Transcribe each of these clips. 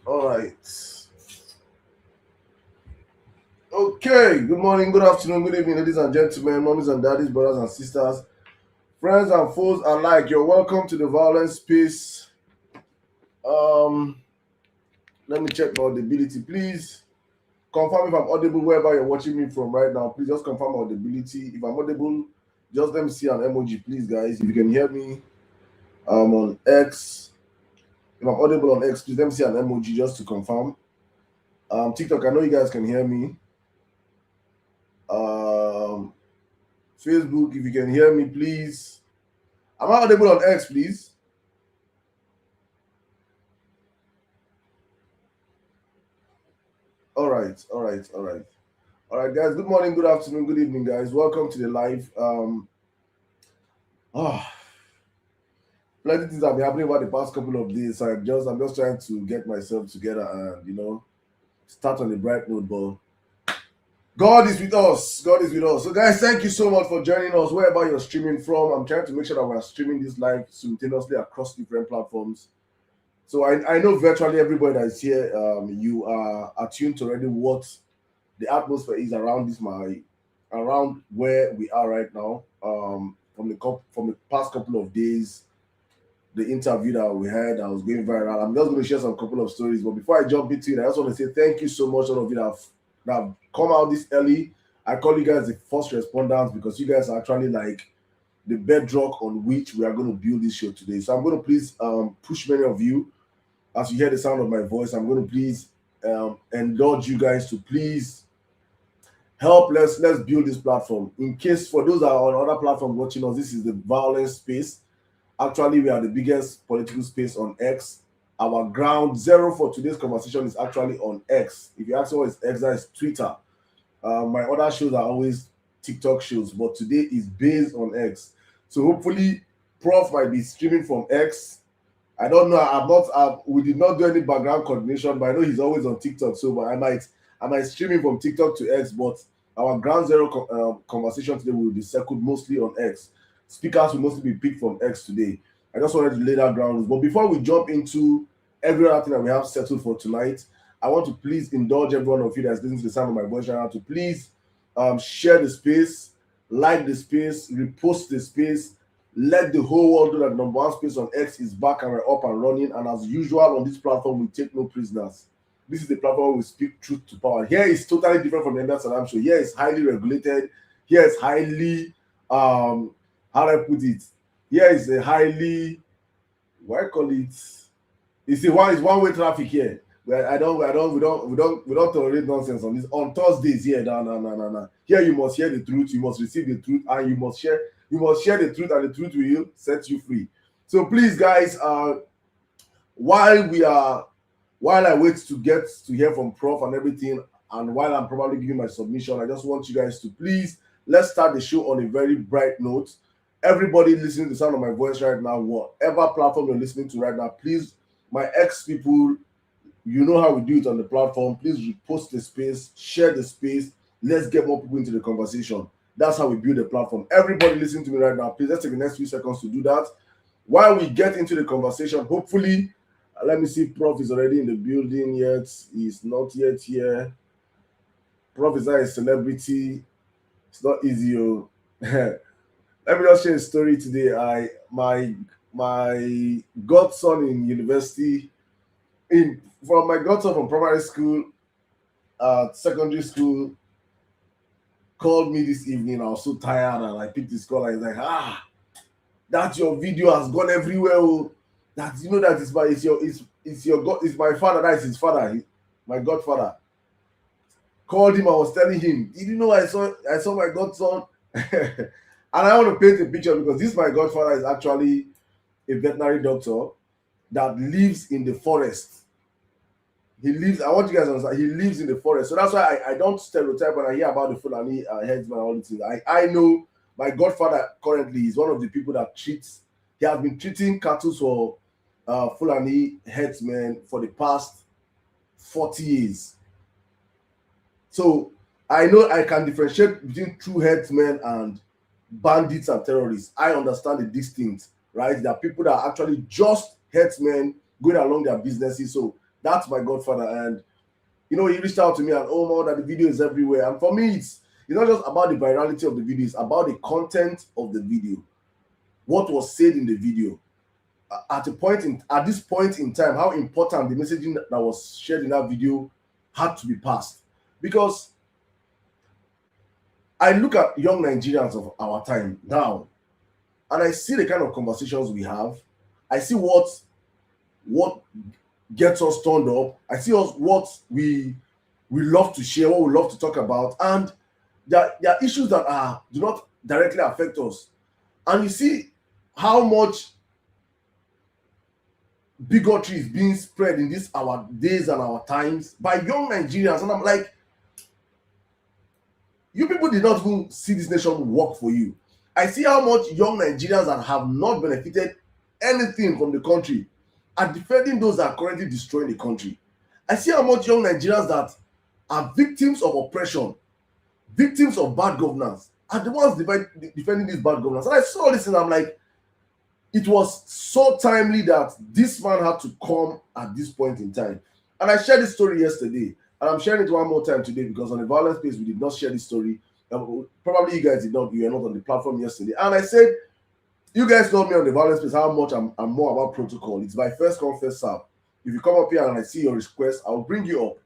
All right. Okay. Good morning, good afternoon, good evening, ladies and gentlemen, mommies and daddies, brothers and sisters, friends and foes alike. You're welcome to the Vawulence Space. Um, Let me check my audibility. Please confirm if I'm audible wherever you're watching me from right now. Please just confirm my audibility. If I'm audible, just let me see an emoji, please, guys. If you can hear me on X. If I'm audible on X, please let me see an emoji just to confirm. TikTok, I know you guys can hear me. Um, Facebook, if you can hear me, please. Am I audible on X, please? All right, all right, all right. All right, guys. Good morning, good afternoon, good evening, guys. Welcome to the live. Ah, Plenty things have been happening over the past couple of days. So I'm just trying to get myself together and start on a bright note. But God is with us. God is with us. So, guys, thank you so much for joining us wherever you're streaming from. I'm trying to make sure that we're streaming this live simultaneously across different platforms. So I know virtually everybody that is here, you are attuned to already what the atmosphere is around around where we are right now. From the past couple of days, the interview that we had that was going viral. I'm just going to share some couple of stories. But before I jump into it, I just want to say thank you so much, all of you that have come out this early. I call you guys the first responders because you guys are actually like the bedrock on which we are going to build this show today. So I'm going to please push many of you as you hear the sound of my voice. I'm going to please indulge you guys to please help. Let's build this platform. In case for those that are on other platforms watching us, this is the Vawulence Space. Actually, we are the biggest political space on X. Our ground zero for today's conversation is actually on X. If you ask me what is X, that is Twitter. My other shows are always TikTok shows, but today is based on X. So hopefully, Prof might be streaming from X. I don't know. We did not do any background coordination, but I know he's always on TikTok. So, but I might stream him from TikTok to X. But our ground zero conversation today will be circled mostly on X. Speakers will mostly be picked from X today. I just wanted to lay that ground rules. But before we jump into every other thing that we have settled for tonight, I want to please indulge every one of you that's listening to the sound of my voice right now to please share the space, like the space, repost the space, let the whole world know that number one space on X is back and we're up and running. And as usual on this platform, we take no prisoners. This is the platform where we speak truth to power. Here is totally different from the Enda Salam show. Here is highly regulated. Here is highly how do I put it? Here is a highly, what I call it? It's one way traffic here. Where we don't tolerate nonsense on this. On Thursdays here, no. Here you must hear the truth, you must receive the truth, and you must share the truth, and the truth will set you free. So please, guys, while I wait to get to hear from Prof and everything, and while I'm probably giving my submission, I just want you guys to please let's start the show on a very bright note. Everybody listening to the sound of my voice right now, whatever platform you're listening to right now, please, my ex people, you know how we do it on the platform. Please repost the space, share the space. Let's get more people into the conversation. That's how we build a platform. Everybody listening to me right now, please let's take the next few seconds to do that. While we get into the conversation, hopefully, let me see if Prof is already in the building yet. He's not yet here. Prof is not a celebrity. It's not easy. Let me just share a story today. My godson in university, in from my godson from primary school, secondary school, called me this evening. I was so tired and I picked his call and he's like, that your video has gone everywhere. Oh. That you know that it's my father, that is his father, my godfather. Called him, I was telling him, did you know I saw my godson? And I want to paint a picture because this my godfather is actually a veterinary doctor that lives in the forest. I want you guys to understand, he lives in the forest. So that's why I don't stereotype when I hear about the Fulani headsman and all these things. I know my godfather currently is one of the people that he has been treating cattle for Fulani headsmen for the past 40 years. So I know I can differentiate between true headsmen and bandits and terrorists. I understand the distinct, right? There are people that are actually just headsmen going along their businesses. So That's my godfather. And he reached out to me and, oh man, that the video is everywhere. And for me, it's not just about the virality of the video, it's about the content of the video. What was said in the video. At this point in time, how important the messaging that was shared in that video had to be passed. Because I look at young Nigerians of our time now, and I see the kind of conversations we have. I see what gets us turned up. I see what we love to share, what we love to talk about, and there are issues that do not directly affect us. And you see how much bigotry is being spread in these our days and our times by young Nigerians, and I'm like, you people did not even see this nation work for you. I see how much young Nigerians that have not benefited anything from the country are defending those that are currently destroying the country. I see how much young Nigerians that are victims of oppression, victims of bad governance, are the ones defending this bad governance. And I saw this and I'm like, it was so timely that this man had to come at this point in time. And I shared this story yesterday, and I'm sharing it one more time today because on the Vawulence Space, we did not share this story. Probably you guys did not, you were not on the platform yesterday. And I said, you guys know me on the Vawulence Space, how much I'm more about protocol. It's by first come, first serve. If you come up here and I see your request, I'll bring you up.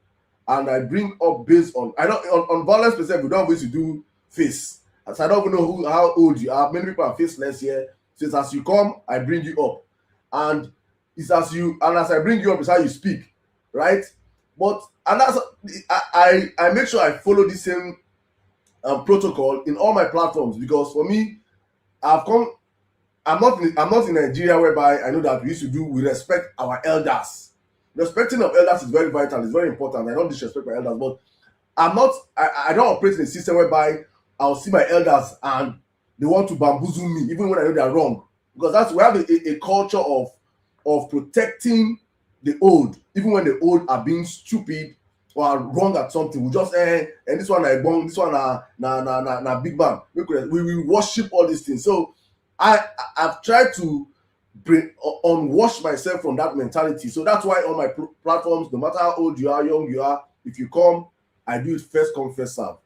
And I bring up based on, I don't, on Vawulence Space, we don't always do face. So I don't even know how old you are. Many people are faceless here. So it's as you come, I bring you up. And it's as I bring you up, it's how you speak, right? But, and that's, I make sure I follow the same protocol in all my platforms, because for me, I'm not in Nigeria whereby I know that we respect our elders. Respecting of elders is very vital, it's very important. I don't disrespect my elders, but I don't operate in a system whereby I'll see my elders and they want to bamboozle me, even when I know they are wrong. Because we have a culture of protecting the old, even when the old are being stupid or are wrong at something. We just and this one I bong, this one na big bang. We worship all these things. So I've tried to unwash myself from that mentality. So that's why on my platforms, no matter how old you are, young you are, if you come, I do it first come, first serve.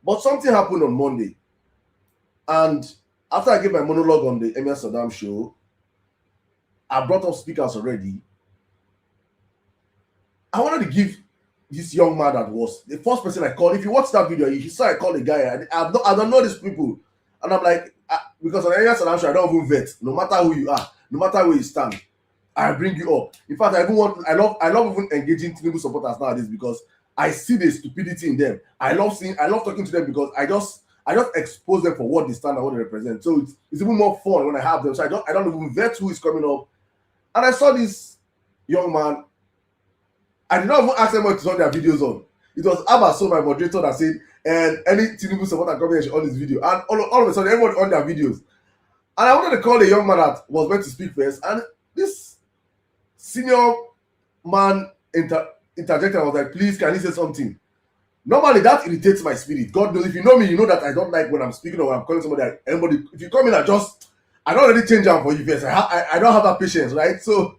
But something happened on Monday. And after I gave my monologue on the Emir Saddam show, I brought up speakers already. I wanted to give this young man that was the first person I called. If you watch that video, you saw I called the guy. I don't know these people. And I'm like, because on Emir Saddam show, I don't even vet. No matter who you are, no matter where you stand, I bring you up. In fact, I love even engaging Tinubu supporters nowadays because I see the stupidity in them. I love talking to them because I just expose them for what they stand and what they represent. So it's even more fun when I have them. So I don't even vet who is coming up. And I saw this young man. I did not even ask them what to turn their videos on. It was Abba, so my moderator, that said, and any Tinubu supporter coming here on this video. And all of a sudden, everyone on their videos. And I wanted to call the young man that was meant to speak first. And this senior man interjected. I was like, please, can he say something? Normally, that irritates my spirit. God knows, if you know me, you know that I don't like when I'm speaking or when I'm calling somebody. If you come in, I don't already change them for you first. I don't have that patience, right? So,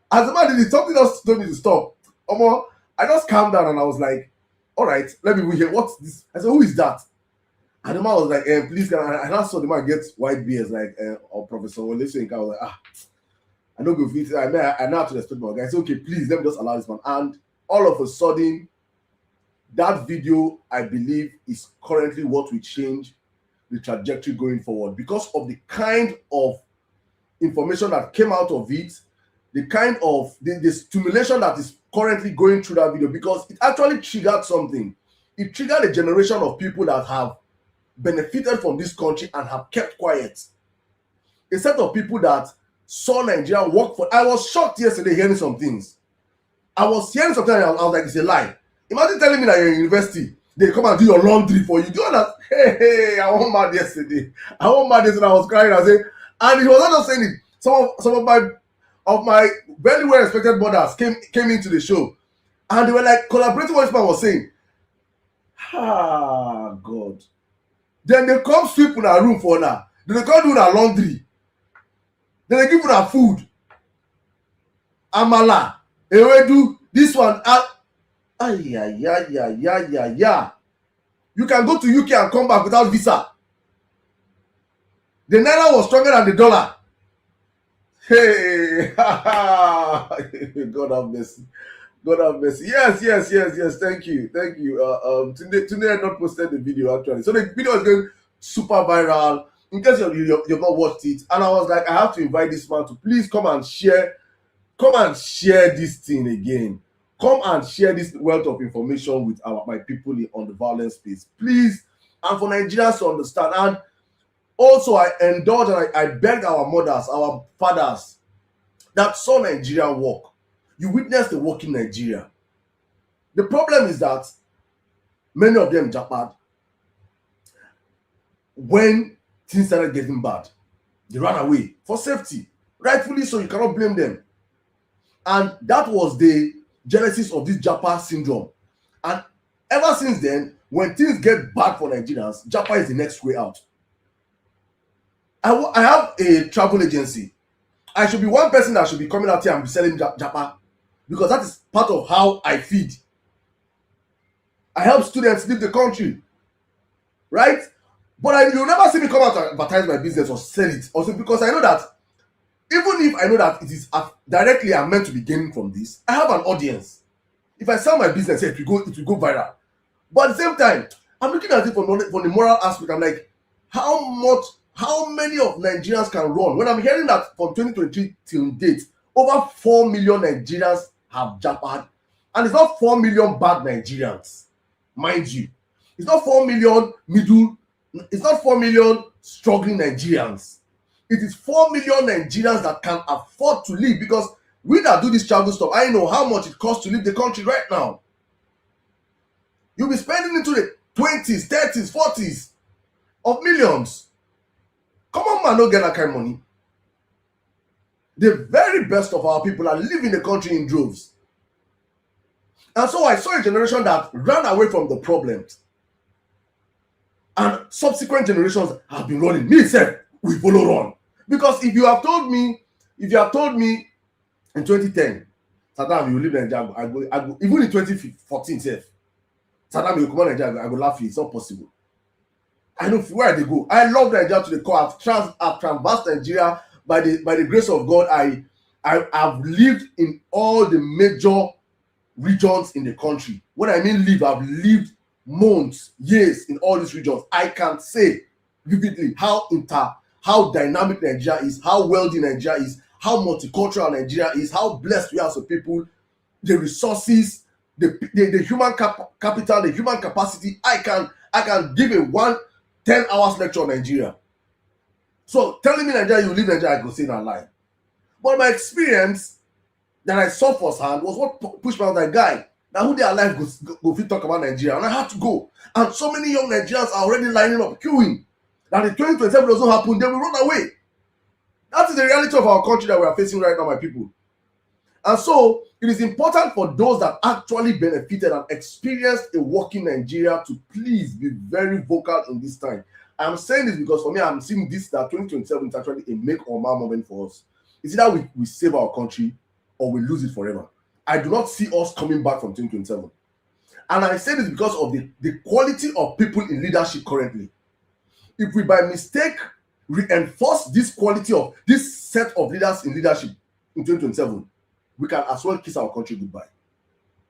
as a man did, something else told me to stop. I just calmed down and I was like, all right, let me hear what's this. I said, who is that? And the man was like, please, can I? And I saw the man get white beards, like, or Professor Wole. I was like, I don't go fit. I know how to respect my guy. I said, okay, please, let me just allow this man. And all of a sudden, that video, I believe, is currently what will change the trajectory going forward because of the kind of information that came out of it, the kind of the stimulation that is currently going through that video, because it actually triggered something. It triggered a generation of people that have benefited from this country and have kept quiet. A set of people that saw Nigeria work for. I was shocked yesterday hearing some things. I was hearing something and I was like, it's a lie. Imagine telling me that you're in university, they come and do your laundry for you. Do you understand? Hey, I was mad yesterday. I was crying. And he was not just saying it. Some of my very well respected brothers came into the show, and they were like collaborating what this man was saying. God. Then they come sweep in our room for now. Then they come do our laundry. Then they give you our food. Amala, ewedu, This one, yeah. You can go to UK and come back without visa. The naira was stronger than the dollar. Hey, God have mercy. God have mercy. Yes. Thank you. Today I not posted the video actually. So the video is going super viral. In case you've not watched it, and I was like, I have to invite this man to please come and share this thing again. Come and share this wealth of information with my people on the Vawulence Space, please, and for Nigerians to understand. And also, I indulge and I beg our mothers, our fathers that saw Nigeria work. You witnessed the work in Nigeria. The problem is that many of them japan when things started getting bad. They ran away for safety. Rightfully so, you cannot blame them. And that was the genesis of this Japa syndrome. And ever since then, when things get bad for Nigerians, Japa is the next way out. I have a travel agency. I should be one person that should be coming out here and be selling Japa, because that is part of how I feed. I help students leave the country, right? But you'll never see me come out and advertise my business or sell it. Also, because I know that even if I know that it is directly I'm meant to be gaining from this, I have an audience. If I sell my business, it will go viral. But at the same time, I'm looking at it from the moral aspect. I'm like, how many of Nigerians can run? When I'm hearing that from 2023 till date, over 4 million Nigerians have japaed, and it's not 4 million bad Nigerians, mind you. It's not 4 million it's not 4 million struggling Nigerians. It is 4 million Nigerians that can afford to live, because we that do this travel stuff, I know how much it costs to leave the country right now. You'll be spending into the 20s, 30s, 40s of millions. Common man don't get that kind of money. The very best of our people are leaving the country in droves. And so I saw a generation that ran away from the problems. And subsequent generations have been running. Me itself, we follow run. Because if you have told me in 2010, Saddam, you live in Nigeria, I go, even in 2014, Saddam, you come on Nigeria, I go laugh. It's not possible. I know where they go. I love Nigeria to the core. I've traversed Nigeria by the grace of God. I've lived in all the major regions in the country. When I mean live, I've lived months, years in all these regions. I can say vividly how dynamic Nigeria is, how wealthy Nigeria is, how multicultural Nigeria is, how blessed we are as a people, the resources, the human capital, the human capacity. I can give a 10 hours lecture on Nigeria. So telling me Nigeria, you live in Nigeria, I go say that lie. But my experience that I saw firsthand was what pushed me out. That guy, now who they alive go fit talk about Nigeria, and I had to go. And so many young Nigerians are already lining up, queuing. That if 2027 doesn't happen, they will run away. That is the reality of our country that we are facing right now, my people. And so it is important for those that actually benefited and experienced a working Nigeria to please be very vocal in this time. I'm saying this because for me, I'm seeing this that 2027 is actually a make or mar moment for us. It's either we save our country or we lose it forever. I do not see us coming back from 2027. And I say this because of the quality of people in leadership currently. If we by mistake reinforce this quality of this set of leaders in leadership in 2027, we can as well kiss our country goodbye.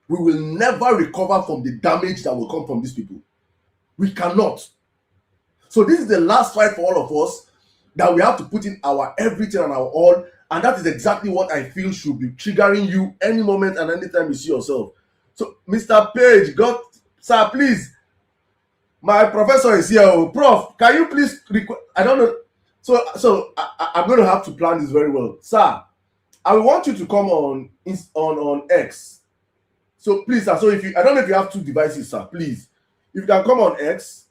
We will never recover from the damage that will come from these people. We cannot. So this is the last fight for all of us, that we have to put in our everything and our all. And that is exactly what I feel should be triggering you any moment and anytime you see yourself. So Mr. Page, sir, please. My professor is here. Oh, Prof, can you please I don't know. So I'm going to have to plan this very well. Sir, I want you to come on X. So please, sir. So I don't know if you have two devices, sir. Please, if you can come on X,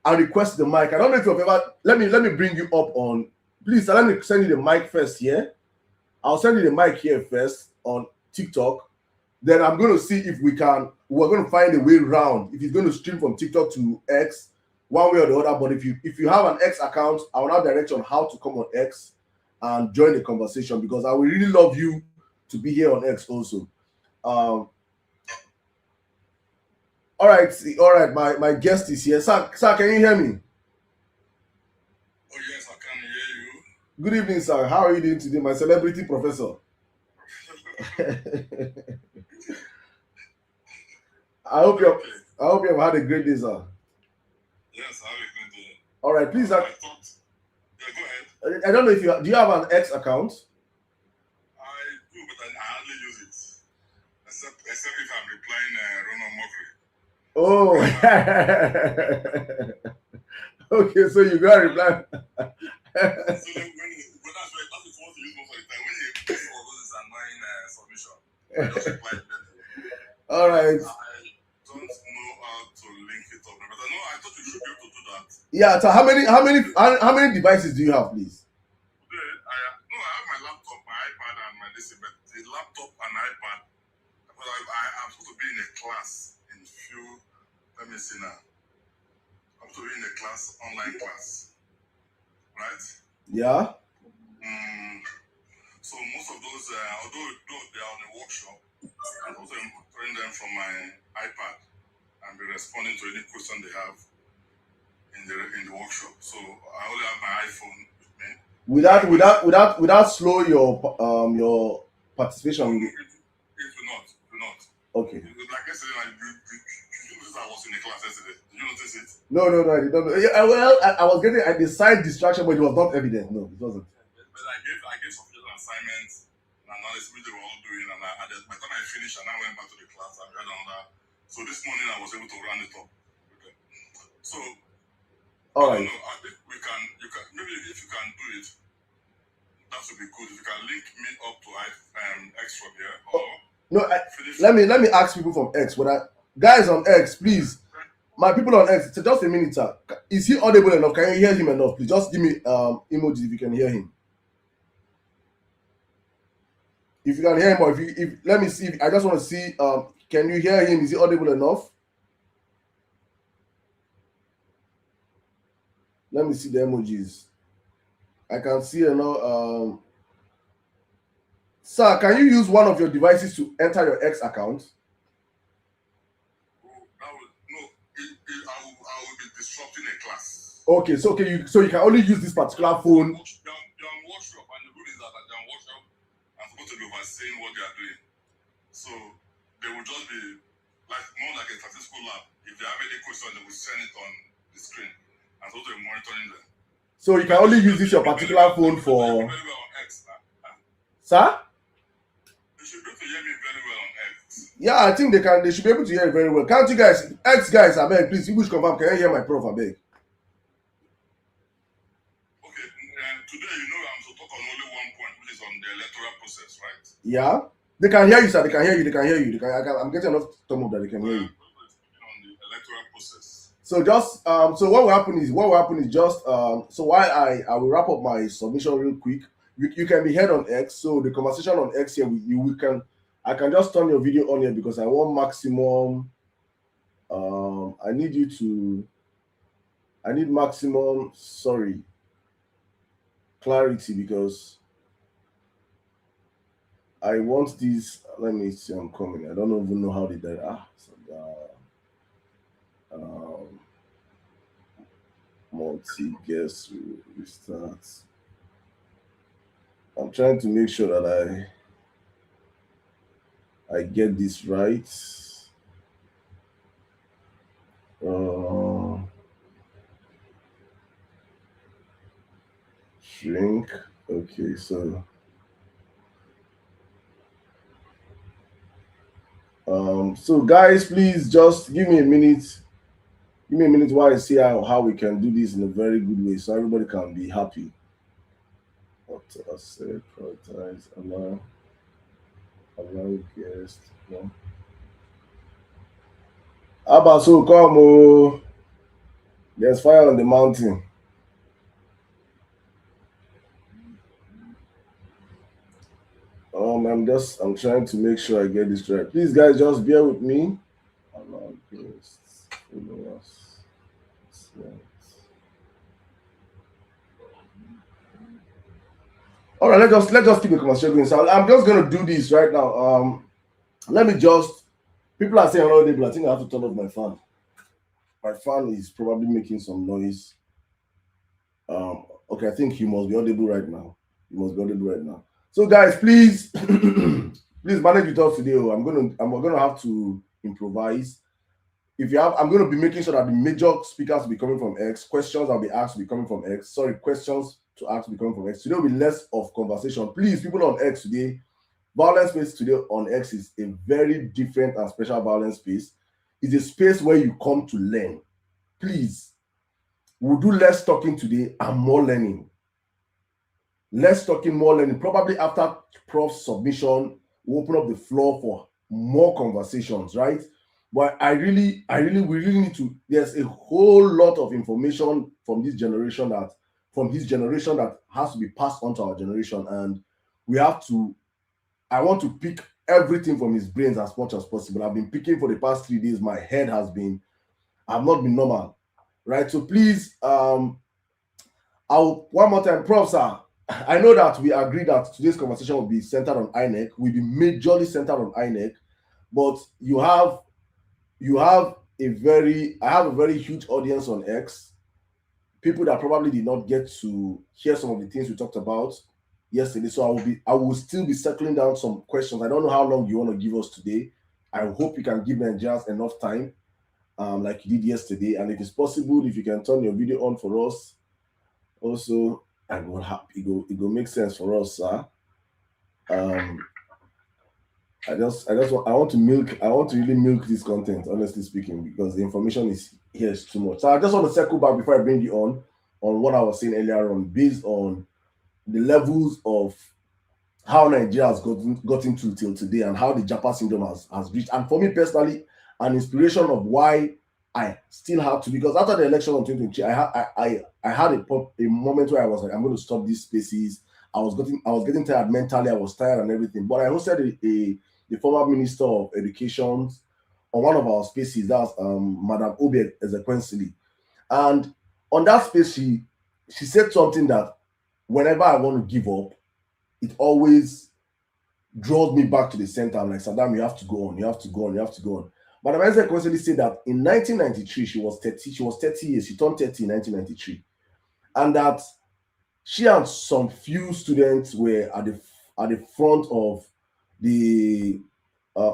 and request the mic. I don't know if you've ever. Let me bring you up on. Please, sir, let me send you the mic first here. I'll send you the mic here first on TikTok. Then I'm going to see if we're going to find a way around. If it's going to stream from TikTok to X, one way or the other. But if you have an X account, I will now direct you on how to come on X and join the conversation, because I would really love you to be here on X also. Um, all right, all right. My guest is here. Sir, can you hear me? Oh yes, I can hear you. Good evening, sir. How are you doing today, my celebrity professor? I hope you Okay. I hope you have had a great day, sir. Yes, I have a good day. All right, please. I thought. Yeah, go ahead. I don't know if you do you have an X account? I do, but I hardly use it, except if I'm replying Ronald Mockery. Oh, okay. So you got a reply. So when that's why that's what you use most of the time. When you post all those annoying submission, I just reply immediately. All right. I don't know how to link it up, but I know I thought you should be able to do that. Yeah. So how many devices do you have, please? Today, no, I have my laptop, my iPad, and my this, but the laptop and iPad. But I'm supposed to be in a class in few. Let me see now. I'm supposed to be in a class, online class, right? Yeah. So most of those, although they are on a workshop, I'm also entering them from my iPad and be responding to any question they have in the workshop. So I only have my iPhone with me. Without slow your participation. It will not. It will not. Okay. Like yesterday, you noticed I was in the class yesterday. Did you notice it? No, I did not know. Yeah, well, I was getting the side distraction, but it was not evident. No, it wasn't. But I gave some assignments and analysis which they were all doing, and by the time I finished and I went back to the class, I read another. So this morning I was able to round it up. Okay. So All I right. don't know. I think you can maybe if you can do it, that would be good. If you can link me up to X from here, or No, let me ask people from X. Guys on X, please. My people on X, just a minute, sir. Is he audible enough? Can you hear him enough? Please just give me emojis if you can hear him. If you can hear him, or if let me see. I just want to see. Can you hear him? Is he audible enough? Let me see the emojis. I can see enough. Sir, can you use one of your devices to enter your X account? I will be disrupting a class. Okay, so you can only use this particular phone. They're on workshop, and the rule is that they're on workshop. I'm supposed to be overseeing what they are doing. So they will just be more like a statistical lab. If they have any question, they will send it on the screen. I'm supposed to be monitoring them. So you can only use this your particular phone for. Very well on X, Sir? They should be able to hear me very well on X. Yeah, I think they should be able to hear it very well. Can't you guys, X guys, I beg, please, English confirm, can you hear my prof, I beg? Okay, today I'm to talk on only one point, which is on the electoral process, right? Yeah, they can hear you, sir. They can hear you. I'm getting enough thumb up that they can hear you. On the electoral process. So just so what will happen is just so while I will wrap up my submission real quick. You can be heard on X. So the conversation on X here, I can just turn your video on here because I want maximum. I need maximum. Sorry, clarity, because I want this. Let me see. I'm coming. I don't even know how they did. Multi-guest restart. I'm trying to make sure that I get this right. Shrink. Okay, so guys, please just give me a minute. Give me a minute while I see how we can do this in a very good way so everybody can be happy. What I said, prioritize, allow guests. No. How about so come? Oh, there's fire on the mountain. I'm trying to make sure I get this right. Please, guys, just bear with me. Allow guests, followers. All right, let's keep the conversation going. So I'm just gonna do this right now. Let me just. People are saying hello, but I think I have to turn off my fan. My fan is probably making some noise. Okay, I think you must be audible right now. You must be audible right now. So guys, please, please manage with us today. I'm gonna have to improvise. If you have, I'm gonna be making sure that the major speakers will be coming from X. Questions I'll be asked will be coming from X. Sorry, questions to ask will be coming from X. Today will be less of conversation. Please, people on X today, Vawulence Space today on X is a very different and special Vawulence Space. It's a space where you come to learn. Please, we'll do less talking today and more learning. Less talking, more learning. Probably after Prof's submission, we'll open up the floor for more conversations, right? But we really need to. There's a whole lot of information from his generation that has to be passed on to our generation, and we have to. I want to pick everything from his brains as much as possible. I've been picking for the past 3 days. My head I've not been normal, right? So please, I'll one more time, Prof. Sir. I know that we agree that today's conversation will be centered on INEC. We'll be majorly centered on INEC, but I have a very huge audience on X. People that probably did not get to hear some of the things we talked about yesterday. So I will still be circling down some questions. I don't know how long you want to give us today. I hope you can give Nigerians enough time, like you did yesterday. And if it's possible, if you can turn your video on for us, also, and what happy it go make sense for us, sir. I want to really milk this content, honestly speaking, because the information here is too much. So I just want to circle back before I bring you on what I was saying earlier on, based on the levels of how Nigeria has gotten to till today and how the Japa syndrome has reached. And for me personally, an inspiration of why I still have to, because after the election of 2023, I had a moment where I was like, I'm going to stop these spaces. I was getting tired mentally. I was tired and everything. But I hosted the former Minister of Education on one of our spaces. That's Madam Obi Ezekwesili. And on that space, she said something that whenever I want to give up, it always draws me back to the center. I'm like, Saddam, you have to go on, you have to go on, you have to go on. Madam Ezekwesili said that in 1993, she was 30 years. She turned 30 in 1993. And that she and some few students were at the front of the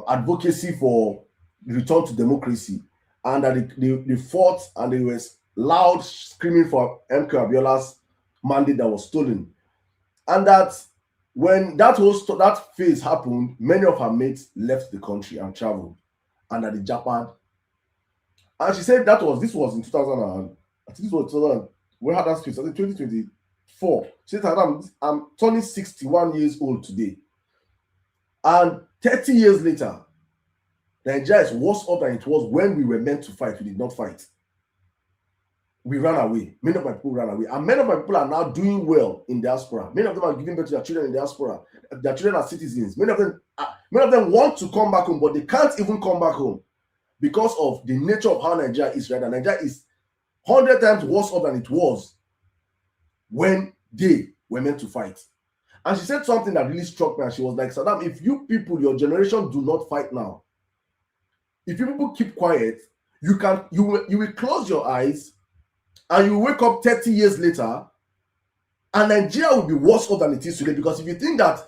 advocacy for return to democracy, and that they fought and they were loud screaming for MK Abiola's mandate that was stolen, and that when that phase happened, many of her mates left the country and traveled, and that the Japan. And she said this was in 2000. I think this was 2000. We had that space. I think 2024. She said, I'm turning 61 years old today. And 30 years later, Nigeria is worse off than it was when we were meant to fight. We did not fight. We ran away. Many of my people ran away. And many of my people are now doing well in diaspora. Many of them are giving birth to their children in diaspora. Their children are citizens. Many of them want to come back home, but they can't even come back home because of the nature of how Nigeria is right now. Nigeria is 100 times worse off than it was when they were meant to fight. And she said something that really struck me, and she was like, Saddam, if you people, your generation, do not fight now, if you people keep quiet, you will close your eyes and you wake up 30 years later and Nigeria will be worse off than it is today. Because if you think that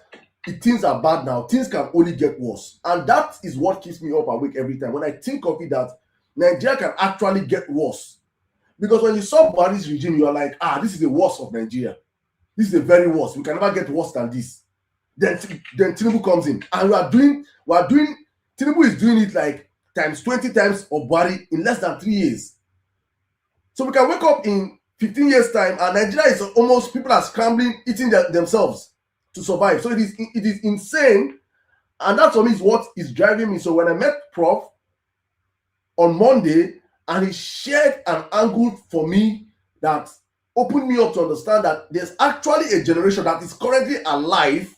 things are bad now, things can only get worse. And that is what keeps me up awake every time. When I think of it, that Nigeria can actually get worse. Because when you saw Buhari's regime, you are like, this is the worst of Nigeria. This is the very worst. We can never get worse than this. Then Tinubu comes in, and Tinubu is doing it like times 20 times of Buhari in less than 3 years. So we can wake up in 15 years' time, and Nigeria is almost, people are scrambling, eating themselves to survive. So it is insane, and that for me is what is driving me. So when I met Prof on Monday, and he shared an angle for me that opened me up to understand that there's actually a generation that is currently alive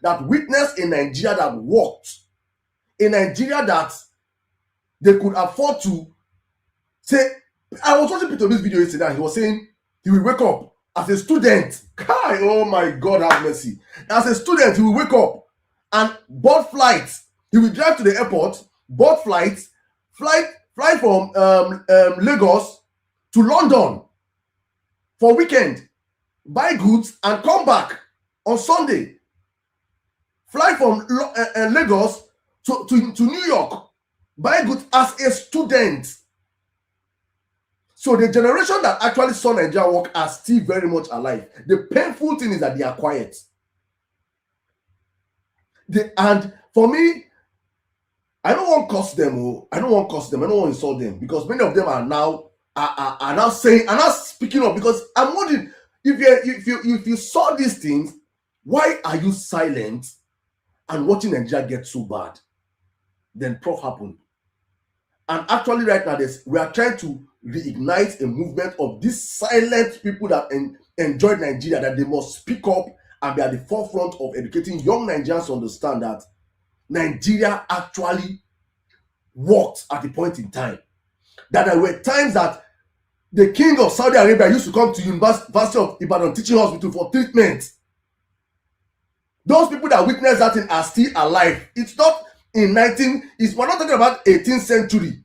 that witnessed a Nigeria that worked, a Nigeria that they could afford to say. I was watching Peter Obi's video yesterday, and he was saying he will wake up As a student, Kai, oh my God, have mercy. As a student, he will wake up and board flights. He will drive to the airport, board flights, fly from Lagos to London for weekend, buy goods and come back on Sunday. Fly from Lagos to New York, buy goods as a student. So the generation that actually saw Nigeria work are still very much alive. The painful thing is that they are quiet. And for me, I don't want to curse them. I don't want to curse them. I don't want to insult them, because many of them are now saying, are now speaking up. Because I'm wondering, if you saw these things, why are you silent and watching Nigeria get so bad? Then Prof happened. And actually right now, we are trying to reignite a movement of these silent people that enjoyed Nigeria, that they must speak up and be at the forefront of educating young Nigerians to understand that Nigeria actually worked at a point in time. That there were times that the king of Saudi Arabia used to come to University of Ibadan Teaching Hospital for treatment. Those people that witnessed that thing are still alive. It's not in we're not talking about 18th century.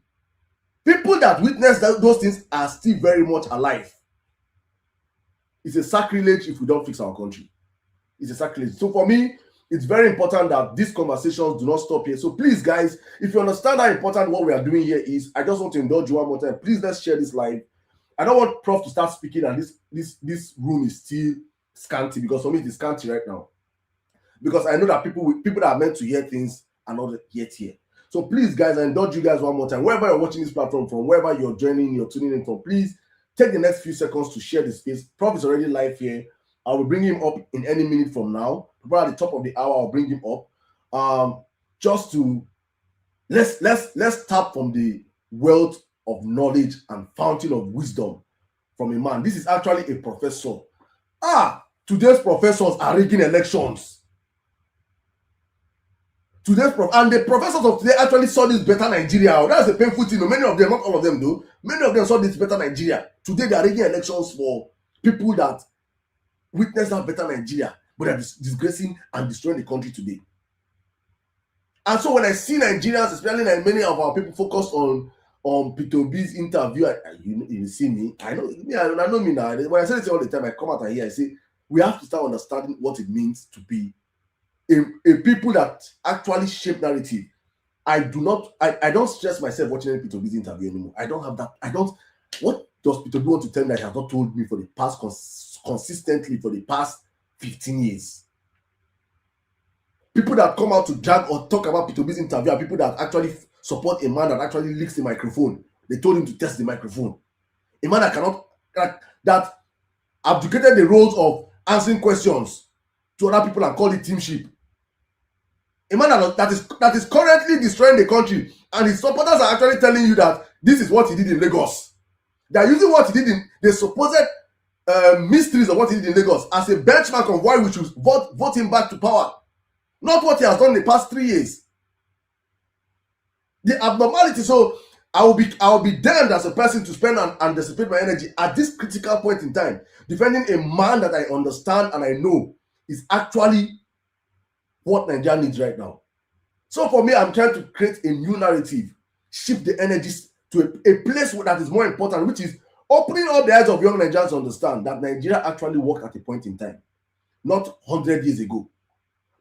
People that witnessed those things are still very much alive. It's a sacrilege if we don't fix our country. It's a sacrilege. So for me, it's very important that these conversations do not stop here. So please, guys, if you understand how important what we are doing here is, I just want to indulge you one more time. Please, let's share this live. I don't want Prof to start speaking and this room is still scanty, because for me it is scanty right now. Because I know that people that are meant to hear things are not yet here. So please, guys, I indulge you guys one more time. Wherever you're watching this platform from, wherever you're joining, you're tuning in from, please take the next few seconds to share the space. Prof is already live here. I will bring him up in any minute from now. About at the top of the hour, I'll bring him up. Just to let's tap from the wealth of knowledge and fountain of wisdom from a man. This is actually a professor. Today's professors are rigging elections. And the professors of today actually saw this better Nigeria. That's a painful thing. Many of them, not all of them though, many of them saw this better Nigeria. Today they are rigging elections for people that witness that better Nigeria, but they're disgracing and destroying the country today. And so when I see Nigerians, especially like many of our people, focus on Peter B's interview, you see me. I know me now. When I say this all the time, I come out and here, I say we have to start understanding what it means to be a people that actually shape narrative. I don't stress myself watching Peter B's interview anymore. I don't have that. What does Peter B want to tell me that he has not told me for the past consistently for the past 15 years? People that come out to drag or talk about Peter B's interview are people that actually support a man that actually leaks the microphone. They told him to test the microphone. A man that cannot, that abdicated the roles of answering questions to other people and call it teamship. A man that is currently destroying the country, and his supporters are actually telling you that this is what he did in Lagos. They are using what he did in the supposed mysteries of what he did in Lagos as a benchmark of why we should vote him back to power. Not what he has done in the past 3 years. The abnormality. So I will be damned as a person to spend and dissipate my energy at this critical point in time defending a man that I understand and I know is actually what Nigeria needs right now. So for me, I'm trying to create a new narrative, shift the energies to a place that is more important, which is opening up the eyes of young Nigerians to understand that Nigeria actually worked at a point in time, not 100 years ago,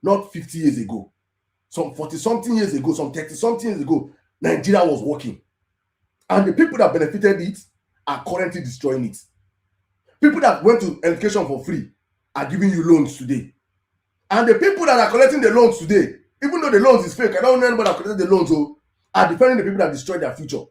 not 50 years ago, some 40-something years ago, some 30-something years ago. Nigeria was working, and the people that benefited it are currently destroying it. People that went to education for free are giving you loans today, and the people that are collecting the loans today, even though the loans is fake, I don't know anybody that collected the loans, are defending the people that destroyed their future.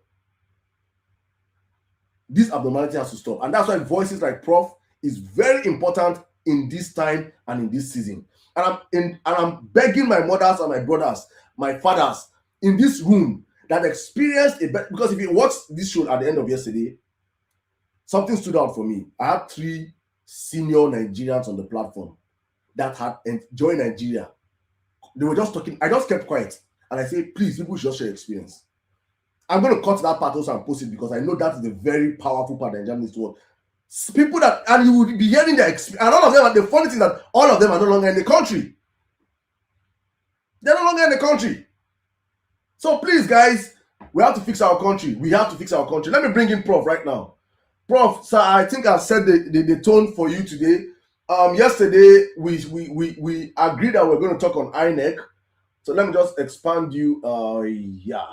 This abnormality has to stop, and that's why voices like Prof is very important in this time and in this season. And I'm begging my mothers and my brothers, my fathers in this room that experienced because if you watch this show at the end of yesterday, something stood out for me. I had 3 senior Nigerians on the platform that had enjoyed Nigeria. They were just talking. I just kept quiet and I say, please, people should just share experience. I'm going to cut that part also and post it because I know that is a very powerful part that Nigeria needs to work. People that, and you would be hearing their experience, and all of them, and the funny thing that all of them are no longer in the country. They're no longer in the country. So please, guys, we have to fix our country. We have to fix our country. Let me bring in Prof right now. Prof, sir, I think I've set the tone for you today. Yesterday we agreed that we're going to talk on INEC. So let me just expand you. Yeah.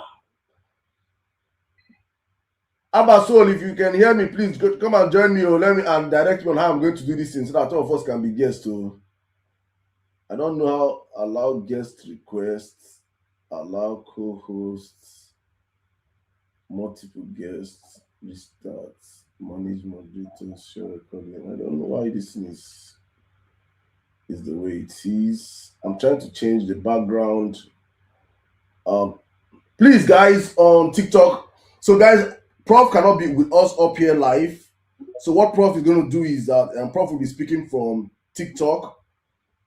Abasol, if you can hear me, please come and join me, or let me and direct me on how I'm going to do this thing so that all of us can be guests. So I don't know how. Allow guest requests, allow co-hosts, multiple guests, restart, manage moderators, share recording. I don't know why this thing is the way it is. I'm trying to change the background. Please, guys, on TikTok. So, guys, Prof cannot be with us up here live. So, what Prof is going to do is that Prof will be speaking from TikTok.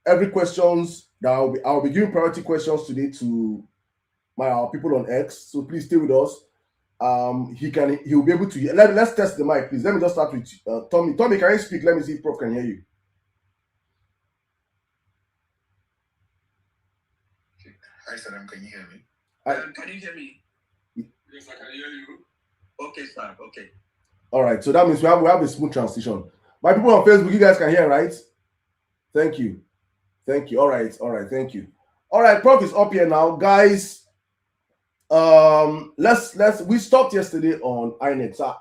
Every questions that I'll be giving priority questions today to our people on X. So please stay with us. He'll be able to. Let's test the mic, please. Let me just start with Tommy. Tommy, can you speak? Let me see if Prof can hear you. Hi, Saddam. Can you hear me? Can you hear me? Yes, I can hear you. Okay, sir. Okay. All right. So that means we have a smooth transition. My people on Facebook, you guys can hear, right? Thank you. Thank you. All right. Thank you. All right. Prof is up here now, guys. We stopped yesterday on INET. So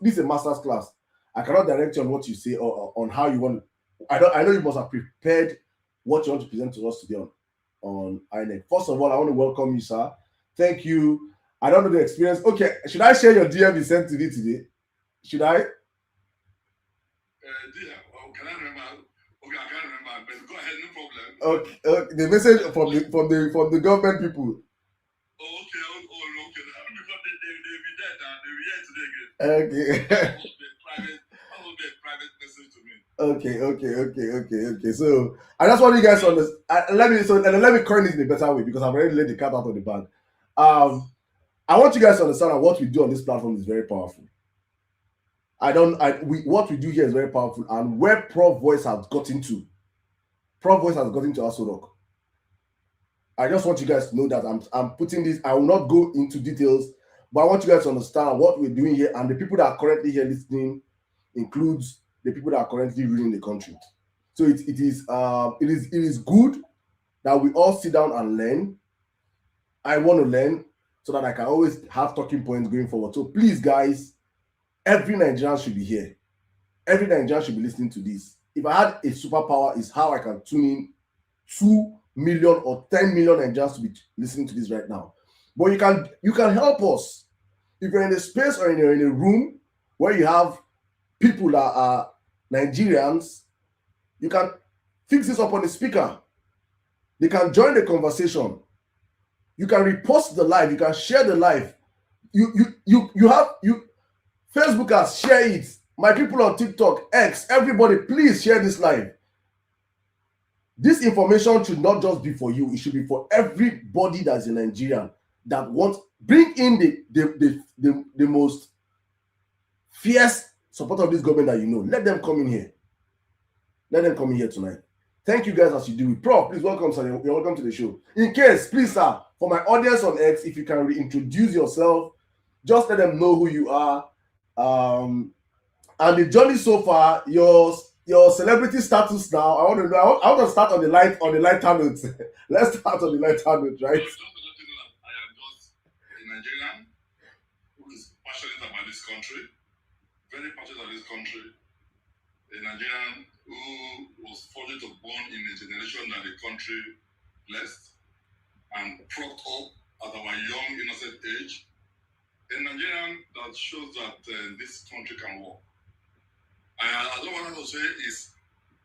this is a master's class. I cannot direct you on what you say or on how you want. I know you must have prepared what you want to present to us today on INET. First of all, I want to welcome you, sir. Thank you. I don't know the experience. Okay, should I share your DM you sent to me today? Should I? DM. Oh, can I remember? Okay, I can't remember. But go ahead, no problem. Okay. The message from the government people. Oh, okay. Because they'll be there now. They'll be here today again. Okay. That will be a private message to me. Okay. So I just want you guys to understand. Let me coin it in a better way because I've already let the cat out of the bag. I want you guys to understand that what we do on this platform is very powerful. What we do here is very powerful, and where Prof Voice has gotten to Aso Rock. I just want you guys to know that I'm putting this. I will not go into details, but I want you guys to understand what we're doing here, and the people that are currently here listening includes the people that are currently ruling the country. So it is good that we all sit down and learn. I want to learn so that I can always have talking points going forward. So please, guys, every Nigerian should be here. Every Nigerian should be listening to this. If I had a superpower, is how I can tune in 2 million or 10 million Nigerians to be listening to this right now. But you can help us. If you're in a space or you're in a room where you have people that are Nigerians, you can fix this up on the speaker. They can join the conversation. You can repost the live. You can share the live. Facebookers, share it. My people on TikTok, X, everybody, please share this live. This information should not just be for you. It should be for everybody that's in Nigeria that wants bring in the most fierce supporter of this government that you know. Let them come in here. Let them come in here tonight. Thank you guys as you do it. Prof, please welcome, sir. You're welcome to the show. In case, please, sir, for my audience on X, if you can reintroduce yourself, just let them know who you are. And the journey so far, your celebrity status now. I want to start on the lighter note. Let's start on the lighter note, right? I am just a Nigerian who is passionate about this country, very passionate about this country. A Nigerian who was fortunate to born in a generation that the country blessed and propped up at our young, innocent age. A Nigerian that shows that this country can work. I don't want to say is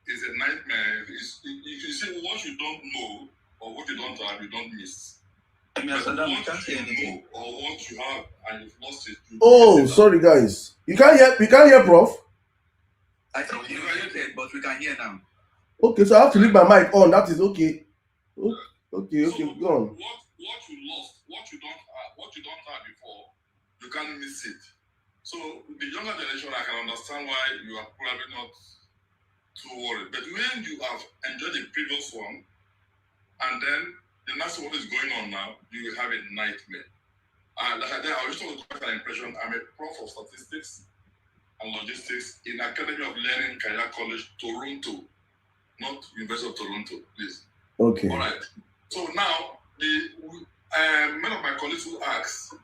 a nightmare. If you see what you don't know or what you don't have, you don't miss. But what you know or what you have and you've lost it. Oh, sorry guys. You can't hear Prof? I think you can hear, but we can hear now. Okay, so I have to leave my mic on. That is okay. Okay, so go on. What you lost, what you don't have before, you can't miss it. So the younger generation, I can understand why you are probably not too worried. But when you have enjoyed the previous one, and then the next one is going on now, you will have a nightmare. And like I said, I just want to get an impression. I'm a prof of statistics and logistics in Academy of Learning Career College, Toronto, not University of Toronto, please. Okay. All right. So now, many of my colleagues who asked,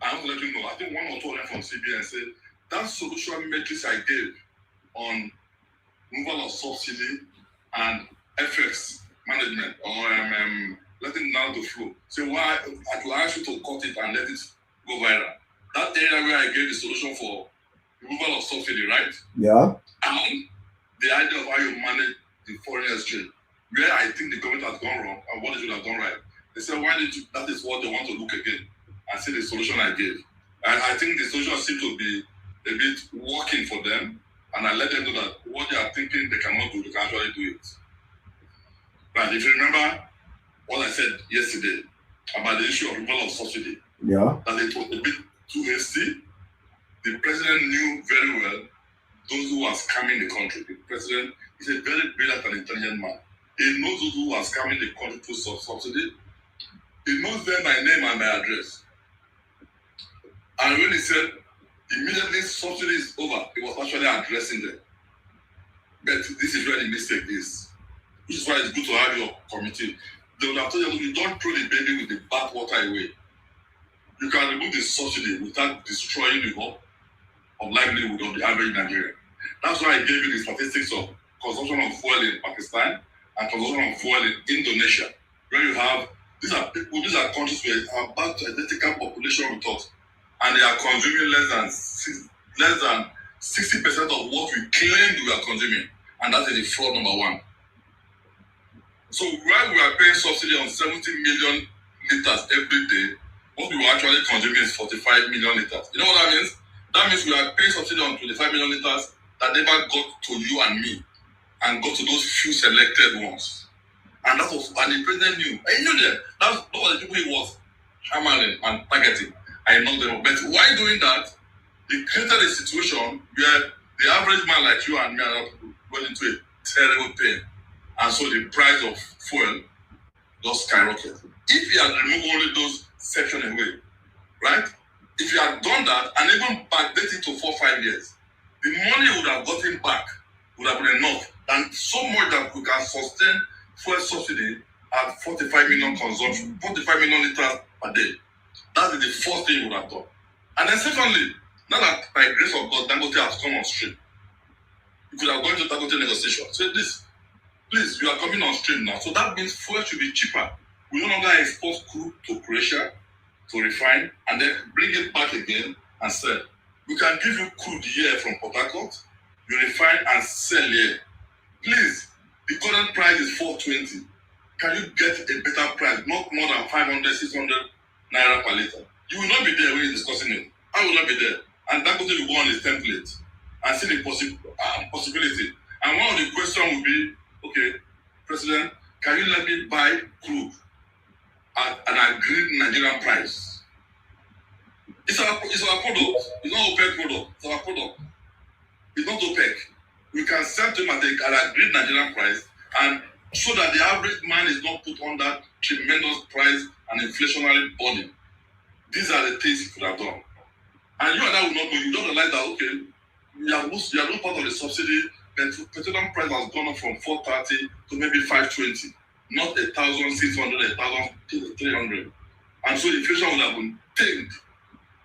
I want to let you know, I think one or two of them from CBN said, that solution matrix I gave on removal of subsidy and FX management or letting down the flow. So why I will ask you to cut it and let it go viral. That area where I gave the solution for removal of subsidy, right? Yeah. And the idea of how you manage the foreign exchange, where I think the government has gone wrong and what they should have done right. They said, why did you? That is what they want to look again and see the solution I gave. And I think the solution seems to be a bit working for them. And I let them know that what they are thinking they cannot do, they can actually do it. But if you remember what I said yesterday about the issue of removal of subsidy, yeah, that it was a bit too hasty. The president knew very well those who are scamming the country. The president is a very brilliant and intelligent man. He knows those who are scamming the country through subsidy. He knows them by name and by address. And when he said immediately subsidy is over, he was actually addressing them. But this is where the mistake is. Which is why it's good to have your committee. They will have told you, don't throw the baby with the bathwater away. You can remove the subsidy without destroying the hope of livelihood of the average Nigerian. That's why I gave you the statistics of consumption of fuel in Pakistan and consumption of fuel in Indonesia, where you have these are countries with about identical population with us, and they are consuming less than 60% of what we claimed we are consuming, and that is the fraud number one. So while we are paying subsidy on 70 million liters every day, what we were actually consuming is 45 million liters. You know what that means? That means we are paying subsidy on 25 million liters that never got to you and me and got to those few selected ones. And that was, and the president knew. I knew them. Those were the people he was hammering and targeting. I know them. But why doing that? He created a situation where the average man like you and me are going into a terrible pain. And so the price of fuel just skyrocketed. If you had removed only those sections away, right? If you had done that and even backdate it to 4 or 5 years, the money you would have gotten back would have been enough. And so much that we can sustain fuel subsidy at 45 million consumption, 45 million liters per day. That is the first thing you would have done. And then secondly, now that by grace of God, Dangote has come on stream, you could have gone to Dangote negotiation. Say this, please, you are coming on stream now. So that means fuel should be cheaper. We no longer export crude to Croatia to refine and then bring it back again and sell. We can give you crude here from Port Harcourt, you refine and sell here. Please, the current price is 420. Can you get a better price, not more than 500, 600 naira per liter? You will not be there when you're discussing it. I will not be there. And that will go on his template and see the possibility. And one of the questions will be, okay, President, can you let me buy crude at an agreed Nigerian price? It's our product. It's not OPEC product. It's our product. It's not OPEC. We can sell to him at an agreed Nigerian price, and so that the average man is not put under tremendous price and inflationary burden. These are the things he could have done. And you and I will not know. You don't realize that, okay, you are not part of the subsidy. The petroleum price has gone up from 430 to maybe 520, not 1,600, 1,300. And so inflation would have been tamed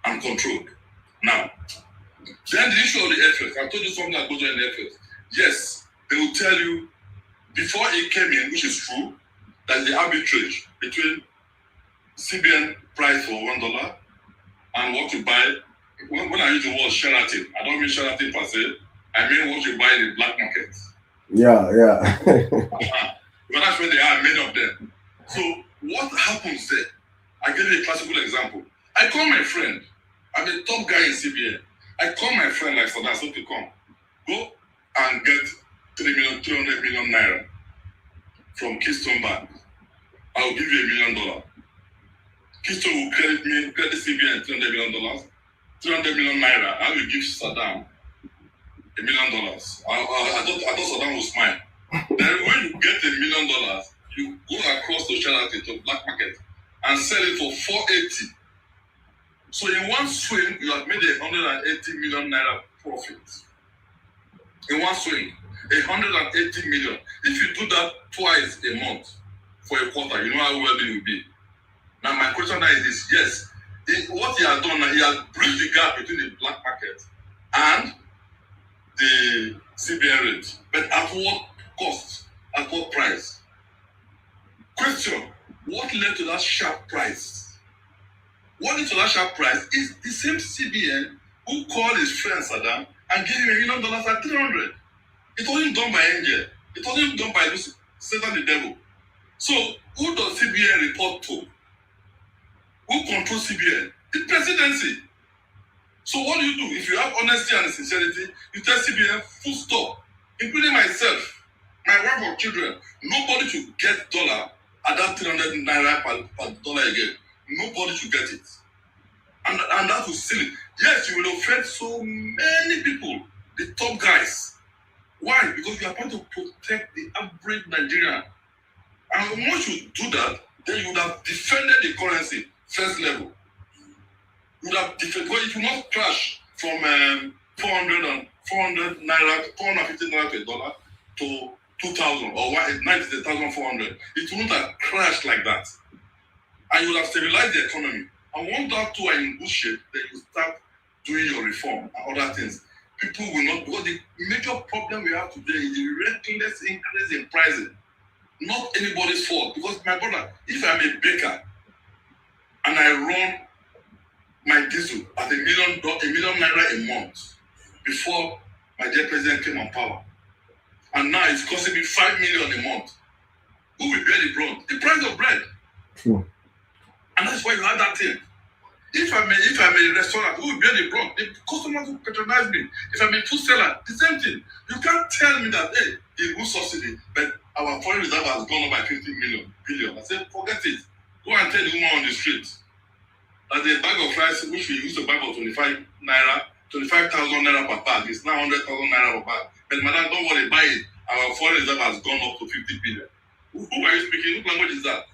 and controlled. Now, then the issue of the FX, I told you something that goes on in the FX. Yes, they will tell you before it came in, which is true, that the arbitrage between CBN price for $1 and what you buy. When I use the word Sheraton, I don't mean Sheraton per se. I mean what you buy in the black market. Yeah. But that's where there are many of them. So what happens there? I give you a classical example. I call my friend. I'm a top guy in CBN. I call my friend like Sadat, so to come. Go and get 300 million naira from Keystone Bank. I'll give you $1 million. Keystone will credit CBN $300 million. 300 million naira, I will give Saddam $1 million. I thought Saddam would smile. Then when you get $1 million, you go across the charity to black market and sell it for 480. So in one swing, you have made 180 million naira profit. In one swing, 180 million. If you do that twice a month for a quarter, you know how well it will be. Now my question now is this: yes, what he has done now, he has bridged the gap between the black market and the CBN rate, but at what cost? At what price? Question: what led to that sharp price? What led to that sharp price is the same CBN who called his friend Saddam and gave him $1 million at 300. It wasn't done by angel. It wasn't done by Satan the devil. So who does CBN report to? Who controls CBN? The presidency. So what do? If you have honesty and sincerity, you tell CBN full stop, including myself, my wife or children. Nobody should get dollar at that 300 naira per dollar again. Nobody should get it. And that will seal it. Yes, you will offend so many people, the top guys. Why? Because you are trying to protect the average Nigerian. And once you do that, then you would have defended the currency first level. You would have defended, because it will not crash from 400 naira, 450 naira to a dollar to 2,000 or 90,400. It will not have crashed like that. And you will have stabilized the economy. And once that two are in good shape, then you start doing your reform and other things. People will not, because the major problem we have today is the reckless increase in pricing. Not anybody's fault. Because my brother, if I'm a baker and I run my diesel at $1 million naira a month before my dear president came on power, and now it's costing me 5 million a month, who will bear the brunt? The price of bread. True. And that's why you have that thing. If I'm a restaurant, who will bear the brunt? The customers will patronize me. If I'm a food seller, the same thing. You can't tell me that, hey, it's good subsidy, but our foreign reserve has gone up by 50 billion. I said, forget it. Go and tell the woman on the street that the bag of rice, which we used to buy for 25,000 naira per bag, is now 100,000 naira per bag. But madam, don't worry, buy it. Our foreign reserve has gone up to 50 billion. Who are you speaking? What language is that?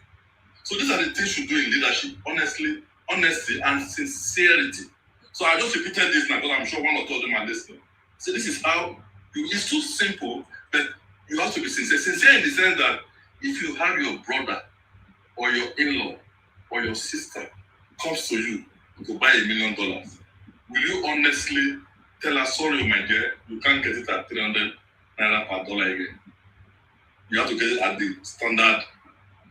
So these are the things you do in leadership, honesty and sincerity. So I just repeated this now because I'm sure one or two of them are listening. So this is how, it's too simple, but you have to be sincere. Sincere in the sense that if you have your brother or your in-law or your sister comes to you to buy $1 million, will you honestly tell her, sorry, my dear, you can't get it at 300 naira per dollar again. You have to get it at the standard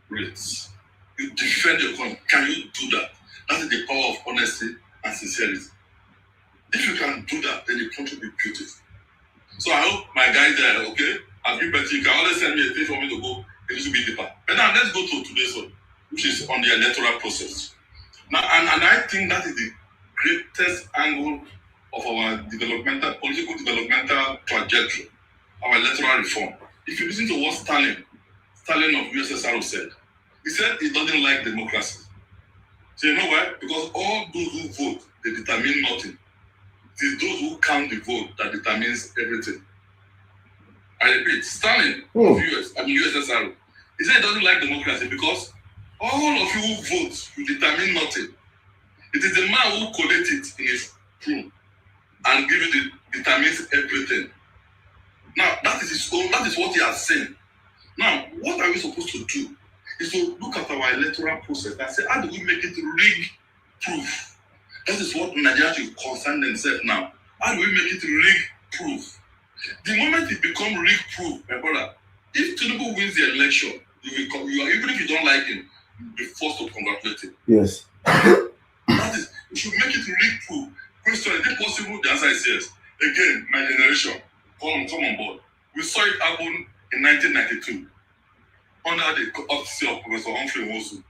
rates. You defend your coin. Can you do that? That is the power of honesty and sincerity. If you can do that, then the country will be beautiful. So I hope my guys are okay. I'll be better. You can always send me a thing for me to go a little bit deeper. But now let's go to today's one, which is on the electoral process. Now, and I think that is the greatest angle of our political developmental trajectory, our electoral reform. If you listen to what Stalin of USSR said, he said he doesn't like democracy. So you know why? Because all those who vote, they determine nothing. It is those who count the vote that determines everything. I repeat, Stalin of USSR, he said he doesn't like democracy because all of you who vote, you determine nothing. It is the man who collects it in his room and gives it, determines everything. Now, that is what he has said. Now, what are we supposed to do? Is to look at our electoral process and say, how do we make it rig-proof? That is what Nigeria should concern themselves now. How do we make it rig-proof? The moment it becomes rig-proof, my brother, if Tinubu wins the election, even if you don't like him, you'll be forced to congratulate him. Yes. That is, we should make it rig-proof. Question, is it possible? The answer is yes. Again, my generation, come on board. We saw it happen in 1992. Under the office of Professor Humphrey Nwosu.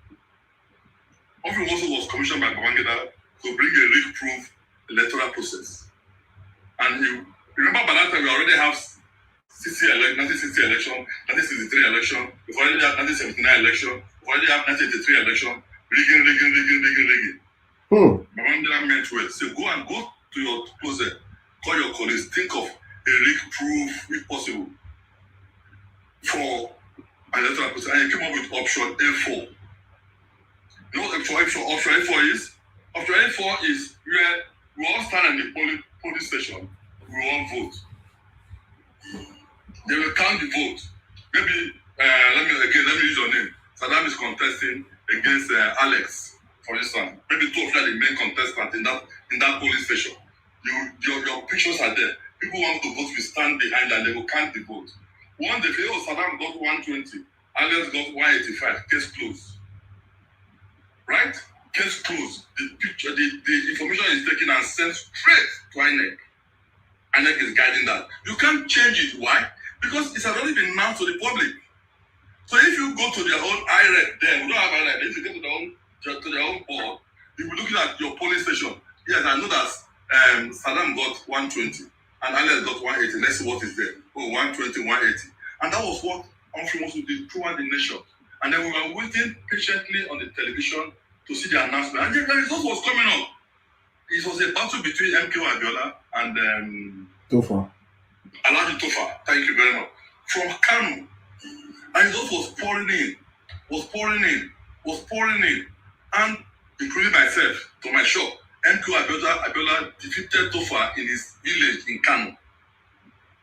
Humphrey Nwosu was commissioned by Babangida to bring a rig-proof electoral process. And you remember by that time we already have 1960 election, 1963 election, we already have 1979 election, we already have 1983 election, rigging. Hmm. My mom meant well. Say, go to your closet, call your colleagues, think of a leak proof, if possible, for an electoral process. And he came up with option A4. You know what option A4 is? Option A4 is where we all stand in the police station, we all vote. They will count the vote. Maybe, let me use your name. Saddam is contesting against Alex, for instance. Maybe two of you are the main contestants in that polling station. Your pictures are there. People want to vote, we stand behind and they will count the vote. One day, Saddam got 120, Alex got 185, case closed. Right? Case closed. The information is taken and sent straight to INEC. INEC is guiding that. You can't change it. Why? Because it's already been announced to the public. So if you go to their own IREC, then we don't have IREC. If you go to their own board, you'll be looking at your polling station. Yes, I know that Saddam got 120 and Alex got 180. Let's see what is there. Oh, 120, 180. And that was what Humphrey Mosu did throughout the nation. And then we were waiting patiently on the television to see the announcement. And the result was coming up. It was a battle between MK Abiola and Tofa. Alhaji Tofa. Thank you very much. From Kano. And the result was pouring in. And including myself, to my shock, MK Abiola defeated Tofa in his village in Kano.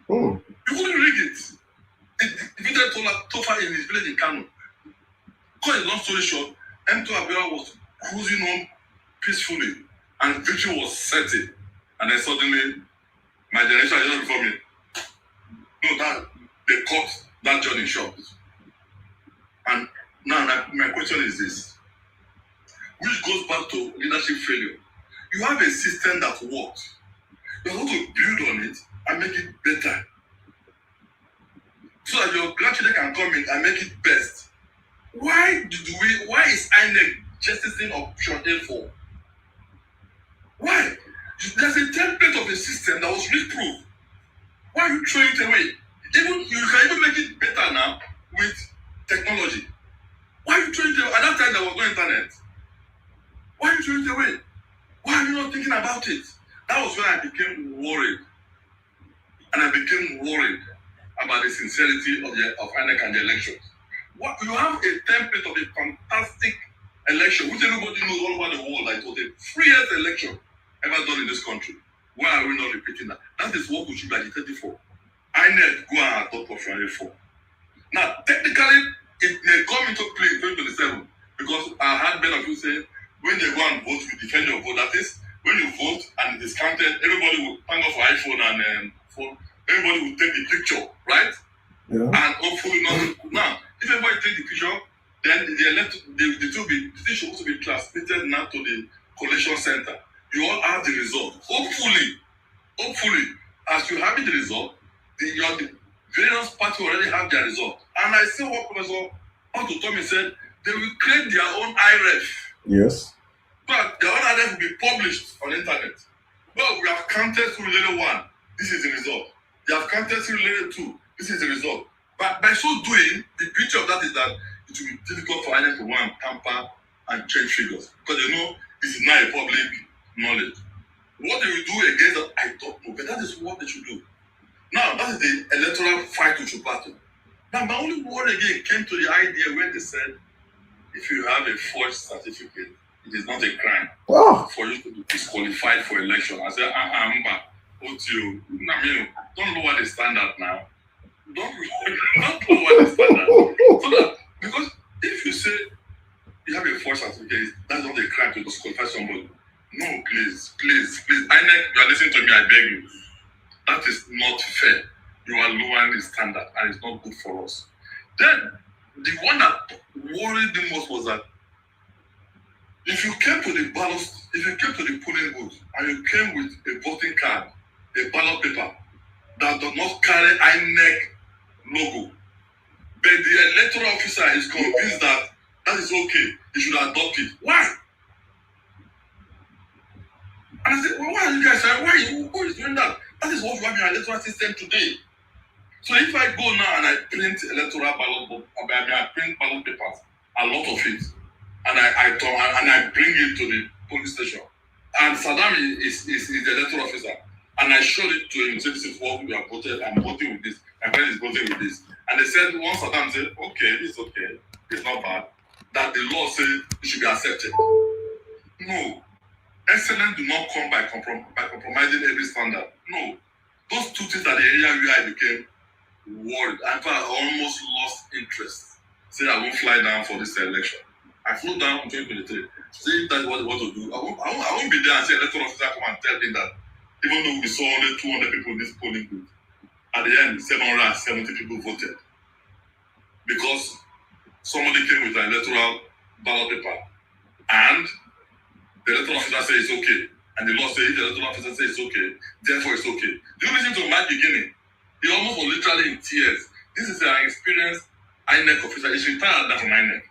Oh. You couldn't read it. He defeated Tofa in his village in Kano. Cut a long story short, MK Abiola was cruising on peacefully and victory was certain. And then suddenly, my generation is not before me. No, that they cut that journey short. And now my question is this, which goes back to leadership failure. You have a system that works. You have to build on it and make it better. So that your grandchildren can come in and make it best. Why is INEC justicing option A4? Why? There's a template of a system that was leak-proof. Why are you throwing it away? You can even make it better now with technology. Why are you throwing it away? At that time, there was no internet. Why are you throwing it away? Why are you not thinking about it? That was when I became worried. And I became worried about the sincerity of INEC and the elections. You have a template of a fantastic election, which everybody knows all over the world that it was the freest election ever done in this country. Why are we not repeating that? That is what we should be agitating for. INEC go and adopt option A4. Now, technically, it may come into play in 2027 because I heard many of you say, when they go and vote, you defend your vote. That is, when you vote and it is counted, everybody will thank God for iPhone and phone. Everybody will take the picture, right? Yeah. And hopefully not. Now, if everybody take the picture, then the thing is supposed to be transmitted now to the collation center. You all have the result. Hopefully, as you have the result, the various parties already have their result. And I see what Professor Otto Tommy said, they will create their own IREF. Yes. But their own IREF will be published on the internet. Well, we have counted through layer 1. This is the result. They have counted through layer 2. This is the result. But by so doing, the beauty of that is that it will be difficult for INEC to go and tamper and change figures. Because they know this is not a public knowledge. What they will do against that, I don't know. But that is what they should do. Now, that is the electoral fight we should battle. Now, my only worry again came to the idea when they said, if you have a forged certificate, it is not a crime for you to be disqualified for election. I said, don't lower the standard now. Don't lower the standard. So that, because if you say you have a forged certificate, that's not a crime to disqualify somebody. No, please. INEC, you are listening to me, I beg you. That is not fair. You are lowering the standard and it's not good for us. Then, the one that worried me most was that if you came to the polling booth and you came with a voting card, a ballot paper that does not carry INEC logo, but the electoral officer is convinced that is okay, he should adopt it. Why? And I said, well, why are you guys saying, who is doing that? That is what we have in our electoral system today. So if I go now and I print electoral ballot book, I print ballot papers, a lot of it, and and I bring it to the police station. And Saddam is the electoral officer. And I showed it to him, said, this is what we have voted, I'm voting with this, my friend is voting with this. And they said, once Saddam said, okay, it's not bad, that the law said it should be accepted. No. Excellence do not come by compromising every standard. No. Those two things are the area where I became worried. I almost lost interest. Said I won't fly down for this election. I flew down in 2023. Saying that's what they want to do. I won't be there and say electoral officer come and tell me that even though we saw only 200 people in this polling booth, at the end 770 people voted. Because somebody came with an electoral ballot paper and the electoral officer says it's okay. And the law says the electoral officer says it's okay, therefore it's okay. Do you listen to my beginning? He almost was literally in tears. This is an experienced INEC officer. He's retired from INEC.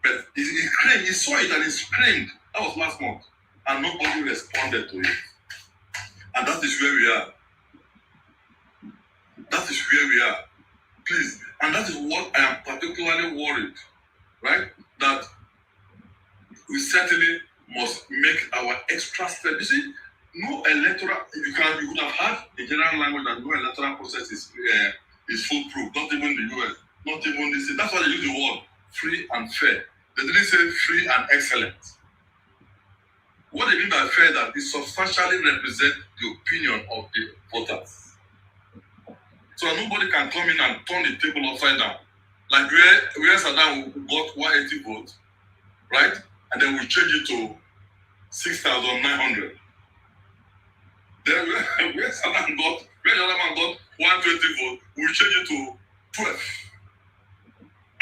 But he screamed, he saw it and he screamed. That was last month. And nobody responded to it. And that is where we are. That is where we are. Please. And that is what I am particularly worried. Right? That we certainly must make our extra step. You see, no electoral, you would have had the general language that no electoral process is foolproof. Not even the US. Not even this. That's why they use the word free and fair. They didn't say free and excellent. What they mean by fair that it substantially represents the opinion of the voters. So nobody can come in and turn the table upside down. Like where Saddam got 180 votes, right? And then we change it to 6,900. Then where Saddam got, where the other man got 120 votes, we change it to 12.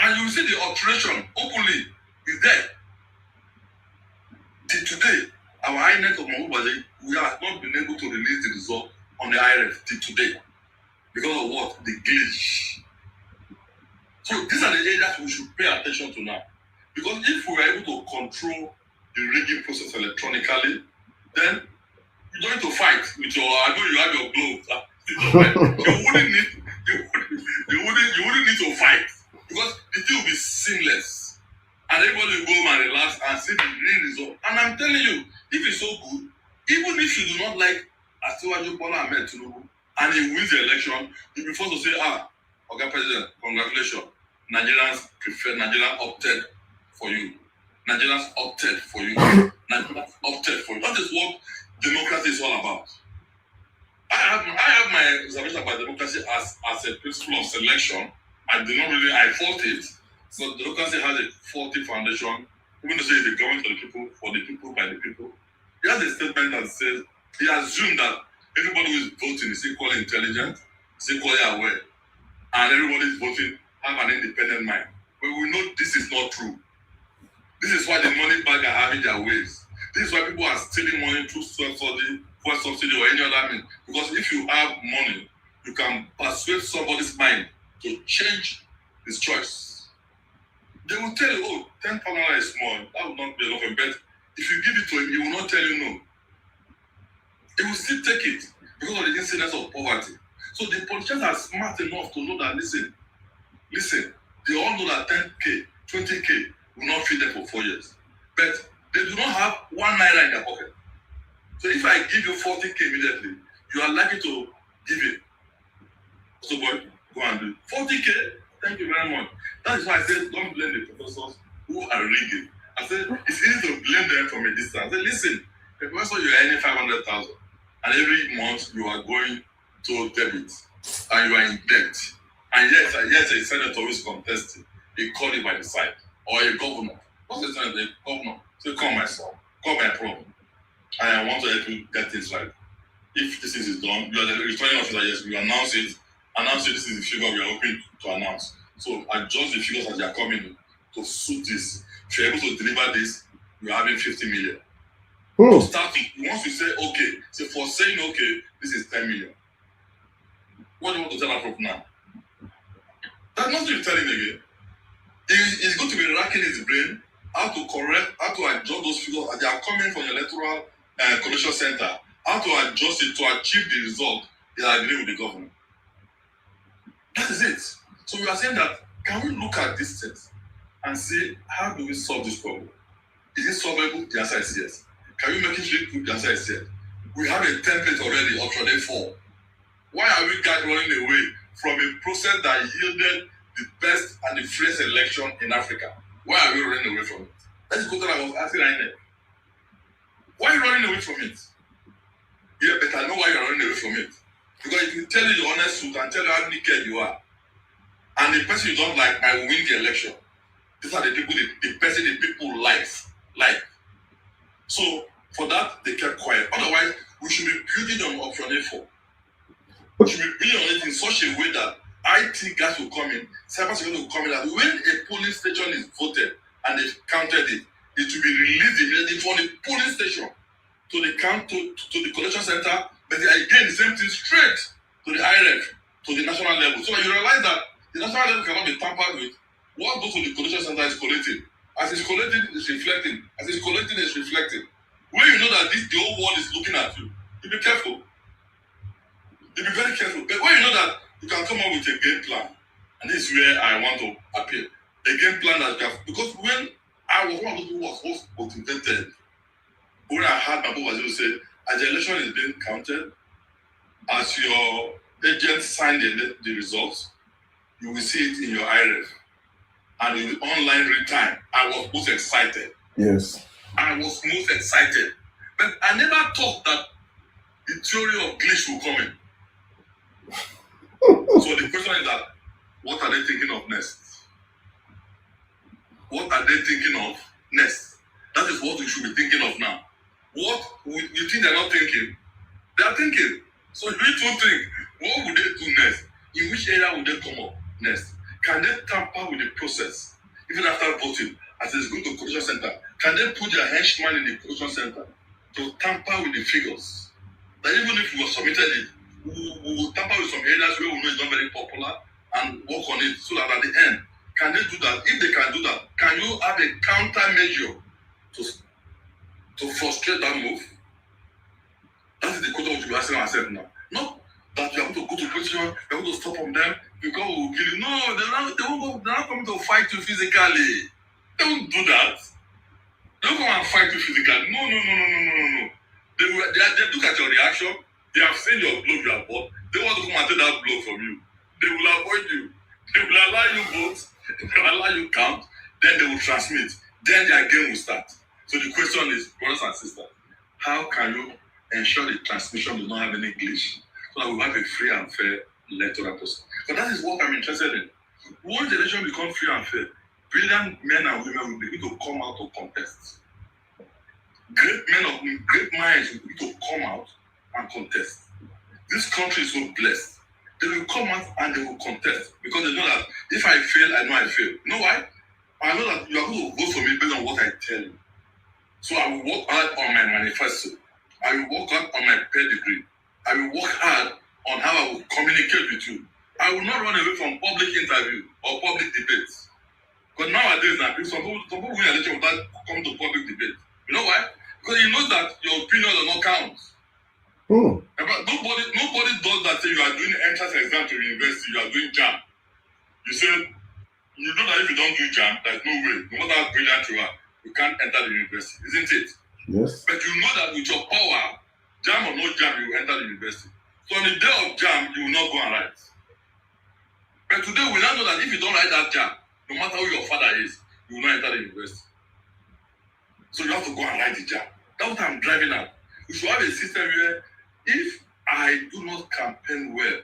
And you see the alteration openly is there. Till today, our INEC of Mahmoud, we have not been able to release the result on the IRF till today. Because of what? The glitch. So these are the areas we should pay attention to now. Because if we are able to control the rigging process electronically, then you don't need to fight with your, I know you have your gloves. You wouldn't need to fight. Because the thing will be seamless. And everybody will go home and relax and see the real result. And I'm telling you, if it's so good, even if you do not like Asiwaju Bola Ahmed Tinubu and he wins the election, you'll be forced to say, okay, President, congratulations. Nigerians opted for you. Nigerians opted for you. Nigerians opted for you. That is what democracy is all about. I have my observation about democracy as a principle of selection. I fought it. So democracy has a faulty foundation. Even though it's the government of the people, for the people, by the people. He has a statement that says, he assumed that everybody who is voting is equally intelligent, is equally aware, and everybody is voting have an independent mind. But we know this is not true. This is why the money bag are having their ways. This is why people are stealing money through subsidy, fuel subsidy, or any other means. Because if you have money, you can persuade somebody's mind to change his choice. They will tell you, 10 pounds is small, that will not be enough. But if you give it to him, he will not tell you no. He will still take it because of the incidence of poverty. So the politicians are smart enough to know that, listen, they all know that 10K, 20K will not feed them for 4 years. But they do not have 1 naira in their pocket. So if I give you 40K immediately, you are likely to give it. So boy, go and do it. 40K, thank you very much. That is why I said, don't blame the professors who are rigging. I said, it's easy to blame them from a distance. I said, listen, the professor, you are earning 500,000, and every month you are going to debit, and you are in debt. And yes, a senator who is contesting, they call you by the side, or a governor. What's the senator? A governor. Say, call my son, call my problem. And I want to help you get things right. If this is done, you are the returning officer, yes, we announce it, this is the figure we are hoping to announce. So adjust the figures as they are coming to suit this. If you're able to deliver this, you're having 50 million. To start with, once you say okay, so for saying okay, this is 10 million. What do you want to tell our prof now? That's not what you're telling again. He's going to be racking his brain how to adjust those figures as they are coming from the electoral collation center, how to adjust it to achieve the result they are agreeing with the government. That is it. So we are saying that, can we look at this text and see how do we solve this problem? Is it solvable? The answer is yes. Can you make it legal? The answer is yes. We have a template already, option A4. Why are we guys running away from a process that yielded the best and the freest election in Africa? Why are we running away from it? That's the question I was asking right now. Why are you running away from it? Yeah, but I know why you're running away from it. Because if you tell you the honest truth and tell you how naked you are, and the person you don't like, I will win the election. These are the people, the person the people like. So for that, they kept quiet. Otherwise, we should be building on option A4. We should be building on it in such a way that IT guys will come in, cybersecurity will come in, that when a polling station is voted and they've counted it, it will be released immediately from the polling station to the to the collection center, but again the same thing straight to the IRF, to the national level. So you realize that the national level cannot be tampered with. What goes to the collection center is collecting. As it's collecting, it's reflecting. As it's collecting, it's reflecting. When you know that the whole world is looking at you, you be careful. You be very careful. But when you know that you can come up with a game plan, and this is where I want to appeal. A game plan that you have, because when I was one of those who was most motivated, when I heard my boss say, as the election is being counted, as your agent signed the results, you will see it in your IRF and in the online real time. I was most excited. Yes. I was most excited. But I never thought that the theory of glitch will come in. So the question is that, what are they thinking of next? What are they thinking of next? That is what we should be thinking of now. What you think they're not thinking? They are thinking. So if we don't think, what would they do next? In which area would they come up next? Can they tamper with the process? Even after voting, as it's going to collection center, can they put their henchman in the collection center to tamper with the figures? That even if we have submitted it, we will tamper with some areas where we know it's not very popular and work on it so that at the end, can they do that? If they can do that, can you have a countermeasure to frustrate that move? That is the question we should be asking ourselves now. Not that you are going to go to position, you are going to stop on them because we will kill you. No, they're not coming to fight you physically. They won't do that. They don't come and fight you physically. No. They look at your reaction. They have seen your blow you have bought. They want to come and take that blow from you. They will avoid you. They will allow you vote. They will allow you count. Then they will transmit. Then their game will start. So the question is, brothers and sisters, how can you ensure the transmission does not have any glitch so that we have a free and fair electoral process? But that is what I'm interested in. Once the election becomes free and fair, brilliant men and women will begin to come out to contest. Great minds will begin to come out and contest. This country is so blessed. They will come out and they will contest because they know that if I fail, I know I fail. You know why? I know that you are going to vote for me based on what I tell you. So I will work hard on my manifesto. I will work hard on my pedigree. I will work hard on how I will communicate with you. I will not run away from public interview or public debates. Because nowadays, some people win election without coming to public debate. You know why? Because you know that your opinion does not count. But nobody does that. Say you are doing entrance exam to university, you are doing JAM. You say, you know that if you don't do JAM, there's no way, no matter how brilliant you are, you can't enter the university, isn't it? Yes. But you know that with your power, JAM or no JAM, you will enter the university. So on the day of JAM, you will not go and write. But today we now know that if you don't write that JAM, no matter who your father is, you will not enter the university. So you have to go and write the JAM. That's what I'm driving at. We should have a system where if I do not campaign well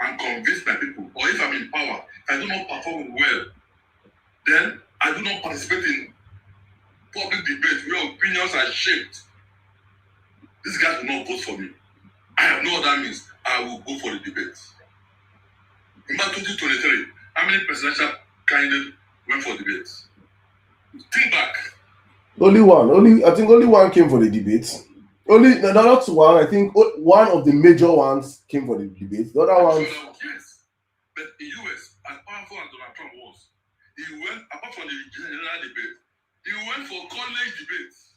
and convince my people, or if I'm in power, if I do not perform well, then I do not participate in public debate where opinions are shaped. These guys will not vote for me. I have no other means. I will go for the debate. In 2023, how many presidential candidates went for debates? Think back. Only one. I think only one came for the debate. Not one. I think one of the major ones came for the debate. The other ones. Yes. But in US, as powerful as Donald Trump was, he went, apart from the general debate, he went for college debates.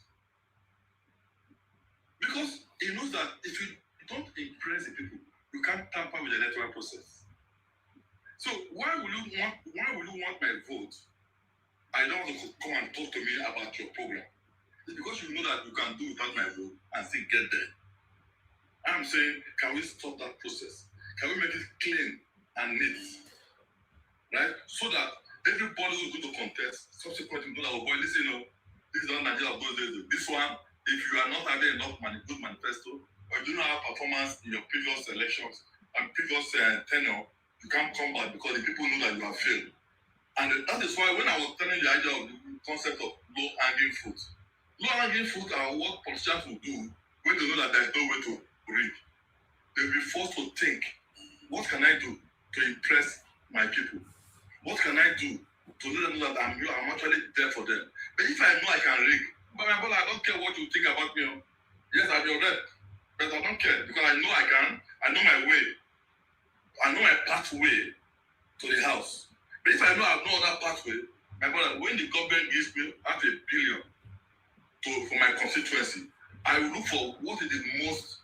Because he knows that if you don't impress the people, you can't tamper with the electoral process. So why will you want my vote I don't want to come and talk to me about your program. It's because you know that you can do without my vote and still get there. I'm saying, can we stop that process? Can we make it clean and neat? Right? So that everybody who's going to contest subsequently know that, oh boy, listen, this is not Nigeria of those days. This one, if you are not having enough good manifesto, or you do not have performance in your previous elections and previous tenure, you can't come back because the people know that you have failed. And that is why when I was telling the idea of the concept of low-hanging fruit are what politicians will do when they know that there is no way to read. They'll be forced to think, what can I do to impress my people? What can I do to let them know that I'm actually there for them? But if I know I can rig, but I don't care what you think about me. Yes, I'll be your rep, but I don't care because I know I can. I know my way. I know my pathway to the house. But if I know I have no other pathway, my brother, when the government gives me half $1 billion for my constituency, I will look for what is the most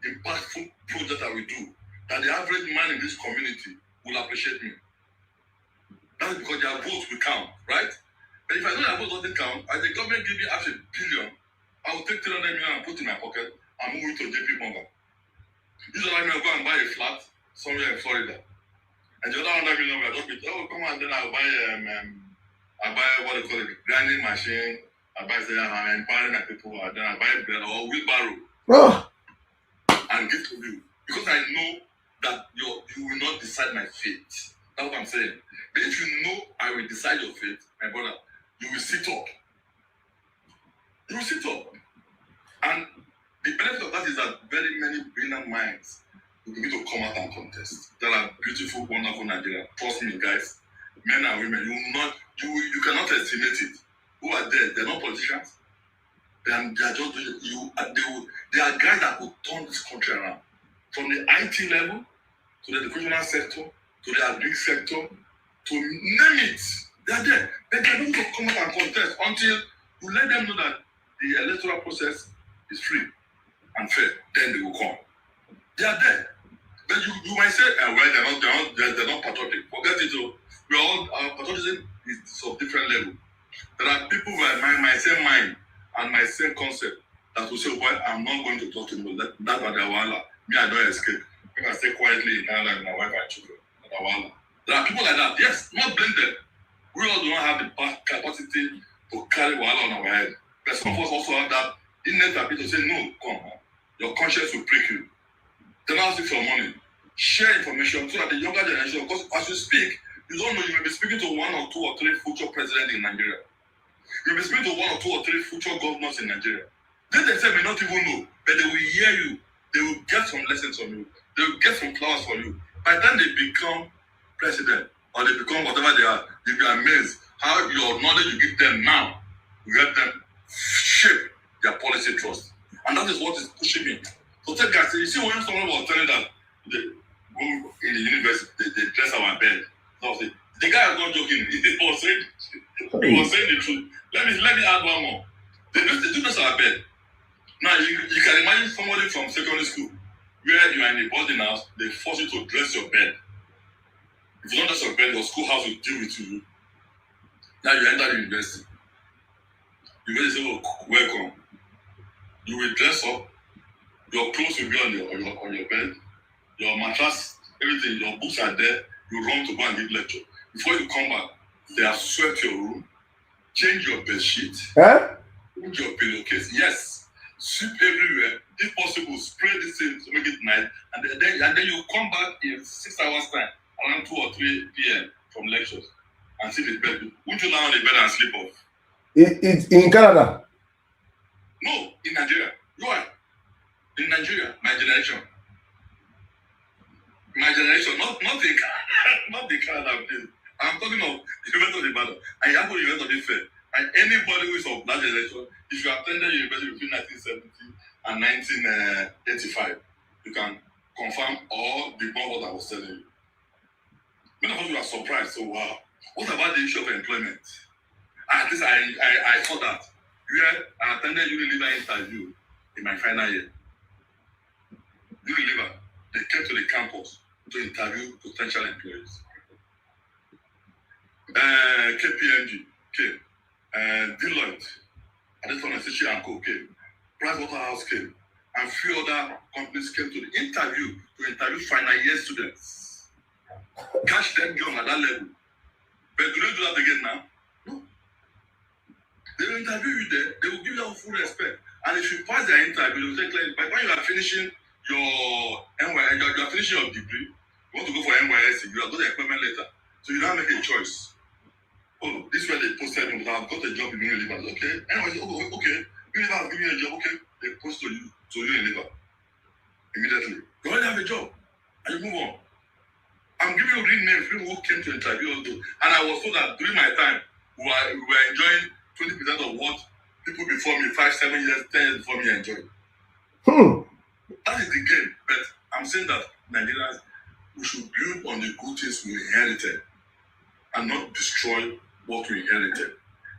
impactful project I will do that the average man in this community will appreciate me. That's because their votes will count, right? But if I know their vote doesn't count, as the government give me half $1 billion, I will take 300 million and put in my pocket and move it to JP Morgan. This is why I go and buy a flat somewhere in Florida. And the other 100 million will just be, come on, then I'll buy what they call it, grinding machine. I buy I'm empowering my people, and then I buy bread or wheelbarrow and give to you. Because I know that you will not decide my fate. That's what I'm saying. But if you know I will decide your fate, my brother, you will sit up. You will sit up. And the benefit of that is that very many brilliant minds will begin to come out and contest. There are beautiful, wonderful Nigerians. Trust me, guys. Men and women, you cannot estimate it. Who are there? They're not politicians. They are just they are guys that will turn this country around. From the IT level to the educational sector to the agri sector to name it. They are there. They can also come out and contest until you let them know that the electoral process is free and fair. Then they will come. They are there. But you might say, well, they're not patriotic. Forget it. Our patriotism is of different level. There are people with my same mind and my same concept that will say, well, I'm not going to talk to them. That's what they want. Me, I don't escape. I can stay quietly in Canada with my wife and children. There are people like that. Yes, not blame them. We all do not have the capacity to carry wahala on our head. But some of us also have that innate ability to say, no, come on. Your conscience will prick you. Then ask for money. Share information so that the younger generation, because as you speak, you don't know, you may be speaking to 1 or 2 or 3 future presidents in Nigeria. You'll be speaking to 1 or 2 or 3 future governors in Nigeria. They themselves may not even know, but they will hear you. They will get some lessons from you. They will get some flowers for you. By the time they become president or they become whatever they are, you'll be amazed how your knowledge you give them now will help them shape their policy trust. And that is what is pushing me. So tell guys, you see when someone was telling that in the university, they dress our bed. So the guy was not joking. He was saying the truth. Let me add one more. They do dress our bed. Now you can imagine somebody from secondary school where you are in a boarding house, they force you to dress your bed. If you don't dress your bed, your schoolhouse will deal with you. Now you enter the university. You will say, oh, welcome. You will dress up. Your clothes will be on your bed. Your mattress, everything, your books are there. You run to go and give lecture. Before you come back, they have swept your room, change your bed sheet, change your pillowcase. Yes, sweep everywhere. If possible, spray this thing to make it nice. And then you come back in 6 hours time, around 2 or 3 p.m. from lectures, and sit in bed. Would you lie on the bed and sleep off? In Canada? No, in Nigeria. You are. In Nigeria, my generation, not the not the Canada, please. I'm talking of the University of Ibadan and Yabo University of Ife. And anybody who is of that generation, if you attended university between 1970 and 1985, you can confirm or debunk what I was telling you. Many of us were surprised. So wow, what about the issue of employment? At least I saw that. Where I attended Unilever interview in my final year. Unilever, they came to the campus to interview potential employees. KPMG, came, and Deloitte, Adeton and Co came, Pricewaterhouse came, and few other companies came to the interview to interview final year students. Catch them young at that level. But do they do that again now? No. They will interview you there, they will give you full respect. And if you pass their interview, they will say, by when you are finishing your NYS, you are finishing your degree, you want to go for NYS, you have got the appointment letter. So you now make a choice. Oh, this is where they posted me, I've got a job in Unilever. Okay. Anyway, okay. Unilever has given you a job, okay. They post to Unilever immediately. You already have a job. And you move on. I'm giving you real names, people who came to interview also. And I was told that during my time, we were enjoying 20% of what people before me, 5, 7 years, 10 years before me enjoyed. That is the game. But I'm saying that Nigerians, we should build on the good things we inherited and not destroy what we inherited.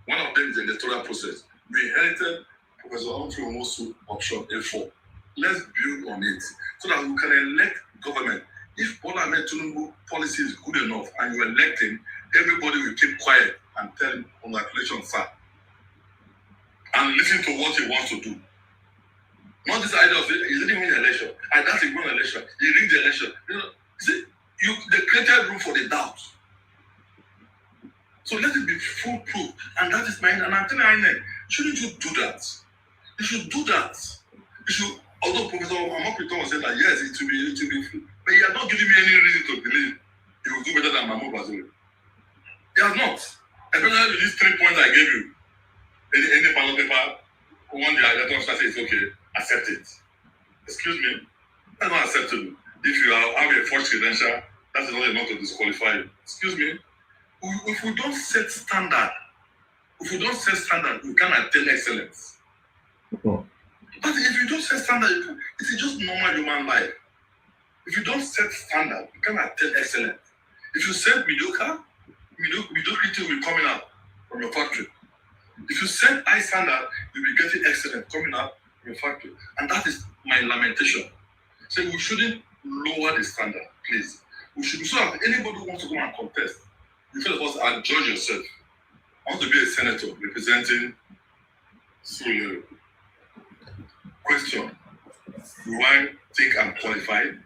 One of them is the electoral process. We inherited Professor Humphrey Omosu option A4. Let's build on it so that we can elect government. If Bola Ahmed Tinubu policy is good enough and you elect him, everybody will keep quiet and tell him congratulations, sir. And listen to what he wants to do. Not this idea of he didn't win the election. And that's a good election. He rigged the election. See, they created room for the doubt. So let it be foolproof. And that is and I'm telling you, shouldn't you do that? You should do that. You should, although Professor Amopiton was saying that yes, it will be free. But he has not given me any reason to believe he will do better than Mahmoud Bazoum. He has not. Especially with these 3 points I gave you. Any ballot paper, one the electoral says it's okay, accept it. Excuse me, that's not acceptable. If you have a forged credential, that's not enough to disqualify you. Excuse me. If we don't set standard, we can't attain excellence. But if you don't set standard, it's just normal human life. If you don't set standard, you can't attain excellence. If you set mediocrity will be coming out from your factory. If you set high standard, you'll be getting excellence coming out from your factory. And that is my lamentation. So we shouldn't lower the standard, please. We should, so that anybody who wants to come and contest, you first of all judge yourself. I want to be a senator representing Sulu. Question: do I think I'm qualified?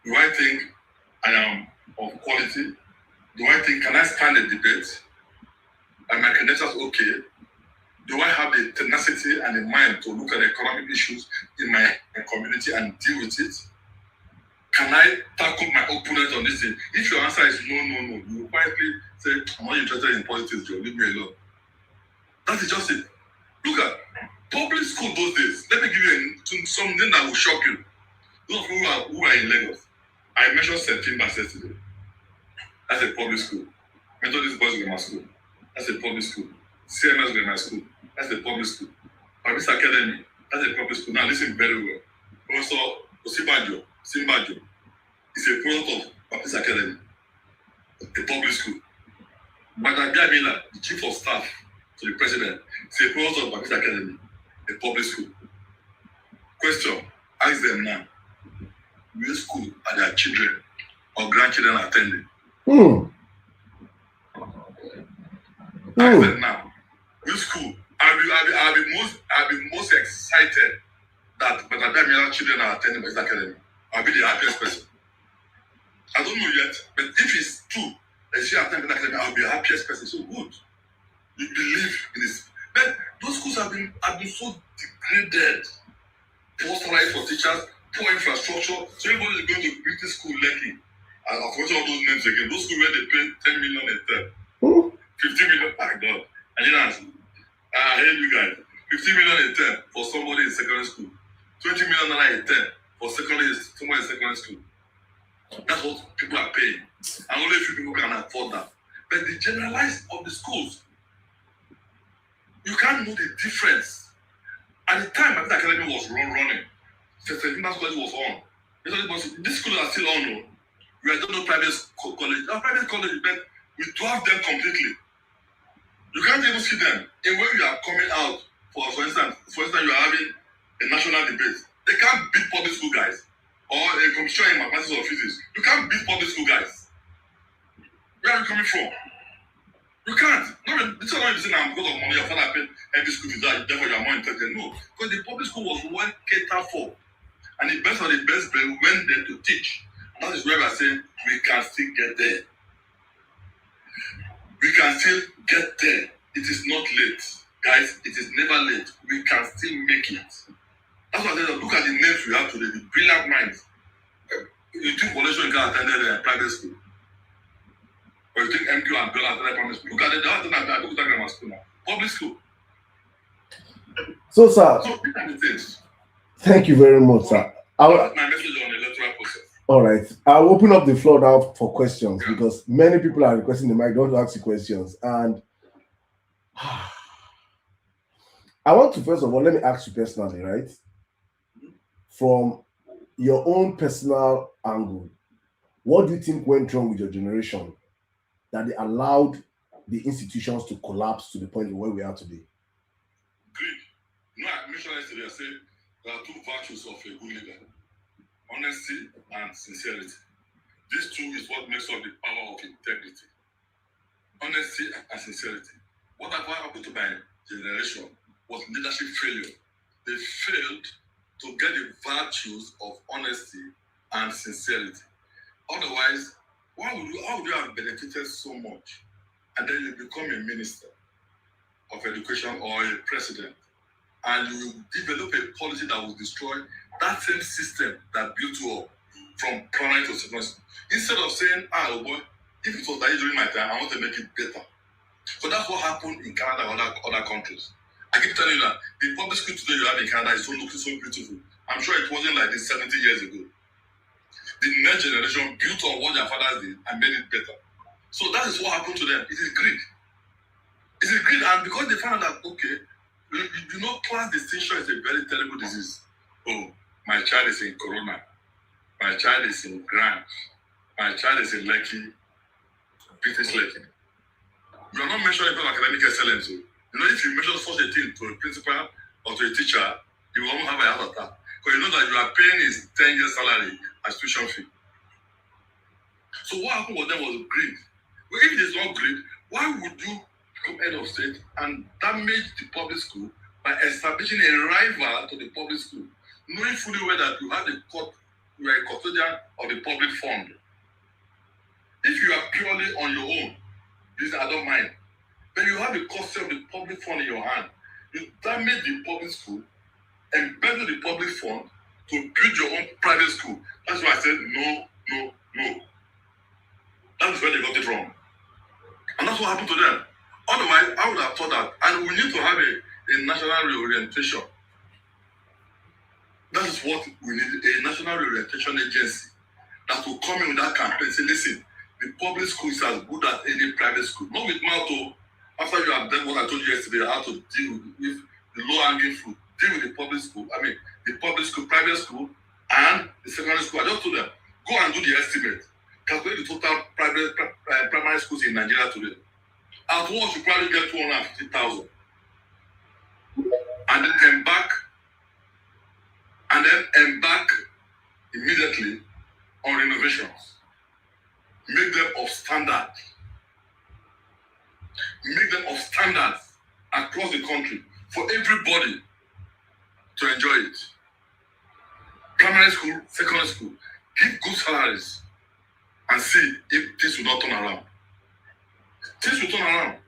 Do I think I am of quality? Do I think can I stand a debate? Are my credentials okay? Do I have the tenacity and the mind to look at economic issues in my community and deal with it? Can I tackle my opponent on this thing? If your answer is no, you quietly say, I'm not interested in politics, Joe, leave me alone. That is just it. Look at public school those days. Let me give you something that will shock you. Those who are in Lagos. I mentioned St. Finbar's yesterday. That's a public school. Methodist Boys Grammar School. That's a public school. CMS Grammar School. That's a public school. Paris Academy. That's a public school. Now listen very well. Professor Simbajo is a product of Paris Academy, a public school. Madam Biamila, the chief of staff to the president, is a product of Paris Academy, a public school. Question: ask them now, which school are their children or grandchildren attending? Ask them now, which school? I'll be most excited that Madam Biamila's children are attending Paris Academy. I'll be the happiest person. I don't know yet, but if it's true that she attended Academy, I'll be the happiest person. So good. You believe in this. But those schools have been so degraded. Poor salary for teachers, poor infrastructure. So everybody is going to British school Lekki. And I'll mention all those names again. Those schools where they pay 10 million a term. 15 million, my God. And you know, I hear you guys. 15 million a term for somebody in secondary school. 20 million a term for someone in secondary school. That's what people are paying. And only a few people can afford that. But the generalized of the schools, you can't know the difference. At the time, the academy was running. St. Finbar's College was on. These schools are still on. We are not private college. Our private college, but we dwarf them completely. You can't even see them. And when you are coming out, for instance, you are having a national debate. They can't beat public school guys. Or a competition in mathematics or physics. You can't beat public school guys. Where are you coming from? You can't. This is not even saying I'm because of money, your father paid every school fees, therefore you are more intelligent. No, because the public school was well catered for. And the best of the best brain went there to teach. And that is where we are saying we can still get there. We can still get there. It is not late. Guys, it is never late. We can still make it. That's why I said, look at the names we have today, the brilliant minds. You think Foundation can attend a private school? Or you think MQ and Bella attended primary school? Look at the other thing I look at grammar school now. Public school. So, sir, So these are the things. thank you very much, sir. That's my message on the electoral process. All right. I'll open up the floor now for questions because many people are requesting the mic. Don't ask you questions. And I want to, first of all, let me ask you personally, right? From your own personal angle, what do you think went wrong with your generation that they allowed the institutions to collapse to the point where we are today? Greed. You know, I mentioned yesterday, I said there are two virtues of a good leader: honesty and sincerity. These two is what makes up the power of integrity. Honesty and sincerity. Whatever happened to my generation was leadership failure. They failed to get the virtues of honesty and sincerity. Otherwise, how would you have benefited so much and then you become a minister of education or a president and you develop a policy that will destroy that same system that built you up from primary to secondary school? Instead of saying, oh boy, if it was that during my time, I want to make it better. So that's what happened in Canada and other countries. I keep telling you that the public school today you have in Canada is looking so beautiful. I'm sure it wasn't like this 70 years ago. The next generation built on what their fathers did and made it better. So that is what happened to them. It is greed. It is greed, and because they found out that, okay, you know, class distinction is a very terrible disease. Oh, my child is in Corona. My child is in Grand. My child is in Lekki, British Lekki. You are not measuring people academic excellence. You know, if you measure such a thing to a principal or to a teacher, you will almost have a heart attack. Because you know that you are paying his 10 years salary as tuition fee. So what happened with them was greed. But if it is not greed, why would you become head of state and damage the public school by establishing a rival to the public school, knowing fully well that you have you are a custodian of the public fund? If you are purely on your own, this I don't mind. Then you have the custody of the public fund in your hand. You damage the public school, embezzle the public fund to build your own private school. That's why I said no. That's where they got it wrong. And that's what happened to them. Otherwise, I would have thought that, and we need to have a national reorientation. That is what we need, a national reorientation agency that will come in with that campaign, say, listen, the public school is as good as any private school. Not with mouth. After you have done what I told you yesterday, how to deal with the low-hanging fruit, deal with the public school, the public school, private school, and the secondary school. I just told them, go and do the estimate. Calculate the total primary schools in Nigeria today. At once, you probably get 250,000. And then embark immediately on renovations. Make them of standard. Make them of standards across the country for everybody to enjoy it. Primary school, secondary school, give good salaries and see if this will not turn around. Things will turn around.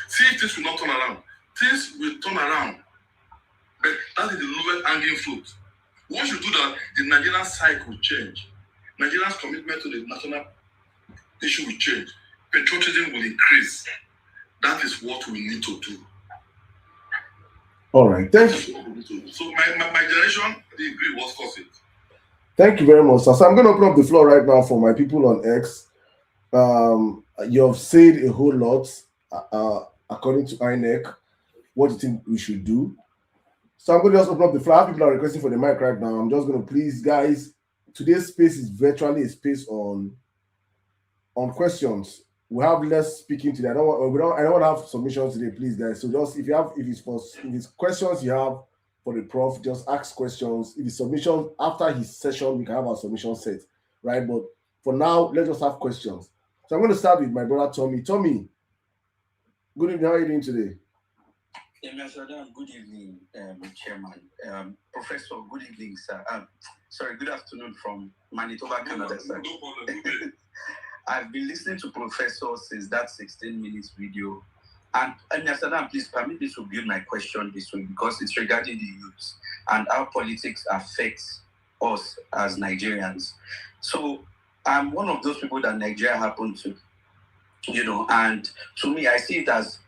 See if this will not turn around. Things will turn around. But that is the lowest hanging fruit. Once you do that, the Nigerian cycle will change. Nigeria's commitment to the national issue will change. Patriotism will increase. That is what we need to do. All right, thank you. So my generation, the agree was caused it. Thank you very much, sir. So I'm going to open up the floor right now for my people on X. You have said a whole lot according to INEC. What do you think we should do? So I'm going to just open up the floor. People are requesting for the mic right now. I'm just going to please, guys. Today's space is virtually a space on questions. We have less speaking today. I don't want to have submissions today, please, guys. So just if it's questions you have for the prof, just ask questions. If it's submission after his session, we can have our submission set, right? But for now, let's just have questions. So I'm going to start with my brother Tommy. Tommy, Good evening. How are you doing today? Mr. Adam, good evening, Chairman. Professor, good evening, sir. Sorry, good afternoon from Manitoba, Canada, sir. No problem. I've been listening to Professor since that 16 minutes video. And Mr. Adam, please permit me to build my question this way because it's regarding the youth and how politics affects us as Nigerians. So I'm one of those people that Nigeria happened to, and to me, I see it as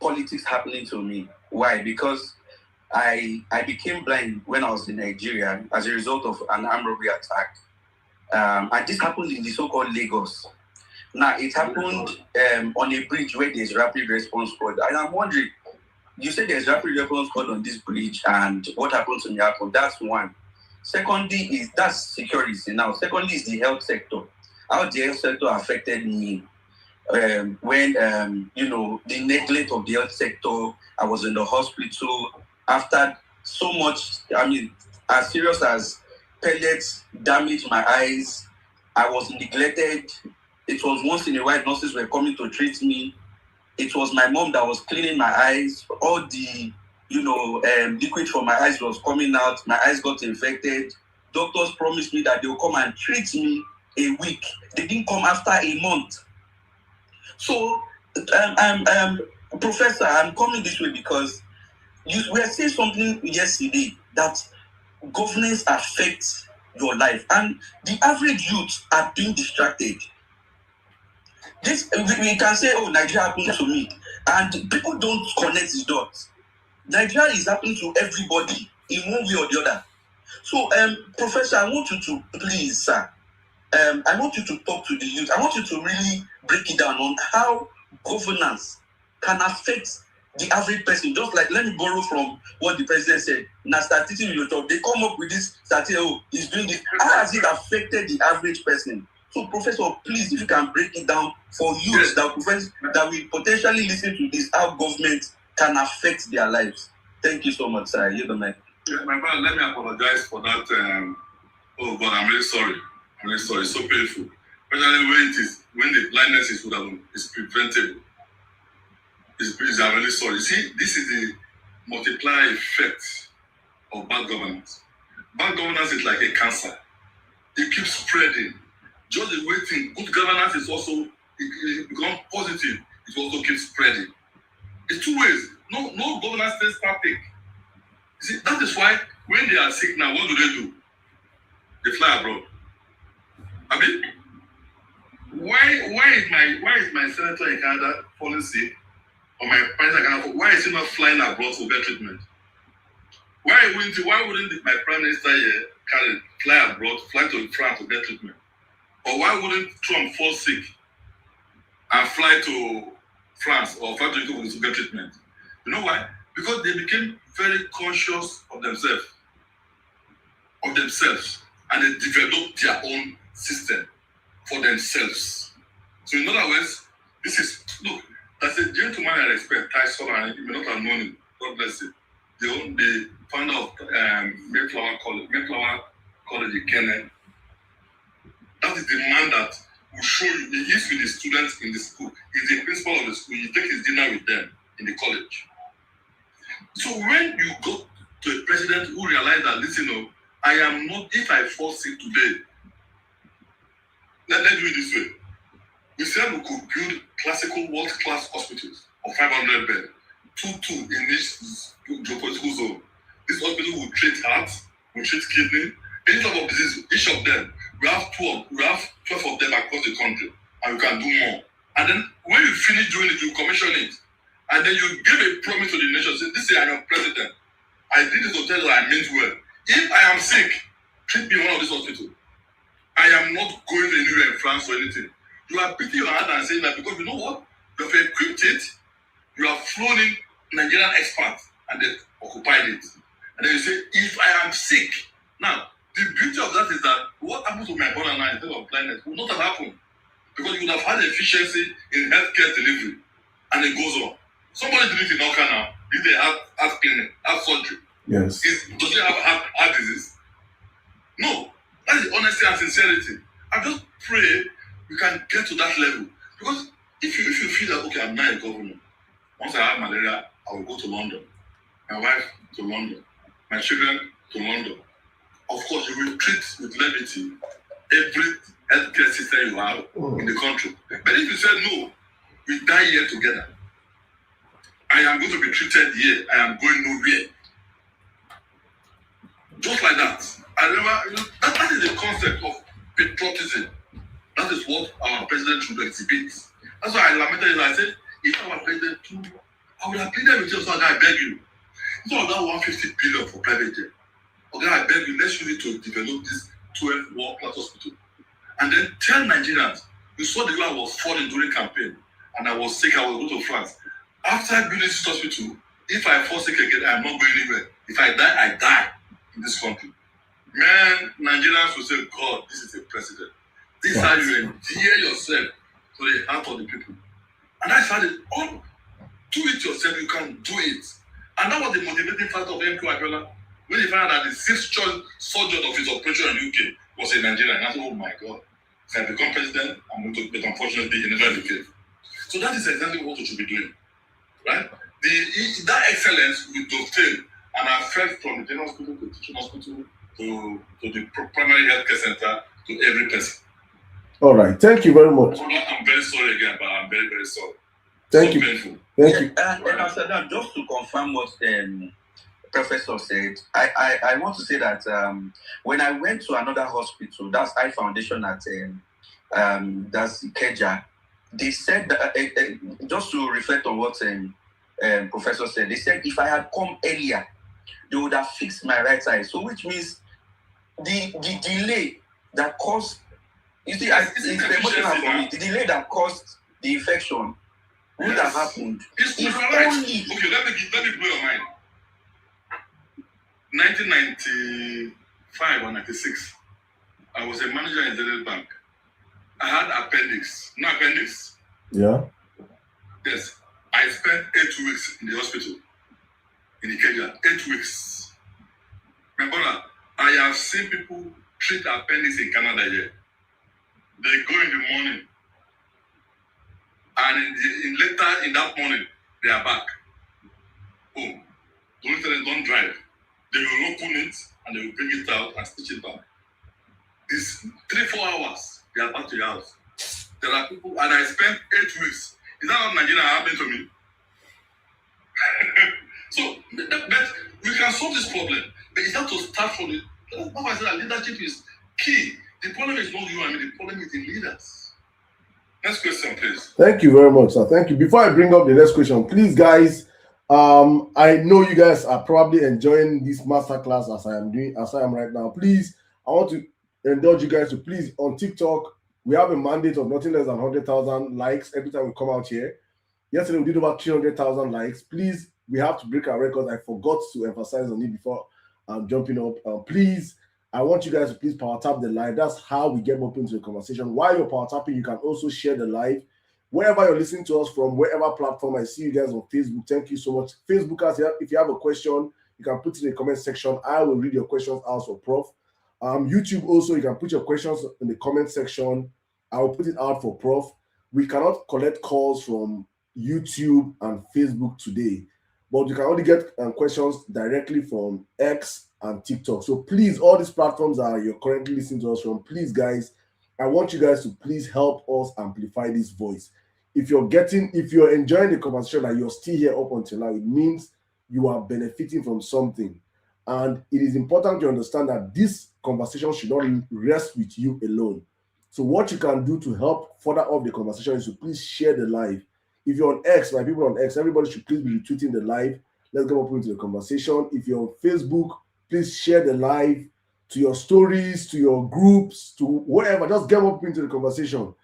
politics happening to me. Why? Because I became blind when I was in Nigeria as a result of an armed robbery attack. And this happened in the so-called Lagos. Now, it happened on a bridge where there's rapid response squad. And I'm wondering, you say there's rapid response squad on this bridge, and what happened to me? That's one. Secondly, that's security. Now, secondly, is the health sector. How the health sector affected me when the neglect of the health sector. I was in the hospital after so much. As serious as pellets damaged my eyes. I was neglected. It was once in a while nurses were coming to treat me. It was my mom that was cleaning my eyes. All the liquid from my eyes was coming out. My eyes got infected. Doctors promised me that they will come and treat me a week. They didn't come after a month. So, Professor, I'm coming this way because we were saying something yesterday that governance affects your life, and the average youth are being distracted. This we can say, "Oh, Nigeria happened to me," and people don't connect the dots. Nigeria is happening to everybody in one way or the other. So, Professor, I want you to please, sir. I want you to talk to the youth. I want you to really break it down on how governance can affect the average person. Just like, let me borrow from what the president said. Now, statistics you talk, they come up with this statistic. Oh, he's doing this. How has it affected the average person? So, Professor, please, if you can break it down for youth that will potentially listen to this, how government can affect their lives. Thank you so much, sir. You're the man. Yeah, my brother, let me apologize for that. Oh God, I'm really sorry. I'm really sorry. It's so painful. Especially when the blindness is preventable. I'm really sorry. See, this is the multiplier effect of bad governance. Bad governance is like a cancer. It keeps spreading. Just the way thing, good governance is also, it becomes positive. It also keeps spreading. It's two ways. No governance stays static. See, that is why when they are sick now, what do? They fly abroad. I mean, why is my senator in Canada falling sick? Or my president in Canada, why is he not flying abroad to get treatment? Why wouldn't my prime minister here fly abroad, fly to France to get treatment? Or why wouldn't Trump fall sick and fly to France or fly to Italy to get treatment? You know why? Because they became very conscious of themselves, and they developed their own system for themselves. So in other words, that's a gentleman I respect, Tyson, and you may not have known him. God bless him. The founder of Mayflower College in Kenya. That is the man that will show you. He is with the students in the school. He's the principal of the school. You take his dinner with them in the college. So when you go to a president who realizes that, listen, I am not, if I fall sick today, let's do it this way. We said we could build classical world-class hospitals of 500 beds, two in each geopolitical zone. This hospital will treat heart, will treat kidney, any type of disease, each of them. We have 12 of them across the country, and we can do more. And then when you finish doing it, you commission it. And then you give a promise to the nation, say, this is I am president. I did this to tell you I meant well. If I am sick, treat me in one of these hospitals. I am not going anywhere in France or anything. You are beating your hand and saying that because you know what? You have equipped it, you have flown in Nigerian experts, and they occupied it. And then you say, if I am sick. Now, the beauty of that is that what happened to my brother now instead of blindness would not have happened. Because you would have had efficiency in healthcare delivery. And it goes on. Somebody did it in Oka now. Did they have clinic, have surgery? Yes. Does he have heart disease? No. That's the honesty and sincerity. I just pray we can get to that level. Because if you feel that, okay, I'm not a governor, Once I have malaria, I will go to London. My wife to London. My children to London. Of course, you will treat with levity every healthcare system you have in the country. But if you say no, we die here together. I am going to be treated here. I am going nowhere. Just like that. I remember that is the concept of patriotism. That is what our president should exhibit. That's why I lamented it. I said, if our president too, I would have pleaded with you, so I beg you. It's not about 150 billion for private jet. Okay, I beg you, let's use it to develop this 12 world-class hospital. And then tell Nigerians, you saw the way I was falling during campaign, and I was sick, I was going to France. After building this hospital, if I fall sick again, I'm not going anywhere. If I die, I die in this country. Man, Nigerians will say, God, this is a president. This is how you endear yourself to the heart of the people. And I started, oh, do it yourself, you can do it. And that was the motivating factor of MQ Abiola. When he found out that the 6th choice surgeon of his operation in UK was a Nigerian, and I said, oh my God, if I become president, I'm going to, but unfortunately, he never became. So that is exactly what we should be doing, right? That excellence will dovetail and affect from the general hospital to the teaching hospital to the primary health care center to every person. All right, thank you very much. I'm very sorry again, but I'm very, very sorry. Thank so you. Painful. Thank you. And after that, just to confirm what Professor said, I want to say that when I went to another hospital, that's Eye Foundation at that's Ikeja, they said that, just to reflect on what Professor said, they said if I had come earlier, they would have fixed my right eye. So which means the delay that caused, you see, it's emotional for me. The delay that caused the infection would have happened. It's if only. Okay, let me blow your mind. 1995 or 96, I was a manager in Zenith Bank. I had appendix. No appendix? Yeah. Yes. I spent 8 weeks in the hospital in Ikeja. 8 weeks. My brother, I have seen people treat appendix in Canada here. They go in the morning, and later in that morning, they are back home. Don't tell them, don't drive. They will open it and they will bring it out and stitch it back. This 3-4 hours, they are back to your house. There are people, and I spent 8 weeks. Is that what Nigeria happened to me? So, but we can solve this problem. But you have to start from it. That's why I said that leadership is key. The problem is not you and me, the problem is the leaders. Next question, please. Thank you very much, sir. Thank you. Before I bring up the next question, please, guys, I know you guys are probably enjoying this masterclass as I am right now. Please, I want to indulge you guys to please, on TikTok, we have a mandate of nothing less than 100,000 likes every time we come out here. Yesterday, we did over 300,000 likes. Please, we have to break our record. I forgot to emphasize on it before jumping up. Please, I want you guys to please power tap the live. That's how we get more into the conversation. While you're power tapping, you can also share the live. Wherever you're listening to us from, wherever platform, I see you guys on Facebook. Thank you so much. Facebookers, if you have a question, you can put it in the comment section. I will read your questions out for Prof. YouTube also, you can put your questions in the comment section. I will put it out for Prof. We cannot collect calls from YouTube and Facebook today, but you can only get questions directly from X and TikTok. So please, all these platforms that you're currently listening to us from, please, guys, I want you guys to please help us amplify this voice. If you're enjoying the conversation and you're still here up until now, it means you are benefiting from something. And it is important to understand that this conversation should not rest with you alone. So what you can do to help further up the conversation is to please share the live. If you're on X, my people on X, everybody should please be retweeting the live. Let's get up into the conversation. If you're on Facebook, please share the live to your stories, to your groups, to wherever. Just get up into the conversation.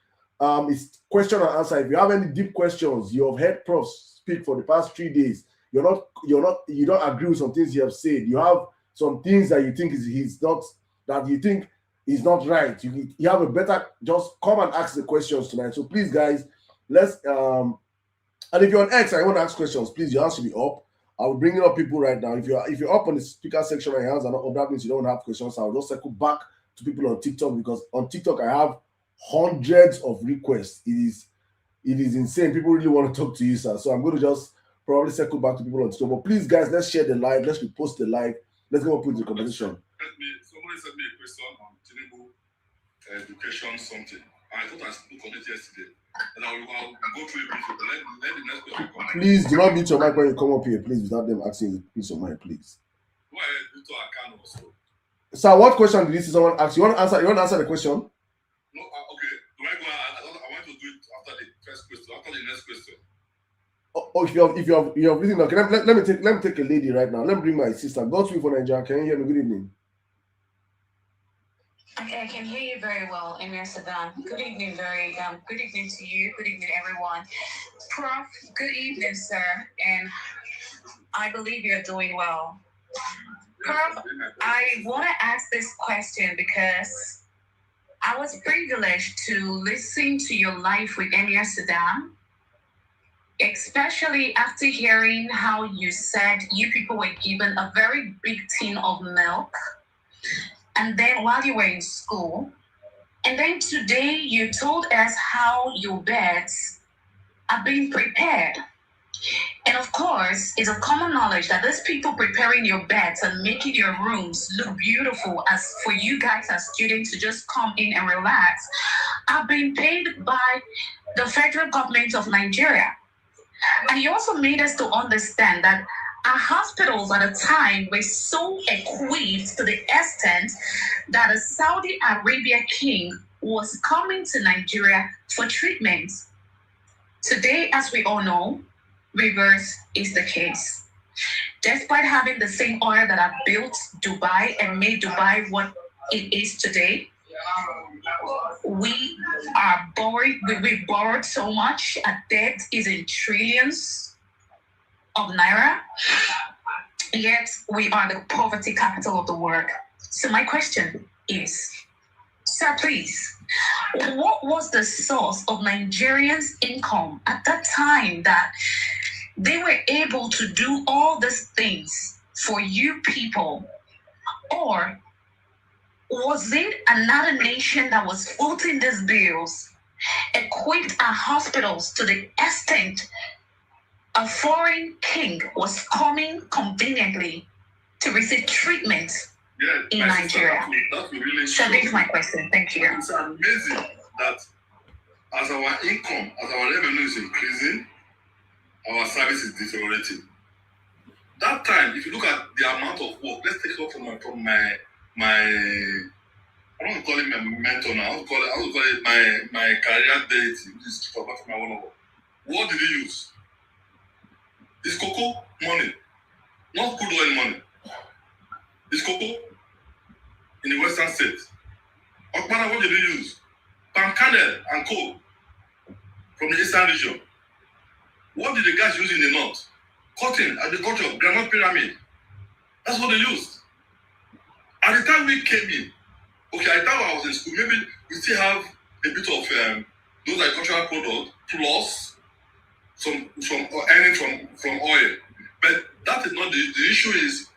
It's question and answer. If you have any deep questions, you have heard Prof speak for the past 3 days. You don't agree with some things he have said. You have some things that you think he's not right. You have a better, just come and ask the questions tonight. So please, guys, let's and if you're on X, I want to ask questions, please, your hands should be up. I'll bring up people right now. If you're up on the speaker section and your hands are not up, that means you don't have questions. I'll just circle back to people on TikTok, because on TikTok I have hundreds of requests. It is insane. People really want to talk to you, sir. So I'm going to just probably circle back to people on Twitter. But please, guys, let's share the live. Let's repost the live. Let's go and put it in the conversation. Somebody sent me a question on Tinubu education something. I thought I spoke on it yesterday. And I'll go through it briefly. Let the next person come. Please do not mute your mic when you come up here, please, without them asking you peace of mind, please. Go ahead, Victor, I can also. Sir, what question did you see someone ask? You want to answer the question? No, okay. Do I go? I want to do it after the first question, after the next question. Oh, if you have written, okay, let me take a lady right now. Let me bring my sister. God's will for Nigeria. Can you hear me? Good evening. Okay, I can hear you very well, Emir Saddam. Good evening, good evening to you. Good evening, everyone. Prof, good evening, sir. And I believe you're doing well. Prof, I want to ask this question because I was privileged to listen to your live with Emir Saddam, especially after hearing how you said you people were given a very big tin of milk. And then while you were in school, and then today you told us how your beds are being prepared. And of course, it's a common knowledge that those people preparing your beds and making your rooms look beautiful as for you guys as students to just come in and relax are being paid by the federal government of Nigeria. And you also made us to understand that our hospitals at the time were so equipped to the extent that a Saudi Arabia king was coming to Nigeria for treatment. Today, as we all know, reverse is the case. Despite having the same oil that have built Dubai and made Dubai what it is today, we are borrowed. We borrowed so much. Our debt is in trillions of naira, yet we are the poverty capital of the world. So my question is, sir, please, what was the source of Nigerians' income at that time that they were able to do all these things for you people? Or was it another nation that was footing these bills, equipped our hospitals to the extent a foreign king was coming conveniently to receive treatment in Nigeria? That will really so this is my question. Thank you. It's amazing that as our income, as our revenue is increasing, our service is deteriorating. That time, if you look at the amount of work, let's take it up from my I don't want to call it my mentor now. I want to call it my career deity, which is from my one. What did he use? It's cocoa money, not crude oil money. It's cocoa in the western states. Okpara, what did they use? Palm kernel and coal from the eastern region. What did the guys use in the north? Cotton, agriculture, granite pyramid. That's what they used. At the time we came in, okay, at the time I was in school, maybe we still have a bit of those agricultural products plus some earning from oil. But that is not the issue. Is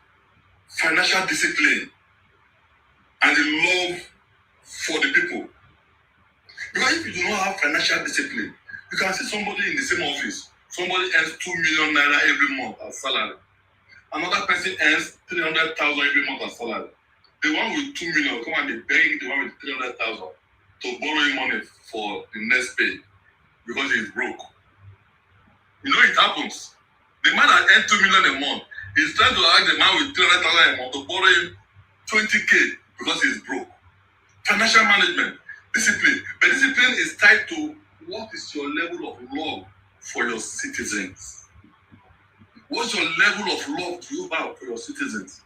financial discipline and the love for the people. Because if you do not have financial discipline, you can see somebody in the same office, somebody earns 2 million naira every month as salary. Another person earns 300,000 every month as salary. The one with 2 million come and they beg the one with 300,000 to borrow him money for the next pay because he's broke. You know it happens. The man that earns 2 million a month is trying to ask the man with 300,000 a month to borrow him 20k because he's broke. Financial management, discipline. But discipline is tied to what is your level of love for your citizens. What's your level of love do you have for your citizens?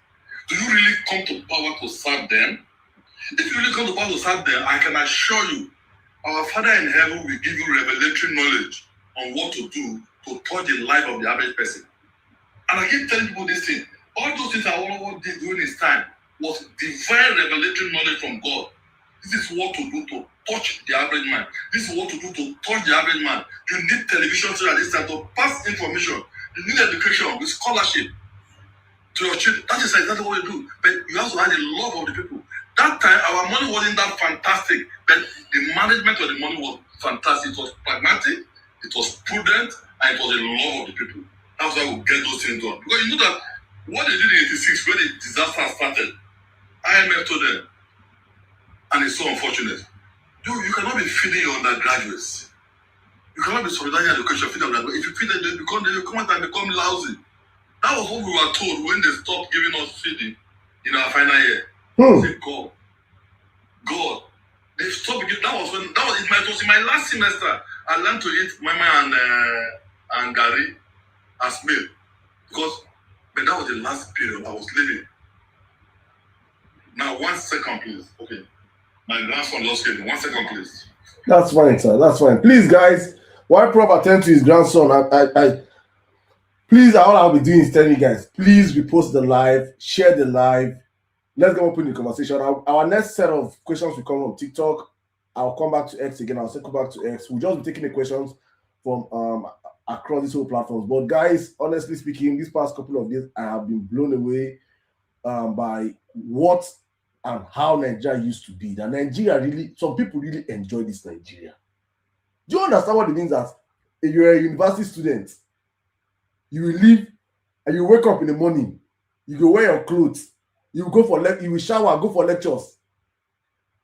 Do you really come to power to serve them? If you really come to power to serve them, I can assure you, our Father in heaven will give you revelatory knowledge on what to do to touch the life of the average person. And I keep telling people this thing. All those things I want to do during his time was divine revelatory knowledge from God. This is what to do to touch the average man. This is what to do to touch the average man. You need television so at this time to pass information. You need education with scholarship to your children. That is exactly what you do. But you also have the love of the people. That time, our money wasn't that fantastic, but the management of the money was fantastic. It was pragmatic, it was prudent, and it was the love of the people. That's why we get those things done. Because you know that what they did in 86 when the disaster started, IMF told them, and it's so unfortunate. You cannot be feeding your undergraduates. You cannot be solidarity education feeding them. If you feed them, they come out and become lousy. That was what we were told when they stopped giving us feeding in our final year. Say, God. They stopped giving. That was it was in my last semester. I learned to eat mama and gari as meal. But that was the last period I was living. Now, 1 second, please. Okay. My grandson lost him. 1 second, please. That's fine, sir. That's fine. Please, guys, while Prof attend to his grandson, please, all I'll be doing is telling you guys, please repost the live, share the live. Let's get open the conversation. Our next set of questions will come from TikTok. I'll come back to X again. I'll circle back to X. We'll just be taking the questions from across these whole platforms. But guys, honestly speaking, these past couple of days, I have been blown away by what and how Nigeria used to be. That Nigeria really, some people really enjoy this Nigeria. Do you understand what it means that if you're a university student, you will leave and you wake up in the morning, you go wear your clothes, you will go for you will shower, go for lectures.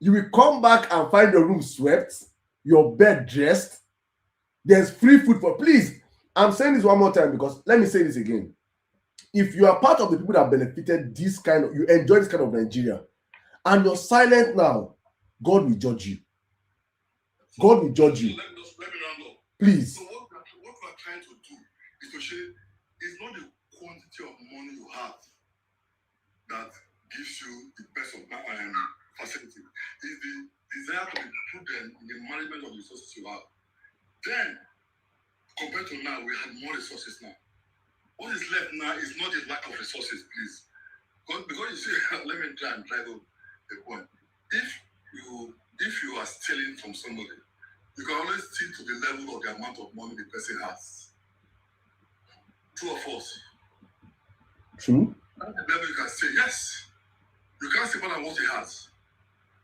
You will come back and find your room swept, your bed dressed. There's free food for. Please, I'm saying this one more time because let me say this again. If you are part of the people that benefited this kind of, you enjoy this kind of Nigeria, and you're silent now, God will judge you. God will judge you. Let me round up. Please. So what we're trying to do is to show it's not the quantity of money you have that gives you the best of facility. It's the desire to be prudent in the management of the resources you have. Then, compared to now, we have more resources now. What is left now is not the lack of resources, please. Because you see, let me try and drive home the point. If you are stealing from somebody, you can always steal to the level of the amount of money the person has. True or false? True. At the level you can say yes. You can't say more than what he has.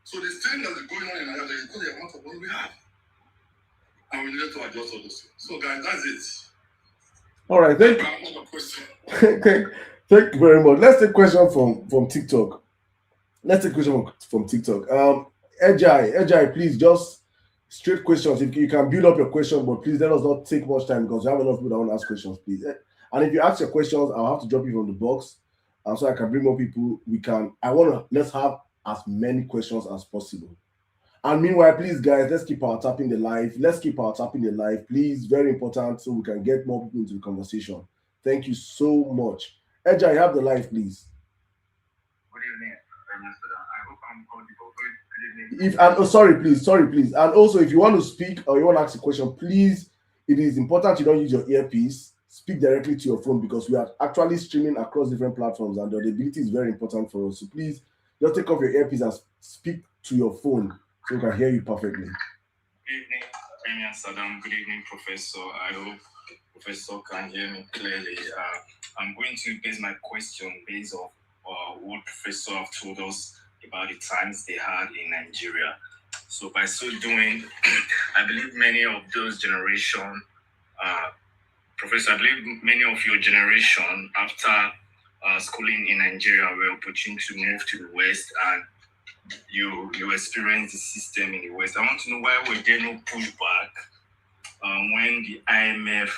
So the stealing that is going on in Nigeria is because the amount of money we have. And we need to adjust all those things. So guys, that's it. All right, thank you very much. Let's take question from TikTok. Ejai, please just straight questions. If you can build up your question, but please let us not take much time because we have a lot of people that want to ask questions, please. And if you ask your questions, I'll have to drop you from the box, so I can bring more people. Let's have as many questions as possible. And meanwhile, please, guys, let's keep our tapping the live. Please, very important, so we can get more people into the conversation. Thank you so much. Ejai, you have the live, please. Good evening, I hope I'm audible. Good evening. Sorry, please. And also, if you want to speak or you want to ask a question, please, it is important you don't use your earpiece. Speak directly to your phone because we are actually streaming across different platforms and the audibility is very important for us. So please, just take off your earpiece and speak to your phone so we can hear you perfectly. Good evening, Premier Saddam. Good evening, Professor. I hope Professor can hear me clearly. I'm going to base my question based on what Professor have told us about the times they had in Nigeria. So by so doing, I believe many of those generation, Professor, I believe many of your generation after schooling in Nigeria were opportune to move to the West and you experience the system in the West. I want to know why were there no pushback when the IMF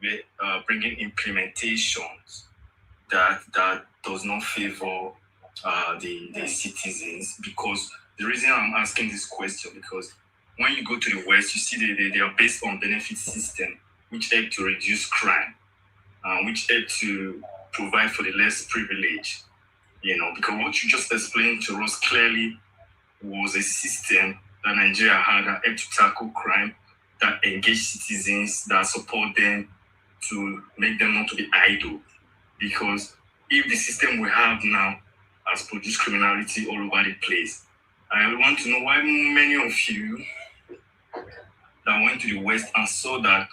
were bringing implementations that does not favor the citizens? Because the reason I'm asking this question, because when you go to the West, you see they are based on benefit system, which help to reduce crime, which help to provide for the less privileged. Because what you just explained to us clearly was a system that Nigeria had that helped to tackle crime, that engage citizens, that support them to make them not to be idle. Because if the system we have now has produced criminality all over the place, I want to know why many of you that went to the West and saw that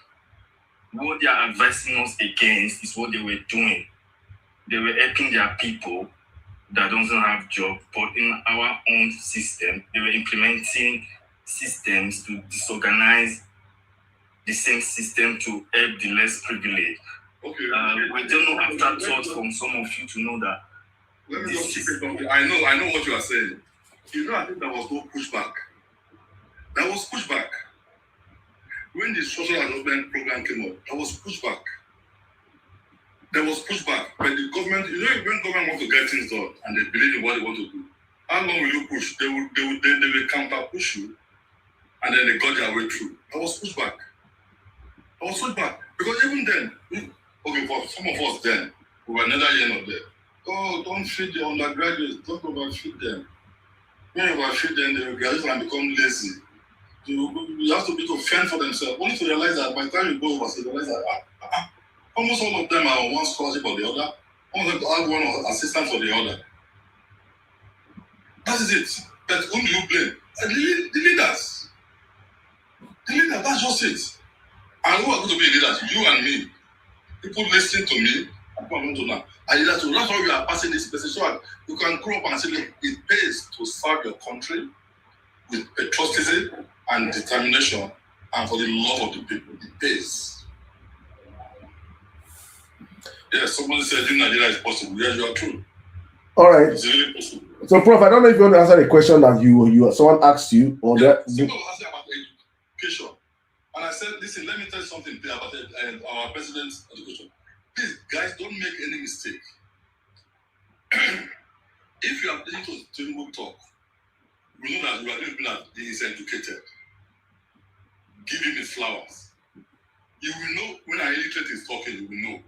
what they are advising us against is what they were doing. They were helping their people that doesn't have job, but in our own system, they were implementing systems to disorganize the same system to help the less privileged. Okay. We don't know afterthought from some of you to know that. Let me just say something. I know what you are saying. You know, I think there was no pushback. There was pushback. When the social adjustment program came up, there was pushback. There was pushback. But the government, you know, when government wants to get things done and they believe in what they want to do, how long will you push? They will counter push you, and then they got their way through. There was pushback. There was pushback. Because even then, okay, for some of us then, we were another year not there. Oh, don't feed the undergraduates, don't overfeed them. When you overfeed them, they will graduate and become lazy. You have to be to fend for themselves. Only to realize that by the time you go overseas, you realize that almost all of them are on one scholarship or the other. All of them have one assistance or the other. That is it. But whom do you blame? The leaders. The leaders, that's just it. And who are going to be leaders? You and me. People listening to me, I'm going to now. And that's why you are passing this message. So you can grow up and say, look, it pays to serve your country with patriotism and determination and for the love of the people. It pays. Yes, somebody said in Nigeria is possible. Yes, you are true. All right. It's really possible. So, Prof, I don't know if you want to answer the question that you someone asked you or that. Someone asked me about education. And I said, listen, let me tell you something about our president's education. Please, guys, don't make any mistake. If you are listening to Tinubu talk, we know that you are looking at he is educated. Give him his flowers. You will know when an illiterate is talking, you will know.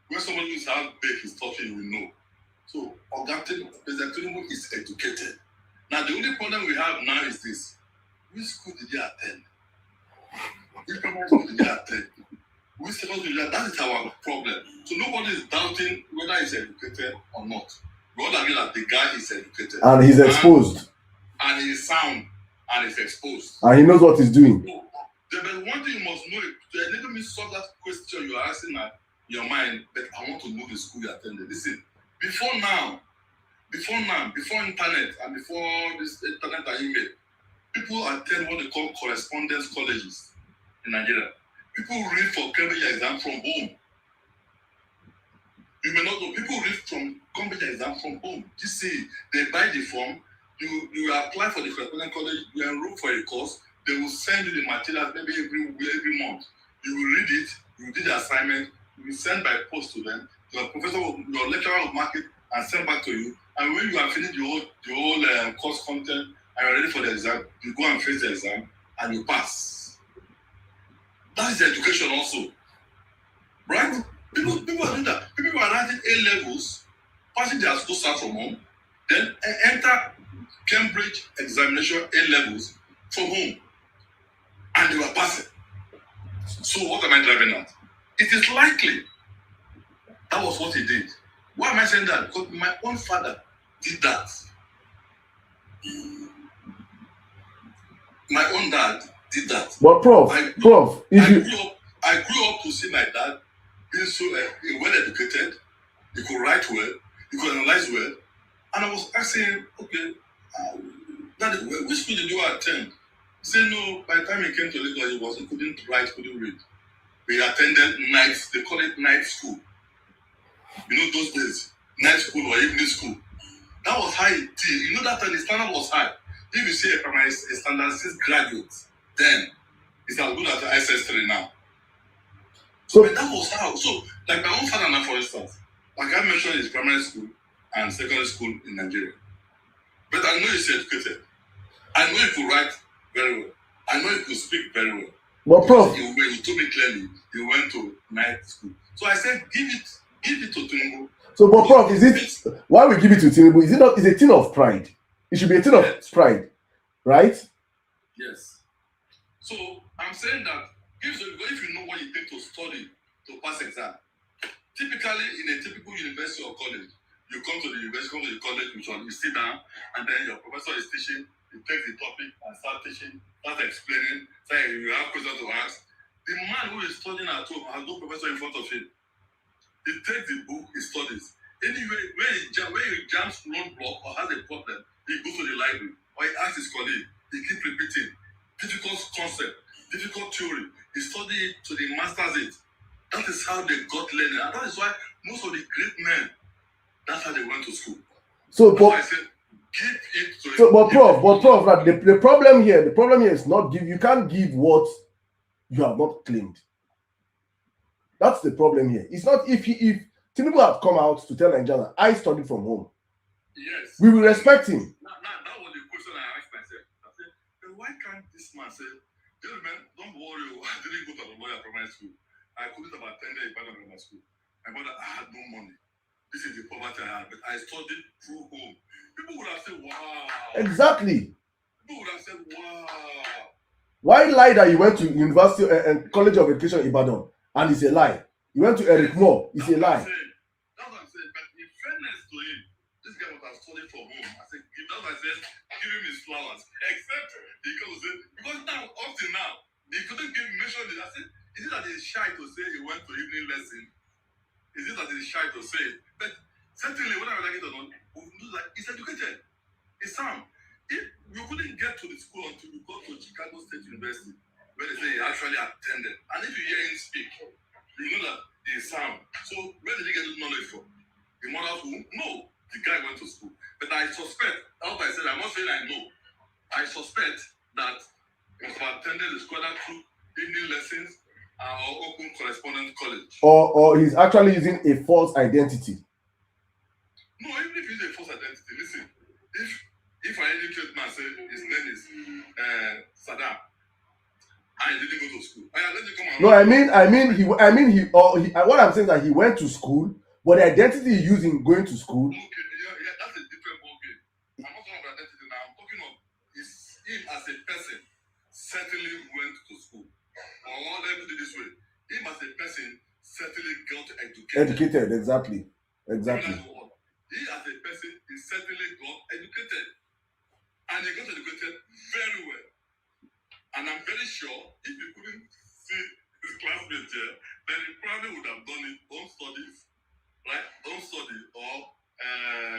When somebody who's half-baked is talking, you will know. So, President Tinubu is educated. Now, the only problem we have now is this. Which school did he attend? Which primary school did he attend? Which secondary did he attend? That is our problem. So, nobody is doubting whether he's educated or not. We all agree that the guy is educated. And he's exposed. And he's sound. And he's exposed. And he knows what he's doing. So, the one thing you must know, let me solve that question you are asking in your mind, but I want to know the school you attended. Listen, before internet and before this internet and email, people attend what they call correspondence colleges in Nigeria. People read for Cambridge exam from home. You may not know, people read from Cambridge exam from home. You see, they buy the form, you apply for the correspondence college, you enroll for a course, they will send you the materials maybe every month. You will read it, you will do the assignment, you will send by post to them, your lecturer will mark it and send back to you. And when you have finished the whole course content and you're ready for the exam, you go and face the exam and you pass. That is education also. Right? People are doing that. People are writing A-levels, passing their school start from home, then enter Cambridge examination A-levels from home. And they were passing. So what am I driving at? It is likely that was what he did. Why am I saying that? Because my own father did that. My own dad did that. But Prof, I grew up to see my dad being so well-educated. He could write well, he could analyze well. And I was asking, okay, Daddy, which school did you attend? He said, no, by the time he came to Lagos, he couldn't write, couldn't read. He attended night, they call it night school. You know those days, night school or evening school. That was high. You know that time the standard was high. If you see a standard 6 graduates, then it's as good as SS3 now. So that was how. So, like my own father now, for instance, like I mentioned, his primary school and secondary school in Nigeria. But I know he's educated. I know he could write very well. I know he could speak very well. But Prof, he told me clearly he went to night school. So I said, give it to Tinubu. So, but Prof, is it why we give it to Tinubu? Is it not? It's a thing of pride. It should be a thing of pride, right? Yes. So I'm saying that if you know what you take to study to pass exam, typically in a typical university or college, you come to the university, come to the college, you sit down, and then your professor is teaching. You take the topic and start teaching, start explaining. Say you have questions to ask. The man who is studying at home has no professor in front of him. He takes the book, he studies. Anyway, when he jams one block or has a problem, he goes to the library or he asks his colleague. He keeps repeating difficult concept, difficult theory. He studies it to the master's it. That is how they got learning. And that is why most of the great men, that's how they went to school. So, That's why I said, give it to so but prof, like, the problem here is not give. You can't give what you have not claimed. That's the problem here. It's not if Tinubu had come out to tell Nigeria, I studied from home. Yes. We will respect him. That was the question I asked myself. I said, why can't this man say, gentlemen, don't worry, I didn't go to the lawyer primary school. I couldn't have attended a primary school. My mother, I had no money. This is the poverty I had, but I studied through home. People would have said, wow. Exactly. People would have said, wow. Why lie that you went to University and College of Education in Ibadan and it's a lie? You went to Eric Moore, it's a lie. That's what I'm saying. But in fairness to him, this guy must have studied from home. I said, that's why I said, give him his flowers. Except because now, up till now, he couldn't mention it. I said, is it that he's shy to say he went to evening lesson? Is it that he's shy to say it? But certainly, whether I like it or not, he's educated. He's sound. If you couldn't get to the school until you got to Chicago State University, where they say he actually attended. And if you hear him speak, you know that he's sound. So where did he get the knowledge from? The mother's womb? No. The guy went to school. But I suspect, that's what I said, I'm not saying I know. I suspect that he must have attended the school through evening lessons or open correspondence college. Or he's actually using a false identity. No, even if he's a false identity, listen, if I educate man say his name is Saddam, I didn't go to school. Let me come what I'm saying is that he went to school, but the identity he used in going to school. Okay, yeah, that's a different ballgame. I'm not talking about identity now. I'm talking of him as a person certainly went to school. Or let me do this way. Him as a person certainly got educated. Exactly. He as a person is certainly got educated. And he got educated very well. And I'm very sure if you couldn't see his classmates here, then he probably would have done it home studies, right? Home study or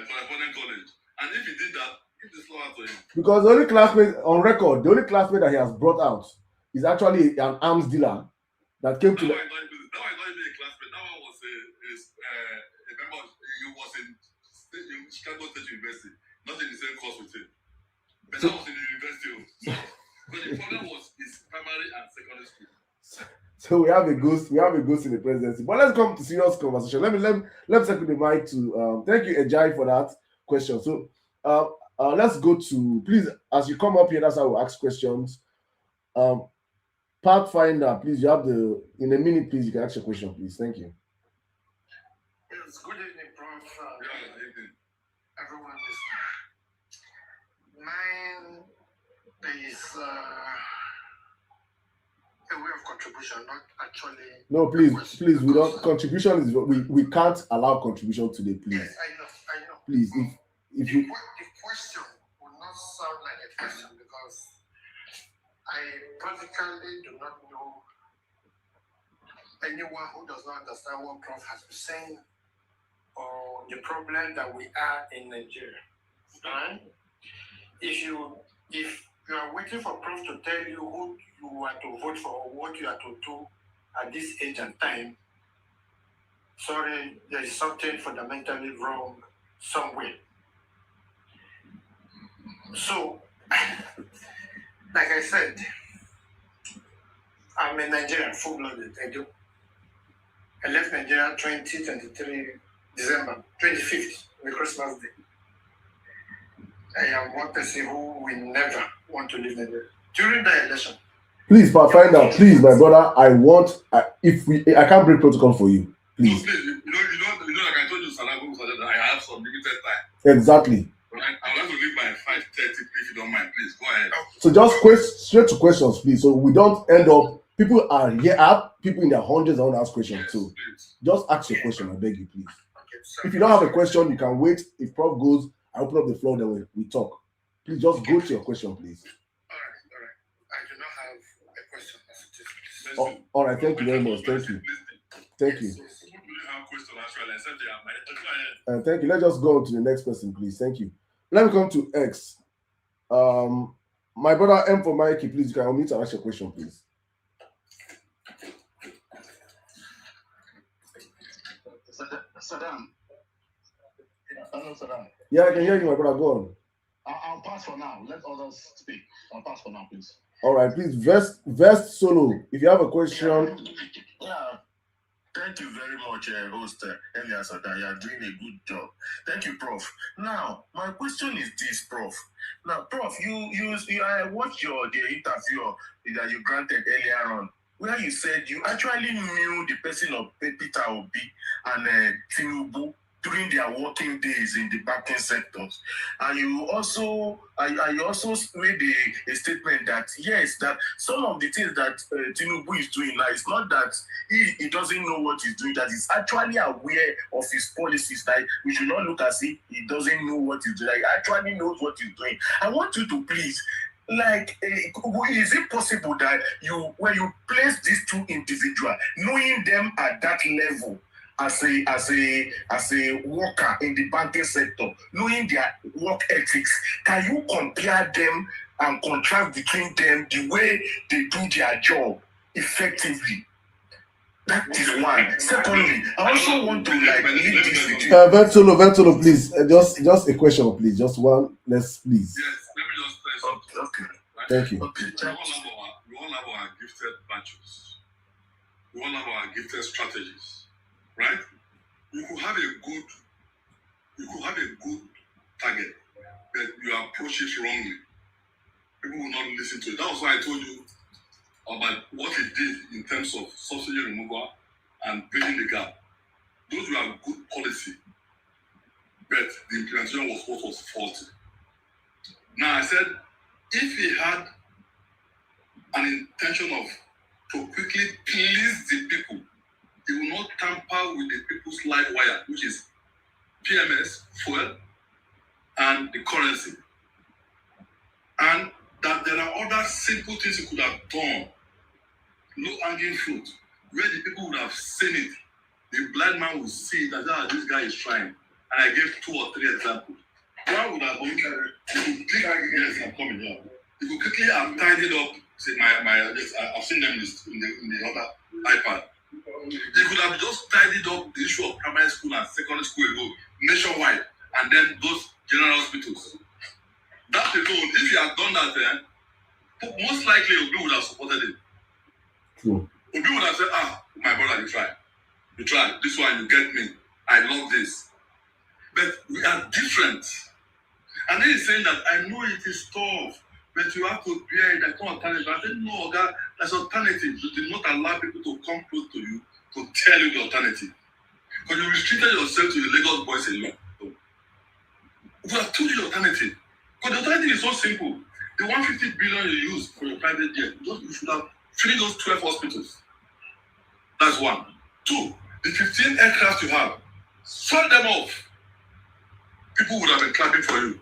correspondent college. And if he did that, give the flower to him. Because the only classmate on record, the only classmate that he has brought out is actually an arms dealer that came to the. That one not even a classmate. That one was a member. He was in Chicago State University, not in the same course with him. But that was in the university. But the problem was his primary and secondary school. So we have a ghost in the presidency. But let's come to serious conversation. Let me take the mic to thank you, Ejai, for that question. So let's go to, please, as you come up here, that's how we ask questions. Pathfinder, please, you have in a minute, please, you can ask your question, please. Thank you. Yes, good evening, Prof. Good evening. Everyone listening. Mine is a way of contribution, not actually. No, please, we don't. Contribution is we can't allow contribution today, please. Yes, I know. Please, if you. The question will not sound like a question because I practically do not know anyone who does not understand what Prof has been saying or the problem that we are in Nigeria. Right? If you are waiting for Prof to tell you who you are to vote for or what you are to do at this age and time, sorry, there is something fundamentally wrong somewhere. So, like I said, I'm a Nigerian, full-blooded, I do. I left Nigeria 2023 December 25th, the Christmas day. I am one person who will never want to leave Nigeria. During the election. Please, Pathfinder, please, my brother, I can't break protocol for you. Please. No, please, you know, like I told you, I have some limited time. Exactly. I would like to leave by 5:30, if you don't mind, please. Go ahead. So just straight to questions, please. So we don't end up, people are here, people in their hundreds that want to ask questions. Yes, so please. Just ask your question, I beg you, please. Okay, If you don't have a question, you can wait. If Prof goes, I open up the floor, then we talk. Please just go to your question, please. All right. I do not have a question as it is, please. All right, thank you very much. Thank you. Thank you. Thank you. Let's just go on to the next person, please. Thank you. Let me come to X. My brother M for Mikey, please, you can unmute and ask your question, please. Saddam. Hello, Saddam. Yeah, I can hear you, my brother. Go on. I'll pass for now. Let others speak. I'll pass for now, please. All right, please, Vest Solo. If you have a question. Yeah. Thank you very much, host Elias Sada. You are doing a good job. Thank you, Prof. Now, my question is this, Prof. Now, Prof, I watched the interview that you granted earlier on, where you said you actually knew the person of Peter Obi and Tinubu during their working days in the banking sectors, and you also made a statement that yes, that some of the things that Tinubu is doing now, it's not that he doesn't know what he's doing, that he's actually aware of his policies. That we should not look as if he doesn't know what he's doing. He actually knows what he's doing. I want you to please, is it possible that when you place these two individuals, knowing them at that level, as a worker in the banking sector, knowing their work ethics, can you compare them and contrast between them the way they do their job effectively? That is one. Secondly, I also want to leave this with you. Ventolo, please. Just a question, please. Just one. Let's please. Yes, let me just say something. Okay. Right? Thank you. Okay. We all have our gifted virtues. We all have our gifted strategies. Right? You could have a good target, but you approach it wrongly. People will not listen to it. That was why I told you about what he did in terms of subsidy removal and bridging the gap. Those were good policy, but the implementation was what was faulty. Now I said, if he had an intention to quickly please the people, he will not tamper with the people's live wire, which is PMS, fuel, and the currency. And that there are other simple things he could have done, low-hanging fruit, where the people would have seen it. The blind man would see that this guy is trying. And I gave 2 or 3 examples. One would have been, yes, I'm coming here. You could quickly have tidied up, say, I've seen them in the other iPad. They could have just tidied up the issue of primary school and secondary school ago, nationwide, and then those general hospitals. That alone, if you had done that, most likely Obi would have supported it. True. Obi would have said, my brother, you try. This one, you get me. I love this. But we are different. And then he's saying that, I know it is tough, but you have to bear it. There's no alternative. I said, no, God, there's alternative. You did not allow people to come close to you to tell you the alternative. Because you restricted yourself to the Lagos boys alone. We have told you the alternative. Because the alternative is so simple. The 150 billion you use for your private jet, you should have finished those 12 hospitals. That's one. 2, the 15 aircraft you have, sell them off. People would have been clapping for you.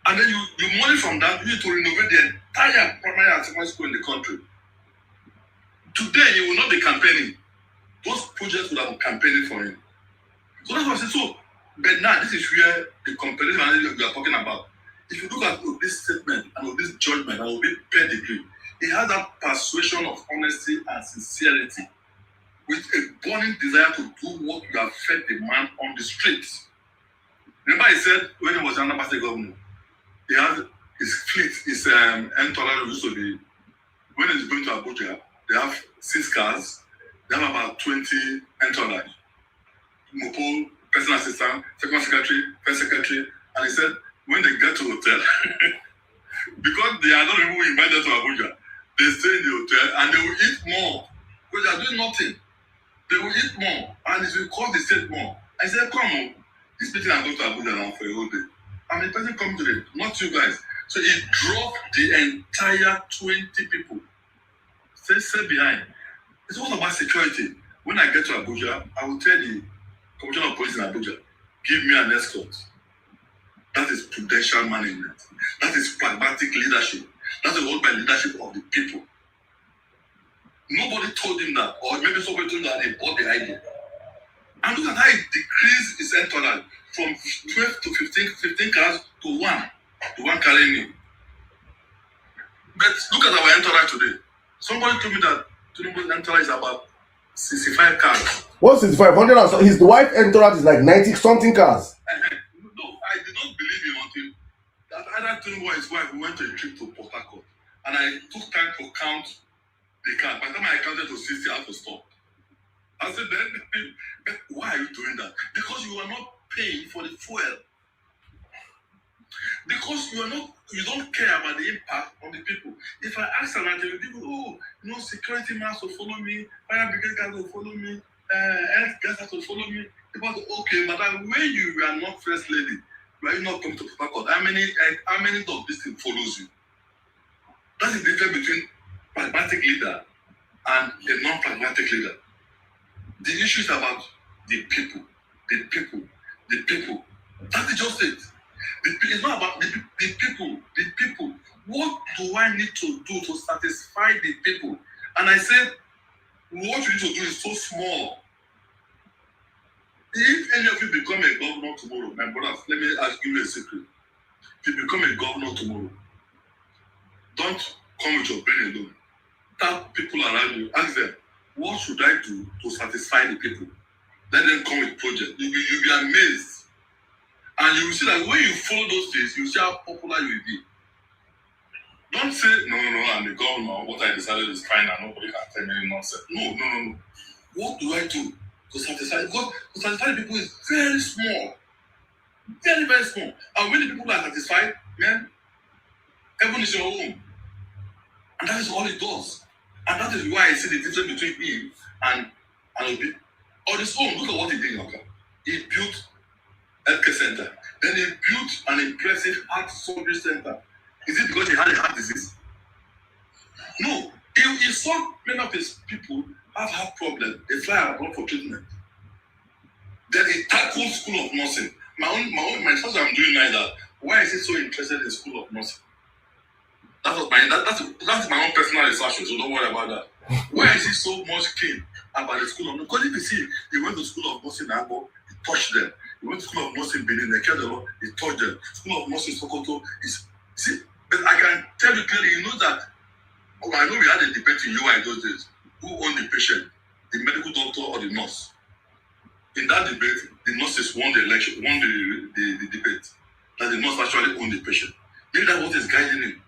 And then you money from that, you need to renovate the entire primary and secondary school in the country. Today, you will not be campaigning. Those projects would have been campaigning for him. So that's what I said. So, but now, this is where the comparison we are talking about. If you look at this statement and this judgment and this pedigree, he has that persuasion of honesty and sincerity with a burning desire to do what you have fed the man on the streets. Remember, he said when he was under State governor, he had his fleet, his entourage used to be, when he's going to Abuja, they have 6 cars, they have about 20 entourage. Mopo, personal assistant, second secretary, first secretary, and he said, when they get to the hotel, because they are not even invited to Abuja, they stay in the hotel and they will eat more because they are doing nothing. They will eat more and it will cost the state more. I said, come on, this meeting I'm going to Abuja now for a whole day. And the person come to them, not you guys. So he dropped the entire 20 people. Stay behind. It's all about security. When I get to Abuja, I will tell the Commissioner of Police in Abuja, give me an escort. That is prudential management. That is pragmatic leadership. That is all by leadership of the people. Nobody told him that, or maybe somebody told him that they bought the idea. And look at how it decreased his entourage from 12 to 15 cars to one carrying me. But look at our entourage today. Somebody told me that Tinubu's entourage is about 65 cars. What's 6500? His wife entourage is like 90 something cars. No, I did not believe him until that other thing was his wife. We went to a trip to Port Harcourt, and I took time to count the cars. By the time I counted to 60, I had to stop. I said, then why are you doing that? Because you are not paying for the fuel. Because you don't care about the impact on the people. If I ask around the people, security mass will follow me, fire brigade guys will follow me, health guys will follow me. People say, okay, madam, when you are not first lady, why are you not coming to Port Harcourt? How many of this thing follows you? That's the difference between pragmatic leader and a non-pragmatic leader. The issue is about the people. That is just it. It's not about the people. What do I need to do to satisfy the people? And I said, what you need to do is so small. If any of you become a governor tomorrow, my brothers, let me ask you a secret. If you become a governor tomorrow, don't come with your brain alone. Tap people around you, ask them, what should I do to satisfy the people? Let them come with projects. You'll be amazed. And you will see that when you follow those things, you will see how popular you will be. Don't say, no, I'm the governor. What I decided is fine and nobody can tell me any nonsense. No. What do I do to satisfy? Because to satisfy the people is very small. Very, very small. And when the people are satisfied, man, heaven is your home. And that is all it does. And that is why I see the difference between him and Obi. On his own, look at what he did in Oka. He built healthcare center. Then he built an impressive heart surgery center. Is it because he had a heart disease? No. He saw many of his people have heart problems. They fly abroad for treatment. Then he tackled school of nursing. My research I'm doing now is that why is he so interested in school of nursing? That's my own personal research, so don't worry about that. Why is he so much keen about the school of nursing? Because if you see, he went to school of nursing in Agbo, he touched them. He went to school of nursing in Benin, they cared a lot, he touched them. School of nursing in Sokoto is, see, but I can tell you clearly, you know that, I know we had a debate in UI those days. Who owned the patient, the medical doctor or the nurse? In that debate, the nurses won the election, won the debate. That the nurse actually owned the patient. Maybe that's what is guiding him.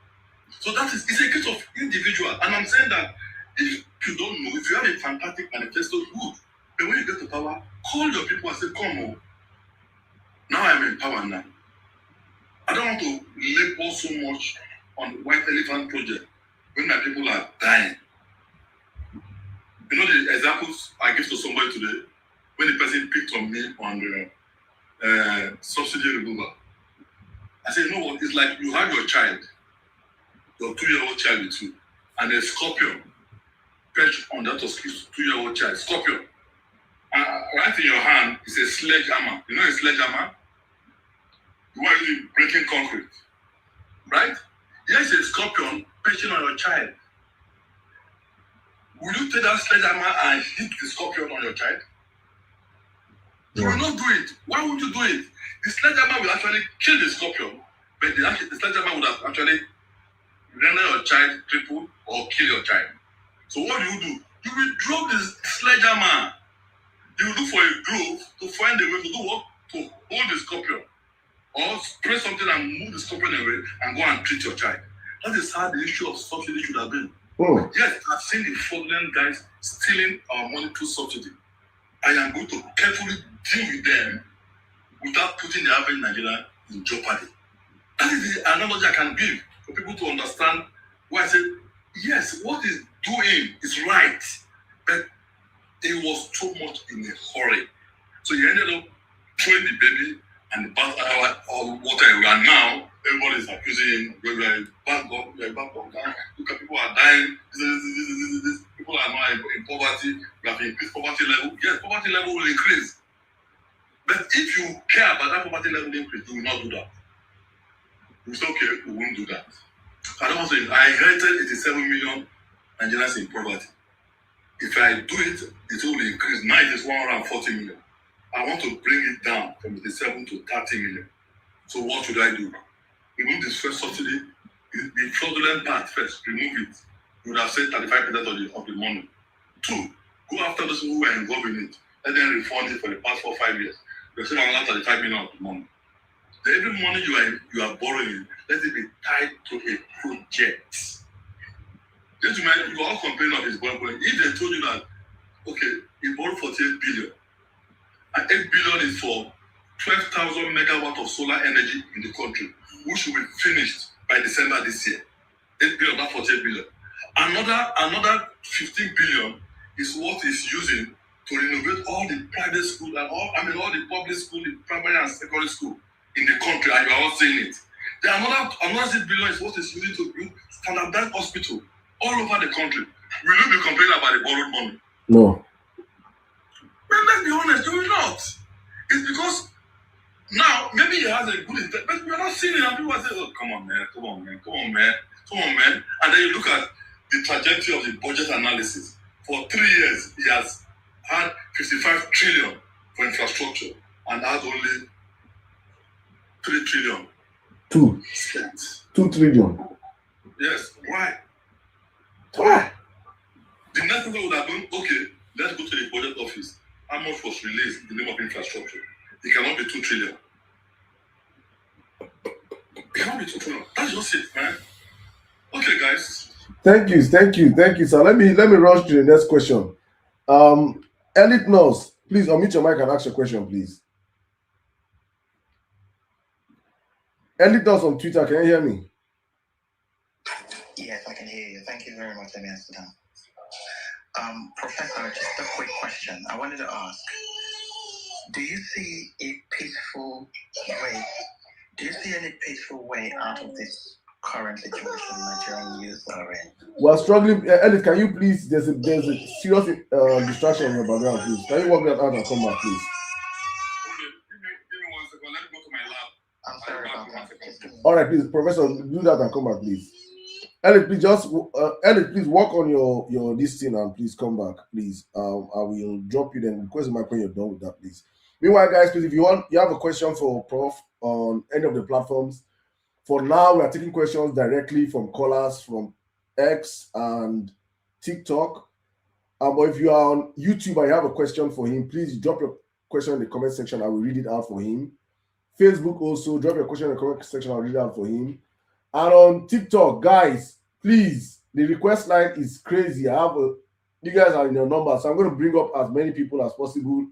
So it's a case of individual. And I'm saying that if you don't know, if you have a fantastic manifesto, good. But when you get to power, call your people and say, come on. Now I'm in power now. I don't want to labor so much on White Elephant project when my people are dying. You know the examples I give to somebody today, when the person picked on me on the subsidy removal. I said, you know what, it's like you have your child, your 2-year-old child with you, and a scorpion perched on that 2-year-old child, scorpion. And right in your hand is a sledgehammer. You know a sledgehammer? The one using breaking concrete. Right? Here's a scorpion perching on your child. Will you take that sledgehammer and hit the scorpion on your child? You will not do it. Why would you do it? The sledgehammer will actually kill the scorpion, but the sledgehammer would have actually render your child crippled or kill your child. So what do? You will drop the sledgehammer. You will look for a glove to find a way to do what? To hold the scorpion. Or spray something and move the scorpion away and go and treat your child. That is how the issue of subsidy should have been. Oh. Yes, I've seen the fraudulent guys stealing our money through subsidy. I am going to carefully deal with them without putting the average Nigerian in jeopardy. That is the analogy I can give for people to understand why I said, yes, what he's doing is right, but he was too much in a hurry. So he ended up throwing the baby and the bath or whatever. And now everybody is accusing him. You're a bad God, you're a bad God. Look at people are dying. This. People are now in poverty. We have increased poverty level. Yes, poverty level will increase. But if you care about that poverty level increase, you will not do that. You say, okay, we won't do that. I don't want to say, I inherited 87 million Nigerians in poverty. If I do it, it will increase. Now it is 140 million. I want to bring it down from 87 to 30 million. So what should I do? Remove this first subsidy, the fraudulent part first, remove it. You would have said 35% of the money. 2, Go after those who were involved in it. Let them refund it for the past 4 or 5 years. You're saying another 35 million of the money. Then every money you are borrowing, let it be tied to a project. Gentlemen, you are all complaining of his borrowing. If they told you that, okay, he borrowed 48 billion, and 8 billion is for 12,000 megawatt of solar energy in the country, which will be finished by December this year. 8 billion, not 48 billion. Another 15 billion is what is using to renovate all the private schools and all the public schools, the primary and secondary school in the country, and you are all saying it. Then another 6 billion is what is using to build standardized hospital all over the country. Will you be complaining about the borrowed money? No. Man, let's be honest, you will not. It's because now maybe he has a good intent, but we are not seeing it, and people are saying, oh, come on, man. And then you look at the trajectory of the budget analysis. For 3 years, he has had 55 trillion for infrastructure and has only 3 trillion. 2 trillion. Yes. Why? Why? The next thing would have been, okay, let's go to the budget office. How much was released in the name of infrastructure? It cannot be 2 trillion. It cannot be 2 trillion. That's just it, man. Okay, guys. Thank you, sir. Let me rush to the next question. Elite Nurse, please unmute your mic and ask your question, please. Elite Nurse on Twitter, can you hear me? Yes, I can hear you. Thank you very much. Let me answer that. Professor, just a quick question. I wanted to ask, do you see any peaceful way out of this current situation Nigerian youth are in? We're struggling. Elliot, can you please? There's a serious distraction in your background, please. Can you work that out and come back, please? Okay, give me 1 second. Let me go to my lab. I'm sorry about that. All right, please, Professor, do that and come back, please. Elliot, please work on your this thing and please come back, please. I will drop you then. Request my when you're done with that, please. Meanwhile, guys, please, if you have a question for Prof on any of the platforms. For now, we are taking questions directly from callers from X and TikTok. But if you are on YouTube and you have a question for him, please drop your question in the comment section. I will read it out for him. Facebook also, drop your question in the comment section. I'll read it out for him. And on TikTok, guys, please, the request line is crazy. You guys are in your numbers, so I'm going to bring up as many people as possible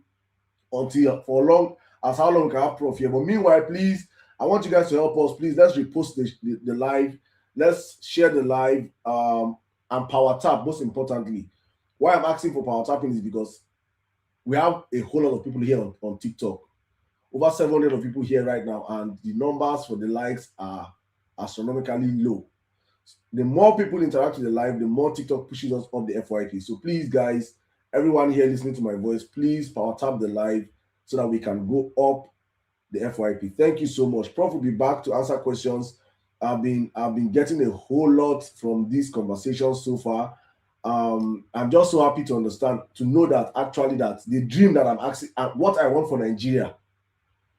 until how long we can have Prof here. But meanwhile, please, I want you guys to help us. Please, let's repost the live. Let's share the live and power tap, most importantly. Why I'm asking for power tapping is because we have a whole lot of people here on TikTok. Over 700 of people here right now, and the numbers for the likes are astronomically low. The more people interact with the live, the more TikTok pushes us up the FYP. So please, guys, everyone here listening to my voice, please power tap the live so that we can go up the FYP. Thank you so much. Prof will be back to answer questions. I've been getting a whole lot from these conversations so far. I'm just so happy to know that actually that the dream that I'm asking, what I want for Nigeria,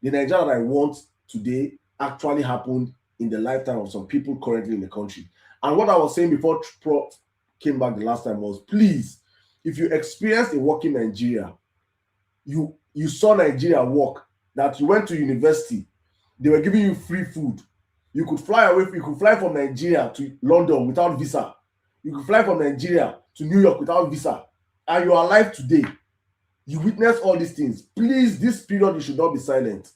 the Nigeria that I want today actually happened in the lifetime of some people currently in the country. And what I was saying before Prof came back the last time was, please, if you experienced a working Nigeria, you saw Nigeria work, that you went to university, they were giving you free food. You could fly from Nigeria to London without visa. You could fly from Nigeria to New York without visa. And you are alive today. You witness all these things. Please, this period, you should not be silent.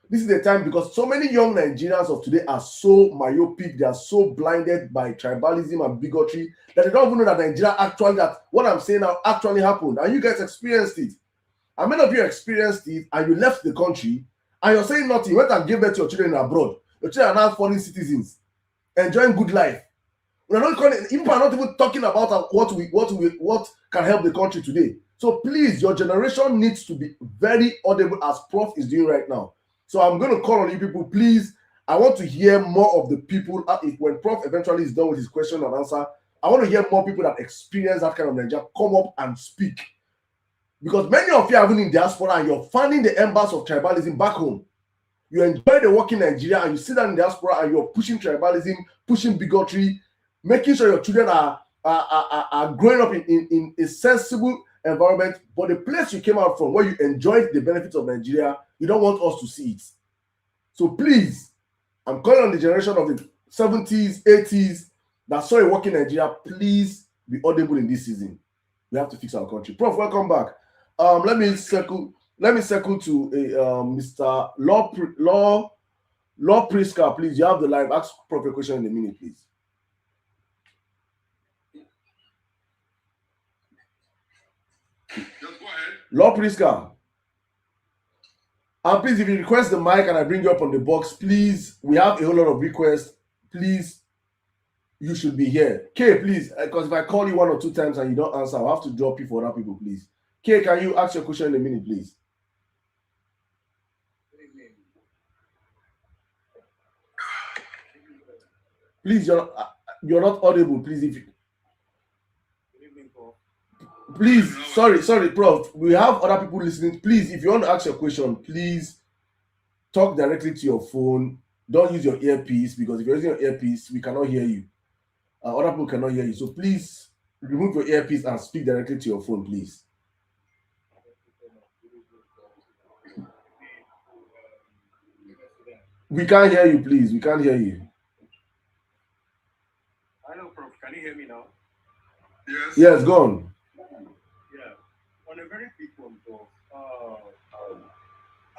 This is the time, because so many young Nigerians of today are so myopic, they are so blinded by tribalism and bigotry that they don't even know that Nigeria that what I'm saying now actually happened. And you guys experienced it. And many of you experienced it and you left the country and you're saying nothing. You went and gave birth to your children abroad. Your children are now foreign citizens, enjoying good life. People are not even talking about what can help the country today. So please, your generation needs to be very audible as Prof is doing right now. So I'm going to call on you people, please. I want to hear more of the people. When Prof eventually is done with his question and answer, I want to hear more people that experience that kind of Nigeria come up and speak. Because many of you are even in diaspora and you're fanning the embers of tribalism back home. You enjoy the work in Nigeria and you sit down in diaspora and you're pushing tribalism, pushing bigotry, making sure your children are growing up in a sensible environment, but the place you came out from, where you enjoyed the benefits of Nigeria, you don't want us to see it. So please, I'm calling on the generation of the 70s, 80s that saw a working Nigeria. Please be audible in this season. We have to fix our country. Prof, welcome back. Let me circle to a Mr. Law Priska, please. You have the line. Ask Prof a question in a minute, please. Just go ahead. Law Priska. And please, if you request the mic and I bring you up on the box, please, we have a whole lot of requests. Please, you should be here. K, please, because if I call you 1 or 2 times and you don't answer, I'll have to drop you for other people, please. K, can you ask your question in a minute, please? Please, you're not audible, please. If you... Please, sorry, Prof. We have other people listening. Please, if you want to ask your question, please talk directly to your phone. Don't use your earpiece, because if you're using your earpiece, we cannot hear you. Other people cannot hear you. So please remove your earpiece and speak directly to your phone, please. We can't hear you, please. We can't hear you. Hello, Prof. Can you hear me now? Yes. Yes, go on. On a very quick one, Prof.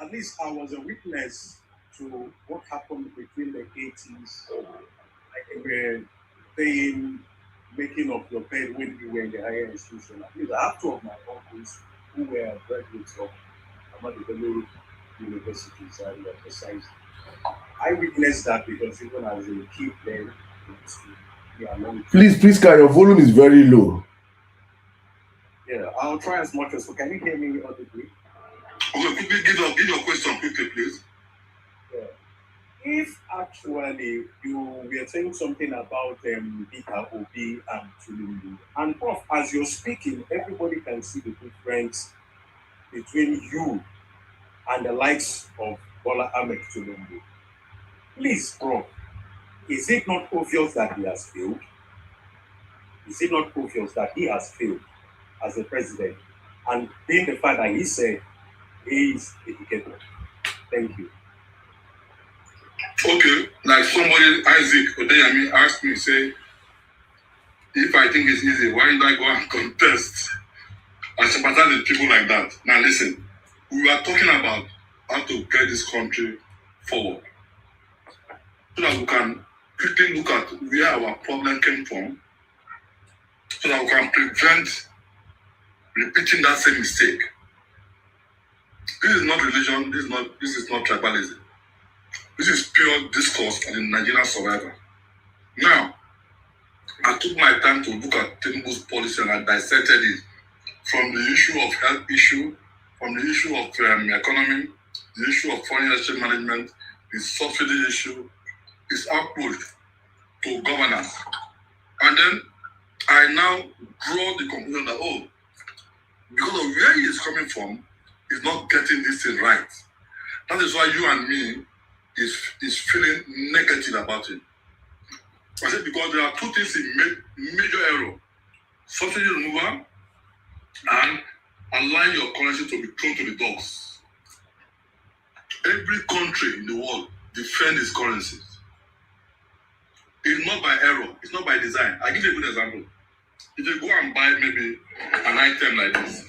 At least I was a witness to what happened between the 80s. Like we were making of your bed when you were in the higher institution. At least I have 2 of my uncles who were graduates of Ahmadu universities and were precise. I witnessed that because even as a kid then, please, Priska, your volume is very low. Yeah, I'll try as much as. Can you hear me audibly? Okay, quickly give your question quickly, please. Yeah. If actually you were saying something about Peter Obi and Tulumbu, and Prof, as you're speaking, everybody can see the difference between you and the likes of Bola Ahmed Tulumbu. Please, Prof, is it not obvious that he has failed? Is it not obvious that he has failed as a president? And being the fact that he said he is educated. Thank you. Okay, like somebody, Isaac Odeyami, asked me, say, if I think it's easy, why did I go and contest? I sympathize with people like that. Now listen, we are talking about how to get this country forward, so that we can quickly look at where our problem came from, so that we can prevent repeating that same mistake. This is not religion, this is not tribalism. This is pure discourse on the Nigerian survivor. Now, I took my time to look at Tinubu's policy and I dissected it from the issue of health issue, from the issue of economy, the issue of foreign exchange management, the subsidy issue, his approach to governance. And then I now draw the conclusion that, because of where he is coming from, he's not getting this thing right. That is why you and me is feeling negative about it. I said because there are 2 things he made major error: subsidy removal and allowing your currency to be thrown to the dogs. Every country in the world defends its currencies. It's not by error, it's not by design. I'll give you a good example. If you go and buy maybe an item like this,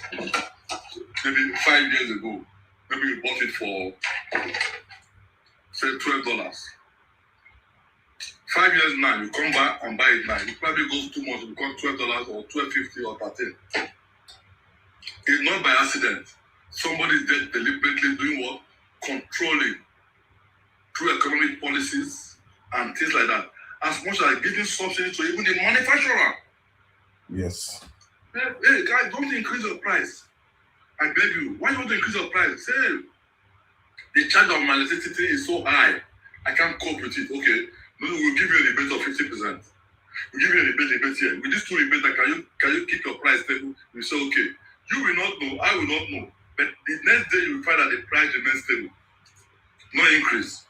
maybe 5 years ago, maybe you bought it for, say, $12. 5 years now, you come back and buy it now. It probably goes 2 months, it becomes $12 or $12.50 or $13. It's not by accident. Somebody is there deliberately doing what? Controlling through economic policies and things like that. As much as giving subsidy to even the manufacturer. Yes. Hey guys, don't increase your price. I beg you. Why you want to increase your price? Say, the charge of my electricity is so high, I can't cope with it. Okay, we'll give you a rebate of 50%. We'll give you a rebate here. With these 2 rebates, can you keep your price stable? We say, okay. You will not know, I will not know. But the next day you will find that the price remains stable. No increase.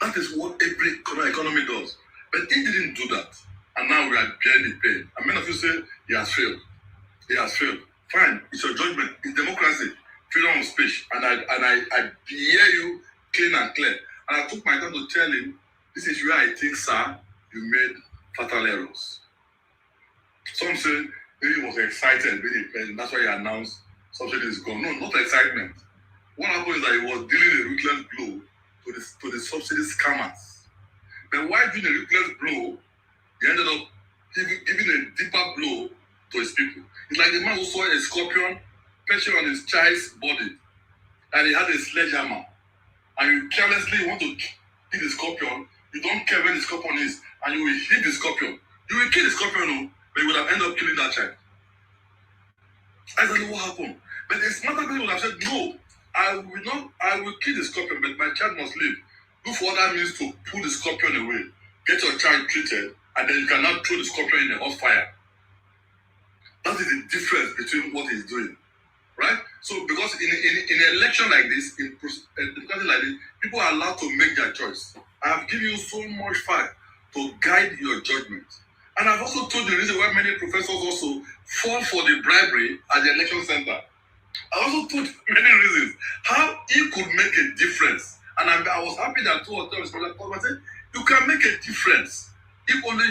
That is what every economy does. But he didn't do that. And now we are bearing the pain. And many of you say he has failed. He has failed. Fine, it's your judgment. It's democracy, freedom of speech, and I hear you clean and clear. And I took my time to tell him, this is where I think, sir, you made fatal errors. Some say maybe he was excited being a president, that's why he announced subsidy is gone. No, not excitement. What happened is that he was dealing a ruthless blow to the subsidy scammers. But while doing a ruthless blow, he ended up giving a deeper blow to his people. It's like the man who saw a scorpion perching on his child's body, and he had a sledgehammer, and you carelessly want to hit the scorpion. You don't care where the scorpion is, and you will hit the scorpion. You will kill the scorpion, but you would have ended up killing that child. I don't know what happened. But the smarter people would have said, no, I will kill the scorpion, but my child must live. Look for other means to pull the scorpion away. Get your child treated, and then you cannot throw the scorpion in the hot fire. That is the difference between what he's doing. Right? So because in an election like this, in democracy like this, people are allowed to make their choice. I have given you so much fact to guide your judgment. And I've also told the reason why many professors also fall for the bribery at the election center. I also told many reasons how it could make a difference. And I was happy that 2 or 3 responded and said, you can make a difference. If only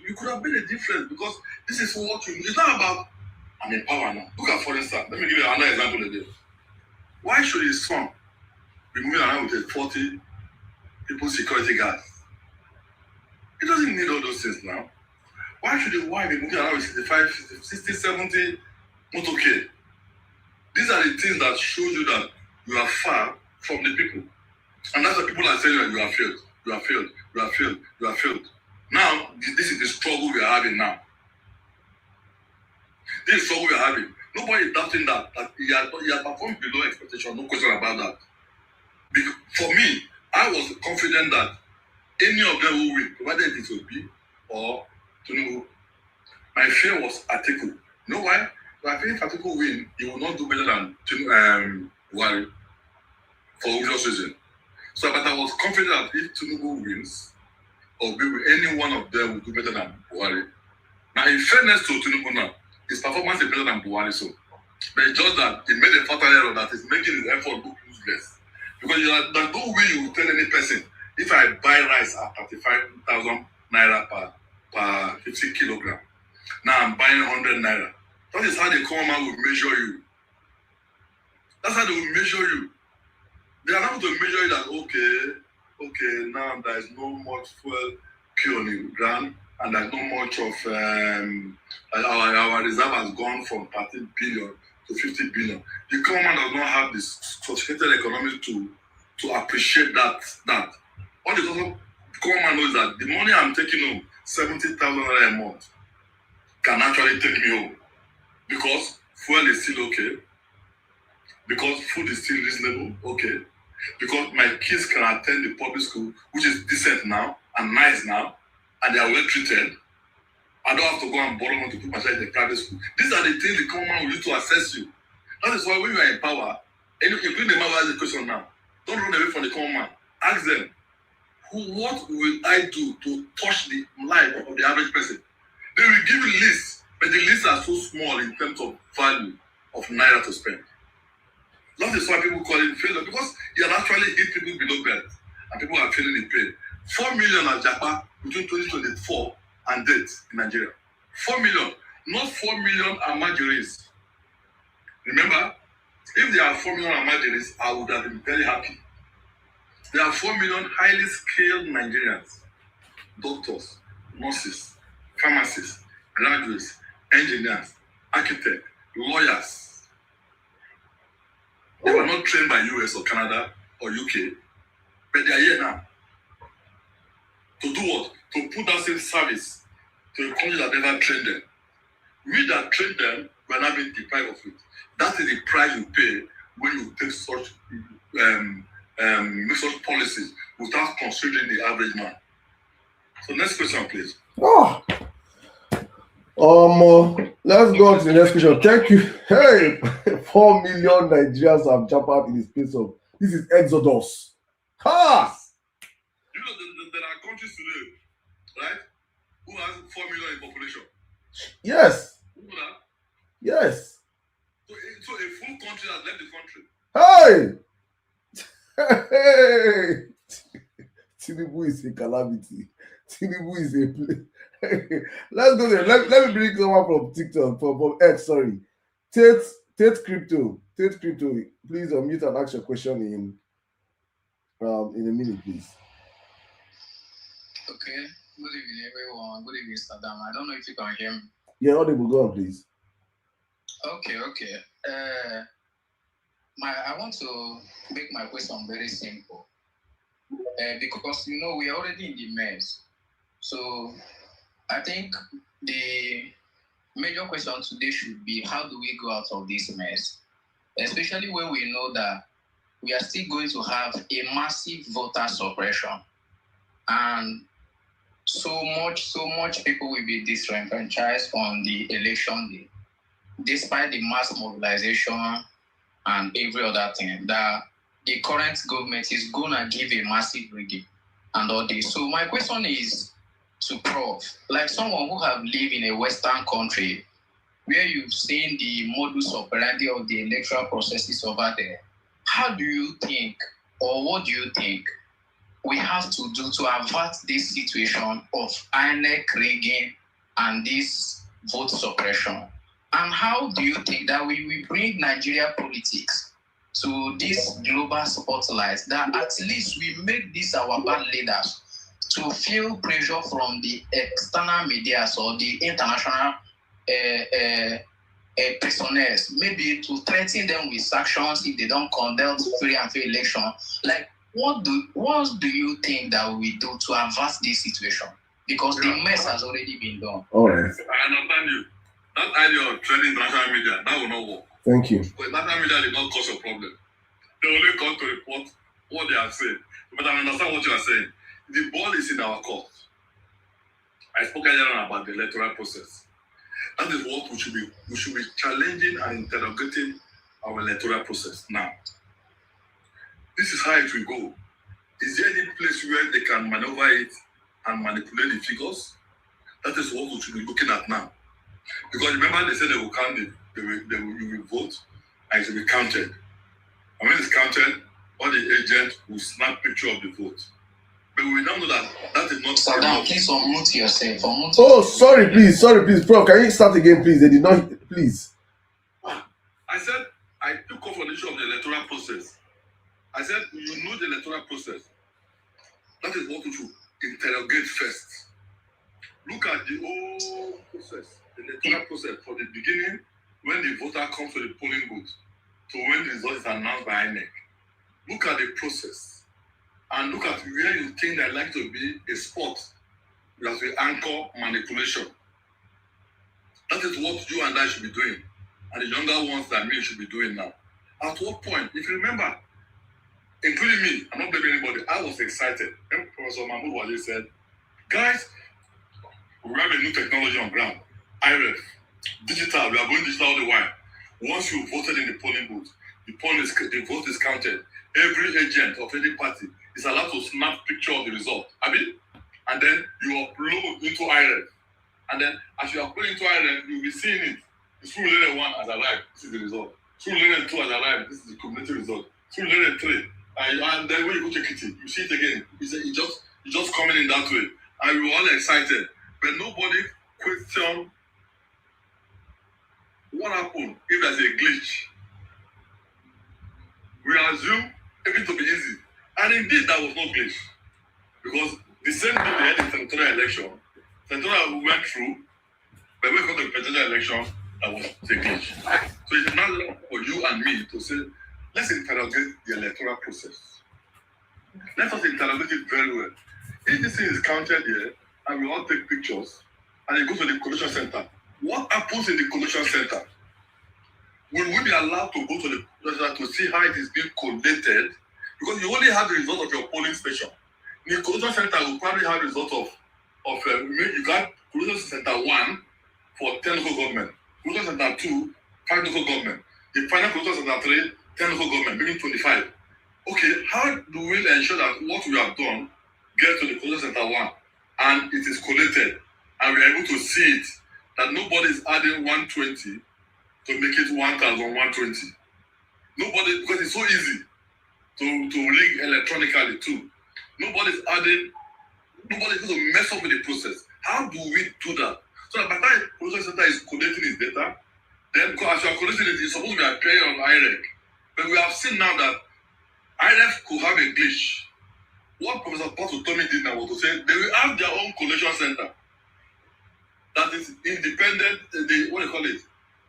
you could have made a difference, because this is what you need. It's not about, I'm in power now. Look at, for instance, let me give you another example today. Why should his son be moving around with a 40 people security guard? He doesn't need all those things now. Why should the wife be moving around with 65, 50, 60, 70 motorcade? These are the things that show you that you are far from the people. And that's why people are saying that you are failed, you are failed, you are failed, you are failed. Now, this is the struggle we are having now. This is the struggle we are having. Nobody is doubting that he has performed below expectation, no question about that. Because for me, I was confident that any of them will win, provided it will be or Tinubu. My fear was Atiku. You know why? If I think Atiku win, he will not do better than Buhari for obvious reason. So, but I was confident that if Tinubu wins, or any one of them will do better than Buhari. Now, in fairness to Tinubu now, his performance is better than Buhari, so. But it's just that he made a fatal error that is making his effort look useless. Because there's no way you will tell any person, if I buy rice at 35,000 naira per 50 kilogram, now I'm buying 100 naira. That is how the common man will measure you. That's how they will measure you. They are able to measure you that, okay, now there is no much fuel queue on the ground, and there's no much of, our reserve has gone from 13 billion to 50 billion. The common man does not have this sophisticated economics to appreciate that. All the common man knows that the money I'm taking home, 70,000 naira a month, can actually take me home. Because fuel is still okay. Because food is still reasonable, okay. Because my kids can attend the public school, which is decent now and nice now, and they are well treated. I don't have to go and borrow money to put my child in the private school. These are the things the common man will use to assess you. That is why when you are in power, and including the man who has a question now, don't run away from the common man. Ask them, what will I do to touch the life of the average person? They will give you lists, but the lists are so small in terms of value of naira to spend. That is why people call it failure, because you have actually hit people below belt, and people are feeling the pain. 4 million at Japa between 2024 and date in Nigeria. 4 million, not 4 million Amajiris. Remember, if there are 4 million Amajiris, I would have been very happy. There are 4 million highly skilled Nigerians, doctors, nurses, pharmacists, graduates, engineers, architects, lawyers. They were not trained by US or Canada or UK, but they are here now. To do what? To put that same service to a country that never trained them. We that trained them, we are not being deprived of it. That is the price you pay when you take such such policies without considering the average man. So next question, please. Let's go on to the next question. Thank you. Hey, 4 million Nigerians have jumped out in the space of this is Exodus. Ha! You know there are countries today, right, who has 4 million in population. Yes. Who that? Yes. So a full country has left the country. Hey! Hey! Tinubu is a calamity. Tinubu is a let's go there. Let me bring someone from TikTok, from X, sorry. Tate Tate Crypto. Tate Crypto, please unmute and ask your question in a minute, please. Okay. Good evening, everyone. Good evening, Saddam. I don't know if you can hear me. Yeah, audible, go on, please. Okay. I want to make my question very simple. Because we are already in the mess. So I think the major question today should be, how do we go out of this mess? Especially when we know that we are still going to have a massive voter suppression, and so much people will be disenfranchised on the election day, despite the mass mobilization and every other thing that the current government is gonna give a massive rigging and all this. So my question is to Prof, like someone who have lived in a Western country where you've seen the modus operandi of the electoral processes over there, how do you think, or what do you think we have to do to avert this situation of INEC rigging and this vote suppression? And how do you think that we will bring Nigeria politics to this global spotlight, that at least we make this our bad leaders to feel pressure from the external media or the international personnel, maybe to threaten them with sanctions if they don't conduct free and fair election? Like, what do you think that we do to avert this situation? Because the mess has already been done. All right. I understand you. That idea of trending international media, that will not work. Thank you. But international media did not cause a problem. They only come to report what they have said. But I understand what you are saying. The ball is in our court. I spoke earlier about the electoral process. That is what we should be challenging and interrogating our electoral process now. This is how it will go. Is there any place where they can maneuver it and manipulate the figures? That is what we should be looking at now. Because remember, they said they will count it, you will vote, and it will be counted. And when it's counted, all the agents will snap picture of the vote. But we don't know that is not. Saddam, please unmute yourself. Oh, sorry, please, Prof. Can you start again, please? They did not, please. I said I took off on the issue of the electoral process. I said you know the electoral process. That is what we should interrogate first. Look at the whole process, the electoral process from the beginning, when the voter comes to the polling booth, to when the result is announced by INEC. Look at the process, and look at where you think there like to be a spot that will anchor manipulation. That is what you and I should be doing, and the younger ones than me should be doing now. At what point, if you remember, including me, I'm not blaming anybody, I was excited. When Professor Mahmoud Wali said, guys, we have a new technology on ground, IRF, digital, we are going digital all the while. Once you voted in the polling booth, the vote is counted. Every agent of any party is allowed to snap picture of the result. And then you upload into IRF. And then as you upload into IRF, you'll be seeing it. Surulere 1 has arrived, this is the result. Surulere 2 has arrived, this is the cumulative result. Surulere 3. And then when you go to Kitty, you see it again. It's just coming in that way. And we were all excited. But nobody questioned what happened if there's a glitch. We assume everything to be easy. And indeed, that was no glitch. Because the same day they had the senatorial election, senatorial went through, but when it got to the presidential election, that was a glitch. So it's not for you and me to say, let's interrogate the electoral process. Let us interrogate it very well. If this thing is counted here, and we all take pictures, and you go to the collation center, what happens in the collation center? Will we be allowed to go to the collation center to see how it is being collated? Because you only have the result of your polling station. In the collation center, will probably have the result of you got collation center 1 for 10 local government, collation center 2, 5 local government, the final collation center 3, 10 local government, meaning 25. Okay, how do we ensure that what we have done gets to the collation center 1 and it is collated and we are able to see it, that nobody is adding 120 to make it 1,120. Nobody, because it's so easy to rig electronically too. Nobody's going to mess up with the process. How do we do that? So that by the time the production center is collecting its data, then as you are collecting it, it's supposed to be appearing on IREC. But we have seen now that IREF could have a glitch. What Professor Pato told me did now was to say they will have their own collection center that is independent, what do you call it?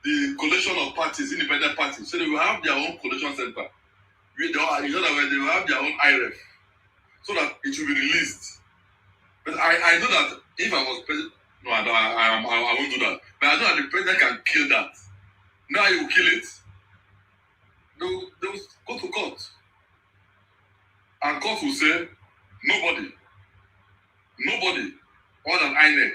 The collection of parties, independent parties. So they will have their own collection center. In other words, they will have their own IREF so that it will be released. But I know that if I was president, no, I won't do that. But I know that the president can kill that. Now he will kill it. They will go to court. And court will say, nobody other than INEC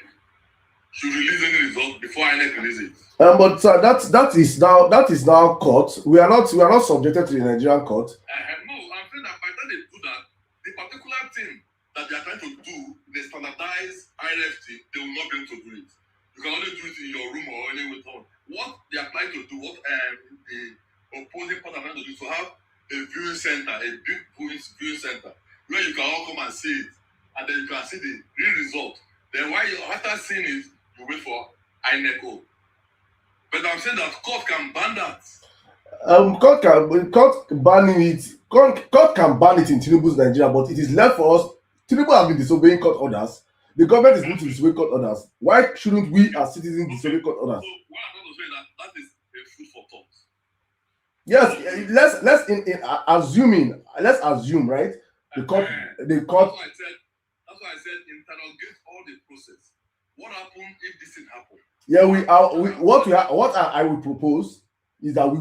should release any result before INEC releases it. But that is now court. We are not subjected to the Nigerian court. No, I'm saying that by the time they do that, the particular thing that they are trying to do, the standardized IRFT, they will not be able to do it. You can only do it in your room or anywhere. What they are trying to do, what the opposing party are trying to do, is to have a viewing center, a big viewing center, where you can all come and see it, and then you can see the real result. Then while you after seeing it, you wait for INEC. But I'm saying that court can ban that. Court can ban it. Court can ban it in Tinubu's Nigeria, but it is left for us. Tinubu has been disobeying court orders. The government is going to disobey court orders. Why shouldn't we as citizens disobey court orders? So what I'm going to say that is a food for thought. Yes, let's assume, right? The court. That's why I said interrogate all the process. What happened if this thing happened? Yeah, what I will propose is that we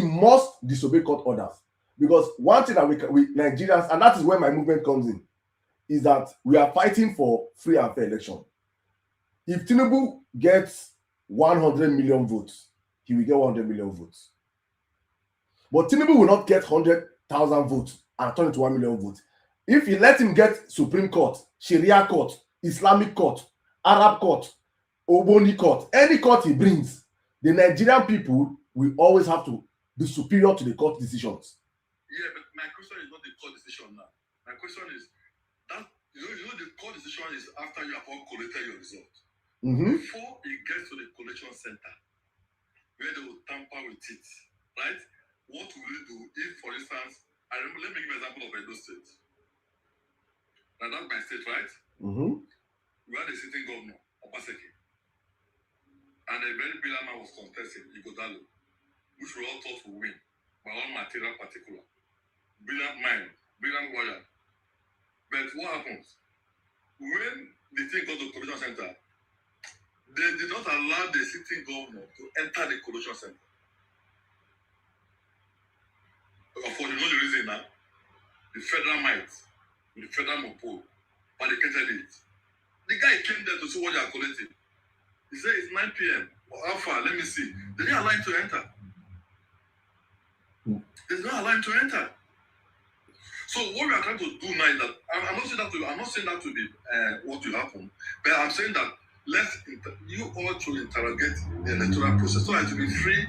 must disobey court orders, because one thing that we Nigerians, and that is where my movement comes in, is that we are fighting for free and fair election. If Tinubu gets 100 million votes, he will get 100 million votes. But Tinubu will not get 100,000 votes and turn it to 1 million votes. If you let him get Supreme Court, Sharia Court, Islamic Court, Arab Court, Oboni Court, any court he brings, the Nigerian people will always have to be superior to the court decisions. Yeah, but my question is not the court decision now. My question is that you know the court decision is after you have all collected your result. Before it gets to the collection center, where they will tamper with it, right? What will you do if, for instance, let me give you an example of Edo State. Now that's my state, right? We had a sitting governor, Obaseki, and a very brilliant man was contesting, Igodalo, which we all thought would win by one material particular. Brilliant mind, brilliant lawyer. But what happens? When the thing got to the collection center, they did not allow the sitting governor to enter the collection center. For you know the reason now, the federal might, with the federal monopole, barricaded it. The guy came there to see what they are collecting. He said it's 9 p.m. How far? Let me see. They didn't allow him to enter. They did not allow him to enter. So what we are trying to do now is that I'm not saying that to be what will happen, but I'm saying that you all to interrogate the electoral process so that it will be free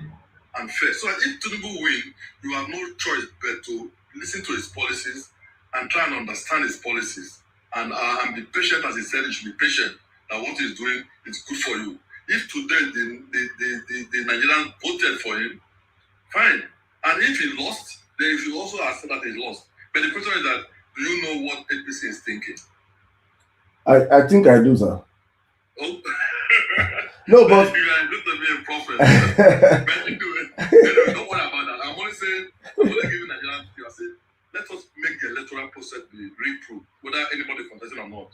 and fair. So if Tinubu win, you have no choice but to listen to his policies and try and understand his policies and be patient, as he said. You should be patient that what he's doing is good for you. If today the Nigerians voted for him, fine. And if he lost, then you should also accept that he lost. But the question is that, do you know what APC is thinking? I think I do, sir. Oh. No, but you are going to be a prophet. But anyway, don't worry about that. I'm only giving Nigerians, I say, let us make the electoral process be re-proved, whether anybody contesting or not.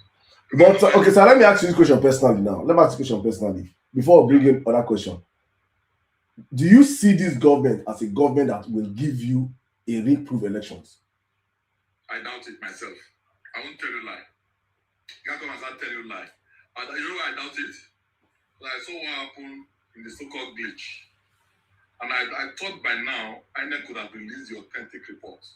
But okay, so let me ask you this question personally now. Let me ask you this question personally before we bring in other question. Do you see this government as a government that will give you a re-proof elections? I doubt it myself. I won't tell you a lie. You can't come and start telling you a lie. You know why I doubt it? I saw what happened in the so-called glitch. And I thought by now, INEC could have released the authentic reports.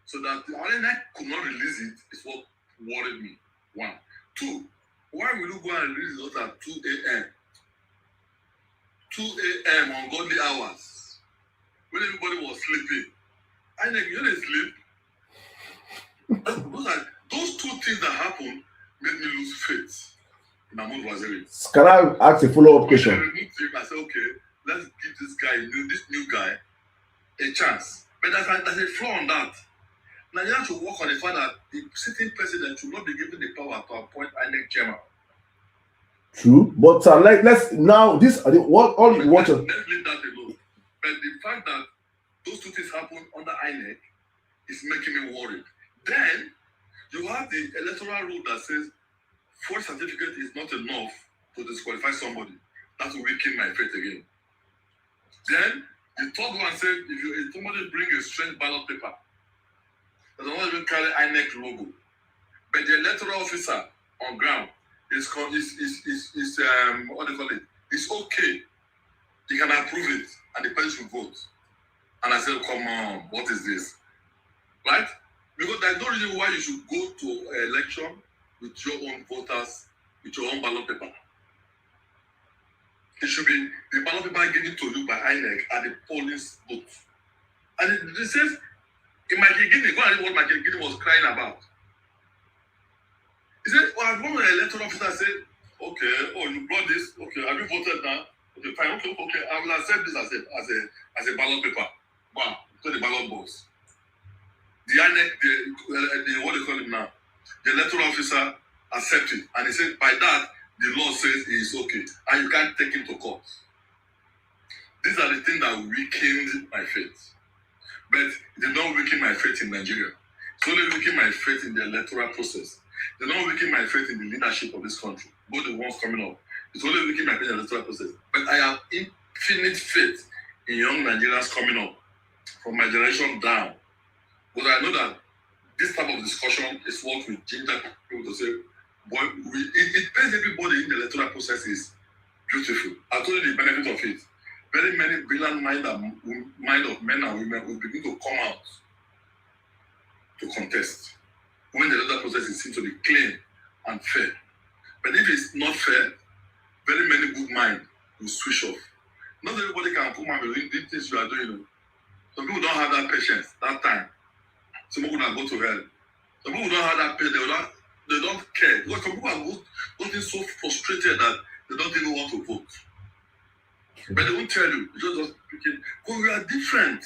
So that the INEC could not release it is what worried me. 1. 2, why will you go and release it at 2 a.m.? 2 a.m. ungodly hours, when everybody was sleeping. And then you didn't sleep. Those two things that happened made me lose faith in Mahmoud Waziri. Can I ask a follow-up question? I removed him. I said, okay, let's give this new guy, a chance. But there's a flaw on that. Now you have to work on the fact that the sitting president should not be given the power to appoint INEC chairman. True, but let's now this what all you watch. Let's leave that alone. But the fact that those two things happen under INEC is making me worried. Then you have the electoral rule that says fourth certificate is not enough to disqualify somebody. That will weaken my faith again. Then the third one said if somebody bring a strange ballot paper, they don't even carry INEC logo, but the electoral officer on ground is what do you call it? It's okay. He can approve it, and the person should vote. And I said, come on, what is this? Right? Because there's no reason why you should go to an election with your own voters, with your own ballot paper. It should be the ballot paper given to you by INEC at the polling booth. And it says, in Michael Guinea, go and read what Michael Guinea was crying about. He said, well, one of the electoral officer said, okay, oh, you brought this, okay, have you voted now? Okay, fine, okay, I will accept this as a ballot paper. Wow, to the ballot box. The INEC, the what they call it now, the electoral officer accepted, and he said, by that, the law says it is okay, and you can't take him to court. These are the things that weakened my faith. But they don't weaken my faith in Nigeria. It's only weaken my faith in the electoral process. They don't weaken my faith in the leadership of this country, both the ones coming up. It's only weaken my faith in the electoral process. But I have infinite faith in young Nigerians coming up, from my generation down. But I know that this type of discussion is what we ginger people to say, boy, it pays everybody in the electoral process is beautiful. I told you the benefit of it. Very many brilliant mind of men and women will begin to come out to contest when the electoral process seems to be clean and fair. But if it's not fair, very many good minds will switch off. Not everybody can come and be doing things you are doing. Some people don't have that patience, that time. Some people will go to hell. Some people don't have that patience. They don't care. Because some people are getting so frustrated that they don't even want to vote. But they won't tell you. Just speaking. Because we are different.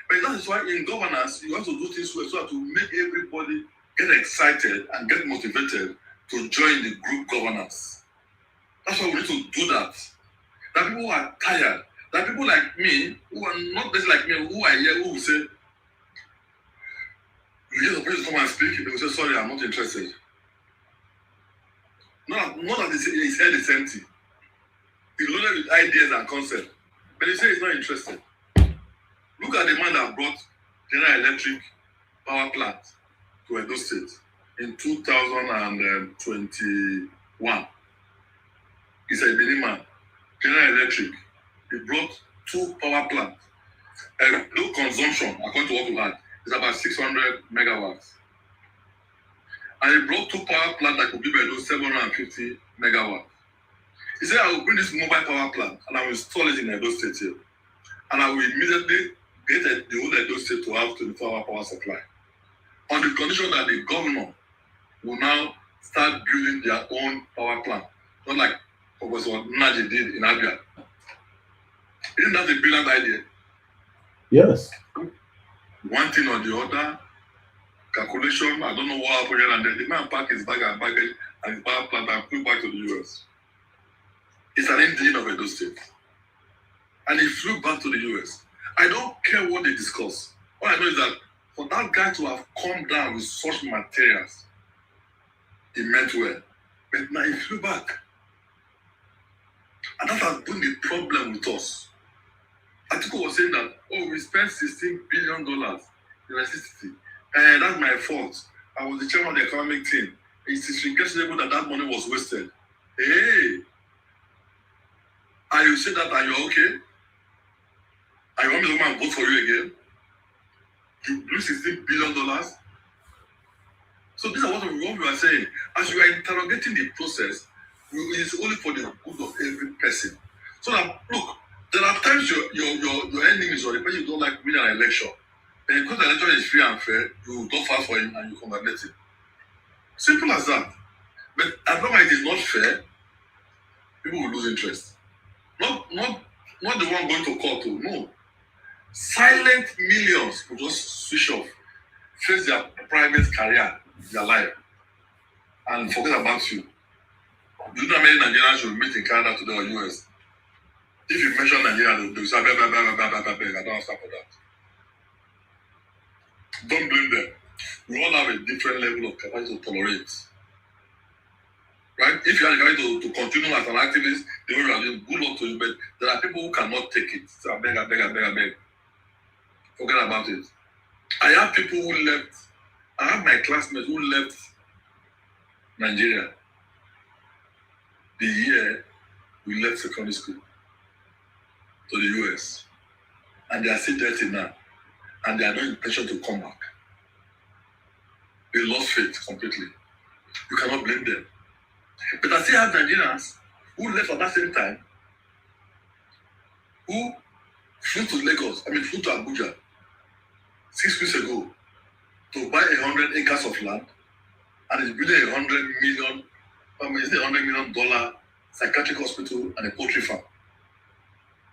But that is why in governance, you have to do things well so that to make everybody get excited and get motivated to join the group governance. That's why we need to do that. That people who are tired, that people like me, who are not just like me, who are here, who will say, you get the person to come and speak, they will say, sorry, I'm not interested. Not that his head is empty. He's loaded with ideas and concepts. But he says he's not interested. Look at the man that brought General Electric power plant to Edo State in 2021. He's a Benin man. General Electric. He brought 2 power plants. No consumption, according to what we had, is about 600 megawatts. And he brought 2 power plants that could give Edo 750 megawatts. He said, I will bring this mobile power plant and I will install it in Edo State here. And I will immediately get the whole Edo State to have 24-hour power supply. On the condition that the governor will now start building their own power plant. Not like Professor Naji did in Abia. Isn't that a brilliant idea? Yes. One thing or the other, calculation, I don't know what happened here and then. The man packed his bag and baggage and his power plant and flew back to the US. It's an engine of Edo State. And he flew back to the US. I don't care what they discuss. All I know is that for that guy to have come down with such materials, he meant well. But now he flew back. And that has been the problem with us. Atiku was saying that, we spent $16 billion in electricity. And that's my fault. I was the chairman of the economic team. It is regrettable that money was wasted. Hey! And you say that and you're okay? And you want me to come and vote for you again? You lose $16 billion? So these are what we are saying. As you are interrogating the process, it is only for the good of every person. So that, look, there are times your enemies or the person you don't like win an election. And because the election is free and fair, you don't fight for him and you congratulate him. Simple as that. But as long as it is not fair, people will lose interest. Not the one going to court. No. Silent millions will just switch off, face their private career, their life, and forget about you. Do you know how many Nigerians you meet in Canada today or US? If you mention Nigeria, they'll say, I don't answer for that. Don't blame them. We all have a different level of capacity to tolerate. Right? If you are going to continue as an activist, the way you are doing, good luck to you, but there are people who cannot take it. So I beg. Forget about it. I have people who left, I have my classmates who left Nigeria the year we left secondary school to the US. And they are still there till now. And they are no intention to come back. They lost faith completely. You cannot blame them. But I still have Nigerians who left at that same time, who flew to Lagos, flew to Abuja 6 weeks ago to buy 100 acres of land and is building $100 million psychiatric hospital and a poultry farm.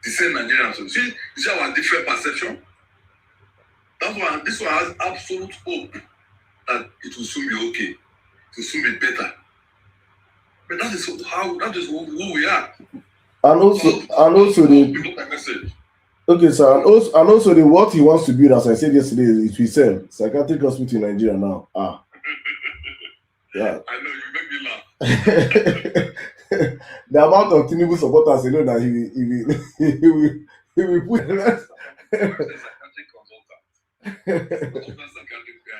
The same Nigerians. So you see our different perception? That's why this one has absolute hope that it will soon be okay. It will soon be better. But that is who we are. And also the message. Okay, sir, and also the what he wants to build, as I said yesterday, is we sell psychiatric hospital in Nigeria now. Yeah. I know, you make me laugh. The amount of Tinubu supporters alone that he will put psychiatric consultant.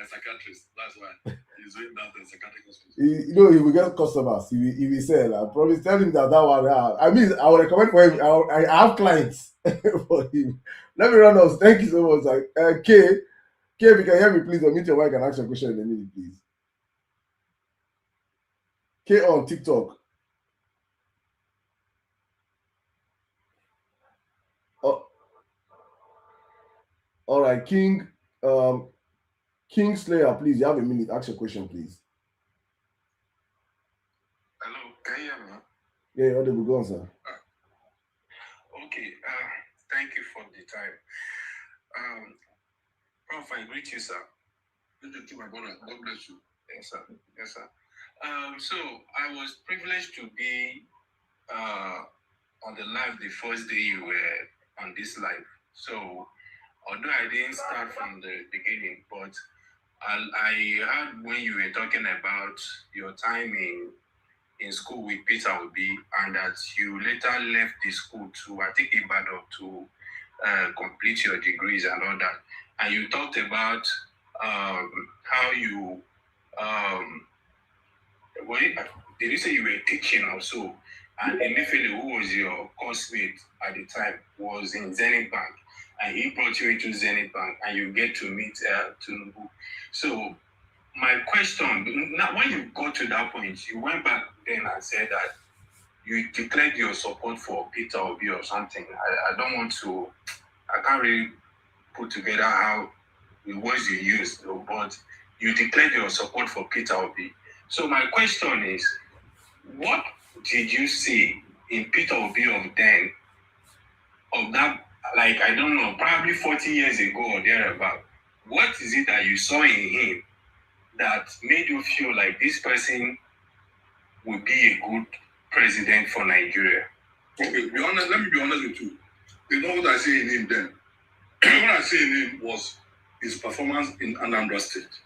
Psychiatrist. That's why he's doing that in psychiatric hospital. He will get customers. He will sell. I promise. Tell him that one. I will recommend for him. I have clients for him. Let me run off. Thank you so much. K, if you can hear me, please unmute your mic and ask your question in a minute, please. K on TikTok. All right, King Slayer, please. You have a minute. Ask your question, please. Hello, can you hear me? Yeah, audible. Go on, sir. Okay. Thank you for the time. Prof, I greet you, sir. Good to my brother. God bless you. Yes, sir. Yes, sir. So I was privileged to be on the live the first day you were on this live. So although I didn't start from the beginning, but I heard when you were talking about your time in school with Peter Obi, and that you later left the school to, I think, Ibadan to complete your degrees and all that. And you talked about how you, did you say you were teaching also? And Emefiele, who was your coursemate at the time, was in Zenith Bank. And he brought you into Zenith Bank, and you get to meet Tinubu. So my question, now when you got to that point, you went back then and said that you declared your support for Peter Obi or something. I don't want to, I can't really put together how the words you used, but you declared your support for Peter Obi. So my question is, what did you see in Peter Obi of then, of that, like, I don't know, probably 40 years ago or thereabout? What is it that you saw in him that made you feel like this person would be a good president for Nigeria? Okay, let me be honest with you. You know what I see in him then? What I see in him was his performance in Anambra State.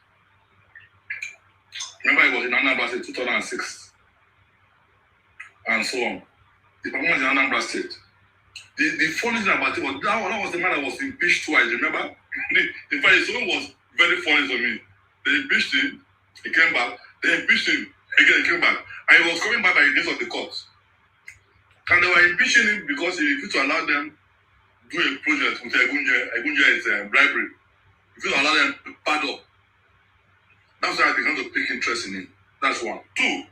Remember, he was in Anambra State 2006 and so on. The performance in Anambra State. The funny thing about it was that was the man that was impeached twice, remember? In fact, his own was very funny to me. They impeached him, he came back, they impeached him, again he came back. And he was coming back by the days of the court. And they were impeaching him because he refused to allow them do a project with Egunje. Egunje is bribery. He refused to allow them to pad up. That's why I began to take interest in him. That's one. Two,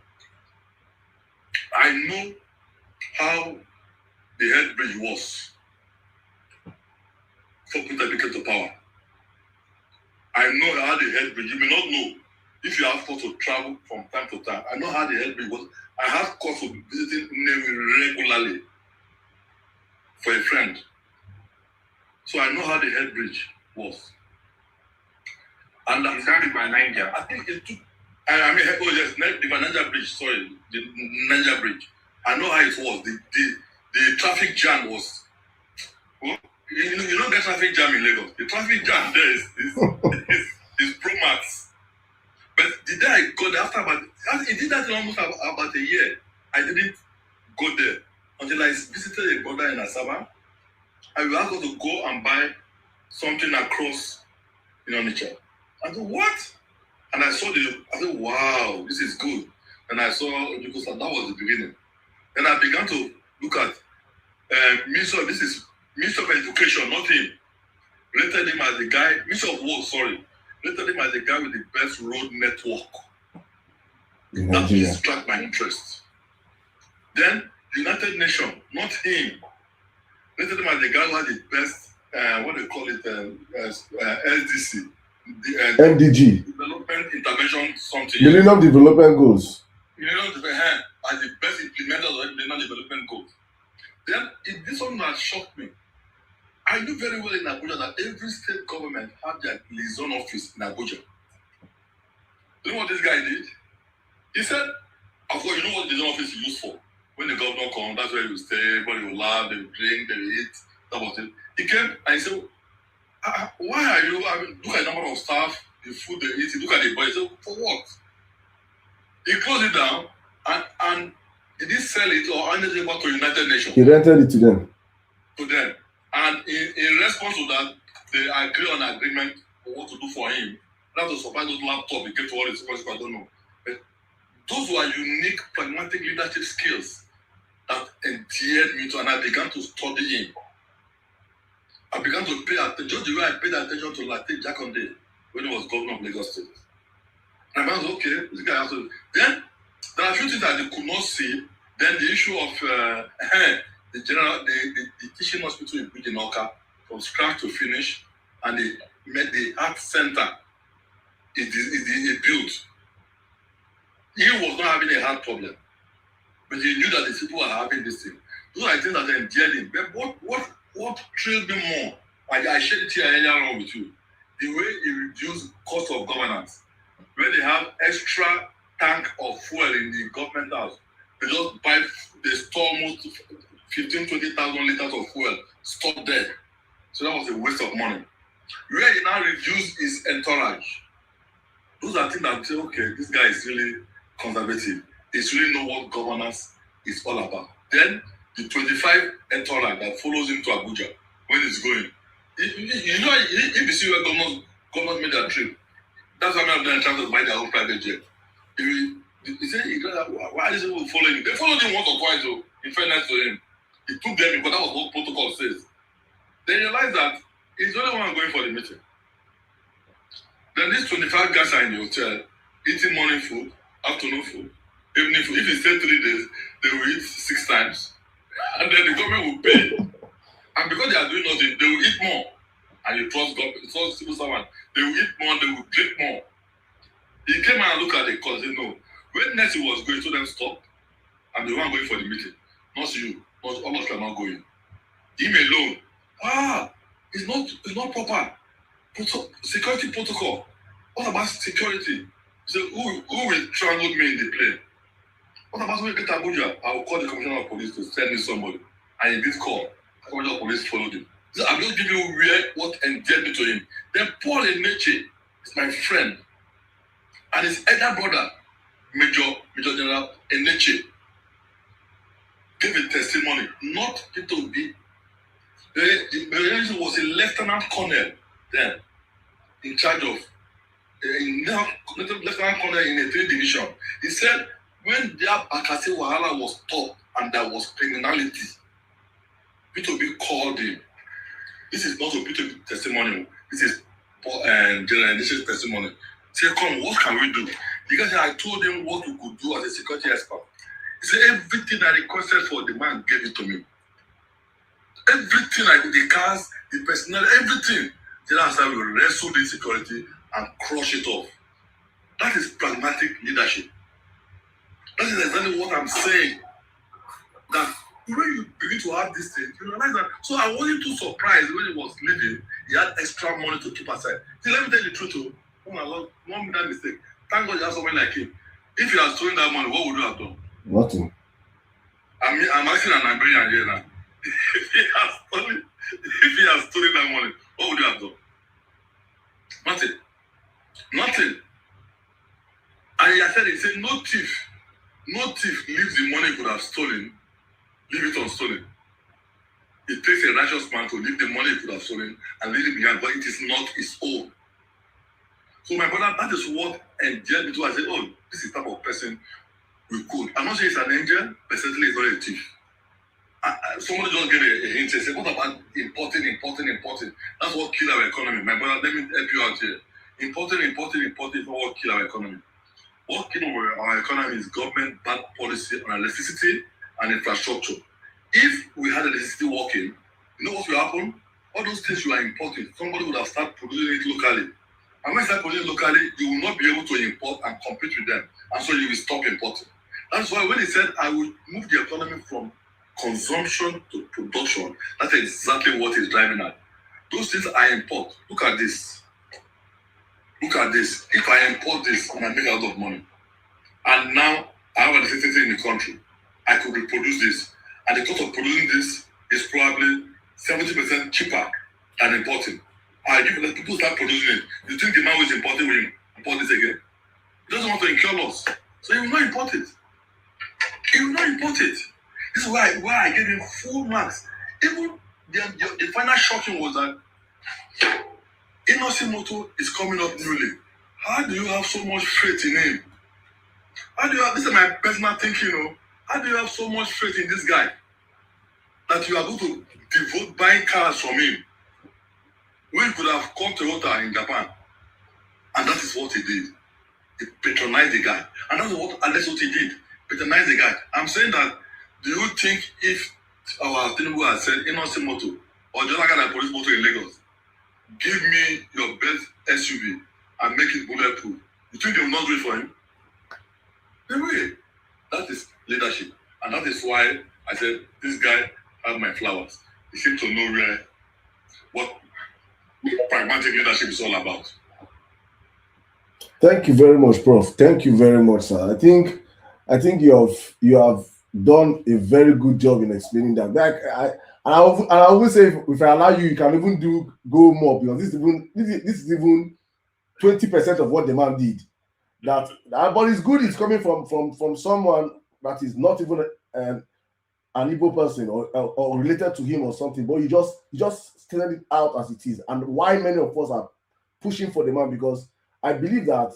I know how the head bridge was for Peter became to power. I know how the head bridge, you may not know if you have cause to travel from time to time. I know how the head bridge was. I have cause for visiting Nnewi regularly for a friend. So I know how the head bridge was. And Is that River Niger? I think it took, I mean, oh yes, the Niger bridge, sorry, the Niger bridge. I know how it was. The traffic jam was, well, you don't get traffic jam in Lagos. The traffic jam there is pro max. But the day I got there, it did that in almost about a year. I didn't go there until I visited a brother in Asaba. I was able to go and buy something across in Onitsha. I said, what? And I said, wow, this is good. And I saw, because that was the beginning. Then I began to look at Minister of Education, not him. Rated him as the guy, Minister of Work, sorry. Rated him as the guy with the best road network. That struck my interest. Then United Nations, not him. Rated him as the guy who had the best, what they call it, SDC. MDG. Development Intervention something. Millennium Development Goals. Millennium Development as the best implementer of Millennium Development Goals. Then this one that shocked me. I knew very well in Abuja that every state government had their liaison office in Abuja. You know what this guy did? He said, of course, you know what the liaison office is used for. When the governor comes, that's where you stay, everybody will laugh, they will drink, they will eat. That was it. He came and he said, why are you, look at the number of staff, the food they eat, look at the budget. He said, for what? He closed it down and he didn't sell it or anything but to United Nations. He rented it to them. To them. And in response to that, they agree on agreement for what to do for him. That was supply those laptops, he gave to all his people, I don't know. But those were unique, pragmatic leadership skills that endeared me to, and I began to study him. I began to pay attention, just the way I paid attention to Latif Jakonde when he was governor of Lagos State. And I was okay, this guy has to. Then there are a few things that they could not see. Then the issue of the teaching hospital in Bujinoka from scratch to finish, and they made the art center. It built. He was not having a heart problem, but he knew that the people were having this thing. Those are things that endeared him. But what thrilled me more, I shared it here earlier on with you, the way he reduced cost of governance. When they have extra tank of fuel in the government house, they store almost 15,000-20,000 liters of fuel stored there. So that was a waste of money. Where he now reduced his entourage. Those are things that say, okay, this guy is really conservative. He's really know what governance is all about. Then the 25 entourage that follows him to Abuja when he's going. You know, if you see where governors made their trip, that's why many of them trying to buy their own private jet. He said, why are these people following him? They followed him once or twice, though, in fairness to him. He took them because that was what protocol says. They realized that he's the only one going for the meeting. Then these 25 guys are in the hotel, eating morning food, afternoon food, evening food. If he stayed 3 days, they will eat 6 times. And then the government will pay. And because they are doing nothing, they will eat more. And you trust God, trust civil servant. They will eat more, they will drink more. He came and looked at the cost. He said, no. When next he was going, so them stop. I'm the one going for the meeting. Not you. Not all of you are not going. Him alone. It's not proper. Security protocol. What about security? He said, who will strangle me in the plane? What about when we get to Abuja? I will call the commissioner of police to send me somebody. And he did call. The commissioner of police followed him. He said, I'm just giving you what endeared me to him. Then Paul Eneche is my friend. And his elder brother, Major General Eneche, gave a testimony, not to be. The was a lieutenant colonel then, in charge of, lieutenant colonel in a 3 division. He said, when their Akase Wahala was top and there was criminality, P2B called him. This is not a P2B testimony. This is General Eneche's testimony. Say, come, what can we do? Because I told him what we could do as a security expert. He said, everything I requested for, the man gave it to me. Everything, like the cars, the personnel, everything. Then after we wrestle the insecurity and crush it off. That is pragmatic leadership. That is exactly what I'm saying. That when you begin to have this thing, you realize that. So I wasn't too surprised when he was leaving. He had extra money to keep aside. See, let me tell you the truth. Oh my God, don't make that mistake. Thank God you have someone like him. If you had stolen that money, what would you have done? Nothing. I'm asking an Nigerian here now. If he has stolen that money, what would you have done? Nothing. Nothing. And he said, no thief leaves the money he could have stolen, leave it unstolen. It takes a righteous man to leave the money he could have stolen and leave it behind, but it is not his own. So my brother, that is what endeared me to. I said, oh, this is the type of person we could. I'm not sure he's an angel, but certainly he's not a thief. Somebody just gave a hint and said, what about importing? That's what killed our economy. My brother, let me help you out here. Importing is not what killed our economy. What killed our economy is government bad policy on electricity and infrastructure. If we had electricity working, you know what will happen? All those things you are importing, somebody would have started producing it locally. And when you start producing locally, you will not be able to import and compete with them. And so you will stop importing. That's why when he said, I will move the economy from consumption to production, that's exactly what he's driving at. Those things I import. Look at this. If I import this and I make a lot of money, and now I have electricity in the country, I could reproduce this. And the cost of producing this is probably 70% cheaper than importing. I give let people start producing it. You think the man who is importing will import this again? He doesn't want to incur loss. So he will not import it. This is why I gave him full marks. Even the final shocking was that Inosimoto is coming up newly. How do you have so much faith in him? This is my personal thinking, how do you have so much faith in this guy that you are going to devote buying cars from him when you could have called Toyota in Japan? And that is what he did. He patronized the guy. And that's what he did. Patronize the guy. I'm saying that, do you think if our Tinubu had said, Inosimoto, or the other guy that police motor in Lagos, give me your best SUV and make it bulletproof, you think they will not do it for him? They will. That is leadership. And that is why I said, this guy has my flowers. He seems to know what pragmatic leadership is all about. Thank you very much, Prof. Thank you very much, sir. I think you have done a very good job in explaining that. I will say, if I allow you, you can even go more, because this is even 20% of what the man did. But it's good. It's coming from someone that is not even an Igbo person or related to him or something. But you just stated it out as it is, and why many of us are pushing for the man, because I believe that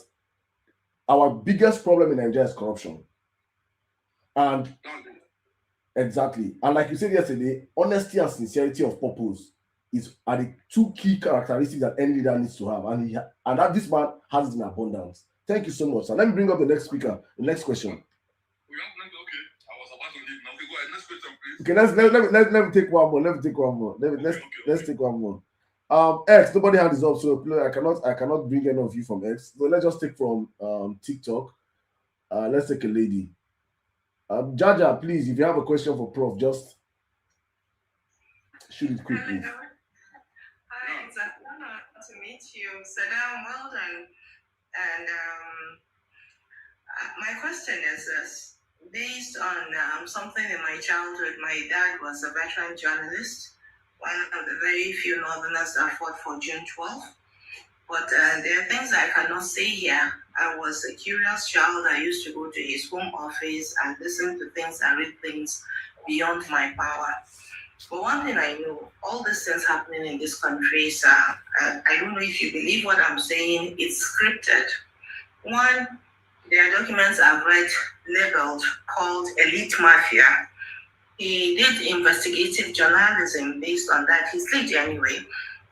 our biggest problem in Nigeria is corruption. And exactly. And like you said yesterday, honesty and sincerity of purpose are the two key characteristics that any leader needs to have. And that this man has it in abundance. Thank you so much. So let me bring up the next speaker, the next question. Okay, I was about to leave now. Okay, go ahead. Next question, please. Okay, let me take one more. Let's take one more. X, nobody had this up, so I cannot bring any of you from X. So let's just take from TikTok. Let's take a lady. Jaja, please, if you have a question for Prof, just shoot it quickly. Hi, it's an honor to meet you. Saddam, well done. And my question is this. Based on something in my childhood, my dad was a veteran journalist, one of the very few Northerners that fought for June 12th. But there are things I cannot say here. I was a curious child. I used to go to his home office and listen to things and read things beyond my power. But one thing I know, all these things happening in this country, I don't know if you believe what I'm saying, it's scripted. One, there are documents I've read labeled called Elite Mafia. He did investigative journalism based on that. He's late anyway.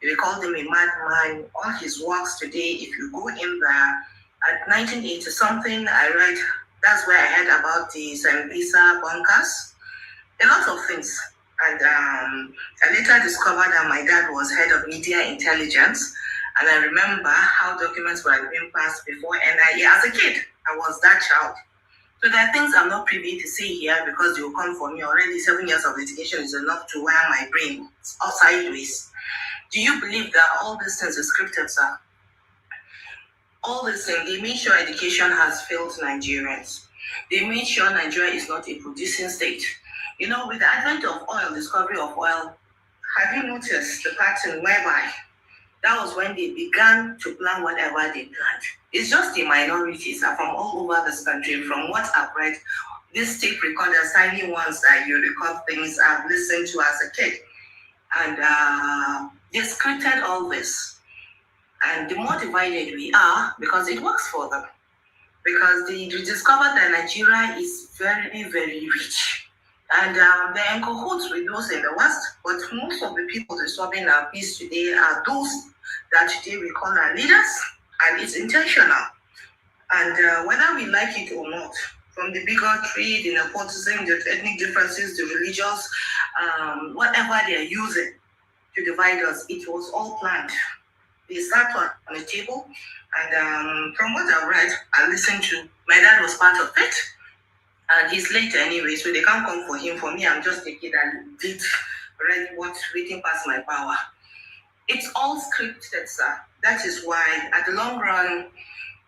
They called him a madman. All his works today, if you go in there, at 1980 something, I read, that's where I heard about the Sambisa bunkers. A lot of things. And I later discovered that my dad was head of media intelligence. And I remember how documents were being passed before NIA. As a kid, I was that child. So there are things I'm not privy to say here because they will come for me. Already 7 years of litigation is enough to wire my brain sideways. Do you believe that all these things are scripted, sir? All these things, they made sure education has failed Nigerians. They made sure Nigeria is not a producing state. You know, with the advent of oil, discovery of oil, have you noticed the pattern whereby that was when they began to plan whatever they planned? It's just the minorities are from all over this country. From what I've read, these tape recorders, tiny ones that you record things I've listened to as a kid. And they scripted all this. And the more divided we are, because it works for them. Because they discovered that Nigeria is very, very rich. And they're in cahoots with those in the West. But most of the people disturbing our peace today are those that today we call our leaders. And it's intentional. And whether we like it or not, from the bigotry, the nepotism, the ethnic differences, the religious, whatever they're using to divide us, it was all planned. They sat on the table, and from what I've read, I listened to, my dad was part of it, and he's late anyway, so they can't come for him. For me, I'm just a kid and read what's written past my power. It's all scripted, sir. That is why, at the long run,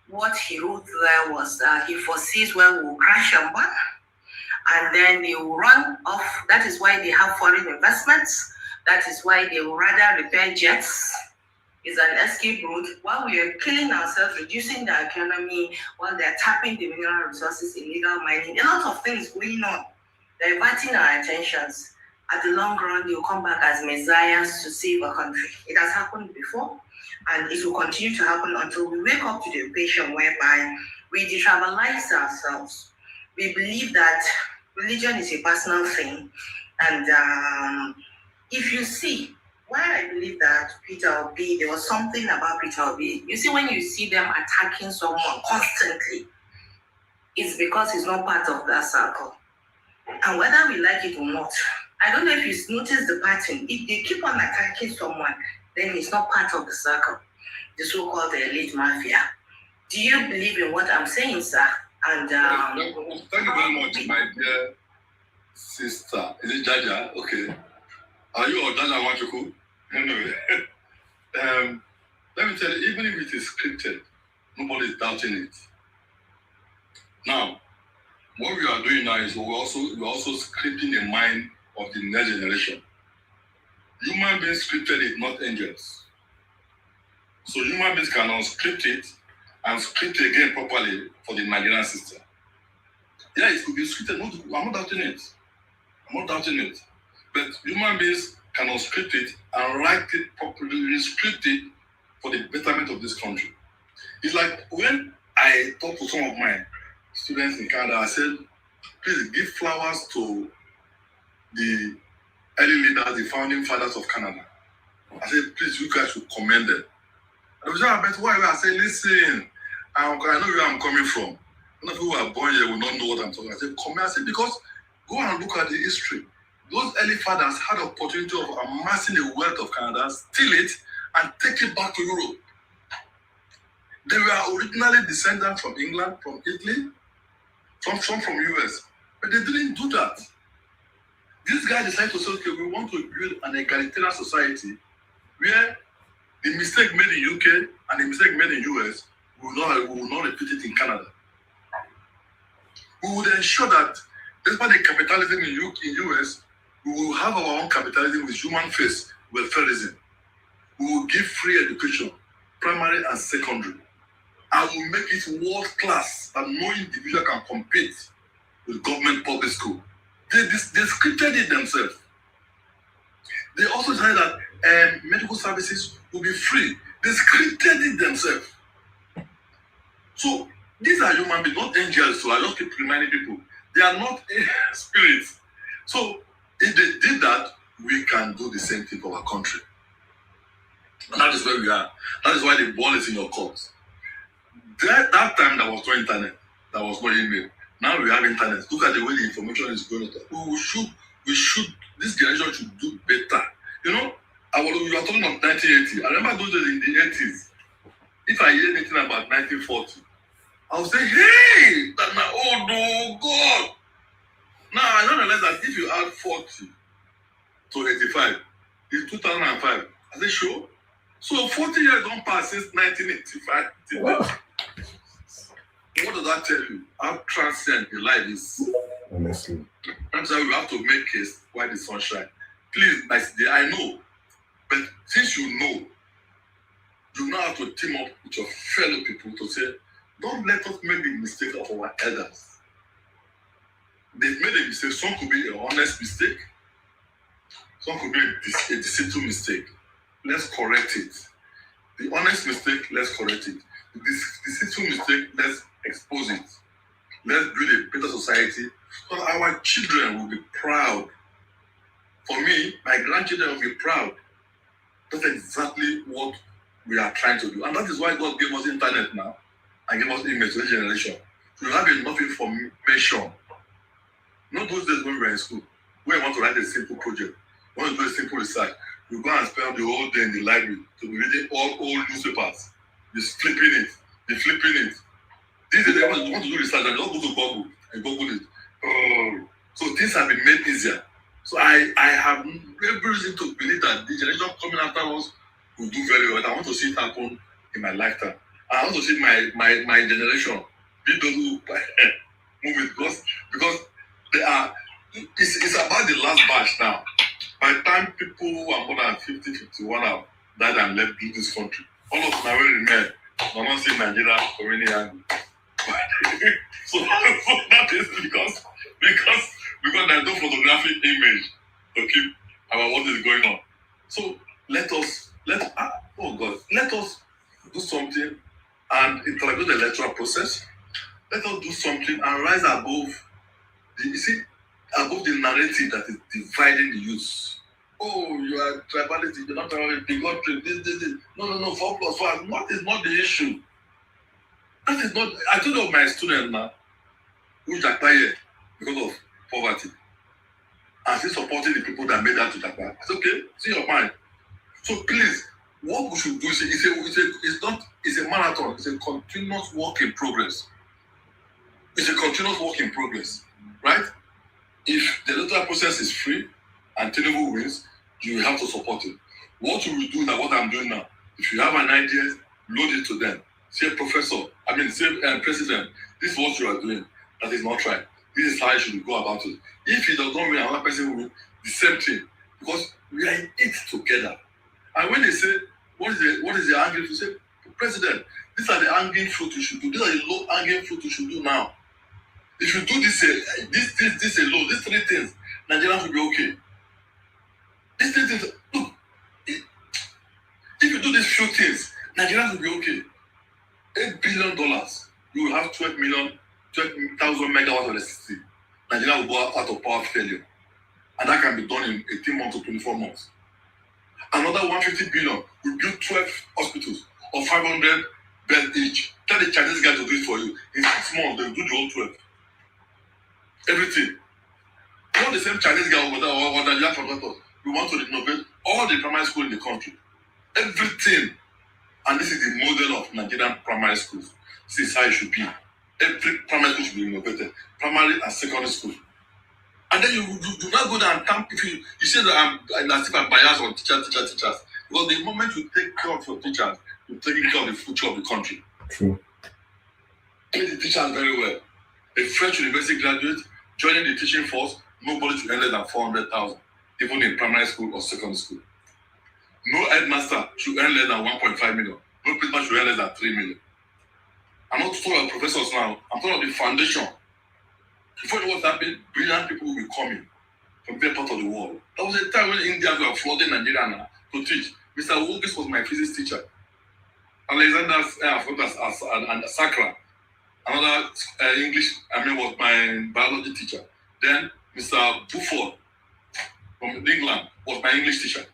what he wrote there was he foresees where we'll crash and burn, and then they will run off. That is why they have foreign investments. That is why they will rather repair jets. Is an escape route while we are killing ourselves, reducing the economy, while they're tapping the mineral resources, illegal mining, a lot of things going on, diverting our attentions. At the long run, they'll come back as messiahs to save a country. It has happened before, and it will continue to happen until we wake up to the occasion whereby we detribalize ourselves. We believe that religion is a personal thing, and if you see, why I believe that Peter Obi, there was something about Peter Obi. You see, when you see them attacking someone constantly, it's because he's not part of that circle. And whether we like it or not, I don't know if you notice the pattern. If they keep on attacking someone, then he's not part of the circle, the so-called elite mafia. Do you believe in what I'm saying, sir? And thank you very much, my dear sister. Is it Jaja? Okay. Are you or Jaja Wachuku? Anyway, let me tell you, even if it is scripted, nobody is doubting it. Now, what we are doing now is we're also scripting the mind of the next generation. Human beings scripted it, not angels. So human beings can unscript it and script it again properly for the Nigerian system. Yeah, it could be scripted. I'm not doubting it. But human beings can unscript it and write it properly, rescript it for the betterment of this country. It's like when I talk to some of my students in Canada, I said, please give flowers to the early leaders, the founding fathers of Canada. I said, please, you guys should commend them. And they said, but why? I said, listen, I know where I'm coming from. None of you who are born here will not know what I'm talking about. I said, comment. I said, because go and look at the history. Those early fathers had the opportunity of amassing the wealth of Canada, steal it, and take it back to Europe. They were originally descendants from England, from Italy, some from US, but they didn't do that. These guys decided to say, okay, we want to build an egalitarian society where the mistake made in UK and the mistake made in US, we will not repeat it in Canada. We would ensure that despite the capitalism in US, we will have our own capitalism with human face, welfareism. We will give free education, primary and secondary. And we'll make it world class that no individual can compete with government public school. They scripted it themselves. They also said that medical services will be free. They scripted it themselves. So these are human beings, not angels. So I just keep reminding people, they are not spirits. So if they did that, we can do the same thing for our country. And that is where we are. That is why the ball is in your court. That time there was no internet, there was no email. Now we have internet. Look at the way the information is going out. We this generation should do better. You know, we are talking of 1980. I remember those days in the 80s. If I hear anything about 1940, I'll say, hey, that's my old, oh God. Now I don't realize that if you add 40 to 85, it's 2005. I say, sure. So 40 years don't pass since 1985. Wow. What does that tell you? How transient the life is. Honestly. That's why we have to make case why the sun shine. Please, I know, but since you know have to team up with your fellow people to say, don't let us make the mistake of our elders. They've made a mistake. Some could be an honest mistake. Some could be a deceitful mistake. Let's correct it. The honest mistake, let's correct it. The deceitful mistake, let's expose it. Let's build a better society so that our children will be proud. For me, my grandchildren will be proud. That's exactly what we are trying to do. And that is why God gave us internet now and gave us image to this generation. So you have enough information. Not those days when we were in school, when you want to write a simple project, when you do a simple research, you go and spend the whole day in the library to be reading all old newspapers. You're flipping it. These days, when you want to do research, you don't go to Google and Google it. Oh. So things have been made easier. So I have every reason to believe that the generation coming after us will do very well. I want to see it happen in my lifetime. I want to see my generation be those who move it because they are. It's about the last batch now. By the time people who are more than 50, 51 have died and left this country, all of them are very remain. I'm not saying Nigeria or any angle. So that is because there's no photographic image to keep about what is going on. So let us do something and interact the electoral process. Let us do something and rise above the narrative that is dividing the youth. Oh, you are tribality, you're not tribality, bigotry, this. No, 4+4. What is not the issue? That is not. I told you of my student now, who Japan because of poverty. And still supporting the people that made that to Japan. It's okay, see your mind. So please, what we should do is it's a marathon, it's a continuous work in progress. Right? If the electoral process is free and Tinubu wins, you have to support it. What you will do is what I'm doing now. If you have an idea, load it to them. Say president, this is what you are doing. That is not right. This is how you should go about it. If he does not win, another person will win. The same thing. Because we are in it together. And when they say, what is the hanging fruit? Say, President, these are the hanging fruit you should do. These are the low hanging fruit you should do now. If you do this alone, these three things, Nigeria will be okay. These three things, look, if you do these few things, Nigeria will be okay. $8 billion, you will have 12,000 megawatts of electricity. Nigeria will go out of power failure. And that can be done in 18 months to 24 months. Another 150 billion will build 12 hospitals of 500 beds each. Tell the Chinese guy to do it for you. In 6 months, they'll do the whole 12. Everything. Not the same Chinese guy over there or Nigerian contractors. We want to renovate all the primary schools in the country. Everything. And this is the model of Nigerian primary schools. This is how it should be. Every primary school should be renovated. Primary and secondary school. And then you do not go there and camp if you say that I'm biased on teachers. Because the moment you take care of your teachers, you're taking care of the future of the country. True. Pay the teachers very well. A French university graduate joining the teaching force, nobody should earn less than 400,000, even in primary school or secondary school. No headmaster should earn less than 1.5 million. No principal should earn less than 3 million. I'm not talking about professors now. I'm talking about the foundation. Before it was happening, brilliant people will be coming from every part of the world. There was a time when Indians were flooding Nigeria now to teach. Mr. Wilkes was my physics teacher. Alexander and Sakra, another was my biology teacher. Then Mr. Buford from England was my English teacher.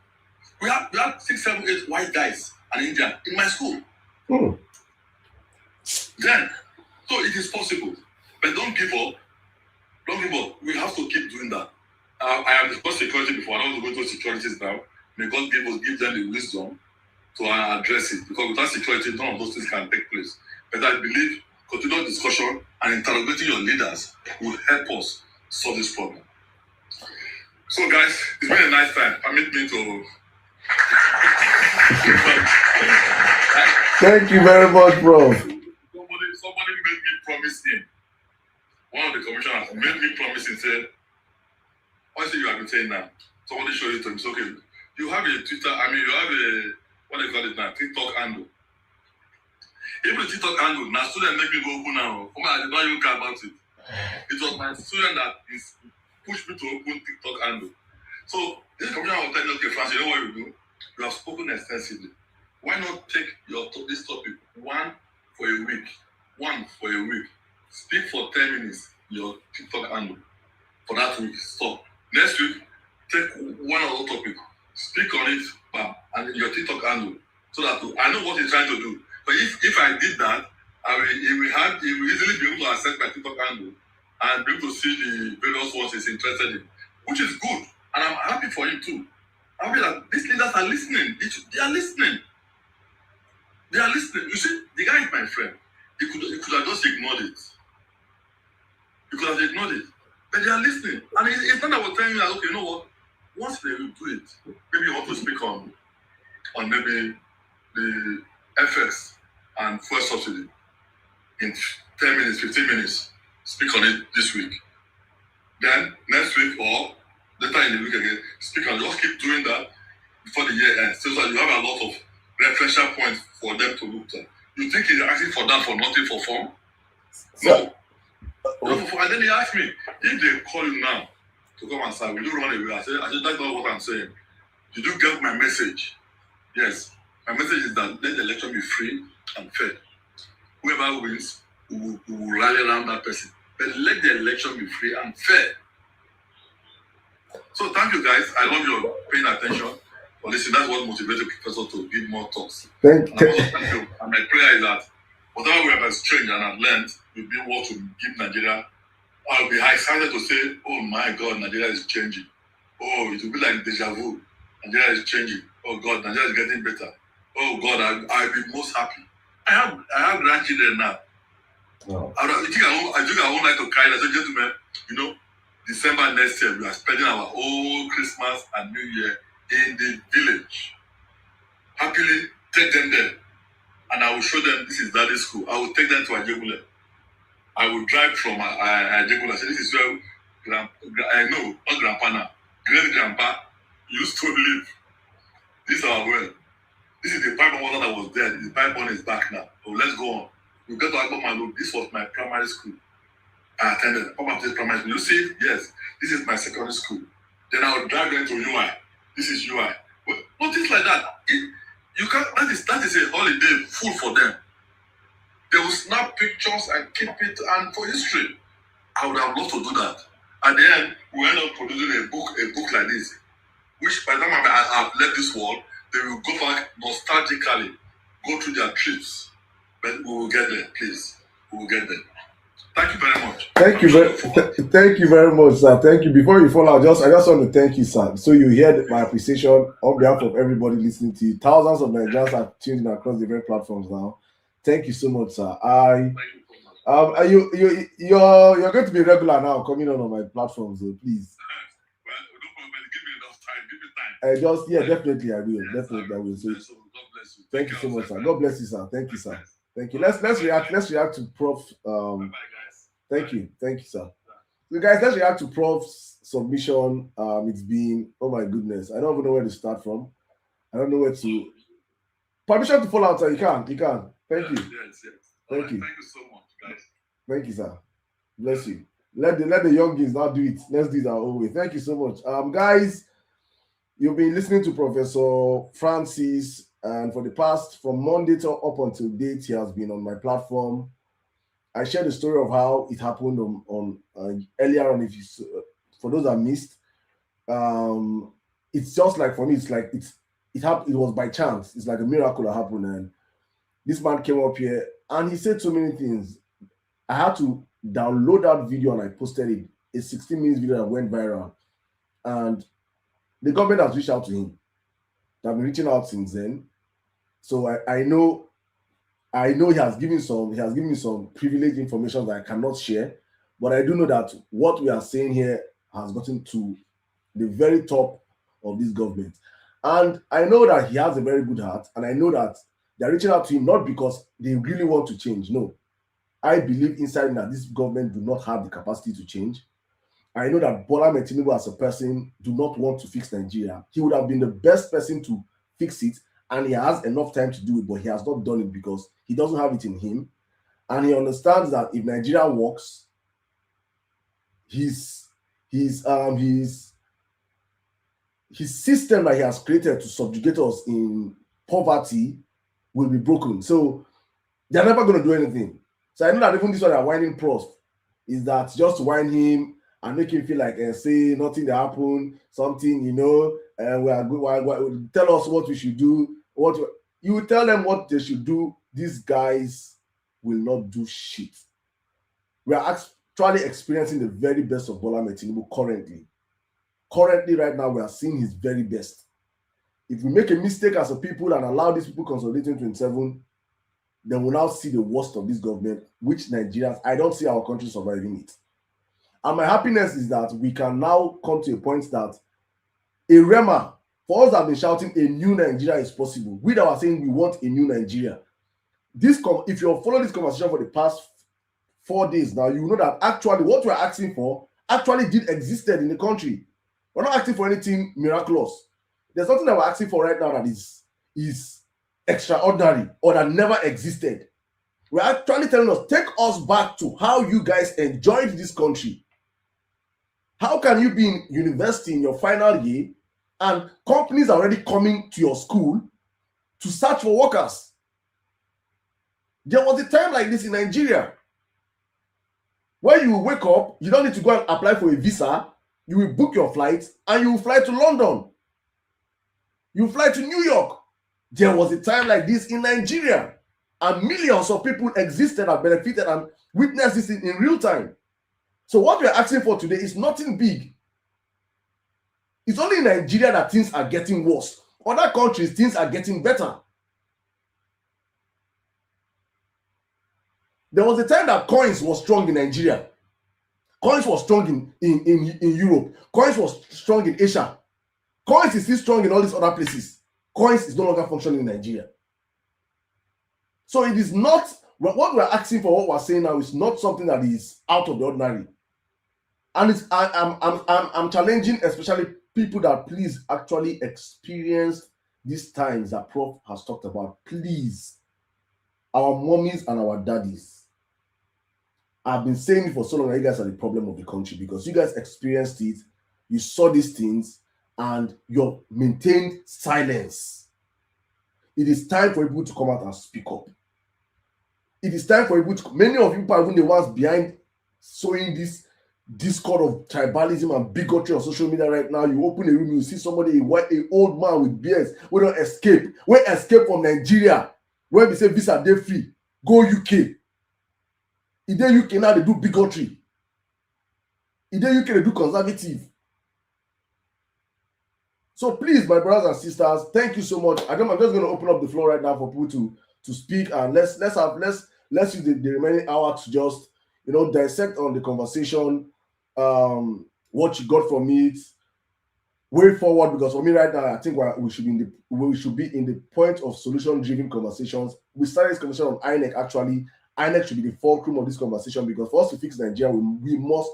We had 6, 7, 8 white guys and Indian in my school. Hmm. Then, so it is possible. But don't give up. We have to keep doing that. I have discussed security before. I don't want to go to securities now. May God give them the wisdom to address it, because without security, none of those things can take place. But I believe continual discussion and interrogating your leaders will help us solve this problem. So, guys, it's been a nice time. Permit me to. Thank you very much, bro. Somebody made me promise him. One of the commissioners made me promise and said, "What you have been saying now?" Somebody showed it to me. It's okay. You have a Twitter. You have a what do you call it now? TikTok handle. Even the TikTok handle. Now, student make me go open now. I did not even care about it. It was my student that pushed me to open TikTok handle. So this commissioner will tell me, "Okay, Francis, you know what you do? You have spoken extensively. Why not take this topic one for a week? Speak for 10 minutes, your TikTok handle for that week. Stop. Next week, take one other topic, speak on it, and your TikTok handle, so that I know what you're trying to do. But if I did that, he will easily be able to access my TikTok handle and be able to see the various ones he's interested in, which is good. And I'm happy for him too. I'm happy that these leaders are listening. They are listening. You see, the guy is my friend. He could have just ignored it. But they are listening. And it's not about telling you that, okay, you know what? Once they will do it, maybe you want to speak on maybe the FX and fuel subsidy in 10 minutes, 15 minutes. Speak on it this week. Then next week or later in the week again, speak on it. Just keep doing that before the year ends. So that you have a lot of referential points for them to look at. You think he's asking for that for nothing, for fun? No. And then he asked me, if they call you now to come and say, will you run away? I said, that's not what I'm saying. Did you get my message? Yes. My message is that let the election be free and fair. Whoever wins, we will rally around that person. But let the election be free and fair. So thank you guys. I love your paying attention. But listen, that's what motivated the professor to give more talks. Thank you. And my prayer is that whatever we have exchanged and have learned will be what to give Nigeria. I'll be excited to say, oh my God, Nigeria is changing. Oh, it will be like deja vu. Nigeria is changing. Oh God, Nigeria is getting better. Oh God, I'll be most happy. I have grandchildren now. Wow. I think I won't like to cry. I said, gentlemen, December next year, we are spending our whole Christmas and New Year in the village. Happily take them there. And I will show them this is daddy's school. I will take them to Ajegule. I will drive from Ajegule. I say, this is where not grandpa now, great grandpa used to live. This is our well. This is the pipe water that was there. The pipe one is back now. So let's go on. We get to Agbo. This was my primary school. I attended primary school. You see, yes, this is my secondary school. Then I will drive them to UI. This is UI. But things like that. You can't. That is a holiday full for them. They will snap pictures and keep it, and for history. I would have loved to do that. At the end, we end up producing a book like this, which by the time I've left this world, they will go back nostalgically, go through their trips. But we will get there, please. We will get there. Thank you very much. Thank you very much, sir. Thank you. Before you fall out, I just want to thank you, sir. So you heard my appreciation on behalf of everybody listening to you. Thousands of Nigerians are tuning across different platforms now. Thank you so much, sir. You're going to be regular now, coming on my platforms, so please. Well, no problem. Give me enough time. Give me time. Definitely I will. Definitely I will. So, God bless you. Thank you so much, sir. God bless you, sir. Thank you, sir. Thank you. Let's react to Prof. Bye, guys. Thank you, sir. So, guys, let's react to Prof's submission. It's been, oh my goodness, I don't even know where to start from. I don't know where to. Permission to fall out, sir. You can. Thank you. Yes. Thank you. Thank you so much, guys. Thank you, sir. Bless you. Let the youngins now do it. Let's do it our own way. Thank you so much. Guys, you've been listening to Professor Francis, and from Monday up until date, he has been on my platform. I shared the story of how it happened on earlier on. For those that missed, it's just like for me, it's like it happened. It was by chance. It's like a miracle that happened, and this man came up here and he said so many things. I had to download that video and I posted it. A 16 minutes video that went viral. and the government has reached out to him. They've been reaching out since then. So I know he has given me some privileged information that I cannot share, but I do know that what we are saying here has gotten to the very top of this government. And I know that he has a very good heart, and I know that they're reaching out to him not because they really want to change. No. I believe inside that this government do not have the capacity to change. I know that Bola Ahmed Tinubu as a person do not want to fix Nigeria. He would have been the best person to fix it, and he has enough time to do it, but he has not done it because he doesn't have it in him. And he understands that if Nigeria works, his system that he has created to subjugate us in poverty will be broken. So they're never going to do anything. So I know that even this one they're whining Prof is that just to whine him and make him feel like say nothing that happened, something, we are good. Tell us what we should do. You will tell them what they should do. These guys will not do shit. We are actually experiencing the very best of Bola Ahmed Tinubu currently. Currently, right now, we are seeing his very best. If we make a mistake as a people and allow these people consolidating 27, then we'll now see the worst of this government, which Nigerians, I don't see our country surviving it. And my happiness is that we can now come to a point that a Rema, for us that have been shouting a new Nigeria is possible, we that are saying we want a new Nigeria. If you follow this conversation for the past 4 days now, you know that actually what we're asking for actually did existed in the country. We're not asking for anything miraculous. There's nothing that we're asking for right now that is extraordinary or that never existed. We're actually telling us, take us back to how you guys enjoyed this country. How can you be in university in your final year and companies are already coming to your school to search for workers? There was a time like this in Nigeria where you will wake up, you don't need to go and apply for a visa, you will book your flight and you will fly to London. You fly to New York. There was a time like this in Nigeria, and millions of people existed and benefited and witnessed this in real time. So what we're asking for today is nothing big. It's only in Nigeria that things are getting worse. Other countries, things are getting better. There was a time that coins was strong in Nigeria. Coins was strong in Europe. Coins was strong in Asia. Coins is still strong in all these other places. Coins is no longer functioning in Nigeria. So it is not, what we're asking for, what we're saying now is not something that is out of the ordinary. And I'm challenging especially people that please actually experience these times that Prof has talked about. Please, our mommies and our daddies. I've been saying it for so long that you guys are the problem of the country because you guys experienced it, you saw these things, and you maintained silence. It is time for people to come out and speak up. It is time for people to, many of you are even the ones behind sowing this discord of tribalism and bigotry on social media right now. You open a room, you see somebody, an old man with beards, we don't escape. We escape from Nigeria. When we say visa day free, go UK. In the UK now they do bigotry. In the UK they do conservative. So please, my brothers and sisters, thank you so much. I'm just going to open up the floor right now for people to speak, and let's use the remaining hour to just dissect on the conversation, what you got from it, way forward. Because for me right now, I think we should be in the point of solution-driven conversations. We started this conversation on INEC. Actually, INEC should be the fulcrum of this conversation because for us to fix Nigeria, we must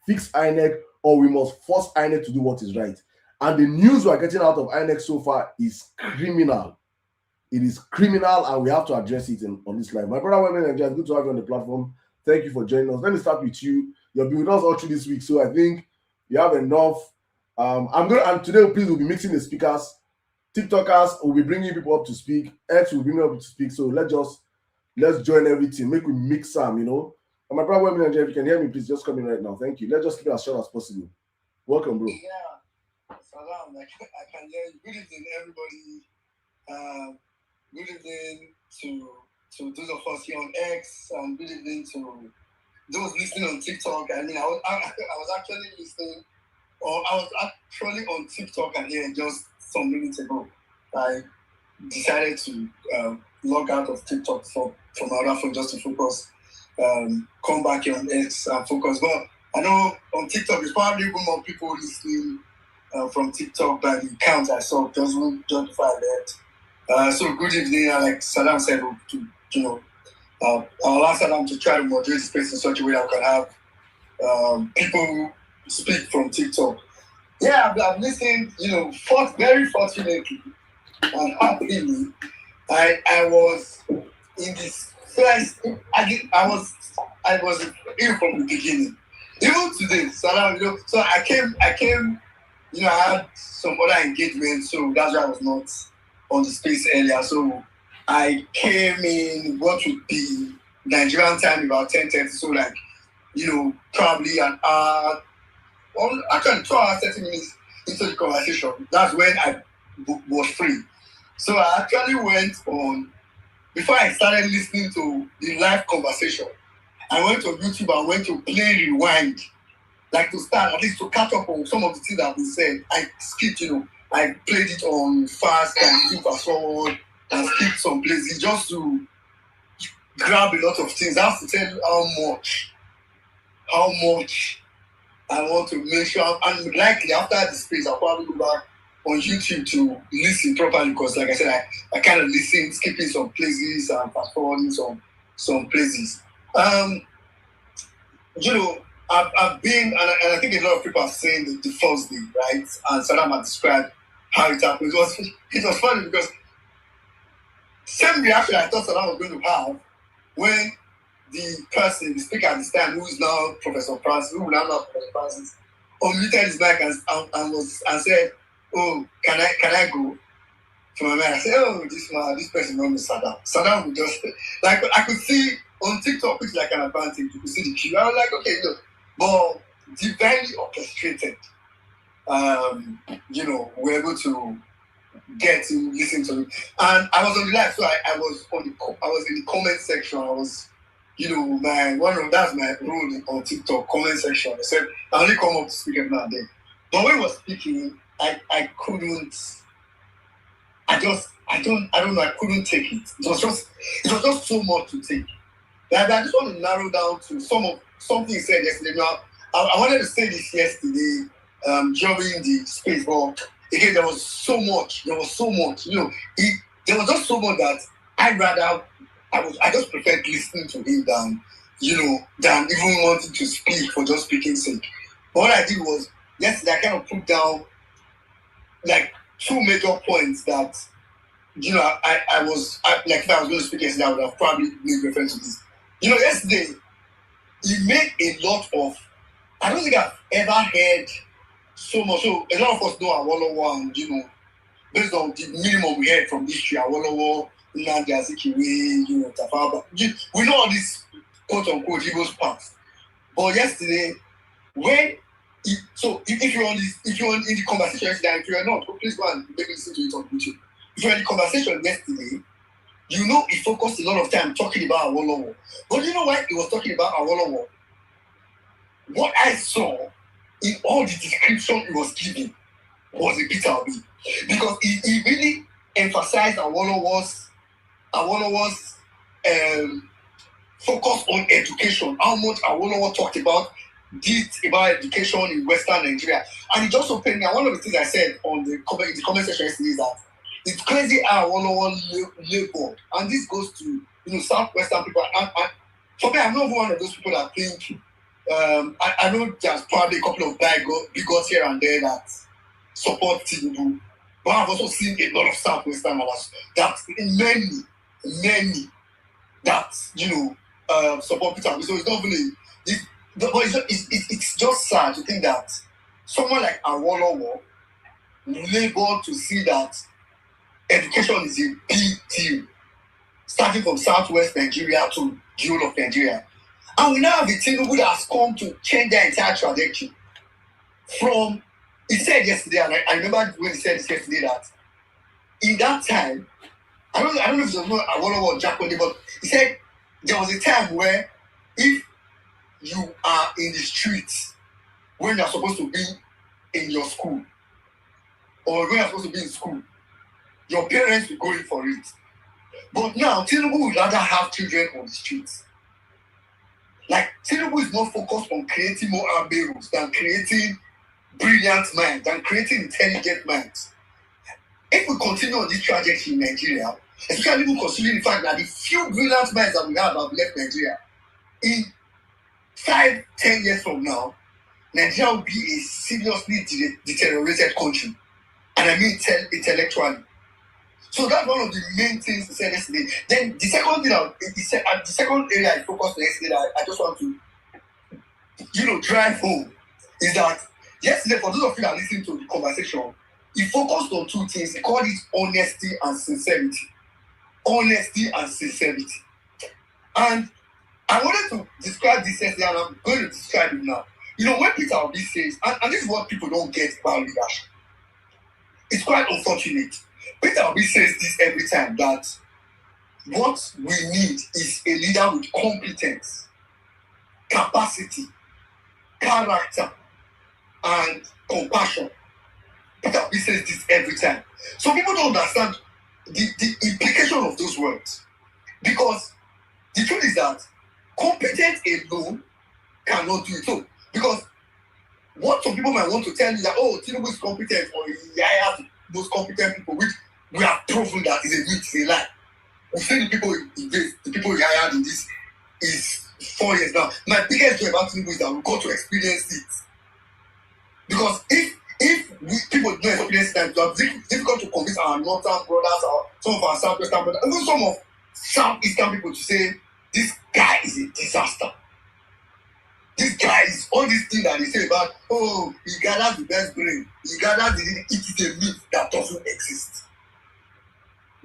fix INEC, or we must force INEC to do what is right. And the news we're getting out of INEC so far is criminal. It is criminal, and we have to address it on this live. My brother, women and it's good to have you on the platform. Thank you for joining us. Let me start with you. You've been with us all through this week, so I think you have enough. And today, please, we'll be mixing the speakers. TikTokers will be bringing people up to speak. X will bring up to speak. So let's join everything. Make we mix some, And my brother, women and if you can hear me, please just come in right now. Thank you. Let's just keep it as short as possible. Welcome, bro. Yeah. Salam, I can hear you. Good evening, everybody. Good evening to those of us here on X, and good evening to those listening on TikTok. I mean, I was actually listening I was actually on TikTok and here just some minutes ago. I decided to log out of TikTok from my other phone just to focus, come back here on X and focus. But I know on TikTok, there's probably even more people listening from TikTok than the count I saw. Doesn't justify that. So good evening, and like Saddam said, I'll ask Saddam to try to moderate the space in such a way that we can have people speak from TikTok. Yeah, I've listened, very fortunately and happily, I was in this first, I was in from the beginning. Even today, Salam, so I came, I had some other engagements, so that's why I was not on the space earlier. So I came in what would be Nigerian time about 10:30, so like, probably an hour, or actually 2 hours, 30 minutes into the conversation. That's when I was free. So I actually went on, before I started listening to the live conversation, I went to YouTube and went to play rewind, like to start, at least to catch up on some of the things that have been said. I skipped, I played it on fast and skip fast forward and skipped some places just to grab a lot of things. I have to tell you how much I want to make sure, and likely after the space, I'll probably go back on YouTube to listen properly, because like I said, I kind of listen, skipping some places and fast forwarding some places. I've been, and I think a lot of people have seen the first day, right? And Saddam had described how it happened. It was funny because same reaction I thought Saddam was going to have when the speaker at this time, who is now Professor Francis, who will now know Professor Francis, unmuted his mic and said, "Oh, can I go?" To my mind, I said, "Oh, this person knows Saddam." Saddam would just, like, I could see on TikTok, which is like an advantage, you could see the queue. I was like, okay, look, but divinely orchestrated. We're able to get to listen to it, and I was on the live, so I was in the comment section. I was, that's my role on TikTok, comment section. I said I only come up to speak every now and then, but when he was speaking, I couldn't. I don't know. I couldn't take it. It was just so much to take. That I just want to narrow down to something he said yesterday. Now, I wanted to say this yesterday during the space, but again, there was so much. There was just so much that I just preferred listening to him than even wanting to speak for just speaking sake. But what I did was yesterday I kind of put down like two major points that I was like, if I was going to speak yesterday, I would have probably made reference to this. Yesterday he made a lot of. I don't think I've ever heard so much. So a lot of us know Awolowo, and based on the minimum we heard from history, Awolowo, Nnamdi Azikiwe, Tafawa. We know all these quote unquote Igbo's past. But yesterday, if you're in the conversation yesterday, if you're not, please go and maybe listen to it on YouTube. If you're in the conversation yesterday, he focused a lot of time talking about Awolowo. But you know why he was talking about Awolowo? What I saw in all the description he was giving was a Peter Obi, because he really emphasized Awolowo's focus on education. How much Awolowo talked about education in Western Nigeria, and it just opened me. And one of the things I said in the comment section yesterday is that it's crazy how Awolowo labored, and this goes to Southwestern people. And for me, I'm not one of those people that think. I know there's probably a couple of bigots here and there that support Tinubu, but I've also seen a lot of Southwesterners that many that support Peter. So it's not really. It's just sad to think that someone like Awolowo labored to see that education is a big deal, starting from Southwest Nigeria to the whole of Nigeria. And we now have a Tinubu that has come to change their entire trajectory. He said yesterday, and I remember when he said this yesterday, that in that time, I don't know if it was Awolowo or Jakode, but he said there was a time where if you are in the streets when you're supposed to be in your school, or when you're supposed to be in school, your parents will go in for it. But now, Tinubu would rather have children on the streets. Like, Tinubu is more focused on creating more arberos than creating brilliant minds, than creating intelligent minds. If we continue on this trajectory in Nigeria, especially considering the fact that the few brilliant minds that we have left Nigeria, in 5-10 years from now, Nigeria will be a seriously deteriorated country. And I mean intellectually. So that's one of the main things he said yesterday. Then the second thing he said, the second area I focused on yesterday that I just want to, drive home is that yesterday, for those of you that listened to the conversation, he focused on two things. He called it honesty and sincerity. Honesty and sincerity. And I wanted to describe this yesterday, and I'm going to describe it now. When Peter Obi says, and this is what people don't get about leadership. It's quite unfortunate. Peter Obi says this every time, that what we need is a leader with competence, capacity, character, and compassion. Peter Obi says this every time. So people don't understand the implication of those words. Because the truth is that competence alone cannot do it. So, because what some people might want to tell you that, Tinubu is competent, or he hires the most competent people, which we have proven that is a myth, it's a lie. We've seen the people he hired in this is 4 years now. My biggest joy about Tinubu is that we got to experience it. Because if people don't experience it, it's difficult to convince our northern brothers or some of our southwestern brothers, even some of southeastern people, to say this guy is a disaster. This guy is all these things that they say about, he gathers the best brain, it is a myth that doesn't exist.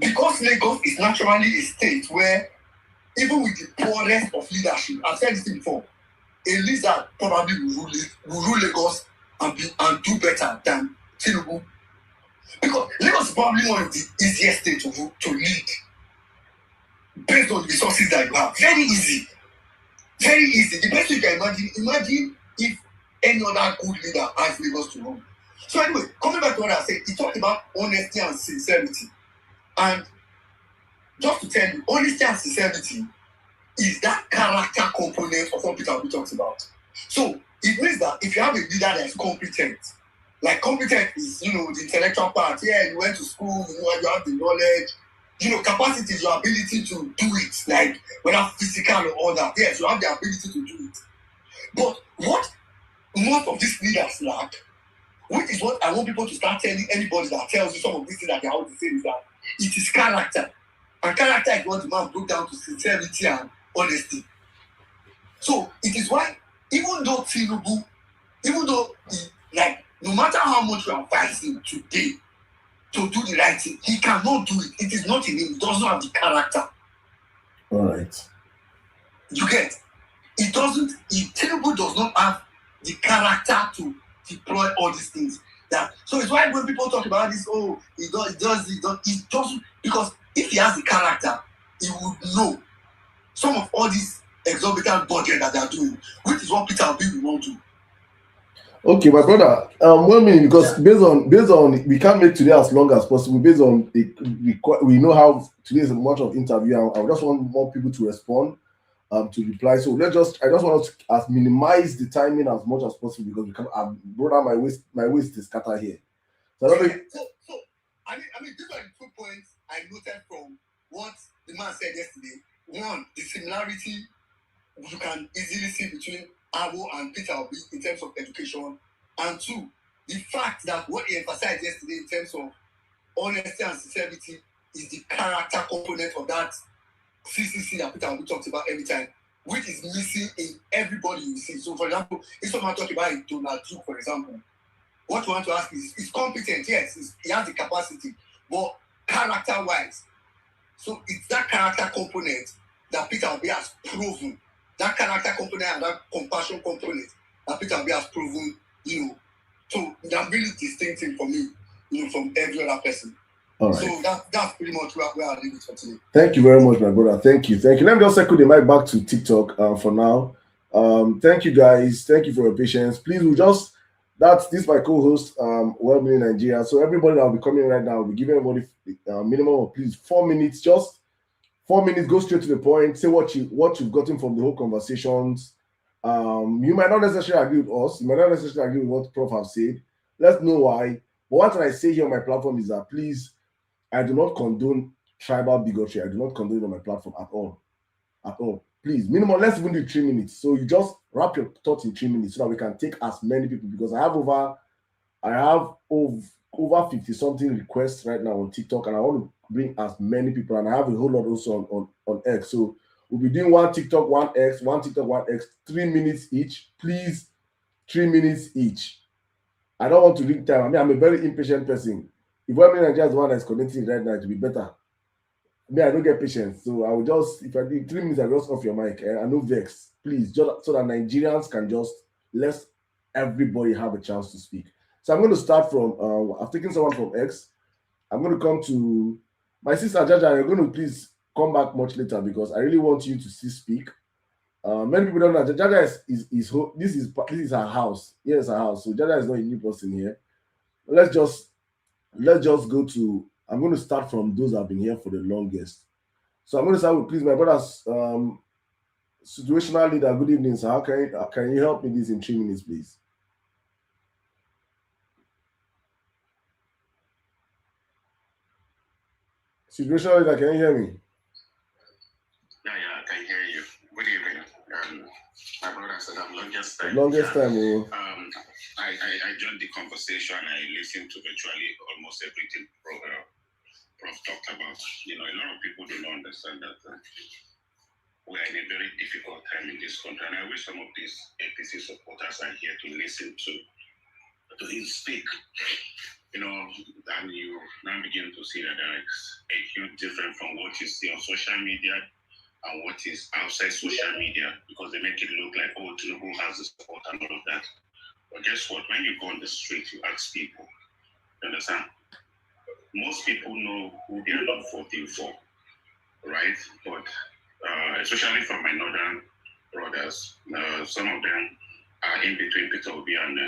Because Lagos is naturally a state where, even with the poorest of leadership, I've said this before, a leader probably will rule Lagos and do better than Tinubu. Because Lagos is probably one of the easiest states to lead, based on the resources that you have. Very easy. Very easy. The best you can imagine if any other good leader has Lagos to run. So anyway, coming back to what I said, he talked about honesty and sincerity. And just to tell you, honesty and sincerity is that character component of what Peter Obi talks about. So it means that if you have a leader that is competent, like competent is, the intellectual part. Yeah, you went to school, you have the knowledge. Capacity is your ability to do it, like whether physical or other. Yes, you have the ability to do it. But what most of these leaders lack, which is what I want people to start telling anybody that tells you some of these things that they are all the same, is that it is character. And character is what the man broke down to sincerity and honesty. So it is why, even though Tinubu, no matter how much you advise him today to do the right thing, he cannot do it. It is not in him. He doesn't have the character. All right. You get? Tinubu does not have the character to deploy all these things. So it's why when people talk about this, he doesn't, because if he has the character, he would know some of all these exorbitant budget that they are doing, which is what Peter Obi will not do. Okay, my brother. One minute, because based on we can't make today as long as possible. Based on we know how today is a much of interview. I just want more people to respond, to reply. So I just want us to minimize the timing as much as possible, because we can. Brother, my waist is scattered here. So I don't know. So I mean, these are the 2 points I noted from what the man said yesterday. One, the similarity you can easily see between Abo and Peter Obi in terms of education, and two, the fact that what he emphasized yesterday in terms of honesty and sincerity is the character component of that CCC that Peter Obi talks about every time, which is missing in everybody you see. So, for example, if someone talks about Donald Duke, for example, what you want to ask is competent, yes, he has the capacity, but character-wise, so it's that character component that Peter Obi has proven. That character component and that compassion component that Peter Obi has proven, so they're really distinctive for me, from every other person. All right. So that's pretty much where I leave it for today. Thank you very much, my brother. Thank you. Let me just circle the mic back to TikTok for now. Thank you, guys. Thank you for your patience. Please, we'll just That's this my co-host, Well-being Nigeria. So everybody that will be coming right now, will be giving everybody minimum of please 4 minutes, just 4 minutes. Go straight to the point. Say what you've gotten from the whole conversations. You might not necessarily agree with us. You might not necessarily agree with what Prof have said. Let's know why. But what I say here on my platform is that please, I do not condone tribal bigotry. I do not condone it on my platform at all. At all. Please, minimum, let's even do 3 minutes. So you just wrap your thoughts in 3 minutes so that we can take as many people, because I have over 50 something requests right now on TikTok, and I want to bring as many people, and I have a whole lot also on X. So we'll be doing one TikTok, one X, 3 minutes each. Please, 3 minutes each. I don't want to read time. I mean, I'm a very impatient person. If Women Nigeria is the one that's connecting right now, it will be better. Me, I don't get patience. So I will just, if I do 3 minutes, I just off your mic. I no vex. Please, just so that Nigerians can just let everybody have a chance to speak. So I'm going to start from, I've taken someone from X. I'm going to come to my sister Jaja. You're going to please come back much later because I really want you to still speak. Many people don't know Jaja this is her house. Yes, her house. So Jaja is not a new person here. Let's just go to. I'm going to start from those that have been here for the longest. So I'm going to start with, please, my brother's situational leader. Good evening, sir. How can you help me this in 3 minutes, please? Situational leader, can you hear me? Yeah, I can hear you. Good evening. My brother said I'm longest time. I joined the conversation. I listened to virtually almost everything Prof talked about. A lot of people do not understand that we're in a very difficult time in this country, and I wish some of these APC supporters are here to listen to him speak. And you now begin to see that there is a huge difference from what you see on social media and what is outside social media, because they make it look like, oh, Tinubu has the support and all of that. But guess what? When you go on the street, you ask people, you understand? Most people know who they are not voting for, right? But especially from my northern brothers, some of them are in between Peter Obi and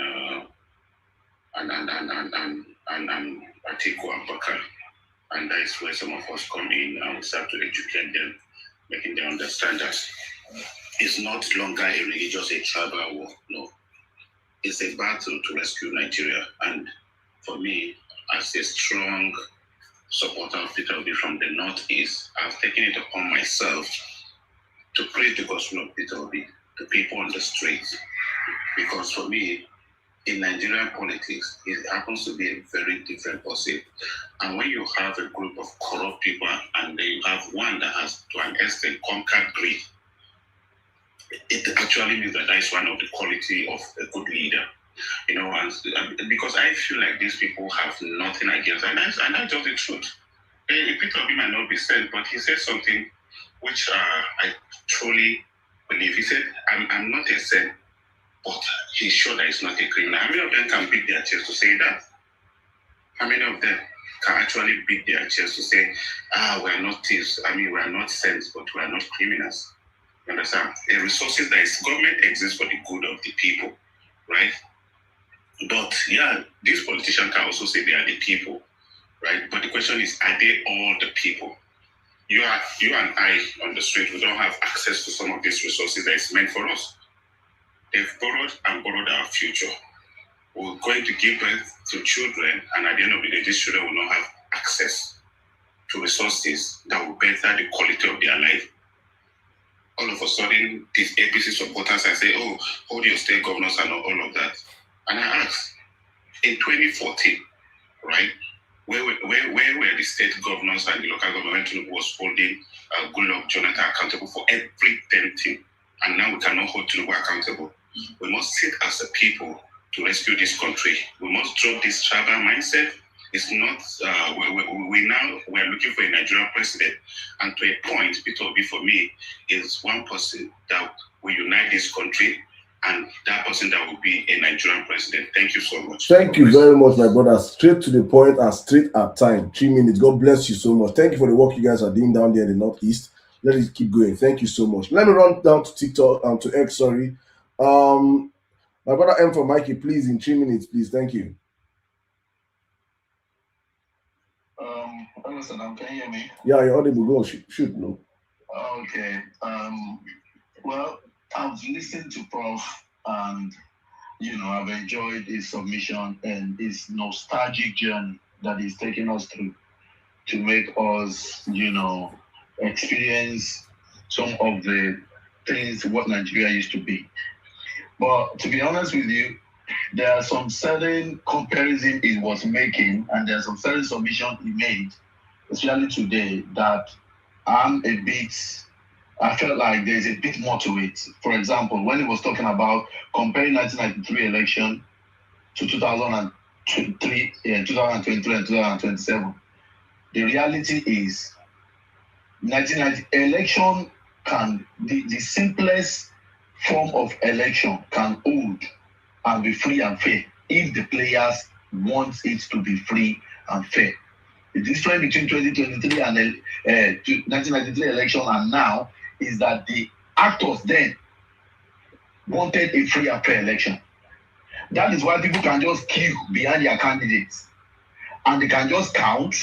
Atiku Abubakar, and that is where some of us come in and we start to educate them, making them understand that it's not longer a religious, a tribal war. No, it's a battle to rescue Nigeria. And for me, as a strong supporter of Peter Obi from the Northeast, I've taken it upon myself to preach the gospel of Peter Obi to people on the streets, because for me, in Nigerian politics, it happens to be a very different person. And when you have a group of corrupt people and then you have one that has, to an extent, conquered greed, it actually means that is one of the quality of a good leader. And because I feel like these people have nothing against, and that's just the truth. Peter Obi might not be sent, but he said something which I truly believe. He said, I'm not a saint, but he's sure that he's not a criminal. How many of them can beat their chest to say that? How many of them can actually beat their chest to say, we're not thieves, we're not saints, but we're not criminals? You understand? The resources that is government exists for the good of the people, right? But yeah, these politicians can also say they are the people, right? But the question is, are they all the people? You and I on the street, we don't have access to some of these resources that is meant for us. They've borrowed our future. We're going to give birth to children, and at the end of the day, these children will not have access to resources that will better the quality of their life. All of a sudden, these APC supporters are saying, oh, hold your state governors and all of that. And I asked, in 2014, right, where were the state governors and the local government who was holding Goodluck Jonathan accountable for everything? And now we cannot hold Tinubu accountable. We must sit as a people to rescue this country. We must drop this tribal mindset. It's not, we're looking for a Nigerian president. And to a point, Peter Obi for me is one person that will unite this country, and that person that will be a Nigerian president. Thank you so much. Thank you very much, my brother. Straight to the point and straight at time. 3 minutes. God bless you so much. Thank you for the work you guys are doing down there in the Northeast. Let us keep going. Thank you so much. Let me run down to TikTok, to X, sorry. My brother M for Mikey, please, in 3 minutes, please. Thank you. Hello, Saddam, can you hear me? Yeah, you're audible. Go on, shoot, no. Okay. Well, I've listened to Prof, and I've enjoyed his submission and his nostalgic journey that he's taking us through to make us, experience some of the things what Nigeria used to be. But to be honest with you, there are some certain comparison he was making, and there are some certain submission he made, especially today, that I felt like there's a bit more to it. For example, when he was talking about comparing 1993 election to 2023, 2023 and 2027, the reality is 1990 election the simplest form of election can hold and be free and fair if the players want it to be free and fair. The difference between 2023 and 1993 election and now is that the actors then wanted a free and fair election. That is why people can just queue behind their candidates and they can just count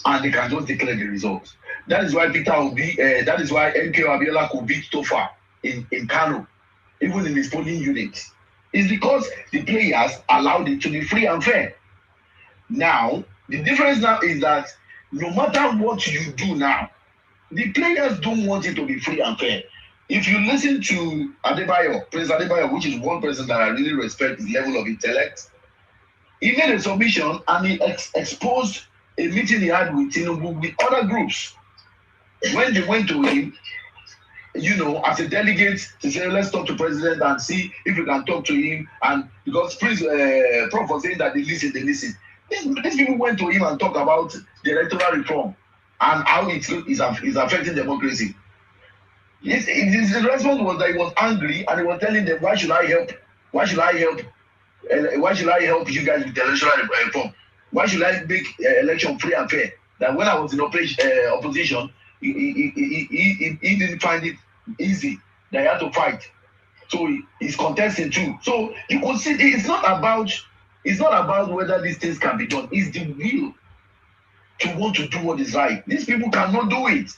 and they can just declare the results. That is why Peter Obi, that is why MK Abiola could beat Tofa in Kano, even in his polling unit. It's because the players allowed it to be free and fair. Now, the difference now is that no matter what you do now, the players don't want it to be free and fair. If you listen to Adebayo, Prince Adebayo, which is one person that I really respect his level of intellect, he made a submission and he exposed a meeting he had with Tinubu with other groups. When they went to him, as a delegate, to say, let's talk to president and see if we can talk to him. And because Prof was saying that they listen. These people went to him and talked about the electoral reform and how it is affecting democracy. His response was that he was angry and he was telling them, why should I help? Why should I help you guys with the electoral reform? Why should I make election free and fair? That when I was in opposition, he didn't find it easy. That he had to fight. So he's contesting too. So you could see it's not about whether these things can be done. It's the will to want to do what is right. These people cannot do it.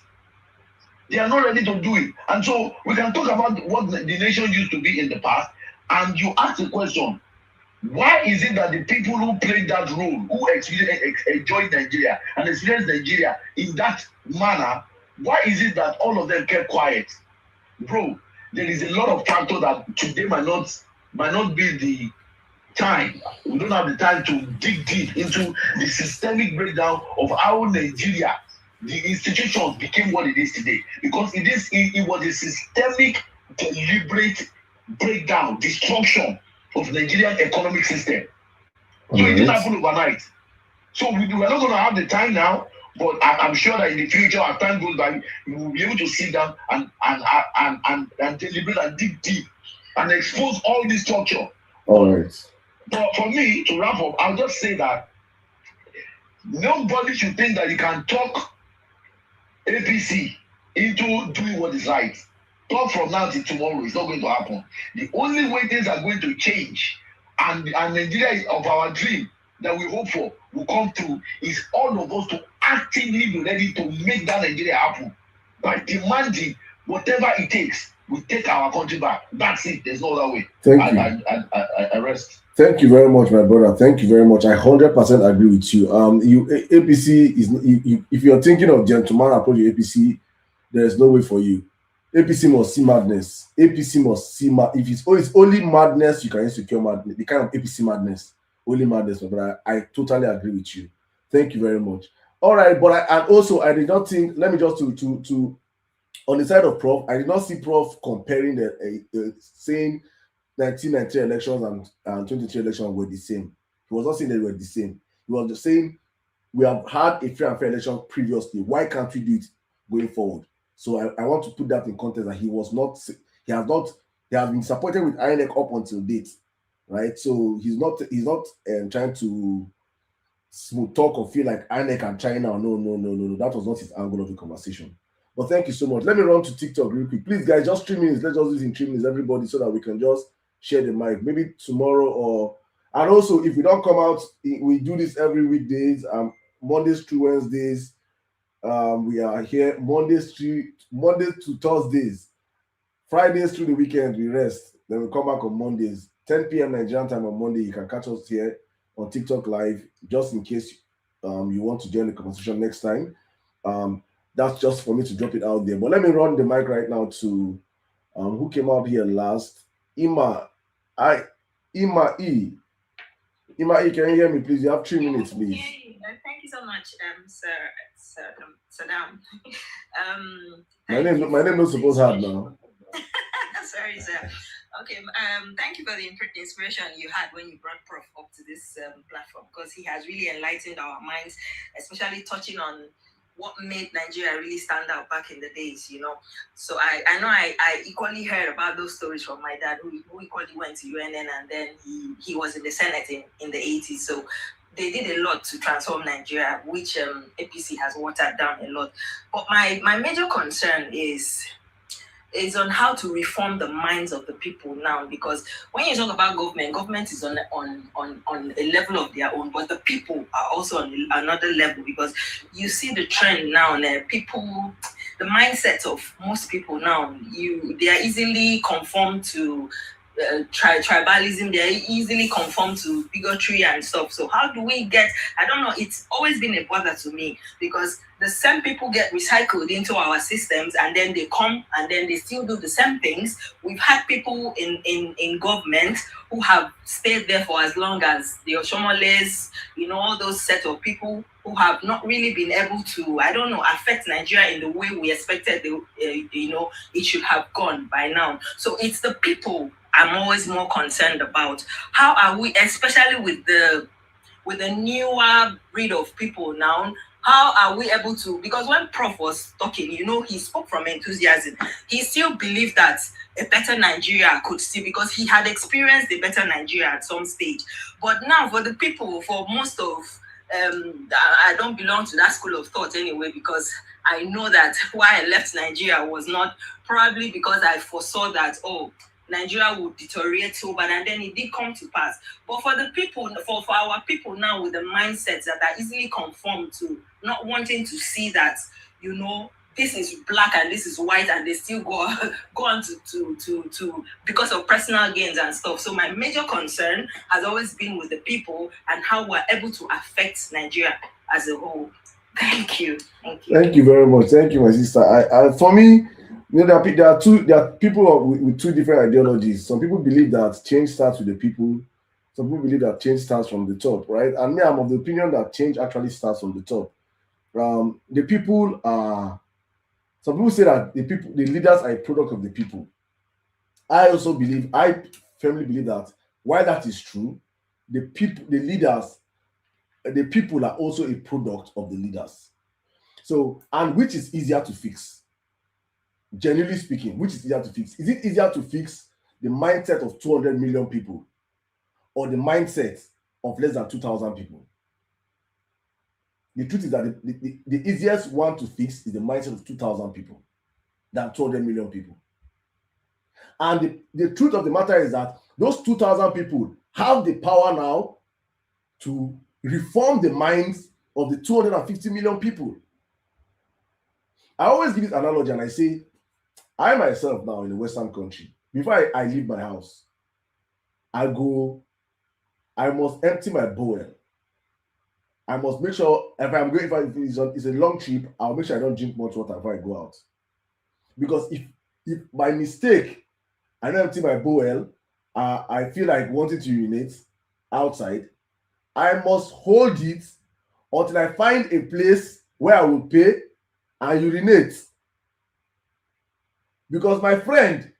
They are not ready to do it. And so we can talk about what the nation used to be in the past. And you ask the question, why is it that the people who played that role, who enjoyed Nigeria and experienced Nigeria in that manner, why is it that all of them kept quiet? Bro, there is a lot of factors that today might not be the time. We don't have the time to dig deep into the systemic breakdown of how Nigeria, the institutions became what it is today. Because it was a systemic, deliberate breakdown, destruction of the Nigerian economic system. So it didn't happen overnight. So we're not going to have the time now, but I'm sure that in the future, as time goes by, we will be able to sit down and deliberate and dig deep and expose all this structure. All right. But for me, to wrap up, I'll just say that nobody should think that you can talk APC into doing what is right. Talk from now till tomorrow. It's not going to happen. The only way things are going to change and Nigeria of our dream that we hope for will come through is all of us to actively be ready to make that Nigeria happen by demanding whatever it takes. We take our country back. That's it. There's no other way. Thank you. I rest. Thank you very much, my brother. Thank you very much. I 100% agree with you. APC is if you're thinking of gentleman approach to APC, there is no way for you. APC must see madness. APC must see if it's only madness, you can insecure madness. The kind of APC madness, only madness. But I totally agree with you. Thank you very much. All right, but I did not think. Let me just to on the side of Prof, I did not see Prof comparing the same 1993 elections and 2023 elections were the same. He was not saying they were the same. He was just saying we have had a free and fair election previously. Why can't we do it going forward? So I want to put that in context that he has been supported with INEC up until date, right? So he's not trying to smooth talk or feel like INEC and China. No. That was not his angle of the conversation. But thank you so much. Let me run to TikTok real quick. Please, guys, just 3 minutes. Let's just do it in 3 minutes, everybody, so that we can just share the mic. Maybe tomorrow or and also if we don't come out, we do this every weekdays. Mondays through Wednesdays. We are here Mondays to Thursdays. Fridays through the weekend we rest. Then we come back on Mondays, 10 p.m. Nigerian time on Monday. You can catch us here on TikTok Live, just in case you want to join the conversation next time. That's just for me to drop it out there. But let me run the mic right now to who came out here last? Ima E. Ima E, can you hear me, please? You have 3 minutes, please. Thank you so much, Saddam. My name not supposed hard now. Sorry, sir. Okay, thank you for the inspiration you had when you brought Prof up to this platform, because he has really enlightened our minds, especially touching on what made Nigeria really stand out back in the days, you know. So I know I equally heard about those stories from my dad, who equally went to UNN, and then he was in the Senate in the 80s. So they did a lot to transform Nigeria, which APC has watered down a lot. But my major concern is on how to reform the minds of the people now, because when you talk about government is on a level of their own, but the people are also on another level, because you see the trend now, and the mindset of most people now, they are easily conformed to tribalism, they are easily conform to bigotry and stuff. So how do we get, I don't know, it's always been a bother to me, because the same people get recycled into our systems, and then they come and then they still do the same things. We've had people in government who have stayed there for as long as the Oshomoles, you know, all those set of people who have not really been able to, I don't know, affect Nigeria in the way we expected, it should have gone by now. So it's the people I'm always more concerned about. How are we, especially with the newer breed of people now, how are we able to, because when Prof was talking, you know, he spoke from enthusiasm. He still believed that a better Nigeria could still, because he had experienced a better Nigeria at some stage. But now for the people, for most of, I don't belong to that school of thought anyway, because I know that why I left Nigeria was not probably because I foresaw that, Nigeria would deteriorate so bad, and then it did come to pass. But for the people, for our people now with the mindsets that are easily conformed to not wanting to see that, you know, this is black and this is white, and they still go on to because of personal gains and stuff. So my major concern has always been with the people and how we're able to affect Nigeria as a whole. Thank you. Thank you very much. Thank you, my sister. For me, you know, there are people with two different ideologies. Some people believe that change starts with the people. Some people believe that change starts from the top, right? And me, I'm of the opinion that change actually starts from the top. The people are. Some people say that the leaders are a product of the people. I firmly believe that while that is true, the people are also a product of the leaders. So, and which is easier to fix? Generally speaking, which is easier to fix? Is it easier to fix the mindset of 200 million people or the mindset of less than 2,000 people? The truth is that the easiest one to fix is the mindset of 2,000 people than 200 million people. And the truth of the matter is that those 2,000 people have the power now to reform the minds of the 250 million people. I always give this analogy and I say, I myself now in a Western country, before I leave my house, I must empty my bowel. I must make sure if it's a long trip, I'll make sure I don't drink much water before I go out. Because if by mistake I don't empty my bowel, I feel like wanting to urinate outside, I must hold it until I find a place where I will pay and urinate. Because my friend,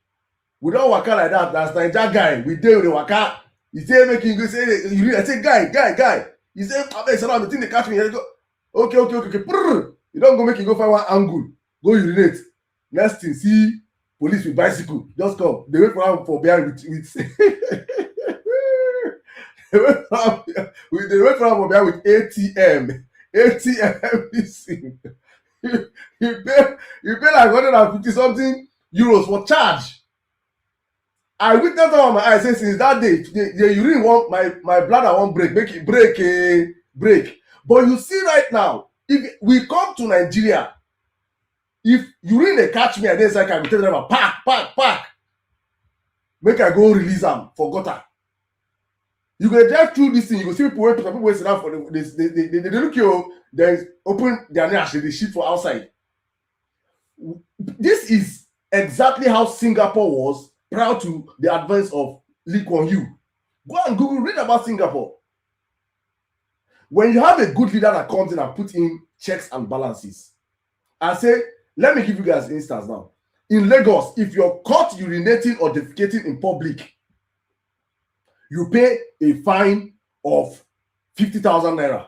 we don't waka like that. That's Naija guy. We dey with the waka. He say make him go say urinate. I say guy. He say abeg the thing they catch me. He go okay. Prrr. You don't go make him go find one angle. Go urinate. Next thing, see police with bicycle. Just come. They wait for him for behind with they wait for him for behind with ATM. Listen. You pay like 150 something euros for charge. I witnessed that on my eyes. Since that day, the urine want my bladder won't break, make it break. But you see right now, if we come to Nigeria, if urine dey catch me, I dey inside car, I go tell driver park, make I go release am for gutter. You go drive through this thing, you go see people wey sit down for they look you, then open their nails, they shit for outside. This is exactly how Singapore was prior to the advance of Lee Kuan Yew. Go and Google, read about Singapore. When you have a good leader that comes in and puts in checks and balances, and say, let me give you guys an instance now. In Lagos, if you're caught urinating or defecating in public, you pay a fine of 50,000 naira.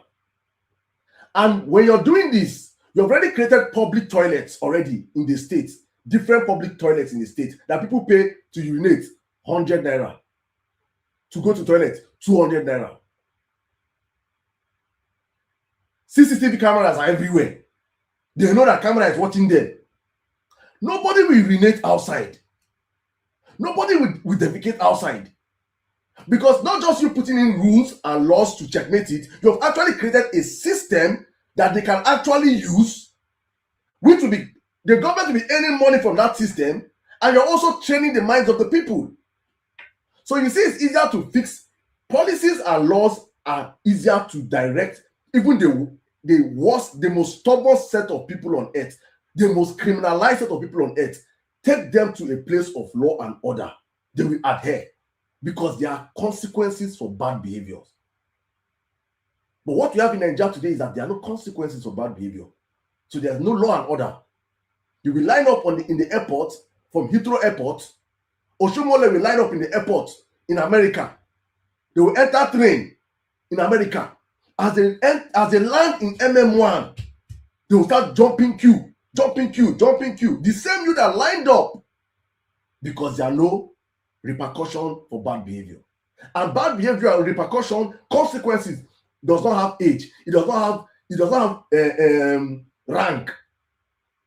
And when you're doing this, you've already created public toilets already in the state, different public toilets in the state that people pay to urinate 100 naira, to go to toilet 200 naira. CCTV cameras are everywhere. They know that camera is watching them. Nobody will urinate outside. Nobody will defecate outside. Because not just you putting in rules and laws to checkmate it, you have actually created a system that they can actually use, which will be, the government will be earning money from that system, and you're also training the minds of the people. So you see, it's easier to fix. Policies and laws are easier to direct. Even the worst, the most stubborn set of people on earth, the most criminalized set of people on earth, take them to a place of law and order. They will adhere, because there are consequences for bad behaviors. But what we have in Nigeria today is that there are no consequences for bad behavior. So there's no law and order. You will line up in the airport, from Heathrow Airport. Oshomole will line up in the airport in America. They will enter train in America. As they land in MM1, they will start jumping queue. The same you that lined up, because there are no repercussion for bad behavior. And bad behavior and repercussion, consequences, does not have age. It does not have rank.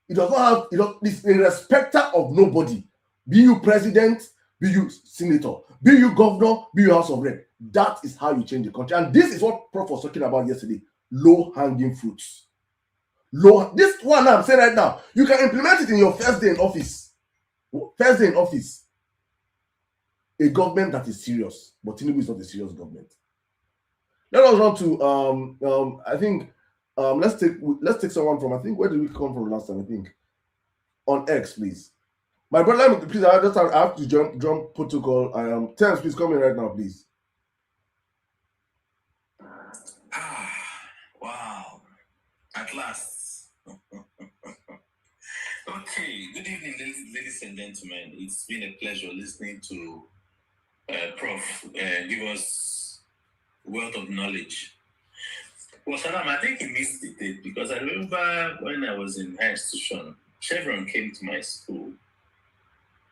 It's a respecter of nobody. Be you president, be you senator, be you governor, be you House of Rep. That is how you change the country. And this is what Prof was talking about yesterday. Low-hanging fruits. This one I'm saying right now, you can implement it in your first day in office. A government that is serious, but Tinubu is not a serious government. Let us run to I think let's take someone from, I think, where did we come from last time? I think on X, please. My brother, please, I have to jump protocol. Terence, please come in right now, please. Wow, at last. Okay, good evening, ladies and gentlemen. It's been a pleasure listening to Prof give us wealth of knowledge. Well, Salam, I think he missed the date, because I remember when I was in higher institution, Chevron came to my school,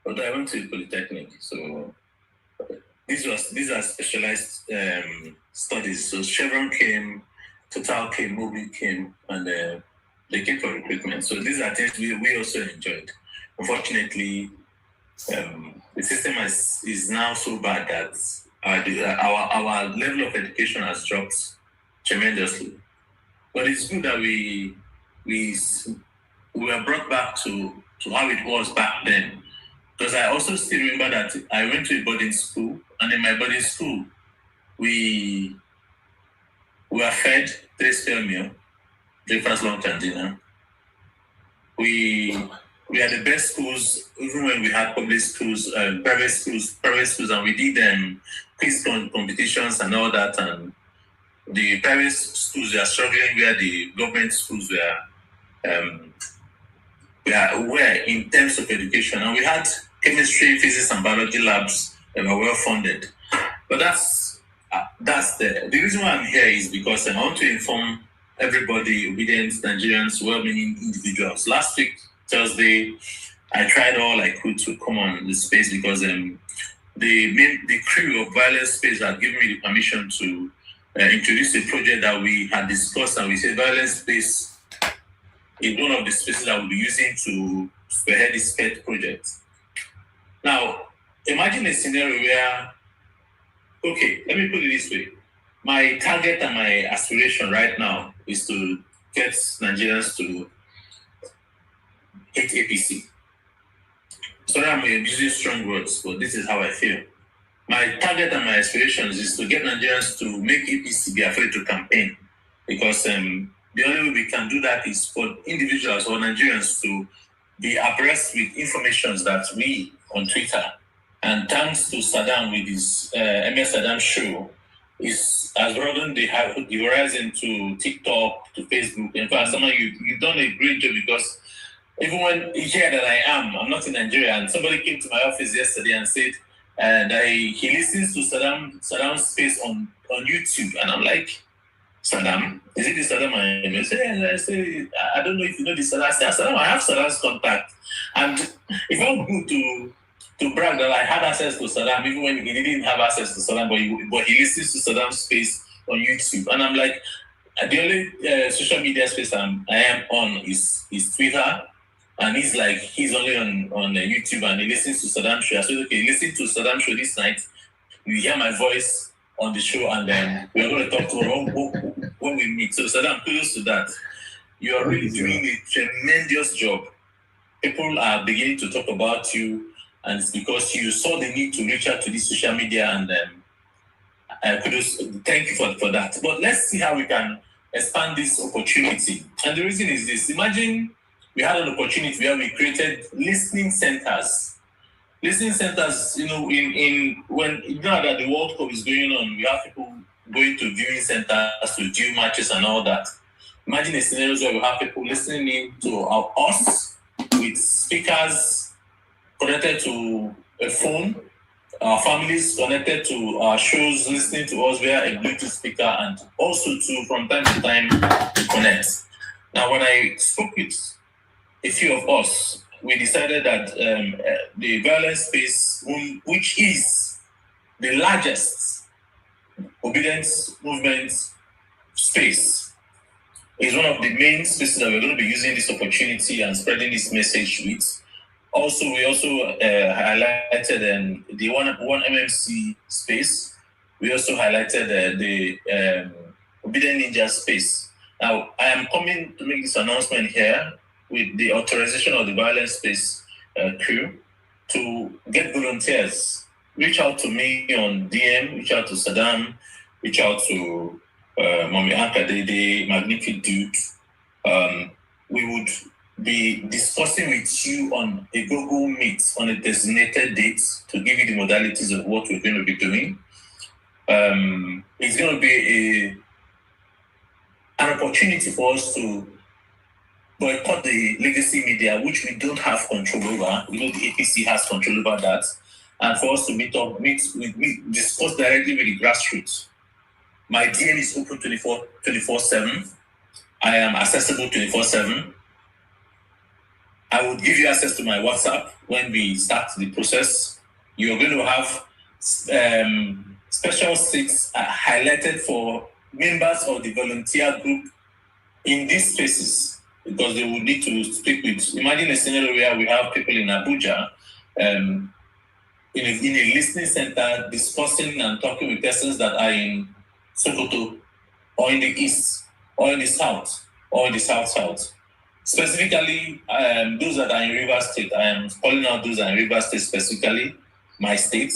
but I went to Polytechnic, so these are specialized studies. So Chevron came, Total came, Mobil came, and they came for recruitment. So these are things we also enjoyed. Unfortunately, the system is now so bad that our level of education has dropped tremendously. But it's good that we were brought back to how it was back then. Because I also still remember that I went to a boarding school, and in my boarding school, we were fed 3-spare meal, breakfast, lunch, and dinner. We had the best schools, even when we had public schools, private schools, and we did quiz competitions and all that. And the private schools were struggling, where the government schools were in terms of education. And we had chemistry, physics, and biology labs that were well funded. But that's the reason why I'm here is because I want to inform everybody, obedient Nigerians, well-meaning individuals. Last week, Thursday, I tried all I could to come on the space, because the crew of Vawulence Space had given me the permission to introduce a project that we had discussed, and we said Vawulence Space is one of the spaces that we'll be using to spearhead this pet project. Now, imagine a scenario where, okay, let me put it this way. My target and my aspiration right now is to get Nigerians to hate APC. Sorry, I'm using strong words, but this is how I feel. My target and my aspirations is to get Nigerians to make APC be afraid to campaign, because the only way we can do that is for individuals or Nigerians to be abreast with informations that we on Twitter, and thanks to Saddam with his MS Saddam show, has broadened the horizon to TikTok, to Facebook. In fact, somehow you've done a great job, because even when here that I'm not in Nigeria, and somebody came to my office yesterday and said, he listens to Saddam Space on YouTube, and I'm like, Saddam? Is it the Saddam I know? I say, I don't know if you know the Saddam. I say, Saddam, I have Saddam's contact, and it felt good to brag that I had access to Saddam, even when he didn't have access to Saddam, but he listens to Saddam Space on YouTube, and I'm like, the only social media space I am on is Twitter. And he's only on YouTube, and he listens to Saddam show. I said, okay, listen to Saddam show this night. You hear my voice on the show, and then we're going to talk to when we meet. So Saddam, kudos to that. You are really doing a tremendous job. People are beginning to talk about you, and it's because you saw the need to reach out to this social media, and kudos. Thank you for that. But let's see how we can expand this opportunity. And the reason is this: imagine we had an opportunity where we created listening centers. Listening centers, when that the World Cup is going on, we have people going to viewing centers to view matches and all that. Imagine a scenario where we have people listening in to us with speakers connected to a phone, our families connected to our shows, listening to us via a Bluetooth speaker, and also from time to time connect. Now, when I spoke with a few of us, we decided that the Vawulence Space, which is the largest obedience movement space, is one of the main spaces that we're going to be using this opportunity and spreading this message with. Also, we highlighted the one MMC space. We also highlighted the Obedient Ninja space. Now, I am coming to make this announcement here with the authorization of the Vawulence Space crew to get volunteers. Reach out to me on DM, reach out to Saddam, reach out to Mommy Anka Dede, Magnific Dude. We would be discussing with you on a Google Meet on a designated date to give you the modalities of what we're going to be doing. It's going to be an opportunity for us to boycott the legacy media, which we don't have control over. We know the APC has control over that. And for us to discuss directly with the grassroots. My DM is open 24/7. I am accessible 24/7. I would give you access to my WhatsApp when we start the process. You're going to have special seats highlighted for members of the volunteer group in these spaces, because they would need to speak with. Imagine a scenario where we have people in Abuja in a listening center discussing and talking with persons that are in Sokoto or in the east or in the south or in the south. Specifically, those that are in Rivers State, I am calling out those that are in Rivers State specifically, my state.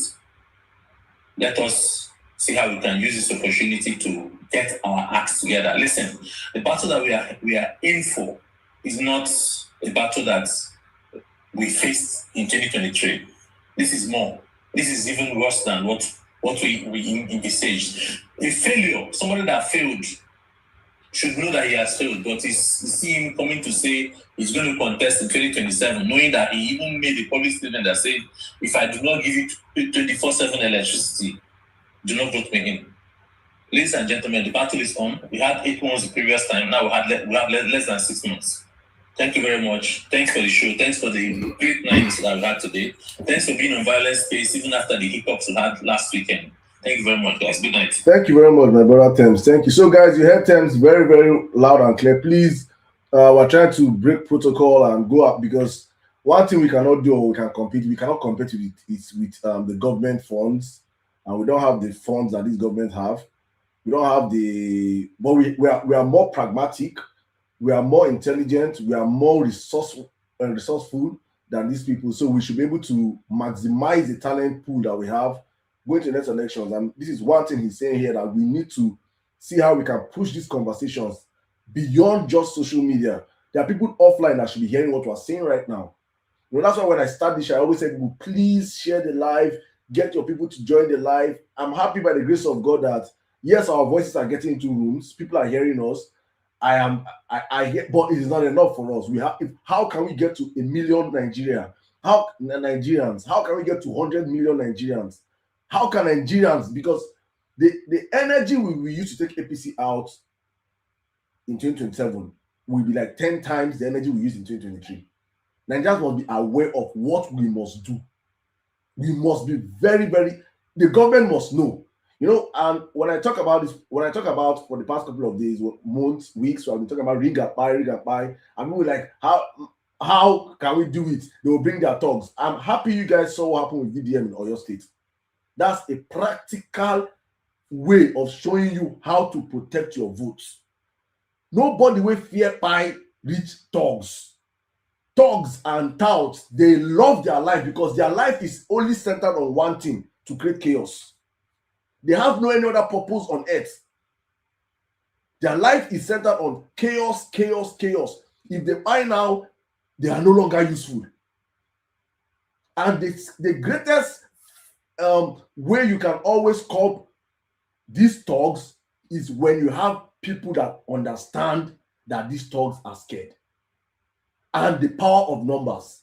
Let us see how we can use this opportunity to get our acts together. Listen, the battle that we are in for is not a battle that we faced in 2023. This is more. This is even worse than what we envisaged. A failure, somebody that failed should know that he has failed, but you see him coming to say he's going to contest in 2027, knowing that he even made a public statement that said, if I do not give you 24/7 electricity, do not vote me in. Ladies and gentlemen, the battle is on. We had 8 months the previous time. Now we have less than 6 months. Thank you very much. Thanks for the show. Thanks for the great nights that we had today. Thanks for being on Vawulence Space, even after the hiccups we had last weekend. Thank you very much, guys. Good night. Thank you very much, my brother Thames. Thank you. So, guys, you heard Thames very, very loud and clear. Please, we're trying to break protocol and go up, because one thing we cannot do, or we cannot compete with it, is with the government funds, and we don't have the funds that these governments have. We don't have but we are more pragmatic, we are more intelligent, we are more resourceful than these people. So we should be able to maximize the talent pool that we have going to the next elections. And this is one thing he's saying here, that we need to see how we can push these conversations beyond just social media. There are people offline that should be hearing what we're saying right now. That's why when I start this show, I always say, people, please share the live, get your people to join the live. I'm happy by the grace of God that yes, our voices are getting into rooms, people are hearing us. I hear, but it is not enough for us. How can we get to 1 million Nigerians? How can we get to 100 million Nigerians? How can Nigerians, because the energy we use to take APC out in 2027 will be like 10 times the energy we used in 2023. Nigerians must be aware of what we must do. We must be very, very, the government must know. And when I talk about this, for the past couple of days, months, weeks, so I've been talking about ring and buy, and we were like, how can we do it? They will bring their thugs. I'm happy you guys saw what happened with VDM in Oyo State. That's a practical way of showing you how to protect your votes. Nobody will fear by rich thugs. Thugs and touts, they love their life because their life is only centered on one thing: to create chaos. They have no any other purpose on earth. Their life is centered on chaos. If they buy now, they are no longer useful. And the greatest way you can always curb these thugs is when you have people that understand that these thugs are scared, and the power of numbers.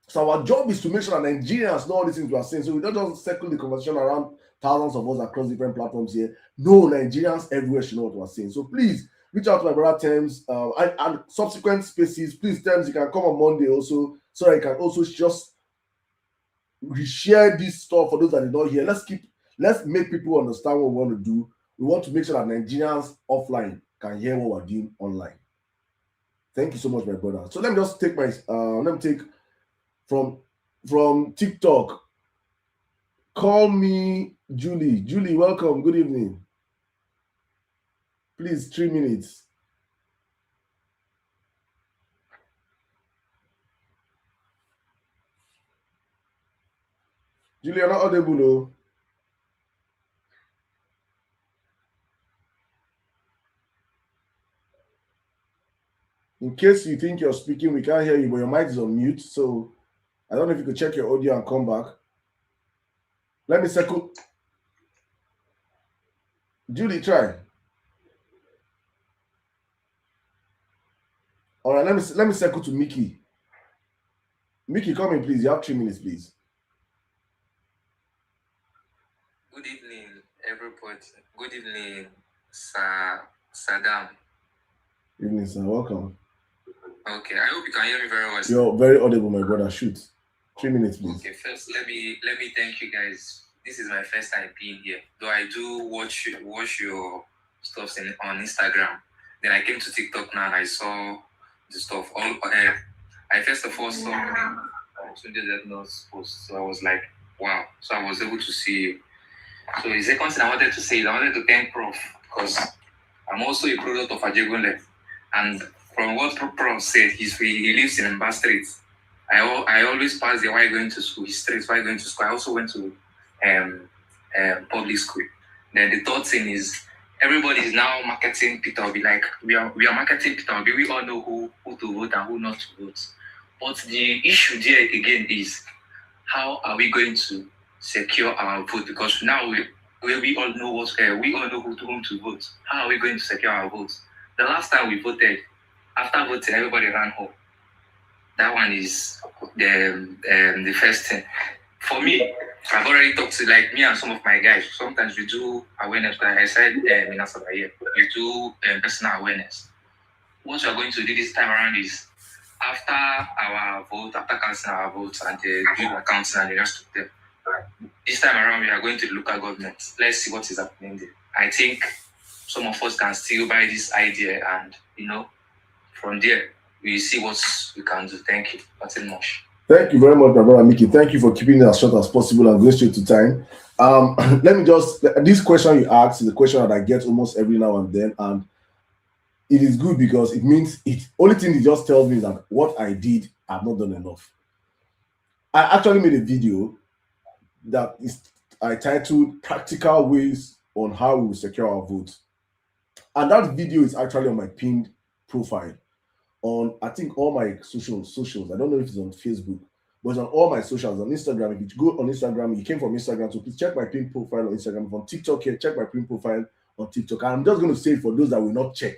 So our job is to make sure that Nigerians know all these things we are saying. So we don't just circle the conversation around thousands of us across different platforms here. No, Nigerians everywhere should know what we're saying. So please reach out to my brother Thames and subsequent spaces. Please, Thames, you can come on Monday also, so that you can also just reshare this stuff for those that are not here. Let's make people understand what we want to do. We want to make sure that Nigerians offline can hear what we're doing online. Thank you so much, my brother. So let me just take from TikTok. Call me Julie. Julie, welcome. Good evening. Please, 3 minutes. Julie, you're not audible, though. In case you think you're speaking, we can't hear you, but your mic is on mute. So I don't know if you could check your audio and come back. Let me circle. Julie, try. All right, let me circle to Mickey. Mickey, come in, please. You have 3 minutes, please. Good evening, everybody. Good evening, Sir Saddam. Good evening, sir. Welcome. Okay, I hope you can hear me very well. You're very audible, my brother. Shoot. 3 minutes, please. Okay, first let me thank you guys. This is my first time being here. Though I do watch your stuff on Instagram. Then I came to TikTok now and I saw the stuff. I first of all saw Tunde's post, so I was like, wow. So I was able to see you. So the second thing I wanted to say is I wanted to thank Prof, because I'm also a product of Ajegunle, and from what Prof said, he lives in Mba Street. I always pass there while going to school. His street while going to school. I also went to public school. Then the third thing is everybody is now marketing Peter Obi. Like we are marketing Peter Obi. We all know who to vote and who not to vote. But the issue there again is how are we going to secure our vote? Because now we all know whom to vote. How are we going to secure our votes? The last time we voted, after voting, everybody ran home. That one is the first thing. For me, I've already talked to me and some of my guys. Sometimes we do awareness. Like I said, we do personal awareness. What we are going to do this time around is after our vote, after canceling our votes and the do accounting and the rest of them. This time around, we are going to the local government. Let's see what is happening there. I think some of us can still buy this idea, and from there, we see what we can do. Thank you. Nothing much. Thank you very much, my brother Mickey. Thank you for keeping it as short as possible and going straight to time. Let me just, this question you asked is a question that I get almost every now and then, and it is good because it means it. Only thing it just tells me is that what I did, I've not done enough. I actually made a video that is I titled "Practical Ways on How We Will Secure Our Vote," and that video is actually on my pinned profile on, I think, all my socials. I don't know if it's on Facebook, but it's on all my socials. On Instagram, if you go on Instagram, you came from Instagram, so please check my pinned profile on Instagram. From TikTok here, check my pinned profile on TikTok. And I'm just going to say, for those that will not check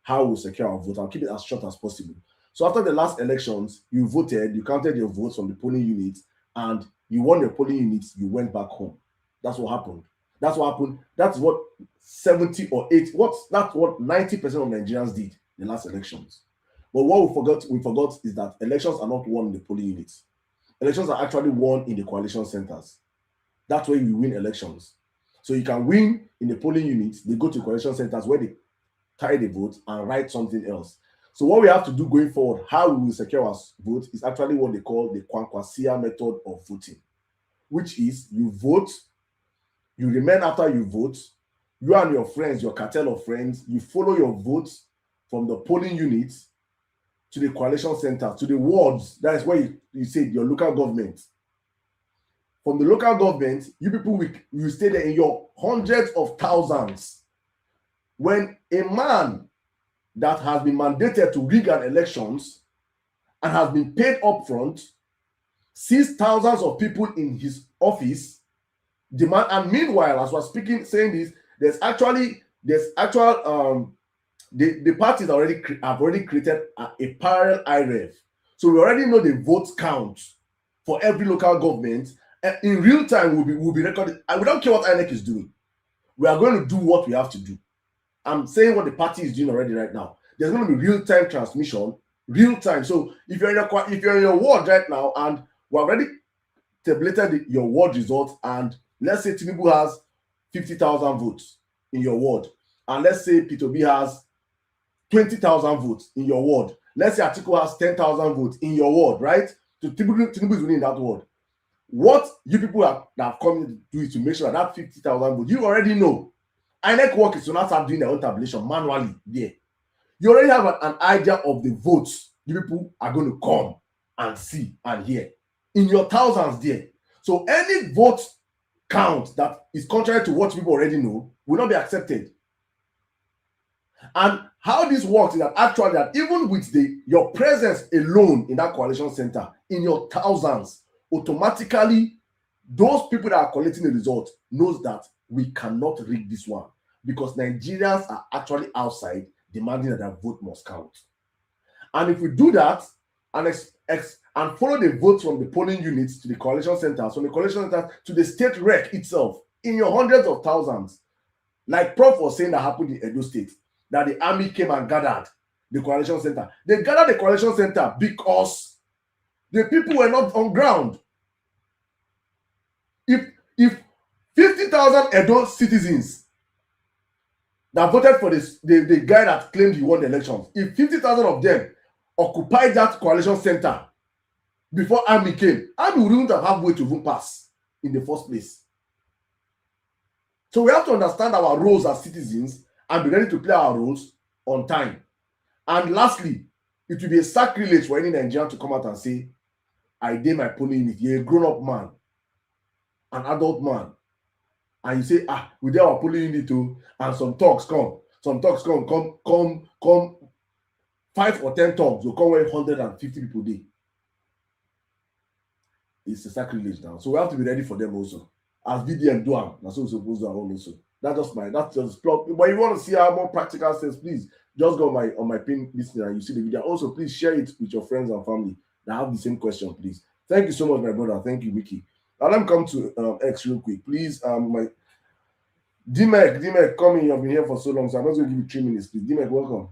how we secure our vote, I'll keep it as short as possible. So after the last elections, you voted, you counted your votes from the polling units, and you won your polling units, you went back home. That's what happened. That's what happened. That's what 70 or 80, that's what 90% of Nigerians did in the last elections. But what we forgot is that elections are not won in the polling units. Elections are actually won in the coalition centers. That's where you win elections. So you can win in the polling units, they go to coalition centers where they tie the vote and write something else. So what we have to do going forward, how we will secure our vote, is actually what they call the Kwankwasia method of voting, which is you vote, you remain after you vote, you and your friends, your cartel of friends, you follow your votes from the polling units to the coalition center, to the wards. That is where you say your local government. From the local government, you people will stay there in your hundreds of thousands. When a man that has been mandated to rig an elections and has been paid upfront sees thousands of people in his office demand, and meanwhile, as we're saying this, there's actual the parties have already created a parallel IREF. So we already know the vote count for every local government. And in real time, will be recorded. And we don't care what INEC is doing. We are going to do what we have to do. I'm saying what the party is doing already right now. There's going to be real-time transmission, real time. So if you're in your ward right now and we've already tabulated your ward results, and let's say Tinubu has 50,000 votes in your ward, and let's say Peter B has 20,000 votes in your ward. Let's say Atiku has 10,000 votes in your ward, right? So Tinubu is winning that ward. What you people that have come to do is to make sure that 50,000 votes, you already know. INEC work is to not start doing their own tabulation manually there. You already have an idea of the votes you people are going to come and see and hear in your thousands there. So any vote count that is contrary to what people already know will not be accepted. And how this works is that actually that even with your presence alone in that coalition center, in your thousands, automatically those people that are collecting the result knows that we cannot rig this one, because Nigerians are actually outside demanding that their vote must count. And if we do that and follow the votes from the polling units to the coalition centers, from the coalition centers to the state rec itself, in your hundreds of thousands, like Prof was saying that happened in Edo State, that the army came and gathered the coalition center. They gathered the coalition center because the people were not on ground. If 50,000 Edo citizens that voted for the guy that claimed he won the elections, if 50,000 of them occupied that coalition center before army came, army wouldn't have way to even pass in the first place. So we have to understand our roles as citizens and be ready to play our roles on time. And lastly, it will be a sacrilege for any Nigerian to come out and say, I did my polling unit. You're a grown-up man, an adult man, and you say, we did our polling unit too, and some talks come 5 or 10 talks will come with 150 people a day. It's a sacrilege now. So we have to be ready for them also. As VDM do them, that's what we're supposed to do also. That's just plug. But if you want to see how more practical sense, please just go on my pin listener and you see the video. Also, please share it with your friends and family that have the same question, please. Thank you so much, my brother. Thank you, Mickey. Now let me come to X real quick. Please, my Dimek, come in. You've been here for so long, so I'm just going to give you 3 minutes, please. Dimek, welcome.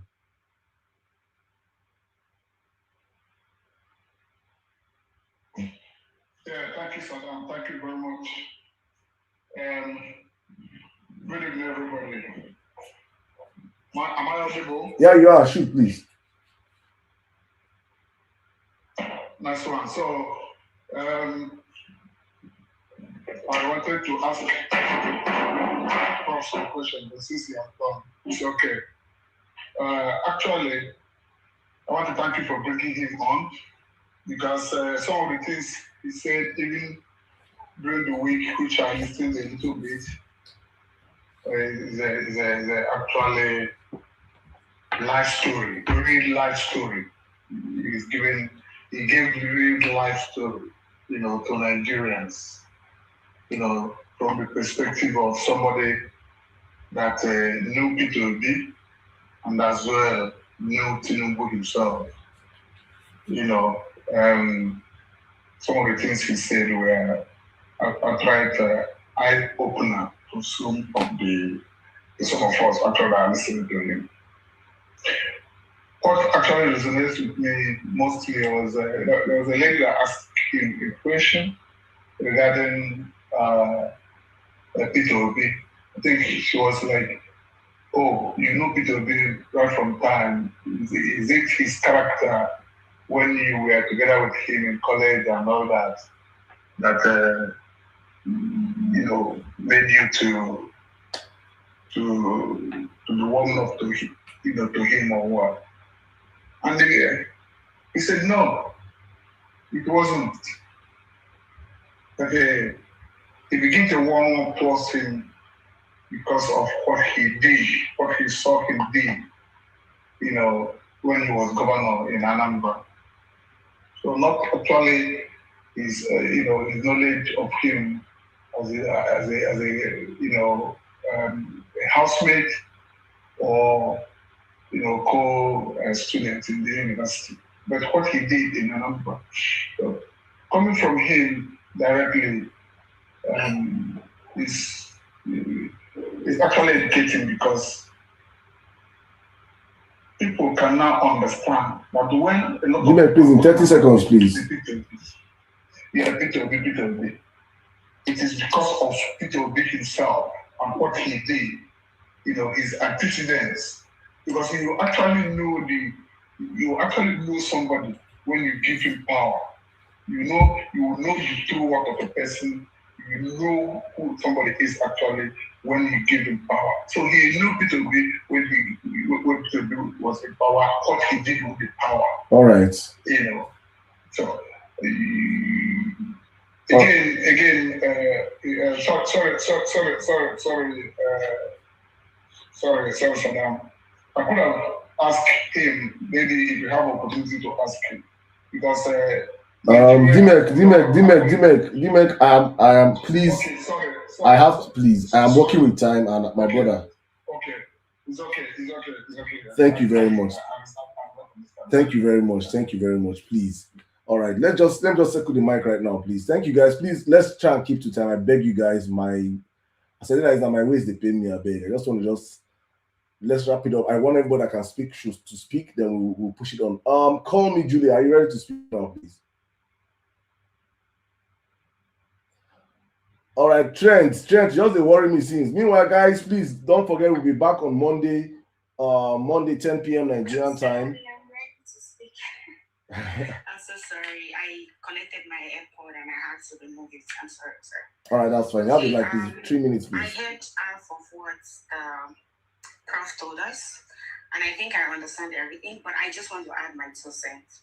Yeah, thank you for that. Thank you very much. Good evening, everybody. Am I audible? Yeah, you are. Shoot, please. Nice one. So, I wanted to ask Prof some question, but since you have done, it's okay. Actually, I want to thank you for bringing him on because some of the things he said, even during the week, which I listened a little bit, is actually life story, real life story. He gave real life story, to Nigerians, from the perspective of somebody that knew Peter Obi and as well knew Tinubu himself. Some of the things he said were outright eye-opener to some of us actually are listening to him. What actually resonates with me mostly was there was a lady that asked him a question regarding Peter Obi. I think she was like, "Oh, you know Peter Obi right from time. Is it his character when you were together with him in college and all that made you to be warm up to him or what?" And he said, "No, it wasn't." But he began to warm up towards him because of what he did, what he saw him did, when he was governor in Anambra. So not actually his knowledge of him as a housemate or co-student in the university, but what he did in Anambra. So coming from him directly is actually educating because people can now understand that when a lot Give me please in 30 seconds, please. Peter Obi. It is because of Peter Obi himself and what he did, his antecedents. Because you actually know somebody when you give him power. You know the true work of a person. You know who somebody is actually when you give him power. So he knew Peter Obi when Peter Obi was in power, what he did with the power. All right. So sorry, Saddam. I could have asked him, maybe if you have opportunity to ask him, because Dimek, I am please. Okay, sorry. I have to please. I am working with time and my brother. Okay, it's okay. Thank you very much. Thank you very much. Please. All right, let me just circle the mic right now, please. Thank you, guys. Please, let's try and keep to time. I beg you guys. I said that is not my ways. They pay me. I beg. I just want to let's wrap it up. I want everybody that can speak to speak. Then we'll push it on. Call me, Julia. Are you ready to speak now, please? All right, Trent, just they worry me since. Meanwhile, guys, please don't forget we'll be back on Monday, 10 p.m. Nigerian time. I'm so sorry. I connected my AirPod and I had to remove it. I'm sorry, sir. All right, that's fine. You have like 3 minutes, please. I heard half of what Prof told us, and I think I understand everything, but I just want to add my 2 cents.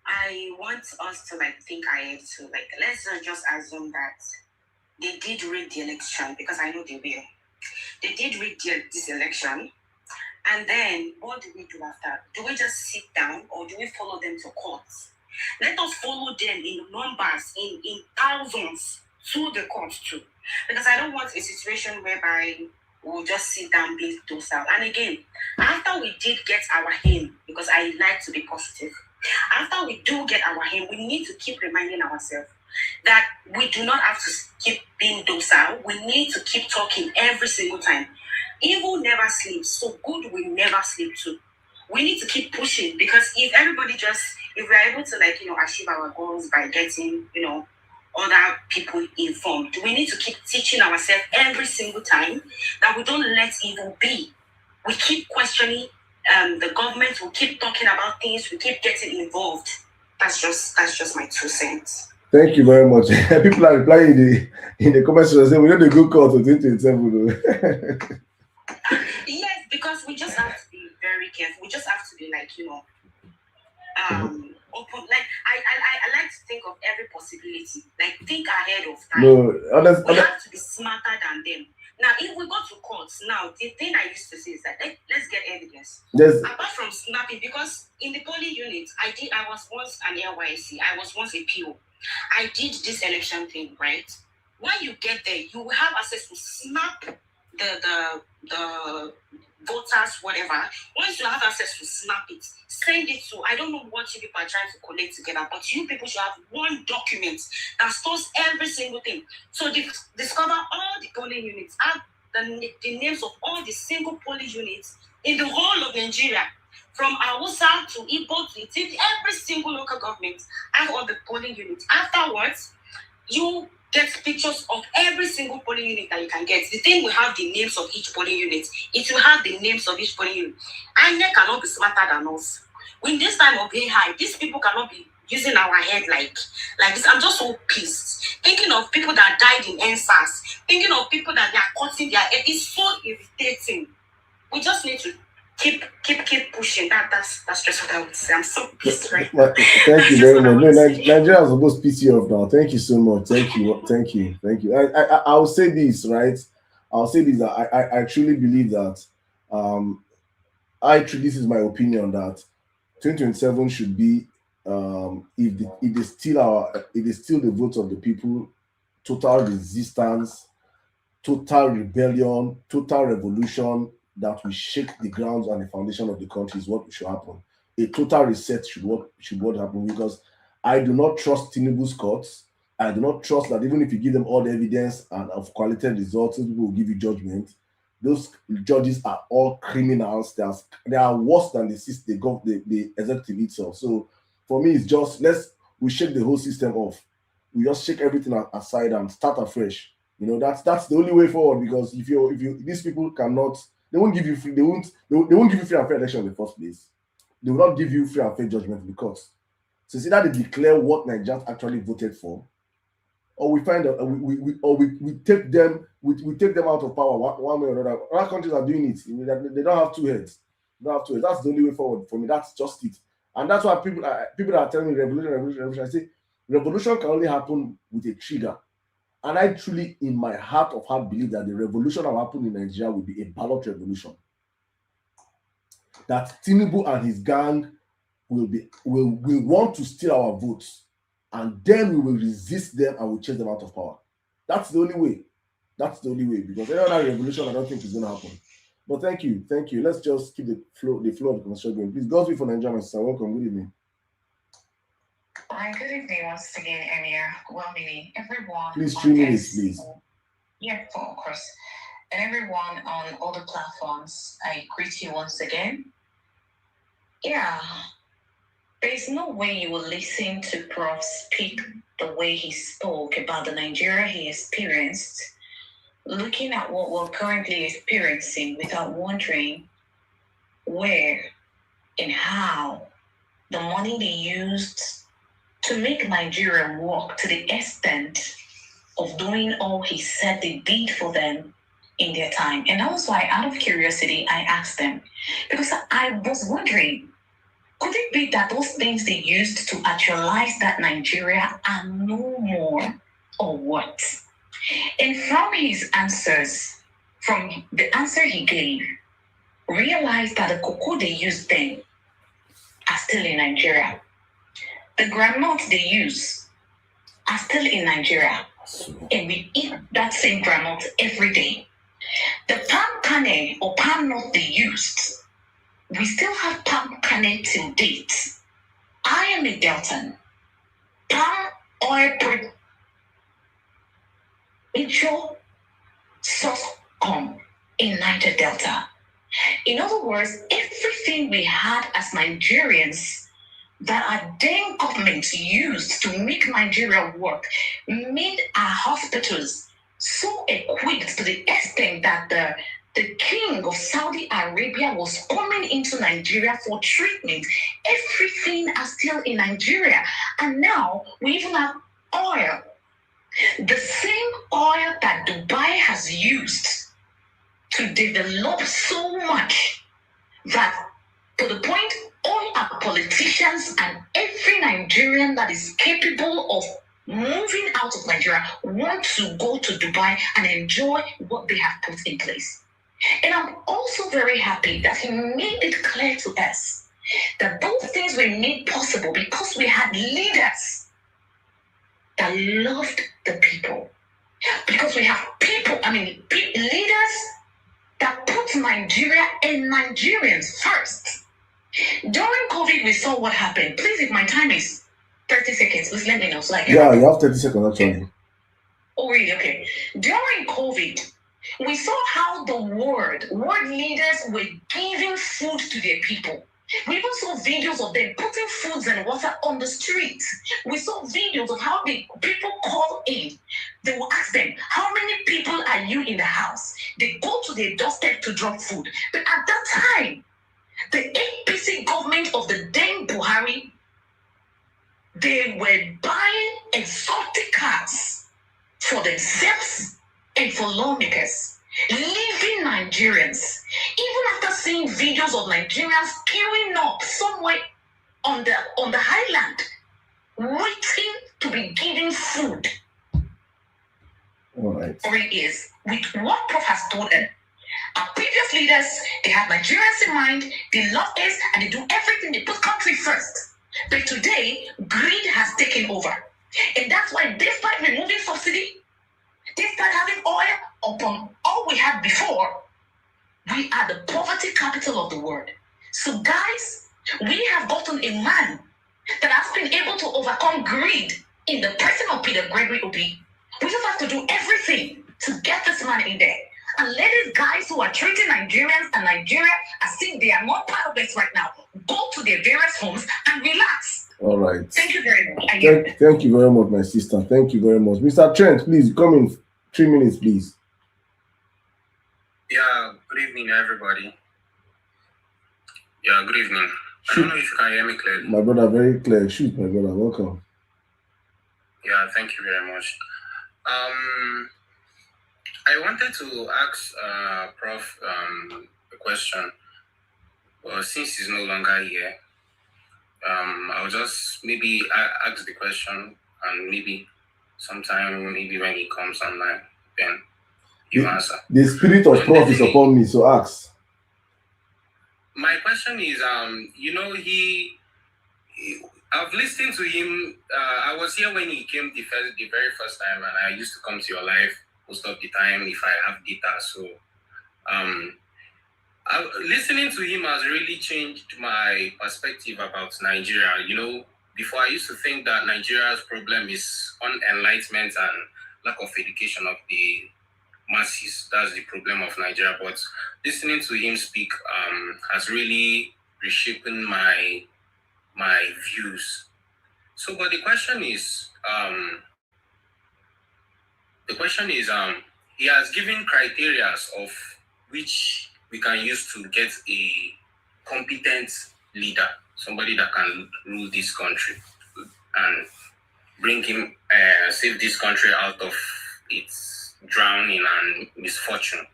I want us to think ahead to let's just assume that they did rig the election, because I know they will. They did rig this election. And then what do we do after? Do we just sit down or do we follow them to court? Let us follow them in numbers, in thousands to the court too. Because I don't want a situation whereby we'll just sit down, be docile. And again, after we did get our aim, because I like to be positive, after we do get our aim, we need to keep reminding ourselves that we do not have to keep being docile. We need to keep talking every single time. Evil never sleeps, so good will never sleep too. We need to keep pushing, because if we're able to achieve our goals by getting other people informed, we need to keep teaching ourselves every single time that we don't let evil be. We keep questioning the government, we keep talking about things, we keep getting involved. That's just my 2 cents. Thank you very much. People are replying in the comment section saying we know the good call to 2027. Yes, because we just have to be very careful. We just have to be like, open. Like I like to think of every possibility. Like think ahead of time. No, we have to be smarter than them. Now, if we go to courts, now the thing I used to say is that let's get evidence. Yes. Apart from snapping, because in the polling unit, I was once an LYC. I was once a PO. I did this election thing, right? When you get there, you will have access to snap the voters, whatever. Once you have access to snap it, send it to, I don't know what you people are trying to collect together, but you people should have one document that stores every single thing. So discover all the polling units, have the names of all the single polling units in the whole of Nigeria, from Hausa to Igbo to Itiv, every single local government have all the polling units. Afterwards, you get pictures of every single polling unit that you can get. The thing will have the names of each polling unit. It will have the names of each polling unit. INEC cannot be smarter than us. In this time of AI, these people cannot be using our head like this. I'm just so pissed. Thinking of people that died in NSAS, thinking of people that they are cutting their head. It's so irritating. We just need to keep pushing. That's just what I would say. I'm so pissed right now. Thank you very much. No, Nigeria is supposed to piss you off now. Thank you so much. Thank you. I'll say this, right? I'll say this. I truly believe that this is my opinion that 2027 should be if they steal the votes of the people, total resistance, total rebellion, total revolution that will shake the grounds and the foundation of the country is what should happen. A total reset should what happen, because I do not trust Tinubu's courts. I do not trust that even if you give them all the evidence and of quality results, people will give you judgment. Those judges are all criminals. They are worse than the executive itself. So for me, it's just we shake the whole system off. We just shake everything aside and start afresh. That's the only way forward, because if these people cannot, they won't give you free, they won't give you free and fair election in the first place. They will not give you free and fair judgment in the courts. So it's either they declare what Nigerians actually voted for, or we find out we take them out of power one way or another. Other countries are doing it. They don't have two heads. That's the only way forward for me. That's just it. And that's why people are telling me revolution. I say revolution can only happen with a trigger. And I truly, in my heart of heart, believe that the revolution that will happen in Nigeria will be a ballot revolution. That Tinubu and his gang will want to steal our votes, and then we will resist them and we'll chase them out of power. That's the only way. Because any other revolution, I don't think is going to happen. But thank you. Let's just keep the flow of the conversation going. Please, God be for Nigeria, my sister. Welcome. Good evening. Hi, good evening once again, Emir. Well, meaning everyone. Please, 3 minutes, please. Yeah, of course. And everyone on all the platforms, I greet you once again. Yeah, there's no way you will listen to Prof speak the way he spoke about the Nigeria he experienced, looking at what we're currently experiencing without wondering where and how the money they used to make Nigeria work to the extent of doing all he said they did for them in their time. And that was why, out of curiosity, I asked them, because I was wondering, could it be that those things they used to actualize that Nigeria are no more, or what? And from his answers, from the answer he gave, realized that the cocoa they used then are still in Nigeria. The groundnuts they use are still in Nigeria, and we eat that same groundnut every day. The palm kernel or palm nut they used, we still have palm kernel till date. I am a Deltan. Palm oil source come in Niger Delta. In other words, everything we had as Nigerians that our then government used to make Nigeria work made our hospitals so equipped to the extent that the the king of Saudi Arabia was coming into Nigeria for treatment. Everything is still in Nigeria. And now we even have oil. The same oil that Dubai has used to develop so much that to the point all our politicians and every Nigerian that is capable of moving out of Nigeria want to go to Dubai and enjoy what they have put in place. And I'm also very happy that he made it clear to us that those things were made possible because we had leaders that loved the people. Because we have people, leaders that put Nigeria and Nigerians first. During COVID, we saw what happened. Please, if my time is 30 seconds, please let me know. So yeah, you have 30 seconds actually. Oh, really? Okay. During COVID, we saw how the world leaders were giving food to their people. We even saw videos of them putting foods and water on the streets. We saw videos of how the people call in. They will ask them, how many people are you in the house? They go to their doorstep to drop food. But at that time, the APC government of the then Buhari, they were buying exotic cars for themselves and for lawmakers, leaving Nigerians, even after seeing videos of Nigerians queuing up somewhere on the highland, waiting to be given food. All right. 3 years, with what Prof has told them. Our previous leaders, they have Nigerians in mind, they love us, and they do everything, they put country first. But today, greed has taken over. And that's why, despite removing subsidy, despite having oil upon all we had before, we are the poverty capital of the world. So guys, we have gotten a man that has been able to overcome greed in the person of Peter Gregory Obi. We just have to do everything to get this man in there. And let these guys who are treating Nigerians and Nigeria as if they are not part of this right now go to their various homes and relax. All right. Thank you very much. Thank you very much, my sister. Thank you very much. Mr. Trent, please come in 3 minutes, please. Yeah, good evening, everybody. Yeah, good evening. I don't know if you can hear me clearly. My brother, very clear. Shoot, my brother. Welcome. Yeah, thank you very much. I wanted to ask Prof a question. Well, since he's no longer here, I'll just maybe ask the question and maybe sometime, maybe when he comes online, then you answer. The spirit of Prof is upon me, so ask. My question is, I've listened to him. I was here when he came the very first time, and I used to come to your live most of the time if I have data. So, listening to him has really changed my perspective about Nigeria. Before I used to think that Nigeria's problem is unenlightenment and lack of education of the masses. That's the problem of Nigeria. But listening to him speak has really reshaped my views. So, but the question is, he has given criteria of which we can use to get a competent leader, somebody that can rule this country and save this country out of its drowning and misfortune.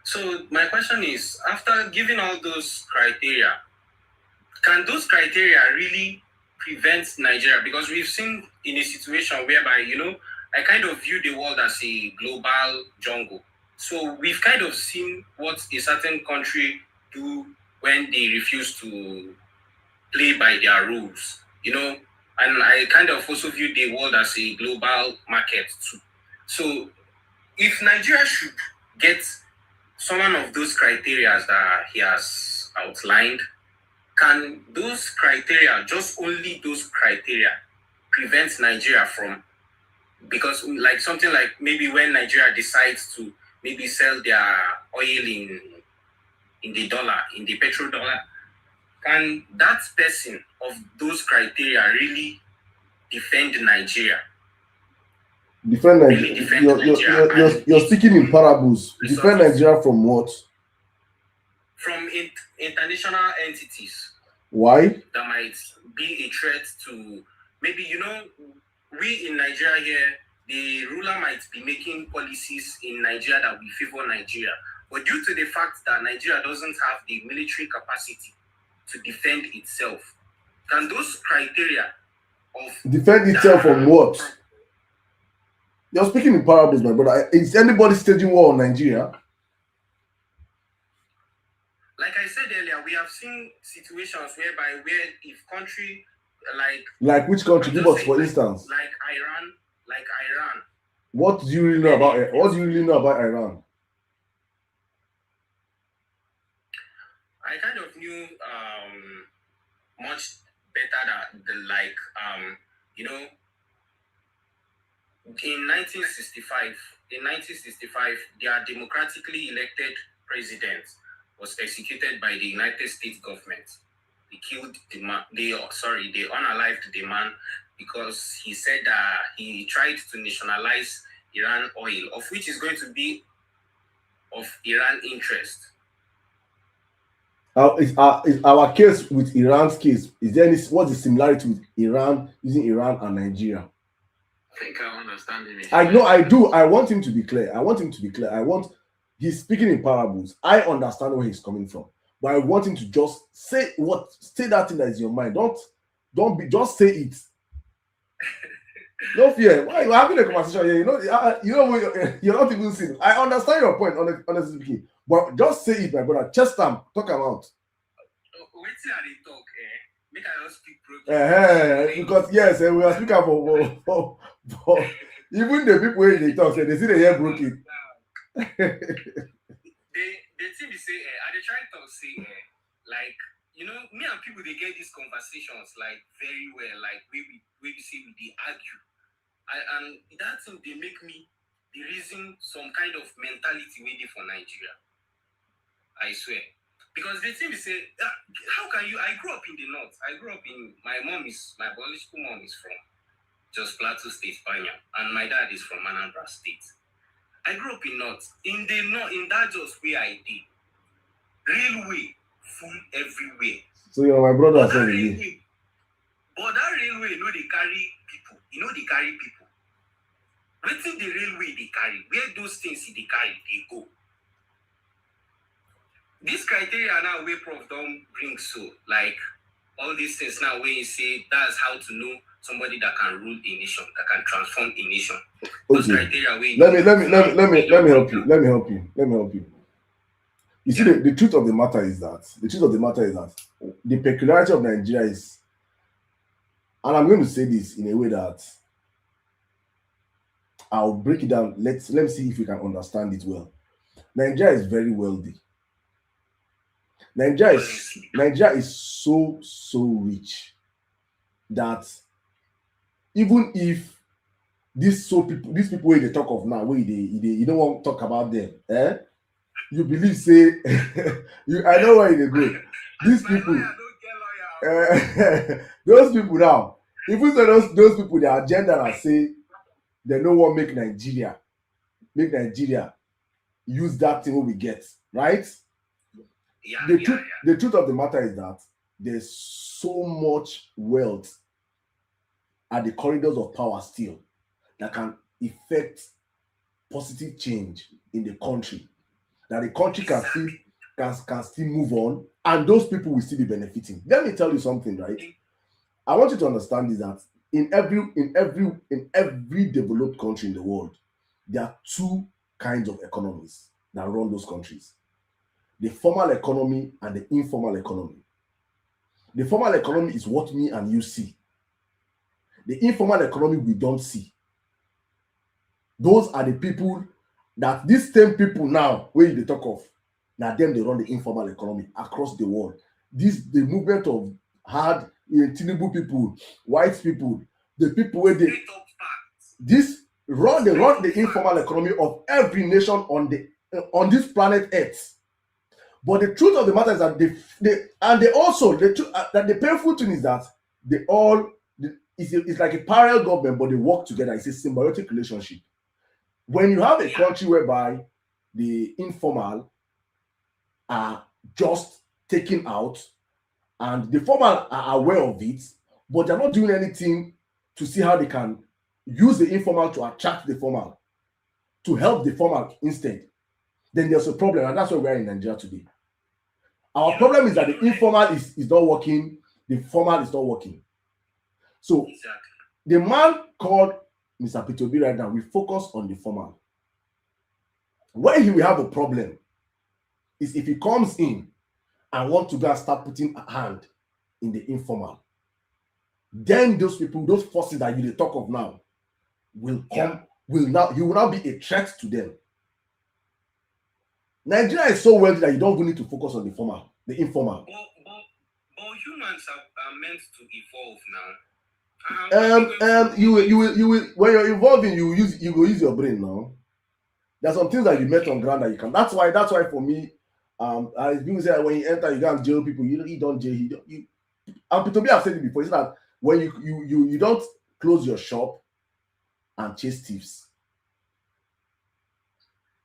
So my question is, after giving all those criteria, can those criteria really prevent Nigeria? Because we've seen in a situation whereby, I kind of view the world as a global jungle. So we've kind of seen what a certain country do when they refuse to play by their rules, and I kind of also view the world as a global market too. So if Nigeria should get some of those criteria that he has outlined, can those criteria, just only those criteria, prevent Nigeria from, because like something like maybe when Nigeria decides to maybe sell their oil in the dollar, in the petrodollar, can that person of those criteria really defend Nigeria? Defend really Nigeria. defend Nigeria. You're speaking in parables. Defend Nigeria from what? From international entities. Why? That might be a threat to maybe, we in Nigeria here, the ruler might be making policies in Nigeria that will favor Nigeria. But due to the fact that Nigeria doesn't have the military capacity to defend itself, can those criteria of defend itself from what? You're speaking in parables, my brother. Is anybody staging war on Nigeria? Like I said earlier, we have seen situations where if country like which country? Give us for instance. Like Iran. What do you really know about it? What do you really know about Iran? I kind of knew much better in 1965, their democratically elected president was executed by the United States government. They killed the man. They unalived the man because he said that he tried to nationalize Iran oil, of which is going to be of Iran interest. Is our case with Iran's case, is there what's the similarity with Iran, using Iran and Nigeria? I think I understand it. I know, I do. I want him to be clear. He's speaking in parables. I understand where he's coming from. But I want him to just say that thing that is in your mind. Just say it. No fear. Why you're having a conversation here? You're not even seeing. I understand your point, honestly speaking. But just say it, my brother. Chest them, talk them out. Wait till they talk, make I just speak broken. Because yes, we are speaking for even the people when they talk, they see the hair broken. They think they say, they try to say, me and people they get these conversations very well, we say we argue, and that thing they make me the reason some kind of mentality waiting for Nigeria. I swear. Because they think they say, how can you? I grew up in the north. My biological mom is from Jos Plateau State, Panya, and my dad is from Anambra State. I grew up in north. In that Jos where I did, railway full everywhere. So you're my brother. But that railway, they carry people. They carry people. Waiting the railway they carry, where those things they carry, they go. This criteria now where Prof don't bring all these things now where you say that's how to know somebody that can rule a nation, that can transform a nation. Those criteria where let me help you. You see, the truth of the matter is that the peculiarity of Nigeria is, and I'm going to say this in a way that I'll break it down. Let me see if we can understand it well. Nigeria is very wealthy. Nigeria is so rich that even if these people where they talk of now, where you don't want to talk about them, you believe say I know where they go. These people, those people now, if we say those people, their agenda and say they don't want make Nigeria use that thing we get, right? The truth of the matter is that there's so much wealth at the corridors of power still that can effect positive change in the country, that the country can still move on, and those people will still be benefiting. Let me tell you something, right? I want you to understand is that in every developed country in the world, there are two kinds of economies that run those countries: the formal economy and the informal economy. The formal economy is what me and you see. The informal economy we don't see. Those are the people that these same people now, where they talk of, now them they run the informal economy across the world. The movement of hard Tinubu people, white people, the people where they run the informal economy of every nation on this planet Earth. But the truth of the matter is that the painful thing is that it's like a parallel government, but they work together. It's a symbiotic relationship. When you have a country whereby the informal are just taken out and the formal are aware of it, but they're not doing anything to see how they can use the informal to attract the formal, to help the formal instead, then there's a problem, and that's why we are in Nigeria today. Our problem is that the informal is not working, the formal is not working. So the man called Mr. P2B right now, we focus on the formal. Where he will have a problem is if he comes in and want to go and start putting a hand in the informal. Then those people, those forces that you talk of now, will come, he will now be a threat to them. Nigeria is so wealthy that you don't even need to focus on the formal, the informal. But humans are meant to evolve now. You will when you're evolving, you will use your brain now. There's some things that you met on ground that you can. That's why for me, as people say, when you enter, you can't jail people. You don't jail. And to me, I've said it before. It's that when you don't close your shop and chase thieves.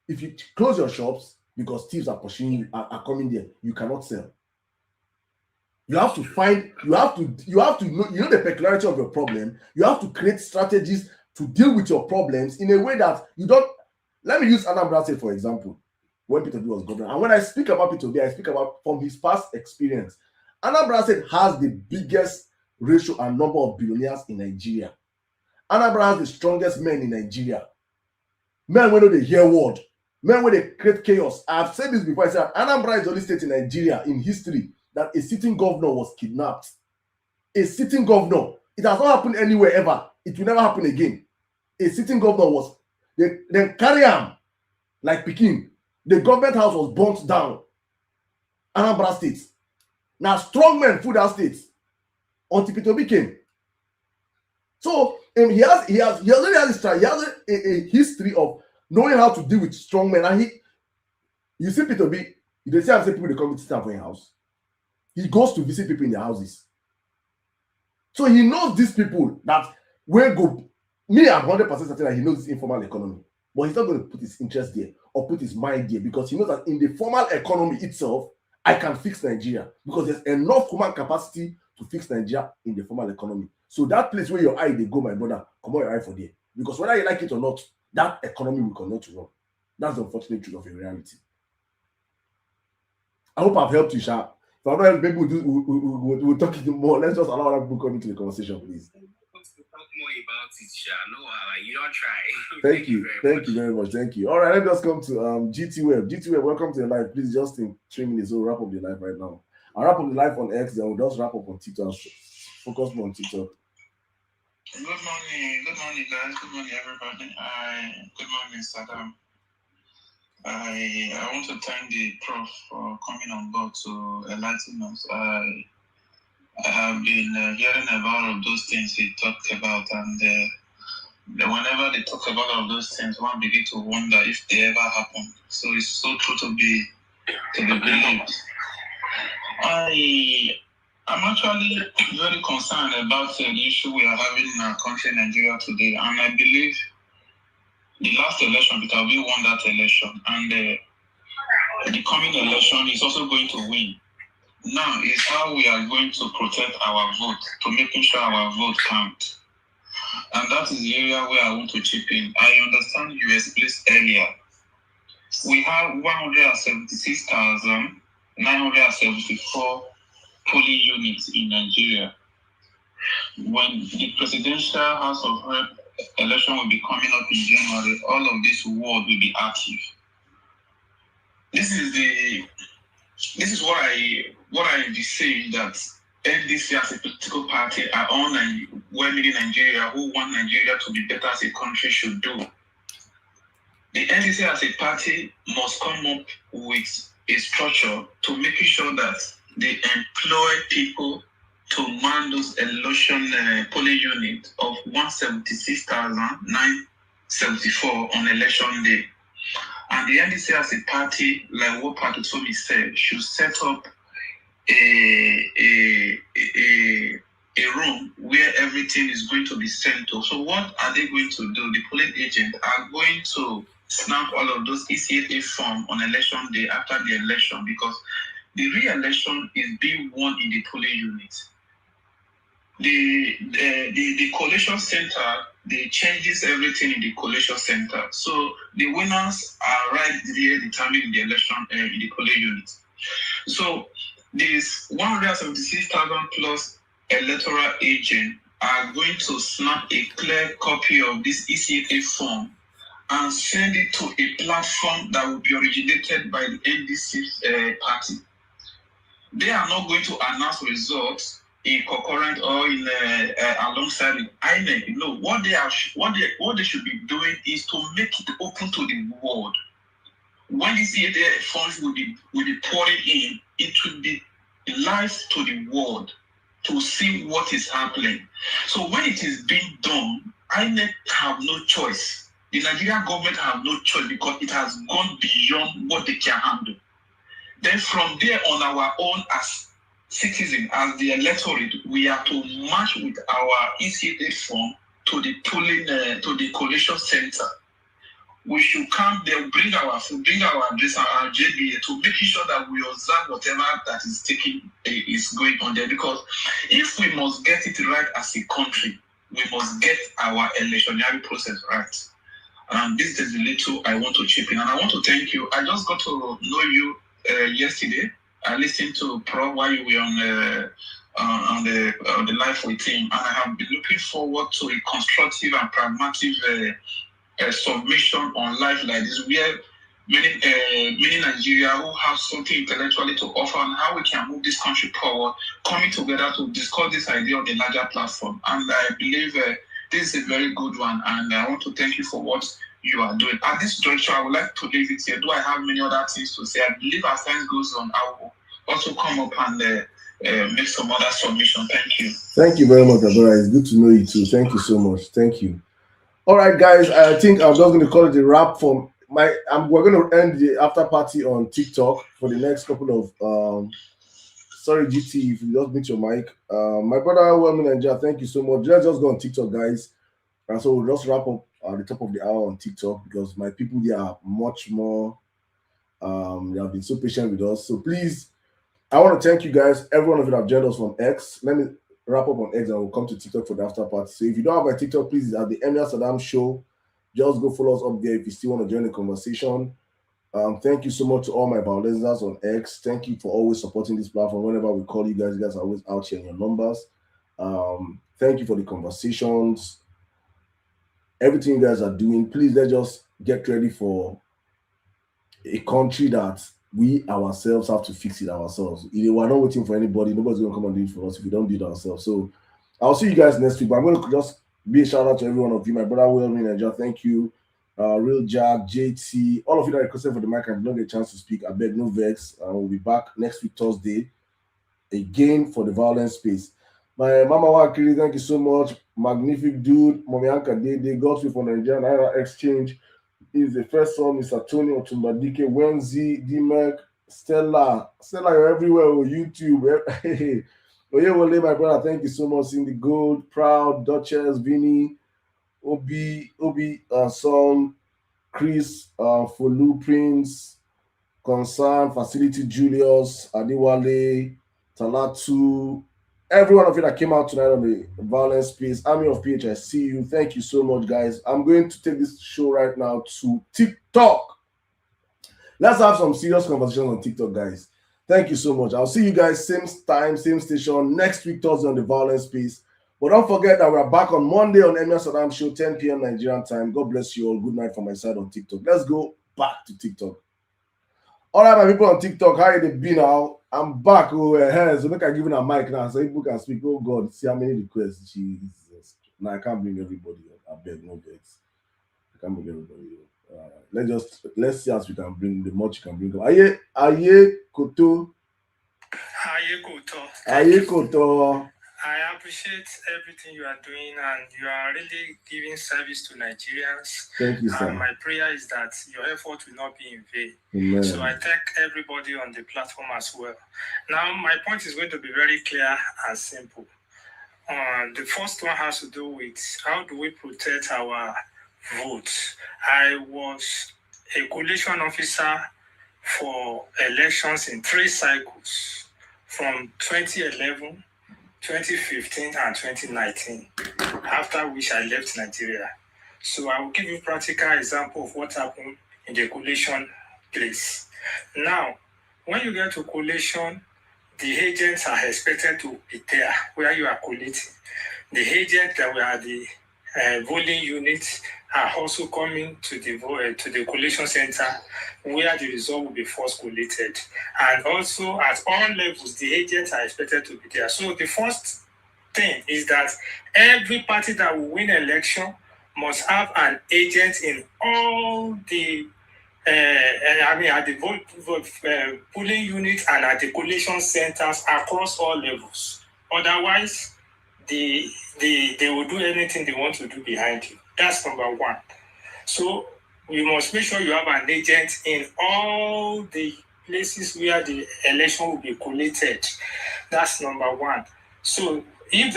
If you close your shops because thieves are pursuing you, are coming there, you cannot sell. You have to know the peculiarity of your problem. You have to create strategies to deal with your problems in a way that you don't. Let me use Anambra State for example, when P2B was governor. And when I speak about P2B, I speak about from his past experience. Anambra State has the biggest ratio and number of billionaires in Nigeria. Anambra has the strongest men in Nigeria. Men when they hear word, men when they create chaos. I've said this before. I said Anambra is the only state in Nigeria in history that a sitting governor was kidnapped. A sitting governor. It has not happened anywhere ever. It will never happen again. A sitting governor was, they carry him like Peking. The government house was burnt down. Anambra State. Now strong men full that state until P2B came. So he already has a history of knowing how to deal with strong men. And you see P2B, you see how people they come to sit for your house. He goes to visit people in their houses. So he knows these people that will go. Me, I'm 100% certain that he knows this informal economy. But he's not going to put his interest there or put his mind there because he knows that in the formal economy itself, I can fix Nigeria because there's enough human capacity to fix Nigeria in the formal economy. So that place where your eye they go, my brother, come on your eye for there. Because whether you like it or not, that economy will continue to run. That's the unfortunate truth of a reality. I hope I've helped you, Sha. If I'm not helping, maybe we'll talk more. Let's just allow other people come into the conversation, please. Talk more about it, Sha. No, you don't try. Thank you very much. Thank you. All right, let's just come to GT Web. GT Web, welcome to the live. Please just in 3 minutes, we'll wrap up the live right now. I'll wrap up the live on X, then we'll just wrap up on TikTok. Focus more on TikTok. Good morning, guys. Good morning, everybody. Good morning, Saddam. I want to thank the prof for coming on board to enlighten us. I have been hearing about all of those things he talked about, and whenever they talk about all of those things, one begins to wonder if they ever happen. So it's so true to be believed. I'm actually very concerned about the issue we are having in our country, Nigeria, today, and I believe the last election, because we won that election, and the coming election is also going to win. Now is how we are going to protect our vote, to making sure our vote counts. And that is the area where I want to chip in. I understand you explained earlier. We have 176,974 polling units in Nigeria. When the presidential House of Rep election will be coming up in January, all of this ward will be active. This is what I be saying, that NDC as a political party are all women in Nigeria who want Nigeria to be better as a country should do. The NDC as a party must come up with a structure to making sure that they employ people to man those election polling units of 176,974 on election day. And the NDC as a party, like what Patutomi said, should set up a a room where everything is going to be sent to. So what are they going to do? The polling agents are going to snap all of those ECFA forms on election day after the election, because the re-election is being won in the polling unit. The collation center, they changes everything in the collation center. So the winners are right there determined in the election in the polling unit. So these 176,000 plus electoral agents are going to snap a clear copy of this ECFA form and send it to a platform that will be originated by the NDC party. They are not going to announce results in concurrent or in alongside with INEC. You know what they should be doing is to make it open to the world. When the CAD funds will be pouring in, it should be live to the world to see what is happening. So when it is being done, INEC have no choice. The Nigerian government have no choice because it has gone beyond what they can handle. Then from there on our own as citizens, as the electorate, we are to march with our ECA form to the polling, to the collation center. We should come there, bring our food, bring our address, our JBA to make sure that we observe whatever that is going on there. Because if we must get it right as a country, we must get our electionary process right. This is the little I want to chip in, and I want to thank you. I just got to know you yesterday. I listened to Prof while you were on the live with him, and I have been looking forward to a constructive and pragmatic submission on life like this, where many Nigeria who have something intellectually to offer and how we can move this country forward, coming together to discuss this idea on the larger platform. And I believe this is a very good one, and I want to thank you for what you are doing. At this juncture, I would like to leave it here. Do I have many other things to say? I believe as time goes on, I will also come up and make some other submission. Thank you. Thank you very much, Abara. It's good to know you too. Thank you so much. Thank you. All right, guys. I think I'm just going to call it a wrap from my. We're going to end the after party on TikTok for the next couple of. Sorry, GT, if you just mute your mic. My brother, Welcome Nigeria, thank you so much. Let's just go on TikTok, guys. And so we'll just wrap up at the top of the hour on TikTok because my people there are much more. They have been so patient with us. So please, I want to thank you guys. Every one of you have joined us from X. Let me wrap up on X and we'll come to TikTok for the after party. So if you don't have my TikTok, please, it's at the Emir Saddam Show. Just go follow us up there if you still want to join the conversation. Thank you so much to all my Vawulencers on X. Thank you for always supporting this platform. Whenever we call you guys are always out sharing your numbers. Thank you for the conversations. Everything you guys are doing. Please, let's just get ready for a country that we ourselves have to fix it ourselves. We're not waiting for anybody. Nobody's going to come and do it for us if we don't do it ourselves. So I'll see you guys next week. But I'm going to just be a shout out to every one of you. My brother William Nigeria, thank you. Real Jack, JT, all of you that requested for the mic and did not get a chance to speak. I beg, no vex. We'll be back next week, Thursday, again for the Vawulence Space. My Mama Wakiri, thank you so much. Magnific dude. Momianka Dede, Godfrey from Nigeria, Naira Exchange. Is the first one, Mr. Tony Otumbadike, Wenzi, D-Mac, Stella, you're everywhere on YouTube. Oyewole, my brother, thank you so much. Cindy Gold, Proud, Duchess, Vinny, Obi, Song, Chris, Folu, Prince, Concern, Facility, Julius, Adiwale, Talatu, every one of you that came out tonight on the Vawulence Space, Army of PH, I see you. Thank you so much, guys. I'm going to take this show right now to TikTok. Let's have some serious conversations on TikTok, guys. Thank you so much. I'll see you guys same time, same station next week, Thursday on the Vawulence Space. But don't forget that we're back on Monday on Emir Saddam Show, 10 p.m. Nigerian time. God bless you all. Good night from my side on TikTok. Let's go back to TikTok. All right, my people on TikTok, how you be now? I'm back. So look, I'm giving a mic now so people can speak. Oh God, see how many requests. Jesus. Now I can't bring everybody up. I beg, no vex. I can't bring everybody up. Let's see as we can bring the much you can bring up. Aye Koto. Aye Koto. I appreciate everything you are doing, and you are really giving service to Nigerians. Thank you, sir. And my prayer is that your effort will not be in vain. Amen. So I thank everybody on the platform as well. Now, my point is going to be very clear and simple. The first one has to do with how do we protect our votes. I was a collation officer for elections in 3 cycles from 2011, 2015, and 2019, after which I left Nigeria. So I will give you practical example of what happened in the collation place. Now, when you get to collation, the agents are expected to be there where you are collating. The agents that were at the voting units are also coming to the collation center where the result will be first collated. And also at all levels, the agents are expected to be there. So the first thing is that every party that will win election must have an agent in all the at the polling units and at the collation centers across all levels. Otherwise, they will do anything they want to do behind you. That's number one. So you must make sure you have an agent in all the places where the election will be collated. That's number one. So if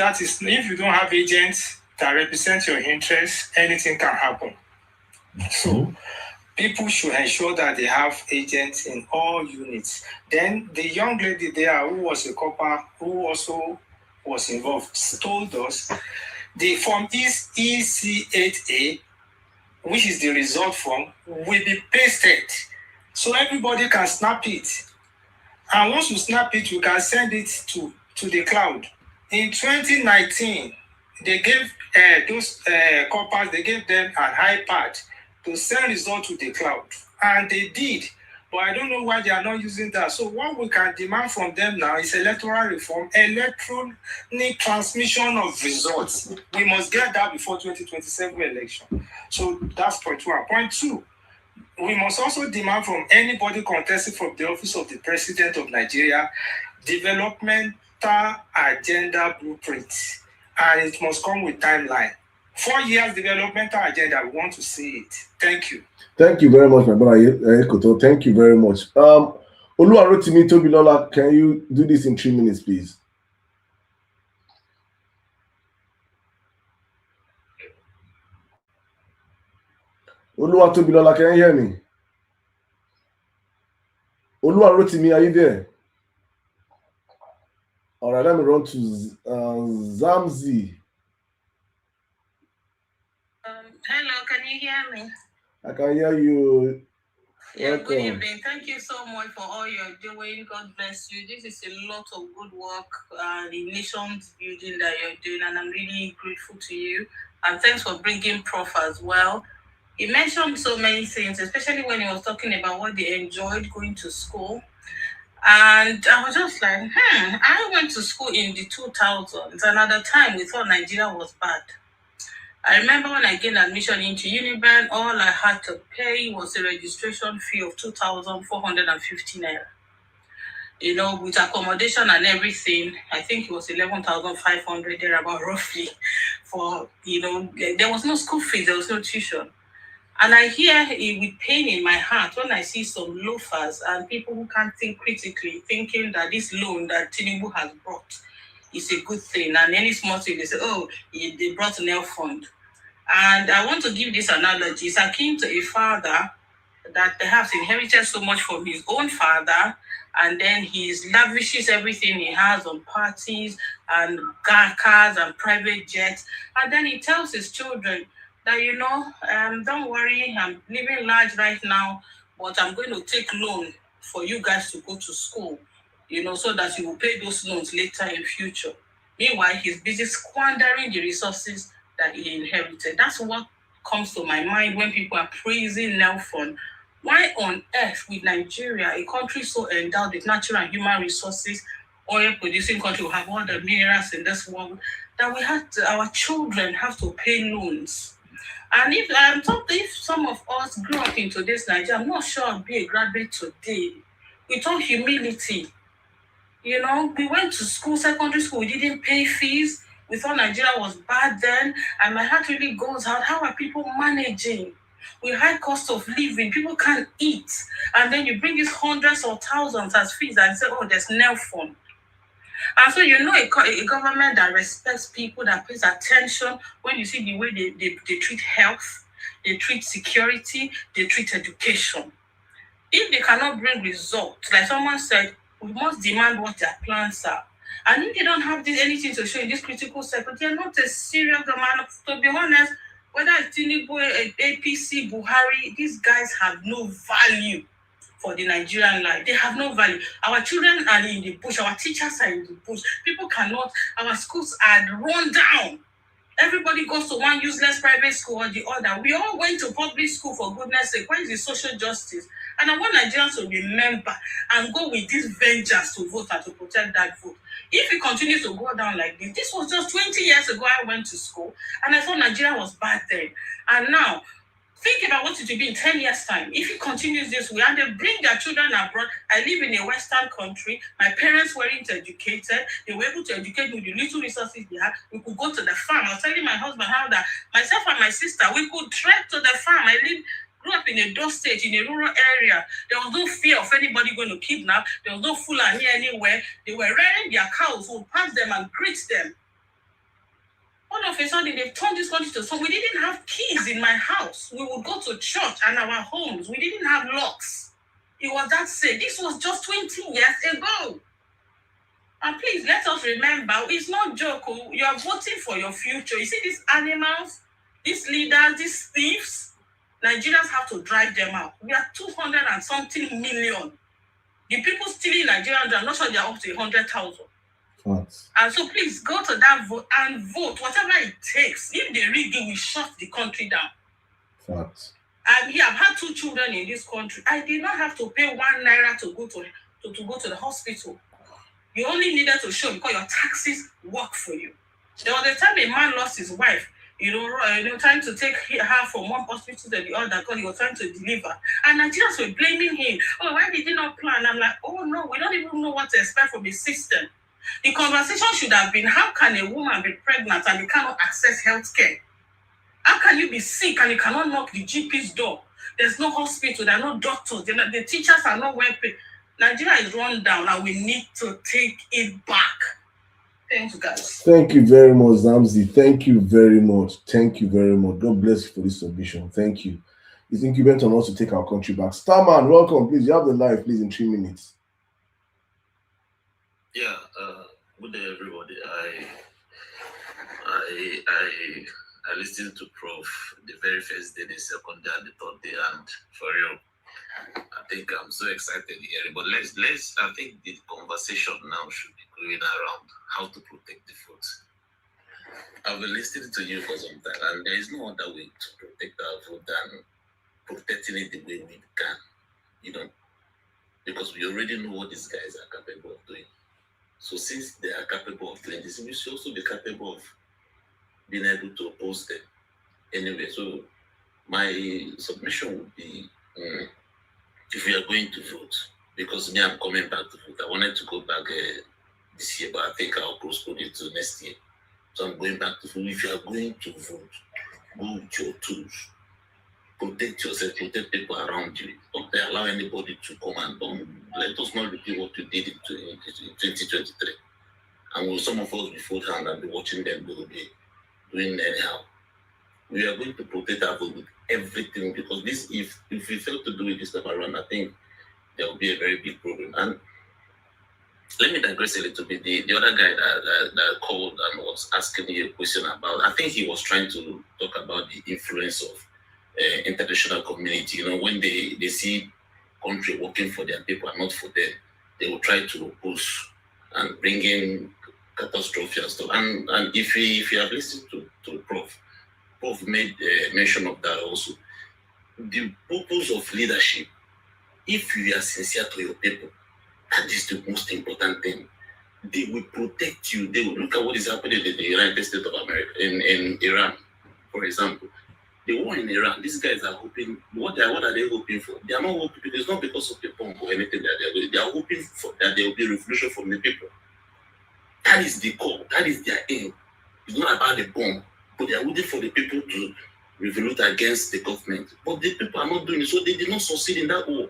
you don't have agents that represent your interests, anything can happen. So people should ensure that they have agents in all units. Then the young lady there who was a copper, who also was involved, told us the form is EC8A, which is the result form, will be pasted so everybody can snap it. And once you snap it, you can send it to the cloud. In 2019, they gave those coppers, they gave them an iPad to send results to the cloud. And they did. But I don't know why they are not using that. So what we can demand from them now is electoral reform, electronic transmission of results. We must get that before 2027 election. So that's point one. Point two, we must also demand from anybody contesting for the office of the President of Nigeria developmental agenda blueprint. And it must come with timeline. 4 years developmental agenda, we want to see it. Thank you. Thank you very much, my brother Ekoto. Thank you very much. Oluwarotimi Tobilola, can you do this in 3 minutes, please? Oluwatobilola, can you hear me? Oluwarotimi, are you there? All right, let me run to Zamzi. Hello, can you hear me? I can hear you. Yeah, Welcome. good evening. Thank you so much for all you're doing. God bless you. This is a lot of good work, the nation's building that you're doing, and I'm really grateful to you. And thanks for bringing Prof as well. He mentioned so many things, especially when he was talking about what they enjoyed going to school. And I was just like, I went to school in the 2000s, and at the time we thought Nigeria was bad. I remember when I gained admission into Uniban, all I had to pay was a registration fee of 2,450 naira. You know, with accommodation and everything, I think it was 11,500 there about roughly. For, you know, there was no school fees, there was no tuition. And I hear it with pain in my heart when I see some loafers and people who can't think critically, thinking that this loan that Tinubu has brought is a good thing. And any small thing, they say, oh, they brought an fund. And I want to give this analogy. It's akin to a father that perhaps inherited so much from his own father, and then he lavishes everything he has on parties and cars and private jets. And then he tells his children that, you know, don't worry, I'm living large right now, but I'm going to take loan for you guys to go to school, you know, so that you will pay those loans later in future. Meanwhile, he's busy squandering the resources that he inherited. That's what comes to my mind when people are praising Nelfon. Why on earth with Nigeria, a country so endowed with natural and human resources, oil-producing country, will have all the minerals in this world, that our children have to pay loans? And if some of us grew up into this Nigeria, I'm not sure I'd be a graduate today. With all humility, you know, we went to school, secondary school, we didn't pay fees. We thought Nigeria was bad then, and my heart really goes out. How are people managing? With high cost of living, people can't eat. And then you bring these hundreds or thousands as fees and say, oh, there's Nelfon. And so you know a government that respects people, that pays attention when you see the way they treat health, they treat security, they treat education. If they cannot bring results, like someone said, we must demand what their plans are. And if they don't have anything to show in this critical sector, they are not a serious government. To be honest, whether it's Tinubu, APC, Buhari, these guys have no value for the Nigerian life. They have no value. Our children are in the bush. Our teachers are in the bush. People cannot. Our schools are run down. Everybody goes to one useless private school or the other. We all went to public school, for goodness sake. Where is the social justice? And I want Nigerians to remember and go with this vengeance to vote and to protect that vote. If it continues to go down like this was just 20 years ago I went to school and I thought Nigeria was bad then. And now, think about what it will be in 10 years' time. If it continues this way and they bring their children abroad, I live in a Western country. My parents weren't educated. They were able to educate me with the little resources they had. We could go to the farm. I was telling my husband how that myself and my sister, we could trek to the farm. I grew up in a door state, in a rural area. There was no fear of anybody going to kidnap. There was no Fulani anywhere. They were rearing their cows. We would pass them and greet them. All of a sudden, they've turned this country to so we didn't have keys in my house. We would go to church and our homes. We didn't have locks. It was that safe. This was just 20 years ago. And please, let us remember, it's not joke. You are voting for your future. You see these animals, these leaders, these thieves, Nigerians have to drive them out. We are 200 and something million. The people stealing Nigerians, I'm not sure they are up to 100,000. And so please go to that vote and vote, whatever it takes. If they rig it, we shut the country down. Facts. And here, I've had 2 children in this country. I did not have to pay 1 naira to go to the hospital. You only needed to show because your taxes work for you. There was a time a man lost his wife, trying to take her from one hospital to the other because he was trying to deliver. And Nigerians were blaming him. Oh, why did he not plan? I'm like, oh no, we don't even know what to expect from the system. The conversation should have been, how can a woman be pregnant and you cannot access health care? How can you be sick and you cannot knock the GP's door? There's no hospital, there are no doctors, the teachers are not well paid. Nigeria is run down and we need to take it back. Thanks, guys. Thank you very much, Zamzi. Thank you very much. Thank you very much. God bless you for this submission. Thank you. It's incumbent on us to take our country back. Starman, welcome. Please, you have the live, please, in 3 minutes. Yeah, good day, everybody. I listened to Prof the very first day, the second day, and the third day, and for real, I think I'm so excited here. But let's. I think the conversation now should be going around how to protect the food. I've been listening to you for some time, and there is no other way to protect our food than protecting it the way we can. Because we already know what these guys are capable of doing. So since they are capable of doing this, we should also be capable of being able to oppose them. Anyway, so my submission would be, if we are going to vote, because me, I'm coming back to vote. I wanted to go back this year, but I think I'll postpone it to next year. So I'm going back to vote. If you are going to vote, go with your tools. Protect yourself, protect people around you. Don't allow anybody to come and don't let us not repeat what we did in 2023. And will some of us be beforehand and be watching them, they will be doing anyhow. We are going to protect our vote with everything, because this, if we fail to do it this time around, I think there will be a very big problem. And let me digress a little bit. The other guy that called and was asking me a question about, I think he was trying to talk about the influence of international community. When they see country working for their people and not for them, they will try to oppose and bring in catastrophe and stuff. And if you have listened to Prof made mention of that also. The purpose of leadership, if you are sincere to your people, that is the most important thing. They will protect you. They will look at what is happening in the United States of America, in Iran, for example. The war in Iran, these guys are hoping, what are they hoping for? They are not hoping, it's not because of the bomb or anything that they are doing. They are hoping for that there will be a revolution from the people. That is the core, that is their aim. It's not about the bomb, but they are waiting for the people to revolt against the government. But the people are not doing it, so they did not succeed in that war.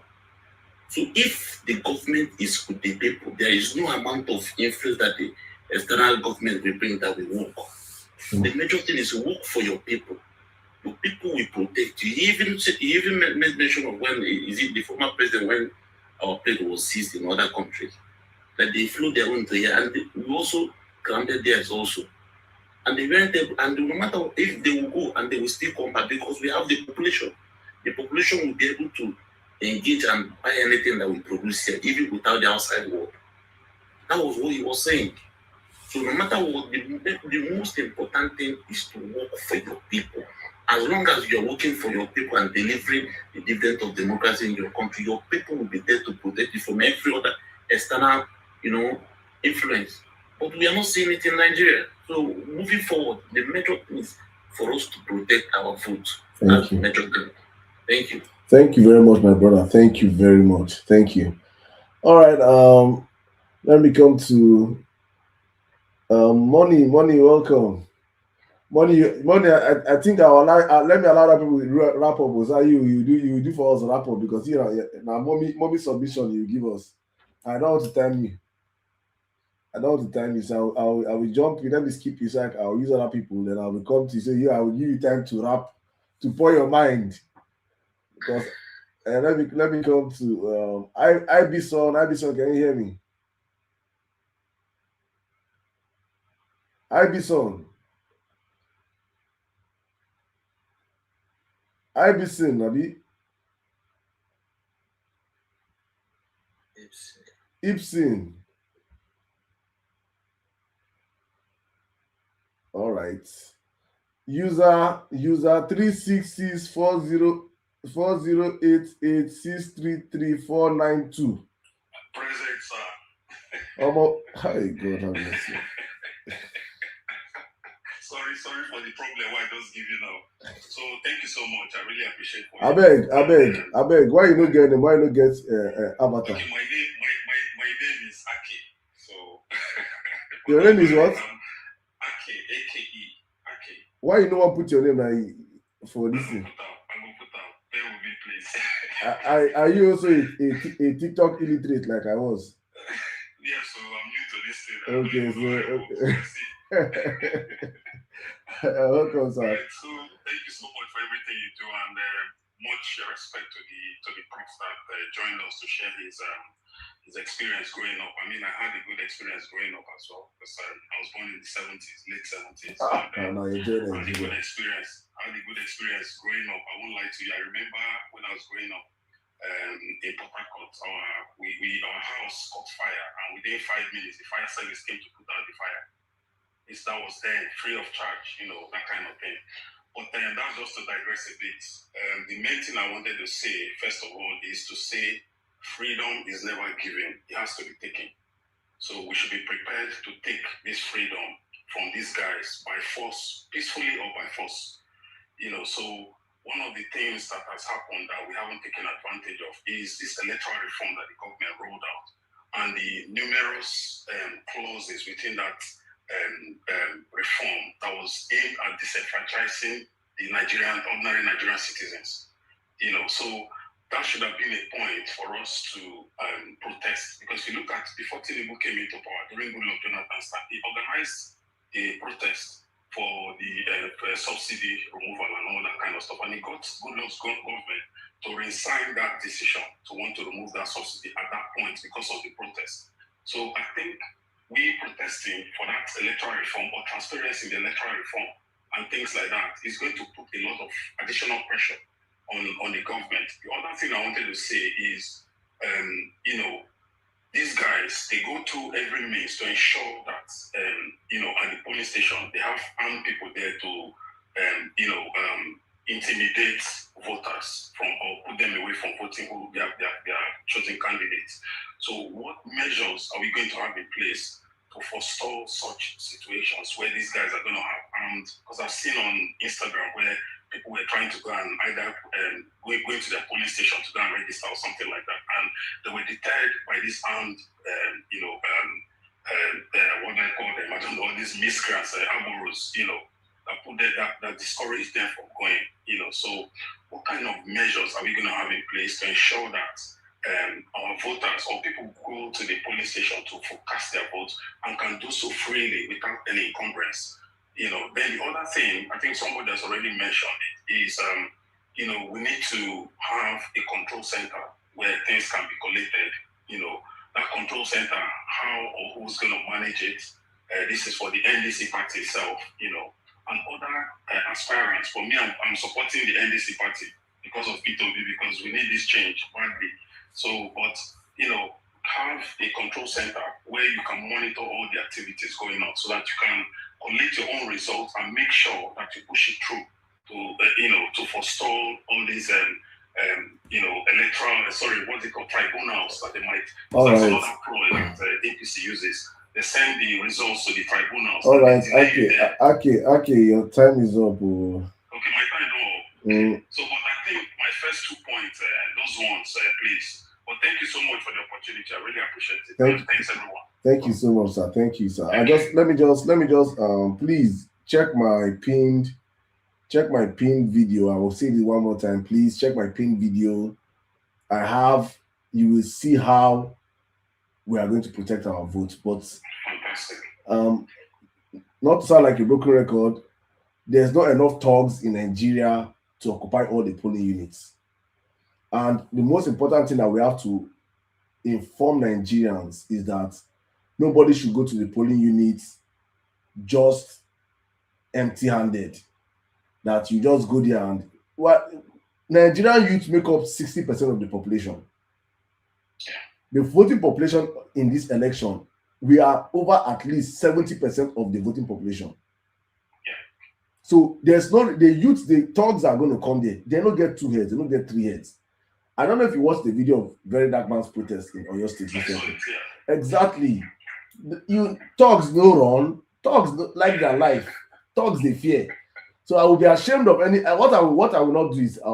So if the government is with the people, there is no amount of influence that the external government will bring that will work. The major thing is work for your people. Your people will protect you. He even made mention of when is it the former president when our plane was seized in other countries. That they flew their own to here and we also grounded theirs also. And they went there, and no matter if they will go and they will still come back because we have the population. The population will be able to engage and buy anything that we produce here, even without the outside world. That was what he was saying. So no matter what, the most important thing is to work for your people. As long as you're working for your people and delivering the dividend of democracy in your country, your people will be there to protect you from every other external, influence. But we are not seeing it in Nigeria. So moving forward, the major thing is for us to protect our food. Thank you. Major thing. Thank you. Thank you very much, my brother. Thank you very much. Thank you. All right. Let me come to Money. Money, welcome. Money. I think I'll let me allow that people to wrap up. Was that you do for us wrap up because now mommy submission you give us. I don't want to time you. So I will jump you. Let me skip you. So I'll use other people. Then I will come to you. Say I will give you time to wrap, to pour your mind. Because let me come to Ibison, can you hear me? Ibison, Abi? Ibsen. All right. User 3640886334492. Present, sir. Hi, God have mercy. Sorry for the problem I just give you now. So thank you so much. I really appreciate it. I beg. Why you not get them? Why you not get avatar? Okay, my name is Ake. So your name is what? Ake, A-K-E. Ake. Why you no one put your name now for this thing? I'm gonna put out. Bear with me, please. Are you also a TikTok illiterate like I was? Yeah, so I'm new to this thing. Welcome, sir. Right, so thank you so much for everything you do, and much respect to the prof that joined us to share his experience growing up. I mean, I had a good experience growing up as well because I was born in the late 70s. I had a good experience. I had a good experience growing up. I won't lie to you. I remember when I was growing up in Port Harcourt, our house caught fire, and within 5 minutes, the fire service came to put out the fire. That was then free of charge, that kind of thing. But then that's just to digress a bit. The main thing I wanted to say, first of all, is to say freedom is never given. It has to be taken. So we should be prepared to take this freedom from these guys by force, peacefully or by force. So one of the things that has happened that we haven't taken advantage of is this electoral reform that the government rolled out. And the numerous clauses within that reform that was aimed at disenfranchising the ordinary Nigerian citizens. So that should have been a point for us to protest. Because if you look at before Tinubu came into power, during Goodluck Jonathan's time, he organized a protest for the subsidy removal and all that kind of stuff. And he got Goodluck's government to resign that decision to want to remove that subsidy at that point because of the protest. So I think we protesting for that electoral reform or transparency in the electoral reform and things like that is going to put a lot of additional pressure on the government. The other thing I wanted to say is, these guys, they go to every means to ensure that, at the polling station, they have armed people there to, intimidate voters or put them away from voting who their chosen candidates. So what measures are we going to have in place to forestall such situations where these guys are going to have armed? Because I've seen on Instagram where people were trying to go and either go into their police station to go and register or something like that, and they were deterred by these armed, what do I call them? I don't know, these miscreants, aboros, that discouraged them from going. So what kind of measures are we going to have in place to ensure that our voters or people go to the polling station to cast their votes and can do so freely without any encumbrance. Then the other thing, I think somebody has already mentioned it, is we need to have a control center where things can be collected. That control center, how or who's going to manage it. This is for the NDC party itself, and other aspirants. For me, I'm supporting the NDC party because of P2B, because we need this change badly. So, but have a control center where you can monitor all the activities going on, so that you can collect your own results and make sure that you push it through to forestall all these tribunals that they might. All That's right. another ploy that APC uses. They send the results to the tribunals. All right, okay, your time is up. Okay, my time is up. So, but I think my first 2 points, those ones, please. But thank you so much for the opportunity. I really appreciate it. Thanks, everyone. Thank you so much, sir. Thank you, sir. Let me just please check my pinned video. I will say it one more time. Please check my pinned video. You will see how we are going to protect our votes. But not to sound like a broken record, there's not enough thugs in Nigeria to occupy all the polling units. And the most important thing that we have to inform Nigerians is that nobody should go to the polling units just empty-handed. That you just go there and Nigerian youth make up 60% of the population. The voting population in this election, we are over at least 70% of the voting population. So there's not the youth, the thugs are going to come there. They don't get 2 heads, they don't get 3 heads. I don't know if you watched the video of Very Dark Man's protest in Oyo State recently. Exactly. Thugs no run, thugs like their life, thugs they fear. So I will be ashamed of any. What I will not do is I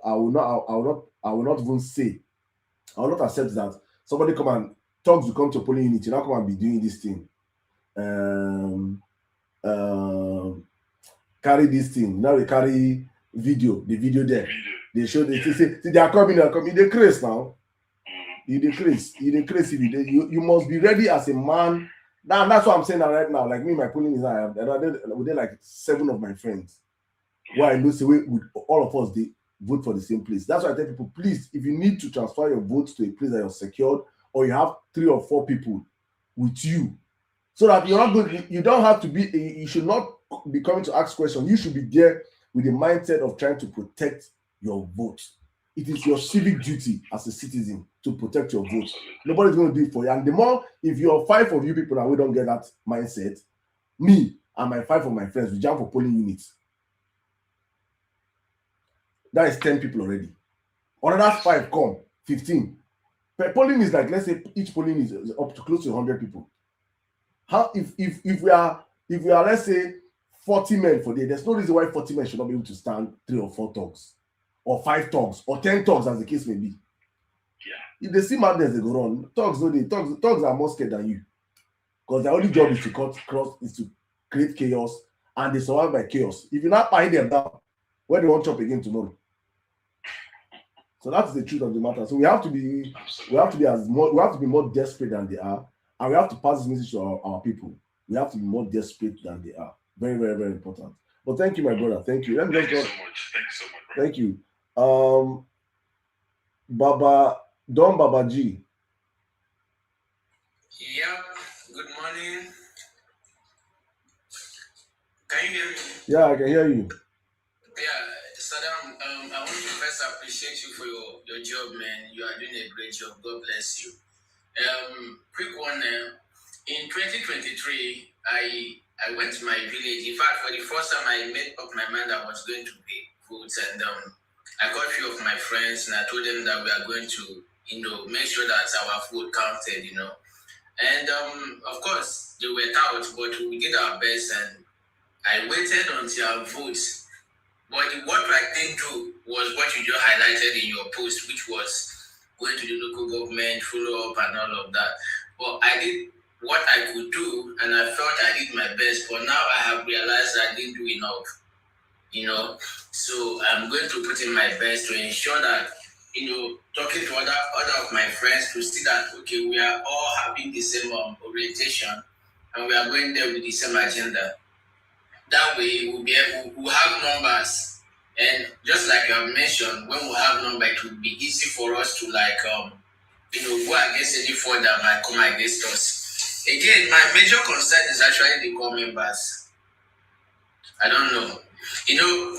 will not even say. I will not accept that somebody come and thugs will come to a polling unit. You now come and be doing this thing. Carry this thing. Now they carry video. The video there. They show. They say they are coming. They are coming. They craze now. You decrease. You must be ready as a man. That's what I'm saying right now. Like me, my polling is with like 7 of my friends. Why I know say with all of us they vote for the same place. That's why I tell people, please, if you need to transfer your votes to a place that you're secured, or you have 3 or 4 people with you, so that you're not going. You don't have to be. You should not be coming to ask questions. You should be there with the mindset of trying to protect your vote. It is your civic duty as a citizen to protect your vote. Nobody's going to do it for you. And the more, if you're 5 of you people and we don't get that mindset, me and my 5 of my friends, we jump for polling units. That is 10 people already. Another 5 come, 15. But polling is like, let's say each polling is up to close to 100 people. How if we are let's say 40 men for day, there's no reason why 40 men should not be able to stand 3 or 4 thugs, or 5 thugs, or 10 thugs, as the case may be. If they see madness, they go run. Thugs are more scared than you, because their only job is to create chaos, and they survive by chaos. If you not pay them down, where they won't chop again tomorrow. So that's the truth of the matter. So we have to be more desperate than they are, and we have to pass this message to our people. We have to be more desperate than they are. Very, very, very important. But thank you, my brother. Thank you. Let me just go. Thank you so much. Thank you. Baba G. Yeah. Good morning. Can you hear me? Yeah, I can hear you. Yeah, Saddam, I want to first appreciate you for your job, man. You are doing a great job. God bless you. Quick one. In 2023, I went to my village. In fact, for the first time, I made up my mind I was going to pay votes, and I called a few of my friends, and I told them that we are going to, make sure that our vote counted, And of course, they were out, but we did our best, and I waited until our votes. But what I didn't do was what you just highlighted in your post, which was going to the local government, follow up, and all of that. But I did what I could do, and I felt I did my best. But now I have realized I didn't do enough, So I'm going to put in my best to ensure that talking to other of my friends to see that, okay, we are all having the same orientation and we are going there with the same agenda. That way, we'll have numbers. And just like you have mentioned, when we have numbers, it will be easy for us to go against any force that might come against us. Again, my major concern is actually the core members. I don't know.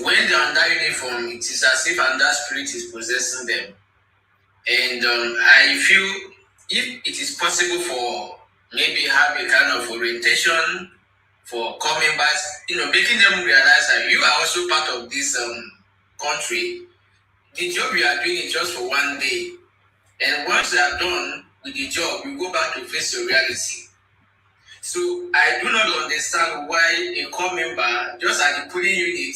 When they're under uniform, it is as if another spirit is possessing them. And I feel if it is possible for maybe have a kind of orientation for core members, making them realize that you are also part of this country. The job you are doing is just for one day. And once you are done with the job, you go back to face your reality. So I do not understand why a core member, just at the polling unit,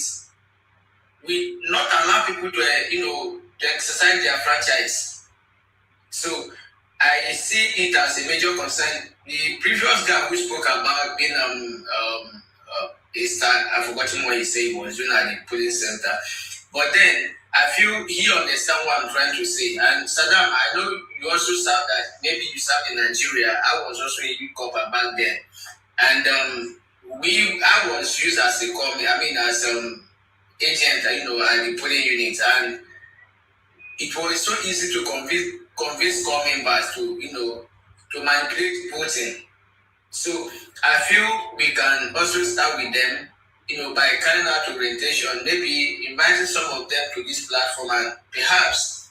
will not allow people to exercise their franchise. So I see it as a major concern. The previous guy who spoke about being a star, I've forgotten what he said, he was doing at the polling center. But then I feel he understands what I'm trying to say. And Saddam, I know you also served that, maybe you served in Nigeria. I was also a youth corps back then. And I was used as a agent, at the polling unit. And it was so easy to convince core members to manipulate voting. So I feel we can also start with them, by carrying out orientation, maybe inviting some of them to this platform, and perhaps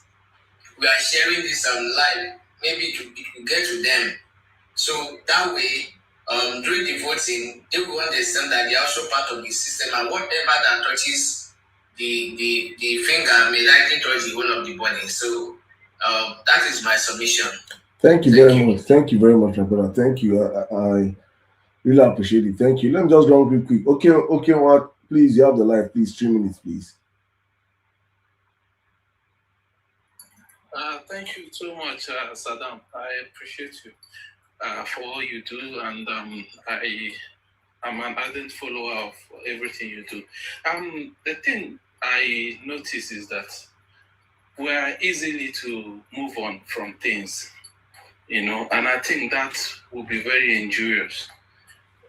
we are sharing this live, maybe it will get to them. So that way, during the voting, they will understand that they are also part of the system, and whatever that touches the finger may likely touch the whole of the body. So that is my submission. Thank you very much. Thank you very much, my brother. Thank you. I really appreciate it. Thank you. Let me just go real quick. Okay, what? Please, you have the live. Please, 3 minutes, please. Thank you so much, Saddam. I appreciate you for all you do, and I'm an ardent follower of everything you do. The thing I notice is that we are easily to move on from things, and I think that will be very injurious.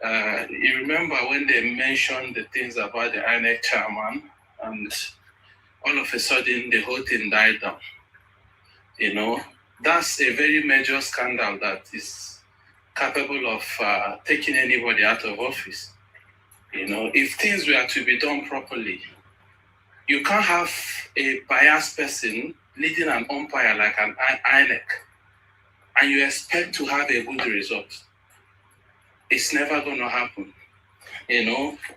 You remember when they mentioned the things about the INEC chairman, and all of a sudden the whole thing died down. That's a very major scandal that is capable of taking anybody out of office. If things were to be done properly, you can't have a biased person leading an umpire like an INEC, and you expect to have a good result. It's never going to happen.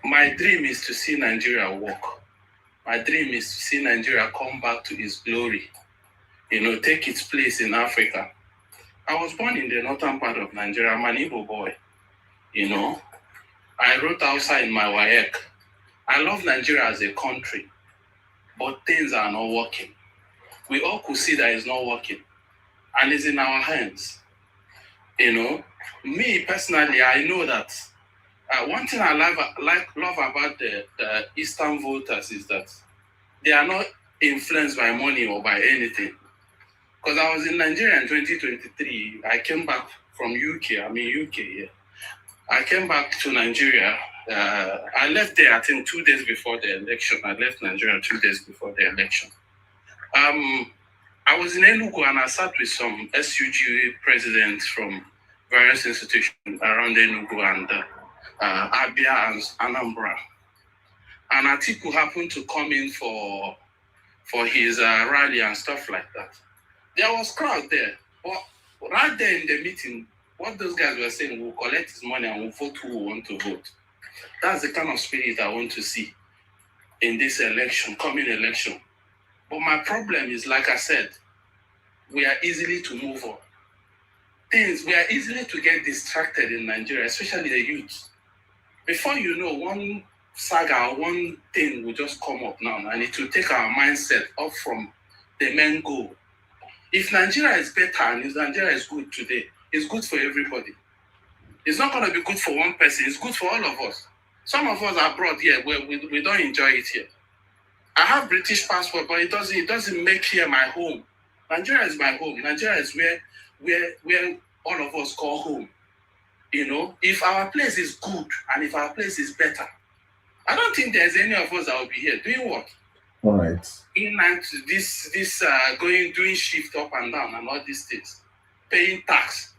My dream is to see Nigeria work. My dream is to see Nigeria come back to its glory, take its place in Africa. I was born in the northern part of Nigeria. I'm an Igbo boy. I wrote outside in my WAEC. I love Nigeria as a country, but things are not working. We all could see that it's not working, and it's in our hands. Me personally, I know that one thing I love about the Eastern voters is that they are not influenced by money or by anything. Because I was in Nigeria in 2023. I came back from UK. I'm in UK here. I came back to Nigeria. I left there, I think, 2 days before the election. I left Nigeria 2 days before the election. I was in Enugu, and I sat with some SUG presidents from various institutions around Enugu and Abia and Anambra. And Atiku happened to come in for his rally and stuff like that. There was crowd there. But right there in the meeting, what those guys were saying, we'll collect his money and we'll vote who we want to vote. That's the kind of spirit I want to see in this coming election. But my problem is, like I said, we are easily to move on. We are easily to get distracted in Nigeria, especially the youth. Before you know, one saga, one thing will just come up now, and it will take our mindset off from the main goal. If Nigeria is better and if Nigeria is good today, it's good for everybody. It's not going to be good for one person. It's good for all of us. Some of us are abroad here where we don't enjoy it here. I have British passport, but it doesn't make here my home. Nigeria is my home. Nigeria is where all of us call home. You know, if our place is good and if our place is better, I don't think there's any of us that will be here doing what? All right. In and this doing shift up and down and all these things, paying tax.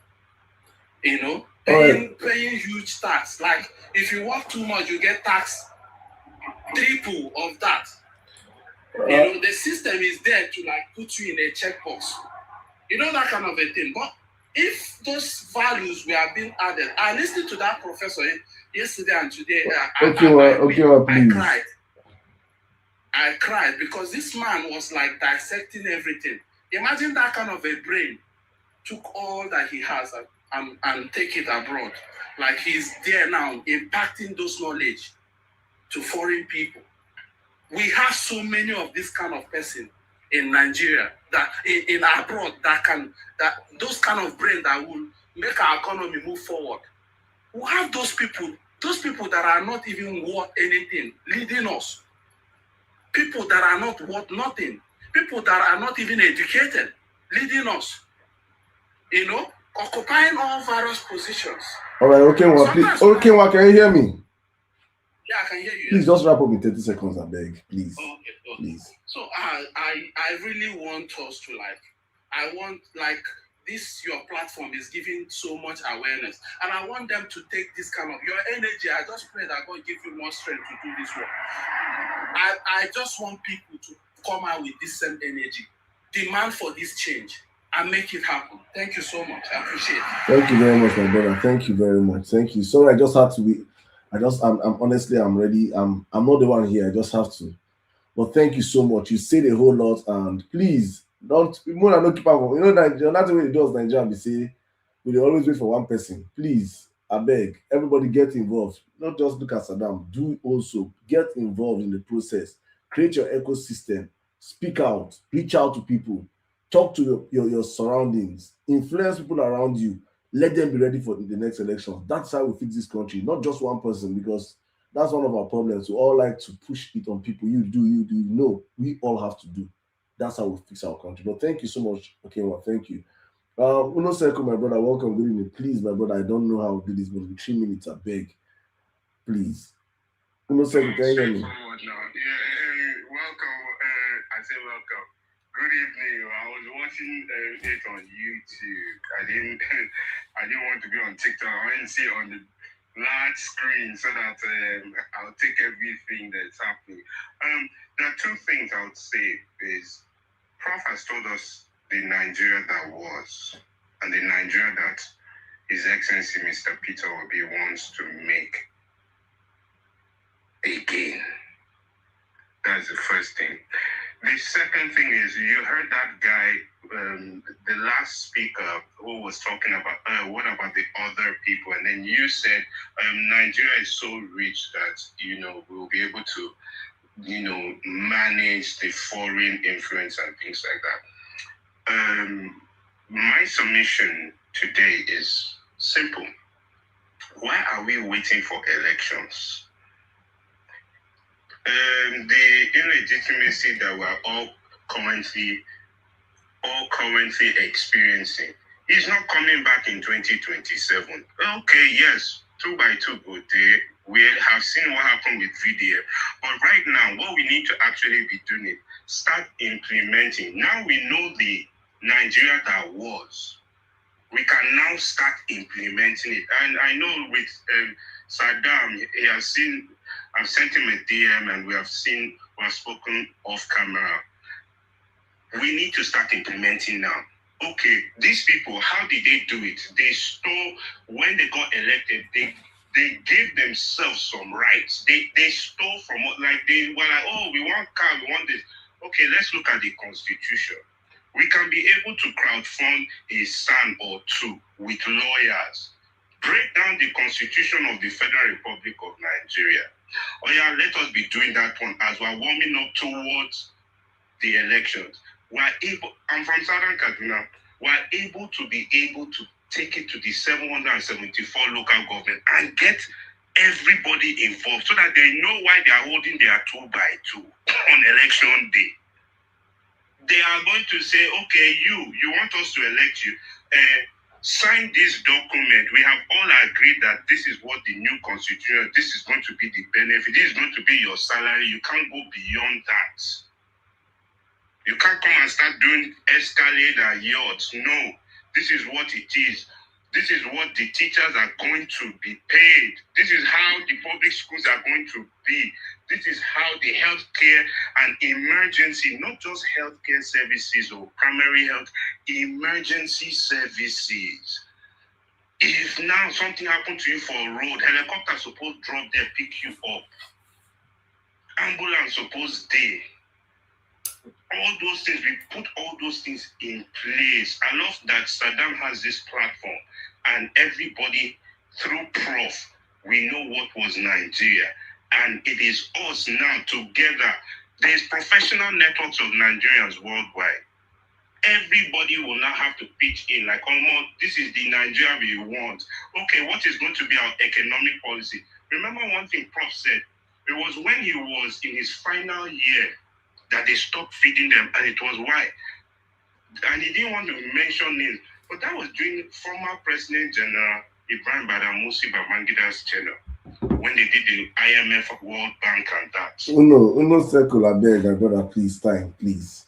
You know, paying huge tax. Like if you work too much, you get tax triple of that. You know, the system is there to like put you in a checkbox. You know, that kind of a thing. But if those values were being added, I listened to that professor yesterday and today. I cried. I cried because this man was like dissecting everything. Imagine that kind of a brain took all that he has and take it abroad. Like he's there now impacting those knowledge to foreign people. We have so many of this kind of person in Nigeria that in abroad that those kind of brain that will make our economy move forward. We have those people that are not even worth anything leading us. People that are not worth nothing. People that are not even educated leading us. You know, occupying all various positions. All right, okay, well, please, okay, well, can you hear me? Yeah, I can hear you. Please just wrap up in 30 seconds, I beg, please. Okay. Please. So I really want us to this your platform is giving so much awareness, and I want them to take this kind of your energy. I just pray that God give you more strength to do this work. I just want people to come out with this same energy, demand for this change, and make it happen. Thank you so much. I appreciate it. Thank you very much, my brother. Thank you very much. Thank you. Sorry, I just had to be. I'm honestly, I'm ready. I'm not the one here. I just have to. But thank you so much. You said a whole lot, and please don't more than no keep up. You know that that's the way it does Nigeria. We say we always wait for one person. Please, I beg everybody get involved. Not just look at Saddam. Do also get involved in the process. Create your ecosystem. Speak out. Reach out to people. Talk to your surroundings. Influence people around you. Let them be ready for the next election. That's how we fix this country. Not just one person, because that's one of our problems. We all like to push it on people. You do. No, we all have to do. That's how we fix our country. But thank you so much. Okay, well, thank you. Uno Circle, my brother, welcome. Good evening. Please, my brother, I don't know how to do this, but in 3 minutes, I beg. Please. Uno Circle, can you hear me? Welcome. I say welcome. Good evening. I was watching it on YouTube. I didn't want to be on TikTok. I went to see it on the large screen so that I'll take everything that's happening. There are two things I would say is Prof has told us the Nigeria that was and the Nigeria that His Excellency Mr. Peter Obi wants to make again. That's the first thing. The second thing is you heard that guy, the last speaker who was talking about what about the other people, and then you said Nigeria is so rich that we'll be able to manage the foreign influence and things like that. My submission today is simple. Why are we waiting for elections? The illegitimacy that we're all currently experiencing is not coming back in 2027. Okay, yes, 2 by 2 go there. We have seen what happened with VDF, but right now, what we need to actually be doing is start implementing. Now we know the Nigeria that was. We can now start implementing it. And I know with Saddam, I've sent him a DM and we have spoken off camera. We need to start implementing now. Okay, these people, how did they do it? They stole, when they got elected, they gave themselves some rights. They stole from, they were like, oh, we want car, we want this. Okay, let's look at the Constitution. We can be able to crowdfund a son or two with lawyers. Break down the Constitution of the Federal Republic of Nigeria. Oh yeah, let us be doing that one as we're warming up towards the elections. I'm from Southern Kaduna. We're able to take it to the 774 local government and get everybody involved so that they know why they are holding their 2 by 2 on election day. they are going to say, okay, you want us to elect you. Sign this document. We have all agreed that this is what the new constitution, this is going to be the benefit, this is going to be your salary. You can't go beyond that. You can't come and start doing Escalade and yachts. No, this is what it is. This is what the teachers are going to be paid. This is how the public schools are going to be. This is how the healthcare and emergency, not just healthcare services or primary health, emergency services. If now something happened to you for a road, helicopter supposed drop there, pick you up. Ambulance supposed there. All those things, we put all those things in place. I love that Saddam has this platform and everybody through Prof, we know what was Nigeria. And it is us now together. There's professional networks of Nigerians worldwide. Everybody will now have to pitch in like, oh, this is the Nigeria we want. Okay, what is going to be our economic policy? Remember one thing Prof said, it was when he was in his final year that they stopped feeding them, and it was why. And he didn't want to mention names, but that was during former President General Ibrahim Badamasi Babangida's tenure, when they did the IMF, World Bank, and that. Uno circle, I beg, my brother, please, time, please.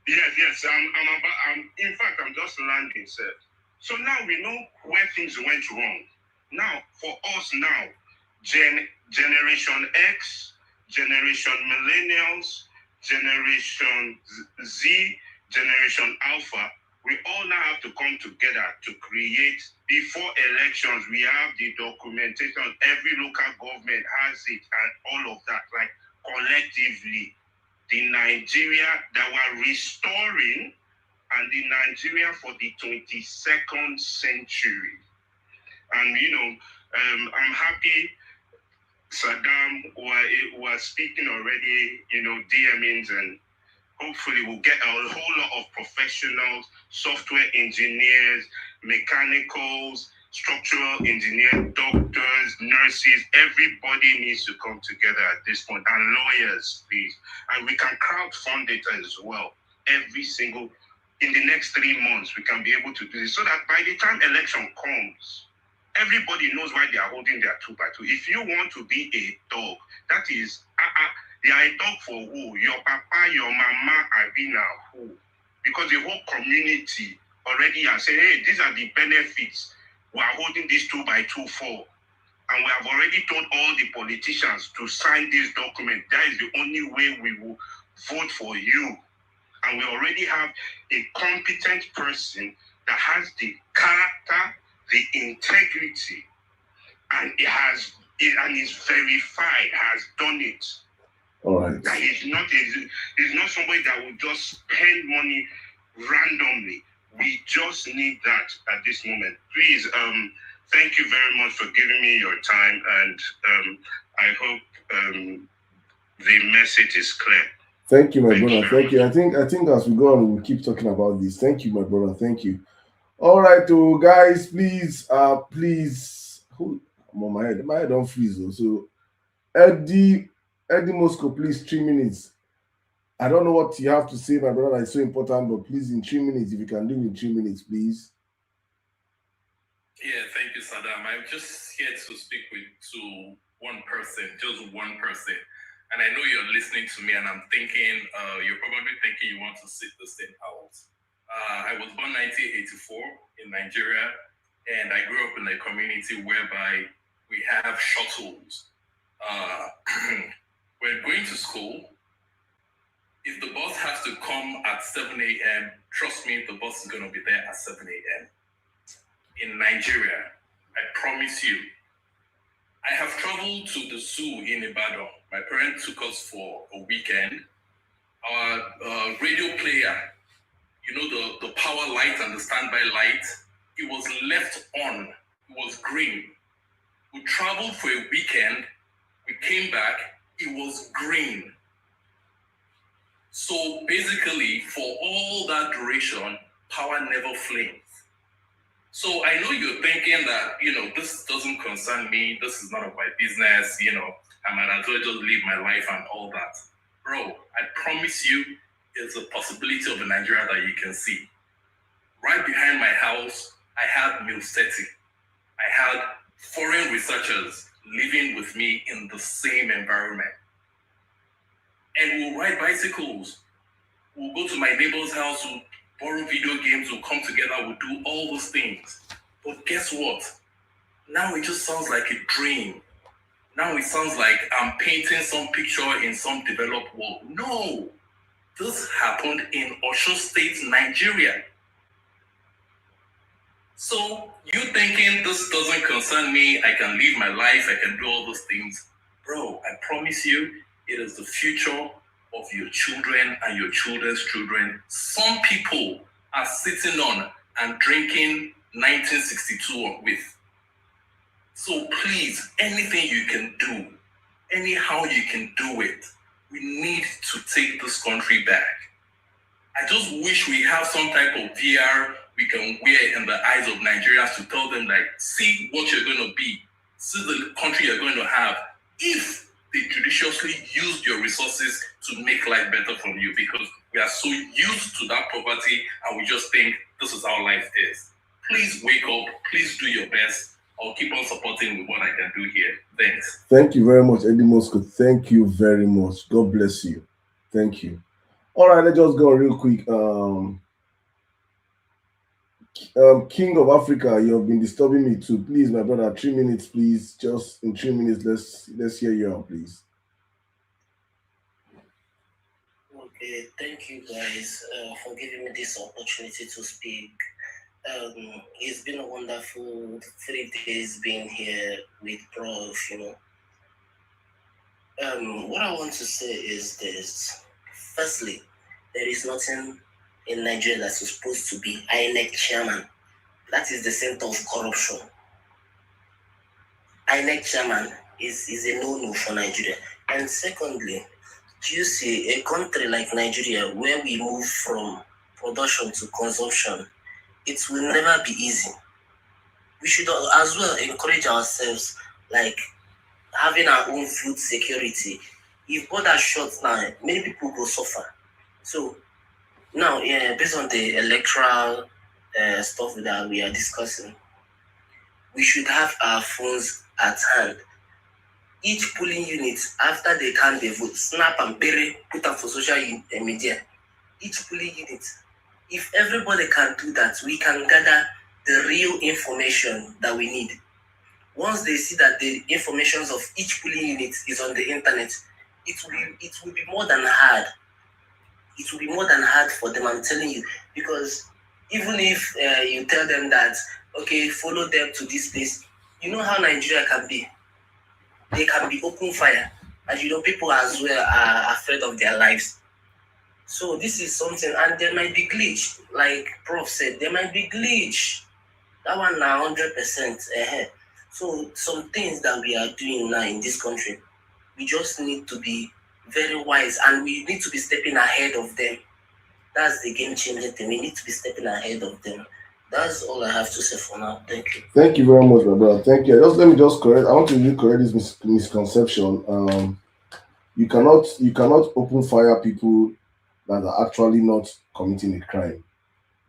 Yes. In fact, I'm just landing, sir. So now we know where things went wrong. Now, for us now, Generation X, Generation Millennials, Generation Z, Generation Alpha, we all now have to come together to create, before elections, we have the documentation, every local government has it, and all of that, like collectively, the Nigeria that we're restoring, and the Nigeria for the 22nd century. And, I'm happy Saddam was speaking already, DMings, and hopefully we'll get a whole lot of professionals, software engineers, mechanicals, structural engineers, doctors, nurses. Everybody needs to come together at this point, and lawyers, please. And we can crowdfund it as well. In the next 3 months, we can be able to do this so that by the time election comes, everybody knows why they are holding their 2x2. If you want to be a dog, that is, they are a dog for who? Your papa, your mama, Avina, who? Because the whole community already has said, hey, these are the benefits we are holding this 2x2 for. And we have already told all the politicians to sign this document. That is the only way we will vote for you. And we already have a competent person that has the character, the integrity, and is verified, has done it. All right. That he's not somebody that will just spend money randomly. We just need that at this moment. Please, thank you very much for giving me your time, and I hope the message is clear. Thank you, my brother. Thank you. I think as we go on, we'll keep talking about this. Thank you, my brother. Thank you. All right, guys, please, I'm on my head don't freeze though. So Eddie Moscow, please, 3 minutes. I don't know what you have to say, my brother. It's so important, but please, in 3 minutes, if you can do it in 3 minutes, please. Yeah, thank you, Saddam. I'm just here to speak to one person, just one person. And I know you're listening to me, and I'm thinking, you're probably thinking you want to sit the same out. I was born 1984 in Nigeria, and I grew up in a community whereby we have shuttles. When going to school, if the bus has to come at 7 a.m., trust me, the bus is going to be there at 7 a.m. In Nigeria, I promise you. I have traveled to the zoo in Ibadan. My parents took us for a weekend. Our radio player, the power light and the standby light, it was left on. It was green. We traveled for a weekend. We came back. It was green. So basically, for all that duration, power never flames. So I know you're thinking that, this doesn't concern me. This is none of my business. I might as well just live my life and all that. Bro, I promise you, is the possibility of the Nigeria that you can see. Right behind my house, I had Milstetti. I had foreign researchers living with me in the same environment. And we'll ride bicycles. We'll go to my neighbor's house, we'll borrow video games, we'll come together, we'll do all those things. But guess what? Now it just sounds like a dream. Now it sounds like I'm painting some picture in some developed world. No, this happened in Osun State, Nigeria. So you thinking this doesn't concern me, I can live my life, I can do all those things. Bro, I promise you, it is the future of your children and your children's children. Some people are sitting on and drinking 1962 with. So please, anything you can do, anyhow you can do it, we need to take this country back. I just wish we have some type of VR we can wear in the eyes of Nigerians to tell them, like, see what you're going to be, see the country you're going to have, if they judiciously use your resources to make life better for you, because we are so used to that poverty and we just think this is how life is. Please wake up, please do your best. I'll keep on supporting with what I can do here. Thanks. Thank you very much, Eddie Moscow. Thank you very much. God bless you. Thank you. All right, let's just go real quick. King of Africa, you have been disturbing me too. Please, my brother, 3 minutes, please. Just in 3 minutes, let's hear you out, please. Okay, thank you guys for giving me this opportunity to speak. It's been a wonderful 3 days being here with Prof, What I want to say is this. Firstly, there is nothing in Nigeria that's supposed to be INEC chairman. That is the center of corruption. INEC chairman is a no-no for Nigeria. And secondly, do you see a country like Nigeria where we move from production to consumption, it will never be easy. We should as well encourage ourselves, like having our own food security. If borders shut now, many people will suffer. So now, based on the electoral stuff that we are discussing, we should have our phones at hand. Each polling unit, after they count the vote, snap and bury, put them for social media. Each polling unit. If everybody can do that, we can gather the real information that we need. Once they see that the information of each polling unit is on the internet, it will be more than hard. It will be more than hard for them, I'm telling you, because even if you tell them that, okay, follow them to this place, you know how Nigeria can be. They can be open fire, and people as well are afraid of their lives. So this is something, and there might be glitch, like Prof said, there might be glitch. That one now 100% ahead. So some things that we are doing now in this country, we just need to be very wise, and we need to be stepping ahead of them. That's the game-changing thing. We need to be stepping ahead of them. That's all I have to say for now. Thank you. Thank you very much, my brother. Thank you. Let me correct. I want to really correct this misconception. You cannot open fire people that are actually not committing a crime.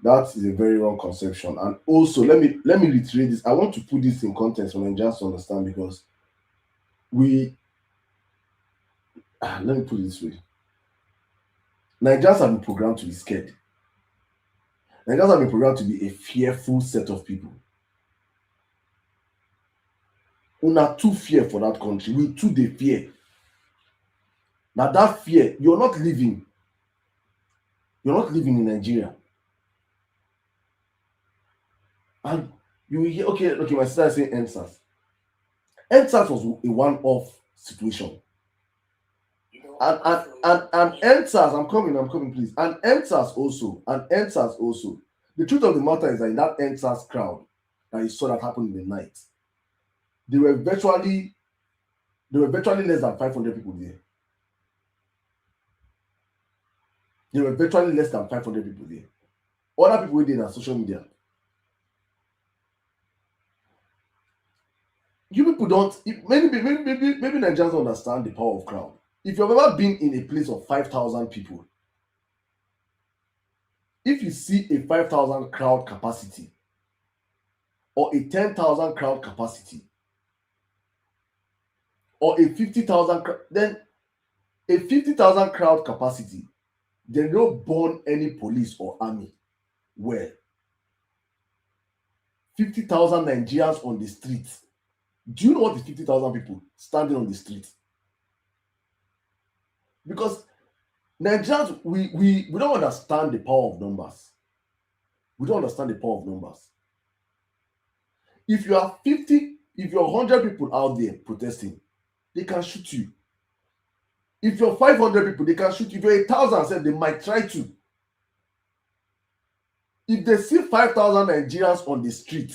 That is a very wrong conception. And also, let me reiterate this. I want to put this in context for Nigerians to understand, because let me put it this way. Nigerians have been programmed to be scared. Nigerians have been programmed to be a fearful set of people. We are too fear for that country. We too they fear. Now that fear, you're not living in Nigeria. And you will hear, okay, my sister is saying NSAS. NSAS was a one-off situation. And NSAS, I'm coming, please. And NSAS also. The truth of the matter is that in that NSAS crowd that you saw that happen in the night, there were virtually less than 500 people there. Other people were there on social media. You people don't, maybe Nigerians don't understand the power of crowd. If you've ever been in a place of 5,000 people, if you see a 5,000 crowd capacity or a 10,000 crowd capacity or a 50,000, then a 50,000 crowd capacity, they don't burn any police or army. Well, 50,000 Nigerians on the street. Do you know what is 50,000 people standing on the street? Because Nigerians, we don't understand the power of numbers. We don't understand the power of numbers. If you are 50, if you're 100 people out there protesting, they can shoot you. If you're 500 people, they can shoot you. If you're 1,000, they might try to. If they see 5,000 Nigerians on the street,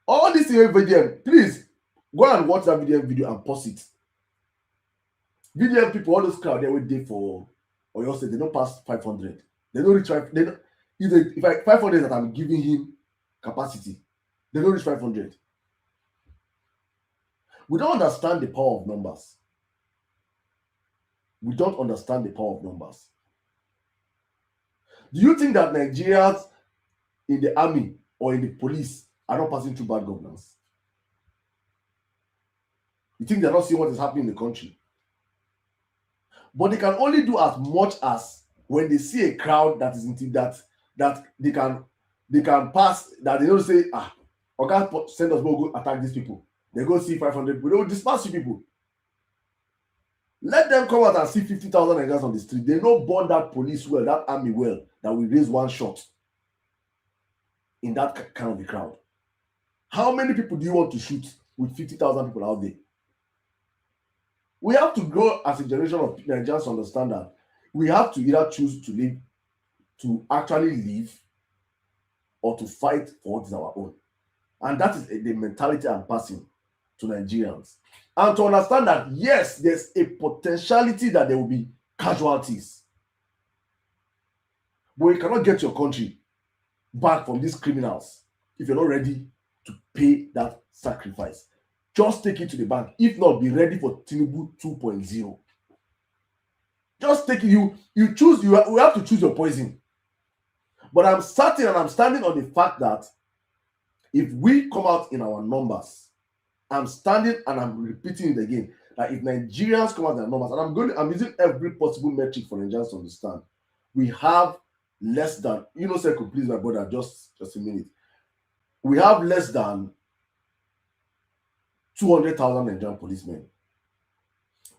all this VDM, please go and watch that video and post it. VDM people, all those crowd, they will day for Oyo State, they don't pass 500. They don't reach 5. They don't, if 500 that I'm giving him capacity, they don't reach 500. We don't understand the power of numbers. We don't understand the power of numbers. Do you think that Nigerians in the army or in the police are not passing through bad governance? You think they're not seeing what is happening in the country? But they can only do as much as when they see a crowd that is into that they can pass, that they don't say, okay, send us, we'll go attack these people. They go see 500 people, they will disperse you people. Let them come out and see 50,000 Nigerians on the street. They don't burn that police well, that army well, that will raise one shot in that kind of a crowd. How many people do you want to shoot with 50,000 people out there? We have to grow as a generation of Nigerians to understand that we have to either choose to live, to actually live, or to fight for what is our own. And that is the mentality I'm passing to Nigerians. And to understand that, yes, there's a potentiality that there will be casualties. But you cannot get your country back from these criminals if you're not ready to pay that sacrifice. Just take it to the bank. If not, be ready for Tinubu 2.0. Just take it. You choose. We have to choose your poison. But I'm certain and I'm standing on the fact that if we come out in our numbers, I'm standing and I'm repeating it again, that if Nigerians come out in their numbers, and I'm using every possible metric for Nigerians to understand, we have less than, Sekou, please, my brother, just a minute. We have less than 200,000 Nigerian policemen.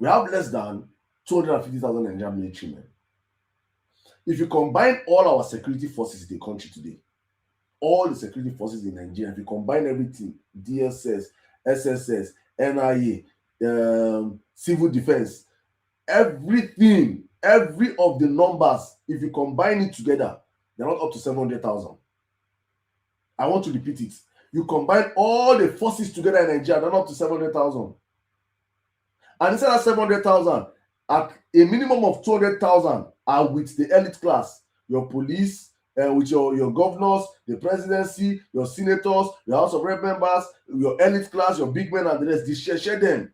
We have less than 250,000 Nigerian military men. If you combine all our security forces in the country today, all the security forces in Nigeria, if you combine everything, DSS, SSS, NIA, civil defense, everything, every of the numbers, if you combine it together, they're not up to 700,000. I want to repeat it. You combine all the forces together in Nigeria, they're not up to 700,000. And instead of 700,000, at a minimum of 200,000 are with the elite class, your police, with your governors, the presidency, your senators, your House of Rep members, your elite class, your big men and the rest. They share them.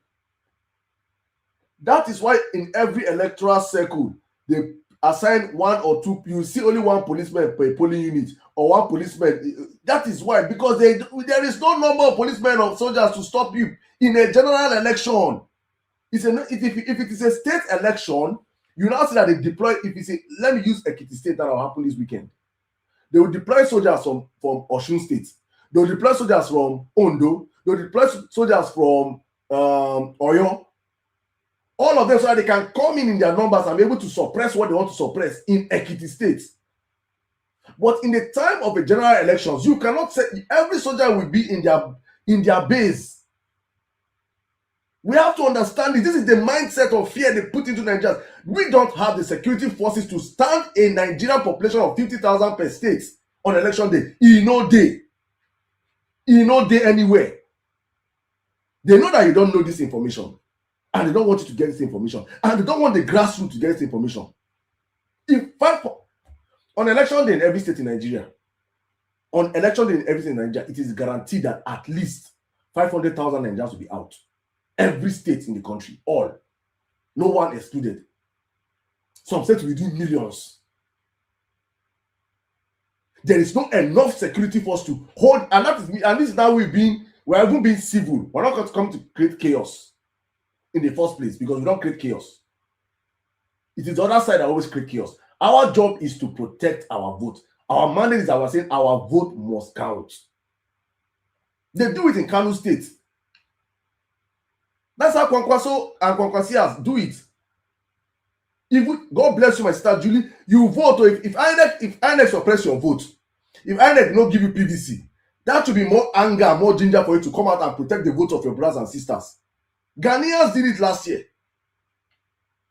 That is why in every electoral circle, they assign one or two. You see only one policeman per polling unit or one policeman. That is why, because there is no number of policemen or soldiers to stop you in a general election. If it is a state election, you now see that they deploy. If you say, let me use Ekiti State, that will happen this weekend. They will deploy soldiers from Osun State. They will deploy soldiers from Ondo. They will deploy soldiers from Oyo. All of them, so that they can come in their numbers and be able to suppress what they want to suppress in Ekiti State. But in the time of the general elections, you cannot say every soldier will be in their base. We have to understand it. This is the mindset of fear they put into Nigeria. We don't have the security forces to stand a Nigerian population of 50,000 per state on election day. In no day anywhere. They know that you don't know this information, and they don't want you to get this information, and they don't want the grassroots to get this information. On election day in every state in Nigeria, it is guaranteed that at least 500,000 Nigerians will be out. Every state in the country, all. No one excluded. Some states will do millions. There is not enough security force to hold, and that is now we're even being civil. We're not going to come to create chaos in the first place, because we don't create chaos. It is the other side that always create chaos. Our job is to protect our vote. Our mandate is that we're saying our vote must count. They do it in Kano State. That's how Kwankwaso and Kwankwasias do it. God bless you, my sister Julie. You vote, or if INEC suppress your vote, if INEC not give you PVC, that should be more anger, more ginger for you to come out and protect the vote of your brothers and sisters. Ghanaians did it last year.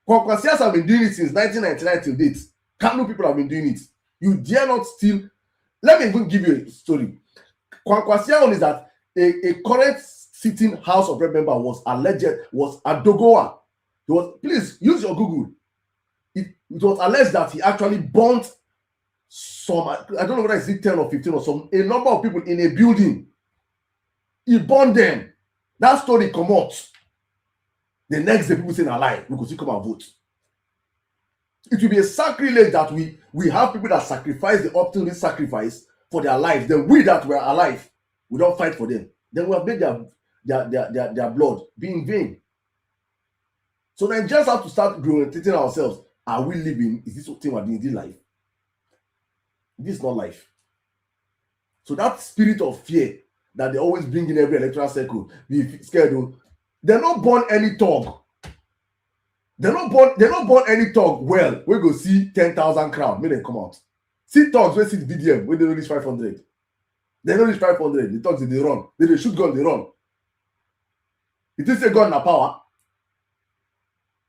Kwankwasias have been doing it since 1999 till date. Kano people have been doing it. You dare not steal. Let me even give you a story. Kwankwasia is that a current sitting House of Rep member was Adogoa. Please use your Google. It was alleged that he actually burnt some, I don't know whether it's 10 or 15 or a number of people in a building. He burned them. That story come out. The next day, people saying alive, we could still come and vote. It will be a sacrilege that we have people that sacrifice the opportunity sacrifice for their lives. Then we that were alive, we don't fight for them. Then we have made their blood be in vain. So then just have to start reorientating ourselves. Are we living? Is this thing we're doing? Is this life? This is not life. So that spirit of fear that they always bring in every electoral circle, be scared. They not born any talk. They not born any talk. Well, we go see 10,000 crowd. May they come out. See talks we see the VDM when they don't reach 500. They don't reach 500. The talks they run. They shoot gun, they run. You think say gun na power?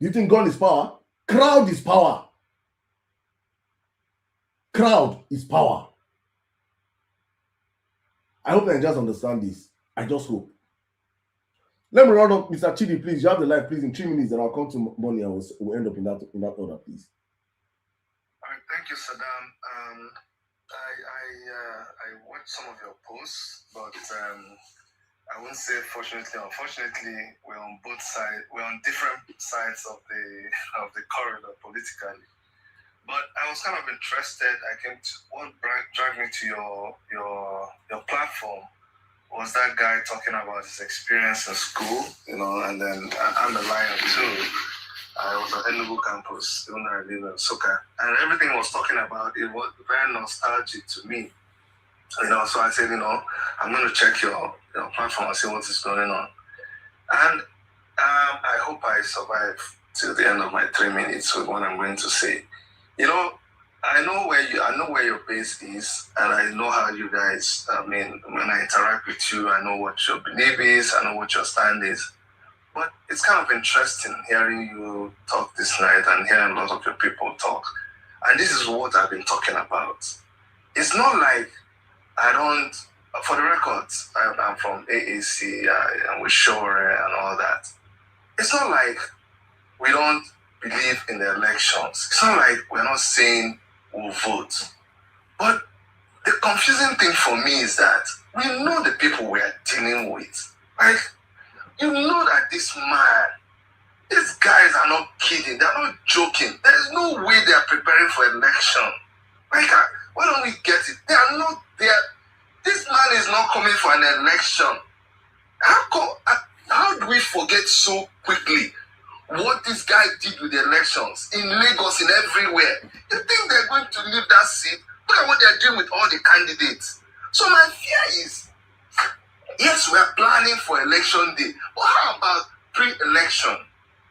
You think gun is power? Crowd is power. Crowd is power. I hope I just understand this. I just hope. Let me run up, Mr. Chidi, please. You have the live, please, in 3 minutes, and I'll come to Bonnie and we'll end up in that order, please. All right, thank you, Saddam. I watched some of your posts, but I wouldn't say fortunately. Unfortunately, we're on both sides. We're on different sides of the corridor politically. But I was kind of interested. What dragged me to your platform was that guy talking about his experience in school, and then I'm a lion too. I was at Enugu campus, even though I live in Soka, and everything I was talking about, it was very nostalgic to me. So I said, I'm going to check your platform and see what is going on. And I hope I survive till the end of my 3 minutes with what I'm going to say. I know where your base is, and I know how you guys, when I interact with you, I know what your belief is, I know what your stand is. But it's kind of interesting hearing you talk this night and hearing a lot of your people talk. And this is what I've been talking about. It's not like I don't, for the record, I'm from AAC, and with Shore and all that. It's not like we don't believe in the elections. It's not like we're not saying we'll vote. But the confusing thing for me is that we know the people we are dealing with. You know that these guys are not kidding. They're not joking. There's no way they are preparing for election. Why don't we get it? They are not there. This man is not coming for an election. How do we forget so quickly what this guy did with the elections in Lagos, in everywhere? You think they're going to leave that seat? Look at what they're doing with all the candidates. So my fear is, yes, we are planning for election day, but how about pre-election?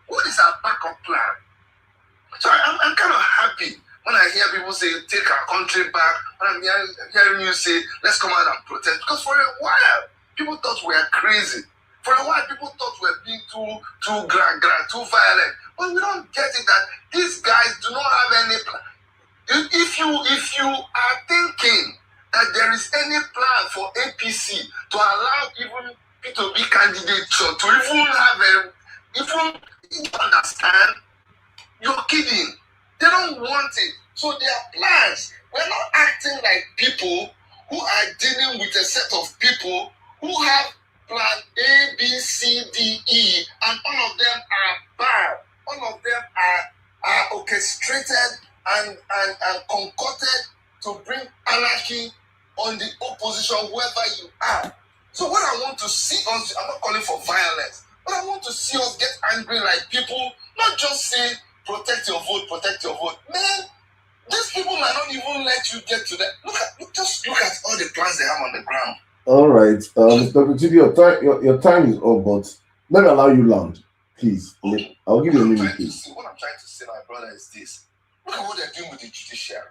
What is our backup plan? So I'm kind of happy when I hear people say, take our country back. When I'm hearing you say, let's come out and protest. Because for a while, people thought we were crazy. For a while, people thought we were being too violent. But we don't get it that these guys do not have any plan. If you are thinking that there is any plan for APC to allow even P2B candidates to even have you understand, you're kidding. They don't want it. So their plans, we're not acting like people who are dealing with a set of people who have plan A, B, C, D, E, and all of them are bad. All of them are orchestrated and concocted to to bring anarchy on the opposition wherever you are. So what I want to see us, I'm not calling for violence, but I want to see us get angry like people, not just say, protect your vote, protect your vote. Man, these people might not even let you get to that. Just look at all the plans they have on the ground. All right, Mr. Kuchidi, your time is up, but let me allow you land, please. I'll give you a minute, please. What I'm trying to say, my brother, is this. Look at what they're doing with the judiciary.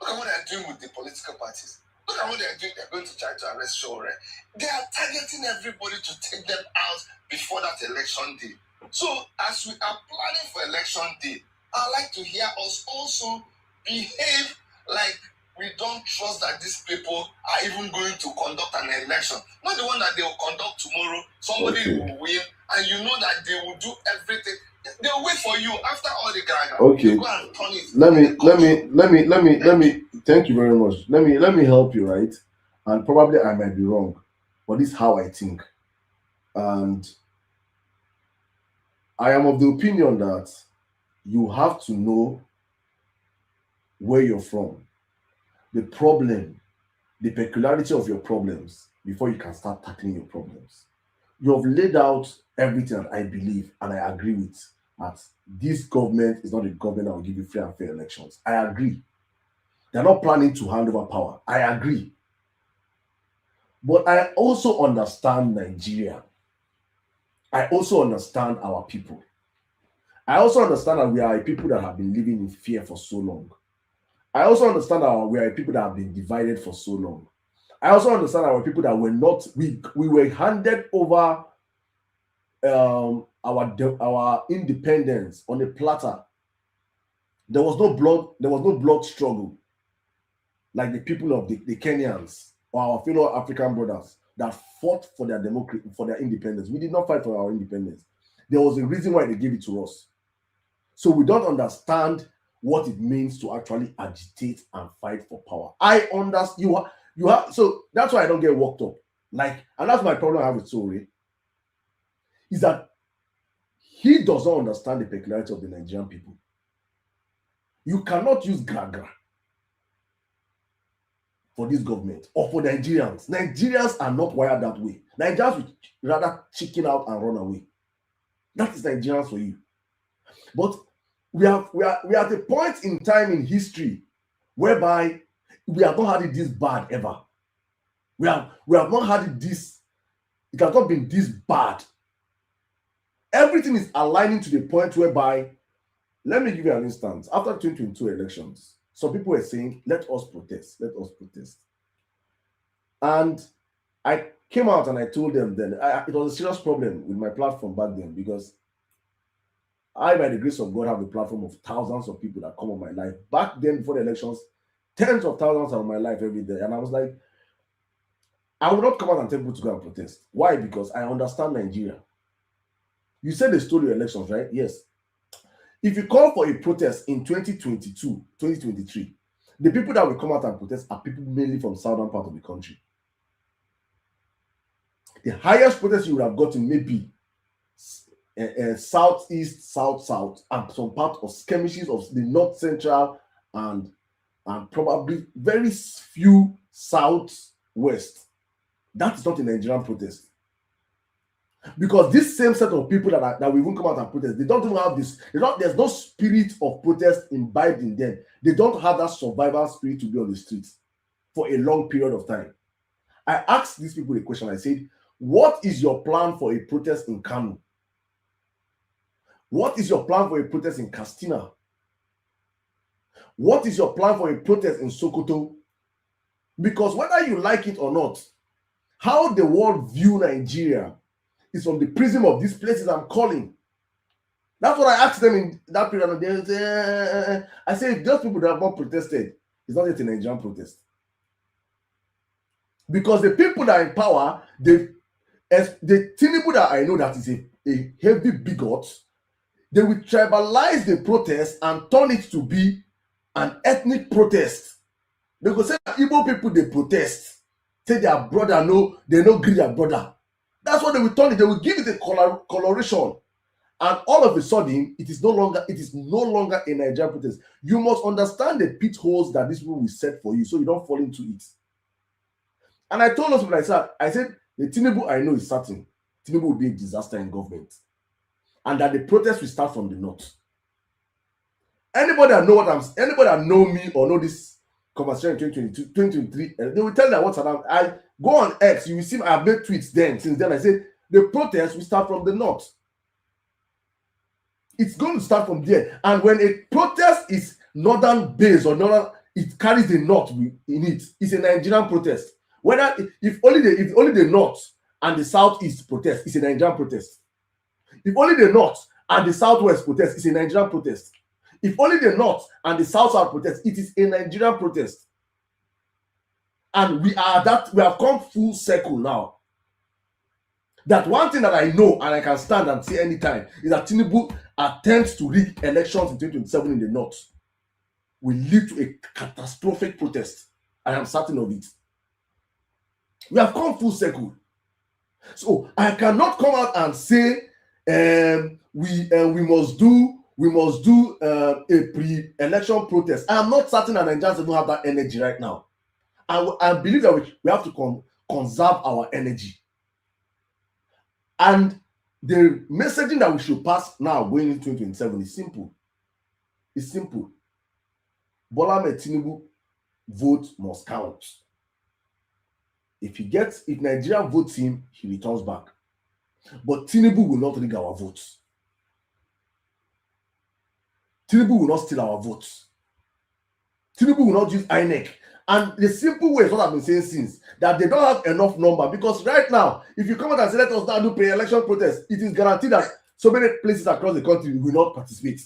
Look at what they're doing with the political parties. Look at what they're doing. They're going to try to arrest Shore. They are targeting everybody to take them out before that election day. So, as we are planning for election day, I'd like to hear us also behave like we don't trust that these people are even going to conduct an election. Not the one that they will conduct tomorrow. Somebody will win, and you know that they will do everything. They'll wait for you after all the gaga. Okay. Go and turn it. Let me. Thank you very much. Let me help you, right? And probably I might be wrong, but this is how I think, and I am of the opinion that you have to know where you're from, the problem, the peculiarity of your problems before you can start tackling your problems. You have laid out everything that I believe and I agree with, that this government is not a government that will give you free and fair elections. I agree. They're not planning to hand over power. I agree. But I also understand Nigeria. I also understand our people. I also understand that we are a people that have been living in fear for so long. I also understand that we are a people that have been divided for so long. I also understand that we are people that were not, we were handed over our independence on a platter. There was no blood struggle like the people of the Kenyans or our fellow African brothers that fought for their democracy, for their independence. We did not fight for our independence. There was a reason why they gave it to us. So we don't understand what it means to actually agitate and fight for power. I understand you have so that's why I don't get worked up. And that's my problem I have with Sore, is that he does not understand the peculiarity of the Nigerian people. You cannot use gragra for this government or for Nigerians. Nigerians are not wired that way. Nigerians would rather chicken out and run away. That is Nigerians for you. But we are at a point in time in history whereby we have not had it this bad ever. We have not had it this. It has not been this bad. Everything is aligning to the point whereby, let me give you an instance. After 2022 elections, some people were saying, let us protest. And I came out and I told them then, it was a serious problem with my platform back then, because I, by the grace of God, have a platform of thousands of people that come on my life. Back then, before the elections, tens of thousands are on my life every day. And I was like, I will not come out and tell people to go and protest. Why? Because I understand Nigeria. You said they stole your elections, right? Yes. If you call for a protest in 2022, 2023, the people that will come out and protest are people mainly from the southern part of the country. The highest protest you would have gotten maybe southeast, south, and some part of skirmishes of the north central and probably very few southwest. That is not a Nigerian protest. Because this same set of people that will even come out and protest, they don't even have this. There's no spirit of protest imbibed in them. They don't have that survival spirit to be on the streets for a long period of time. I asked these people a question. I said, what is your plan for a protest in Kano? What is your plan for a protest in Katsina? What is your plan for a protest in Sokoto? Because whether you like it or not, how the world view Nigeria is from the prism of these places I'm calling. That's what I asked them in that period. And they say, I say, if those people that have not protested, it's not yet a Nigerian protest. Because the people that are in power, the Tinubu that I know that is a heavy bigot, they will tribalize the protest and turn it to be an ethnic protest. They go say Igbo people, they protest. Say their brother, no, they no agree their brother. That's what they will turn it. They will give it a coloration. And all of a sudden, it is no longer a Nigerian protest. You must understand the pitfalls that these people will set for you, so you don't fall into it. And I told us when I said the Tinubu I know is certain. Tinubu will be a disaster in government, and that the protest will start from the north. Anybody that know me or know this conversation in 2022, 2023, they will tell that what's around. I go on X, you will see I have made tweets then. Since then, I said the protest will start from the north. It's going to start from there. And when a protest is northern based or northern, it carries the north in it. It's a Nigerian protest. Whether if only the north and the southeast protest, it's a Nigerian protest. If only the north and the southwest protest, it's a Nigerian protest. If only the north and the south protest, it is a Nigerian protest. And we have come full circle now. That one thing that I know and I can stand and say anytime is that Tinubu attempts to rig elections in 2027 in the north will lead to a catastrophic protest. I am certain of it. We have come full circle. So I cannot come out and say we must do a pre-election protest. I am not certain that Nigerians don't have that energy right now. I believe that we have to conserve our energy. And the messaging that we should pass now going into 2027 is simple. It's simple. Bola Ahmed Tinubu vote must count. If Nigeria votes him, he returns back. But Tinubu will not rig our votes. Tinubu will not steal our votes. Tinubu will not use INEC. And the simple way is what I've been saying since, that they don't have enough number. Because right now, if you come out and say, let us now do pre-election protest, it is guaranteed that so many places across the country will not participate.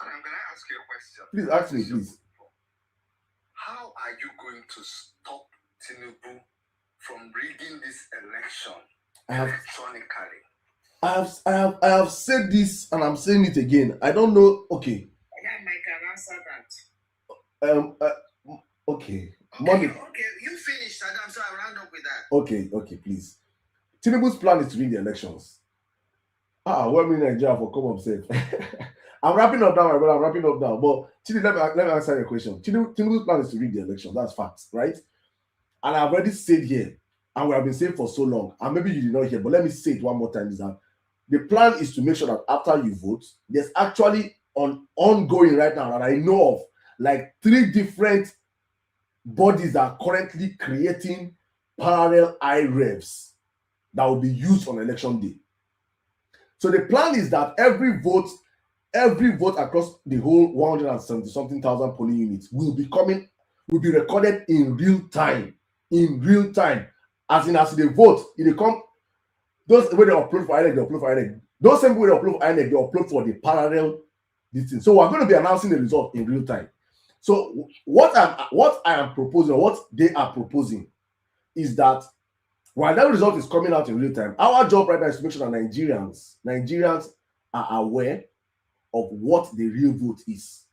I'm going to ask you a question. Please ask me, please. How are you going to stop Tinubu from rigging this election electronically? I have said this and I'm saying it again. I don't know. Okay. Yeah, Mike can answer that. Okay. Okay, you finished, Adam, so I'll round up with that. Okay, please. Tinubu's plan is to win the elections. Well, me Nigeria for come up safe. I'm wrapping up now, my brother. I'm wrapping up now. But Tinubu, let me answer your question. Tinubu's plan is to win the election. That's facts, right? And I've already said here, and we have been saying for so long, and maybe you did not hear, but let me say it one more time, is that the plan is to make sure that after you vote, there's actually ongoing right now, and I know of like 3 different bodies that are currently creating parallel IREVs that will be used on election day. So the plan is that every vote across the whole 170-something thousand polling units will be recorded in real time. As they vote, they come. Those way they upload for INEC, they upload for INEC. Those same way they upload for INEC, they upload for the parallel distance. So we're going to be announcing the result in real time. So what I am proposing, or what they are proposing, is that while that result is coming out in real time, our job right now is to make sure that Nigerians are aware of what the real vote is.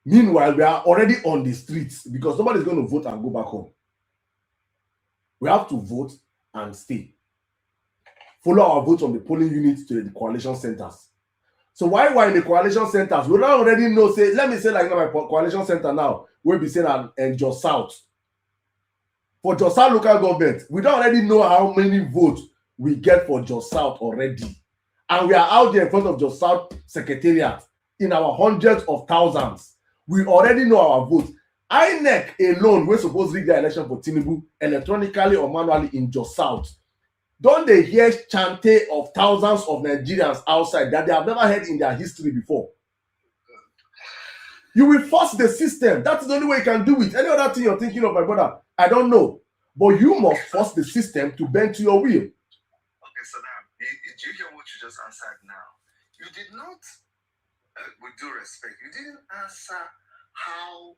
Meanwhile, we are already on the streets because nobody's going to vote and go back home. We have to vote and stay. Follow our votes from the polling units to the coalition centers. So while we're in the coalition centers, we don't already know, let me say like now, my coalition center now, we'll be saying and Jos South. For Jos South local government, we don't already know how many votes we get for Jos South already. And we are out there in front of Jos South Secretariat in our hundreds of thousands. We already know our votes. INEC alone, we're supposed to rig the election for Tinubu electronically or manually in Jos South. Don't they hear chanting of thousands of Nigerians outside that they have never heard in their history before? You will force the system. That's the only way you can do it. Any other thing you're thinking of, my brother, I don't know. But you must force the system to bend to your will. Okay, so now, did you hear what you just answered now? You did not, with due respect, you didn't answer how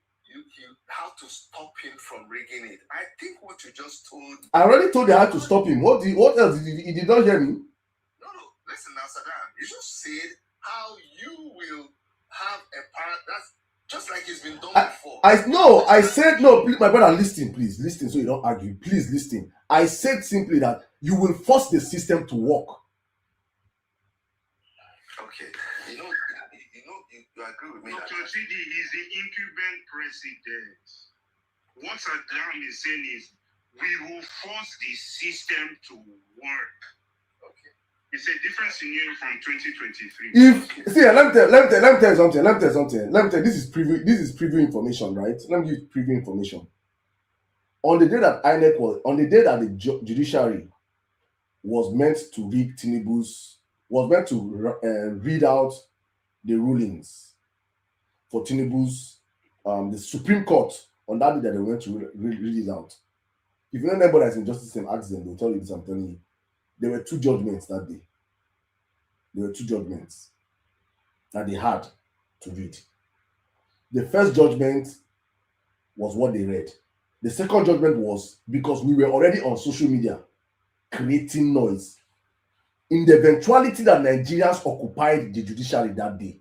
to stop him from rigging it. I think what you just told. I already told you how to stop him. What else? He did not hear me? No. Listen now, Saddam. You just said how you will have a part. That's just like it's been done before. I said no. Please, my brother, listen, please listen, so you don't argue. Please listen. I said simply that you will force the system to work. Okay, you agree with me. Dr. Chidi is the incumbent president. What Saddam is saying is, we will force the system to work. Okay. It's a different scenario from 2023. Let me tell you something. This is preview information, right? Let me give you preview information. On the day that the judiciary was meant to read out the rulings for Tinubu's the Supreme Court, on that day that they went to read it out. If you know anybody that's in justice system, ask them, they'll tell you this. I'm telling you, there were 2 judgments that day. There were 2 judgments that they had to read. The first judgment was what they read. The second judgment was because we were already on social media creating noise in the eventuality that Nigerians occupied the judiciary that day.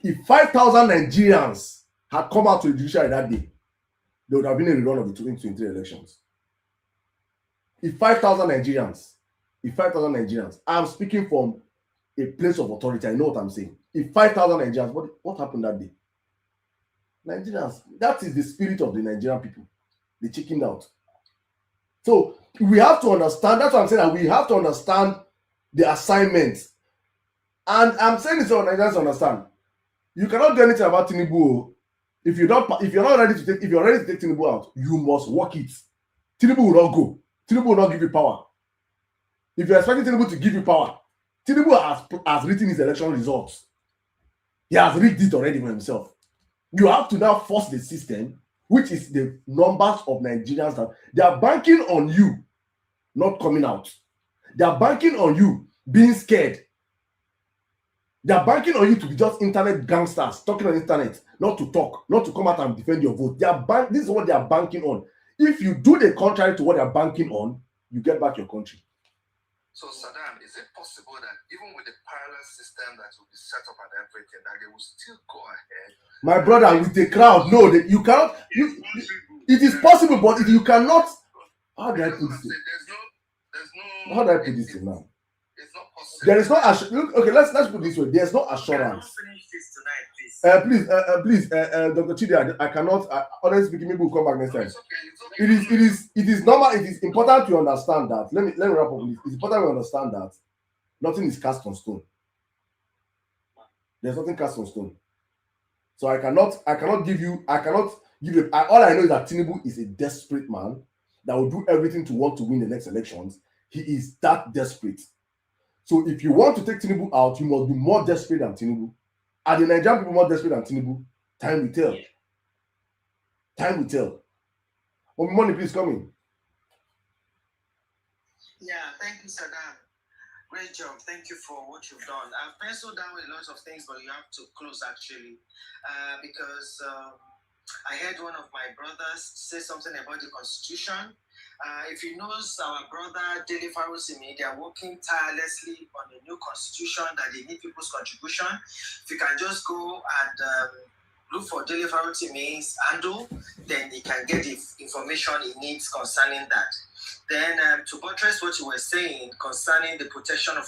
If 5,000 Nigerians had come out to the judiciary that day, there would have been a rerun of the 2023 elections. If 5,000 Nigerians, I'm speaking from a place of authority, I know what I'm saying. If 5,000 Nigerians, what happened that day? Nigerians, that is the spirit of the Nigerian people. They chickened out. So we have to understand, that's what I'm saying, that we have to understand the assignment. And I'm saying this so Nigerians to understand. You cannot do anything about Tinubu. If you're ready to take Tinubu out, you must work it. Tinubu will not go. Tinubu will not give you power. If you're expecting Tinubu to give you power, Tinubu has written his election results. He has rigged it already for himself. You have to now force the system, which is the numbers of Nigerians that they are banking on you not coming out. They are banking on you being scared. They are banking on you to be just internet gangsters talking on internet, not to talk, not to come out and defend your vote. This is what they are banking on. If you do the contrary to what they are banking on, you get back your country. So, Saddam, is it possible that even with the parallel system that will be set up and everything, that they will still go ahead? My brother, with the crowd, no, you cannot. It is possible, but you cannot. How do I put this? How do I put this in now? It's not possible. There is no assurance. Okay, let's put it this way. There's no assurance. Finish this tonight, Please, Dr. Chidi, I cannot. Honestly speaking, maybe we'll come back next time. It is normal. It is important to understand that. Let me wrap up with this. It's important to understand that nothing is cast on stone. There's nothing cast on stone. So I cannot give you. All I know is that Tinubu is a desperate man that will do everything to want to win the next elections. He is that desperate. So if you want to take Tinubu out, you must be more desperate than Tinubu. Are the Nigerian people more desperate than Tinubu? Time will tell. Time will tell. Money, please come in. Yeah, thank you, Saddam. Great job. Thank you for what you've done. I've penciled down a lot of things, but you have to close actually, because I heard one of my brothers say something about the Constitution. If he knows our brother Dele Farosimi, they are working tirelessly on the new Constitution that they need people's contribution. If you can just go and look for Dele Farosimi's handle, then he can get the information he needs concerning that. Then to buttress what you were saying concerning the protection of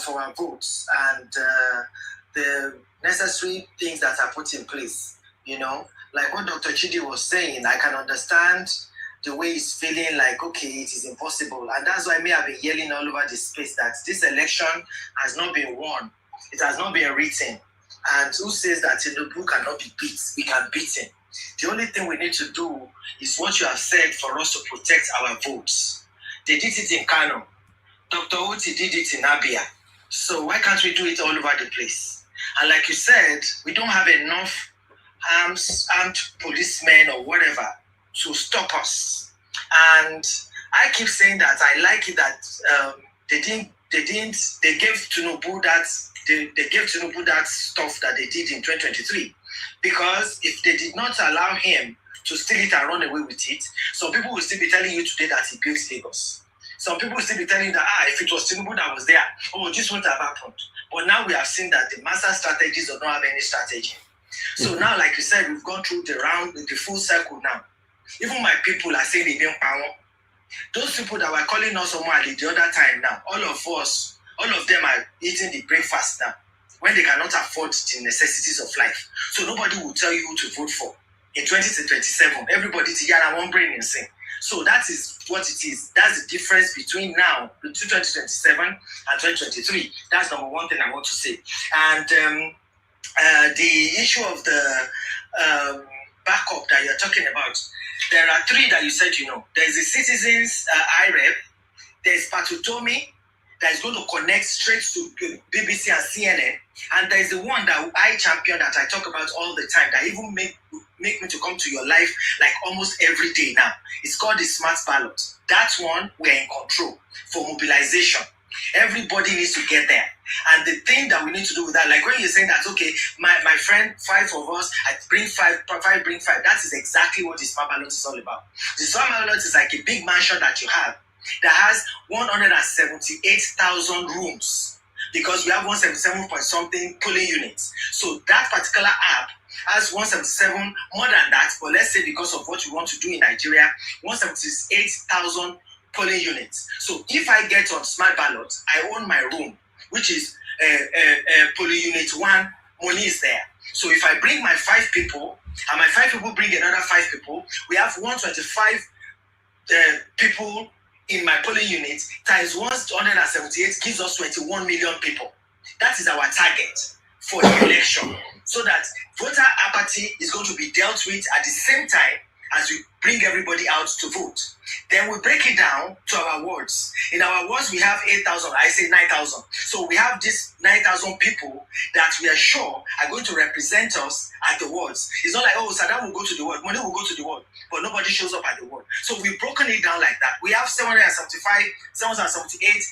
our votes and the necessary things that are put in place, like what Dr. Chidi was saying, I can understand the way he's feeling like, okay, it is impossible. And that's why me have been yelling all over the space that this election has not been won. It has not been written. And who says that Tinubu cannot be beat? We can beat him. The only thing we need to do is what you have said for us to protect our votes. They did it in Kano. Dr. Oti did it in Abia. So why can't we do it all over the place? And like you said, we don't have enough armed policemen or whatever to stop us. And I keep saying that I like it that they gave Tinubu that stuff that they did in 2023. Because if they did not allow him to steal it and run away with it, some people will still be telling you today that he built Lagos. Some people will still be telling you that if it was Tinubu that was there, this wouldn't have happened. But now we have seen that the master strategies do not have any strategy. So now, like you said, we've gone through the full circle now. Even my people are saying they didn't power. Those people that were calling us Somali the other time now, all of all of them are eating the breakfast now when they cannot afford the necessities of life. So nobody will tell you who to vote for. In 2027, everybody together one brain and sing. So that is what it is. That's the difference between now, between 2027 and 2023. That's number one thing I want to say. And the issue of the backup that you're talking about, there are three that you said, There's the Citizens IREP, there's Patutomi, that is going to connect straight to BBC and CNN, and there's the one that I champion that I talk about all the time, that even make me to come to your life like almost every day now. It's called the Smart Ballot. That one, we're in control for mobilization. Everybody needs to get there. And the thing that we need to do with that, like when you're saying that, okay, my friend, 5 of us, I bring 5, bring 5, that is exactly what the Smart Ballot is all about. The Smart Ballot is like a big mansion that you have that has 178,000 rooms, because we have 177 point something polling units. So that particular app has 177, more than that, but let's say because of what we want to do in Nigeria, 178,000 polling units. So if I get on Smart Ballot, I own my room, which is polling unit 1, money is there. So if I bring my 5 people, and my 5 people bring another 5 people, we have 125 people in my polling unit times 178 gives us 21 million people. That is our target for the election, so that voter apathy is going to be dealt with at the same time as we bring everybody out to vote. Then we break it down to our wards. In our wards, we have 8,000, I say 9,000. So we have these 9,000 people that we are sure are going to represent us at the wards. It's not like, oh, Saddam will go to the ward, money will go to the ward, but nobody shows up at the ward. So we've broken it down like that. We have 778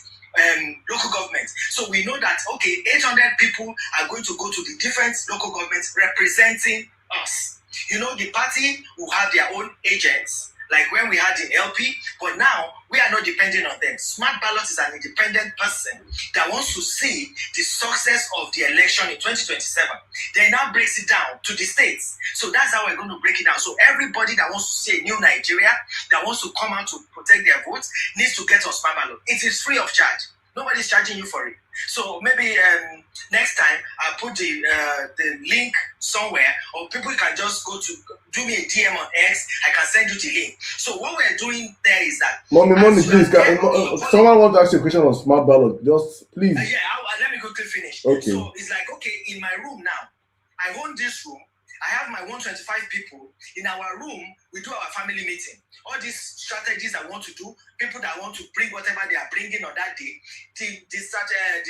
local governments. So we know that, okay, 800 people are going to go to the different local governments representing us. The party will have their own agents, like when we had the LP, but now we are not depending on them. Smart Ballot is an independent person that wants to see the success of the election in 2027. Then now breaks it down to the states. So that's how we're going to break it down. So everybody that wants to see a new Nigeria, that wants to come out to protect their votes, needs to get on Smart Ballot. It is free of charge. Nobody's charging you for it. So maybe next time I'll put the link somewhere, or people can just go to do me a DM on X. I can send you the link. So what we're doing there is that. Mommy, please. Someone wants to ask you a question on Smart Ballot. Just please. Let me quickly finish. Okay. So it's like, okay, in my room now, I own this room. I have my 125 people. In our room, we do our family meeting. All these strategies I want to do, people that want to bring whatever they are bringing on that day, the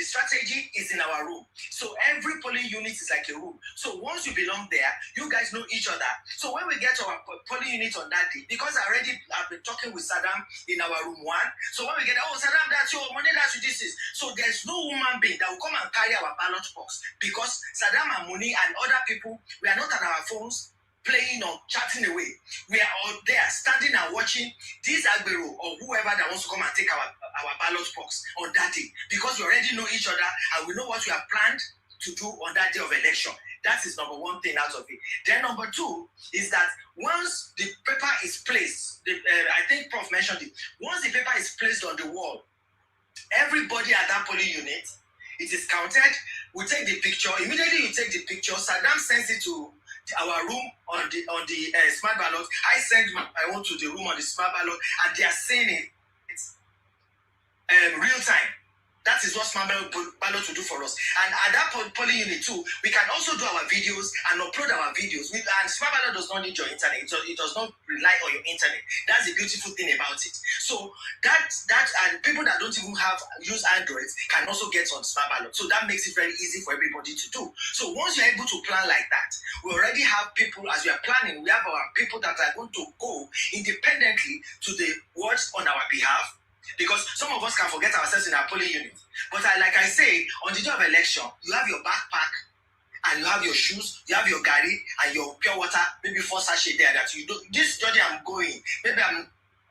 strategy is in our room. So every polling unit is like a room. So once you belong there, you guys know each other. So when we get to our polling unit on that day, because I've been talking with Saddam in our room 1. So when we get, oh, Saddam, that's your money, that's what this is. So there's no human being that will come and carry our ballot box, because Saddam and Muni and other people, we are not at our phones playing or chatting away. We are all there standing and watching this Agbero or whoever that wants to come and take our ballot box on that day, because we already know each other and we know what we have planned to do on that day of election. That is number one thing out of it. Then number 2 is that once the paper is placed, I think Prof mentioned it, once the paper is placed on the wall, everybody at that polling unit, it is counted. We take the picture. Immediately you take the picture, Saddam sends it to our room on the Smart Ballot. I send my own to the room on the Smart Ballot, and they are saying it. It's real time. That is what Smart Ballot will do for us. And at that polling unit too, we can also do our videos and upload our videos. And Smart Ballot does not need your internet. It does not rely on your internet. That's the beautiful thing about it. So that and people that don't even use Androids can also get on Smart Ballot. So that makes it very easy for everybody to do. So once you're able to plan like that, we already have people, as we are planning, we have our people that are going to go independently to the wards on our behalf. Because some of us can forget ourselves in our polling unit. But like I say, on the day of election, you have your backpack and you have your shoes, you have your gari and your pure water, maybe 4 sachets there that you do. This journey I'm going, maybe I'm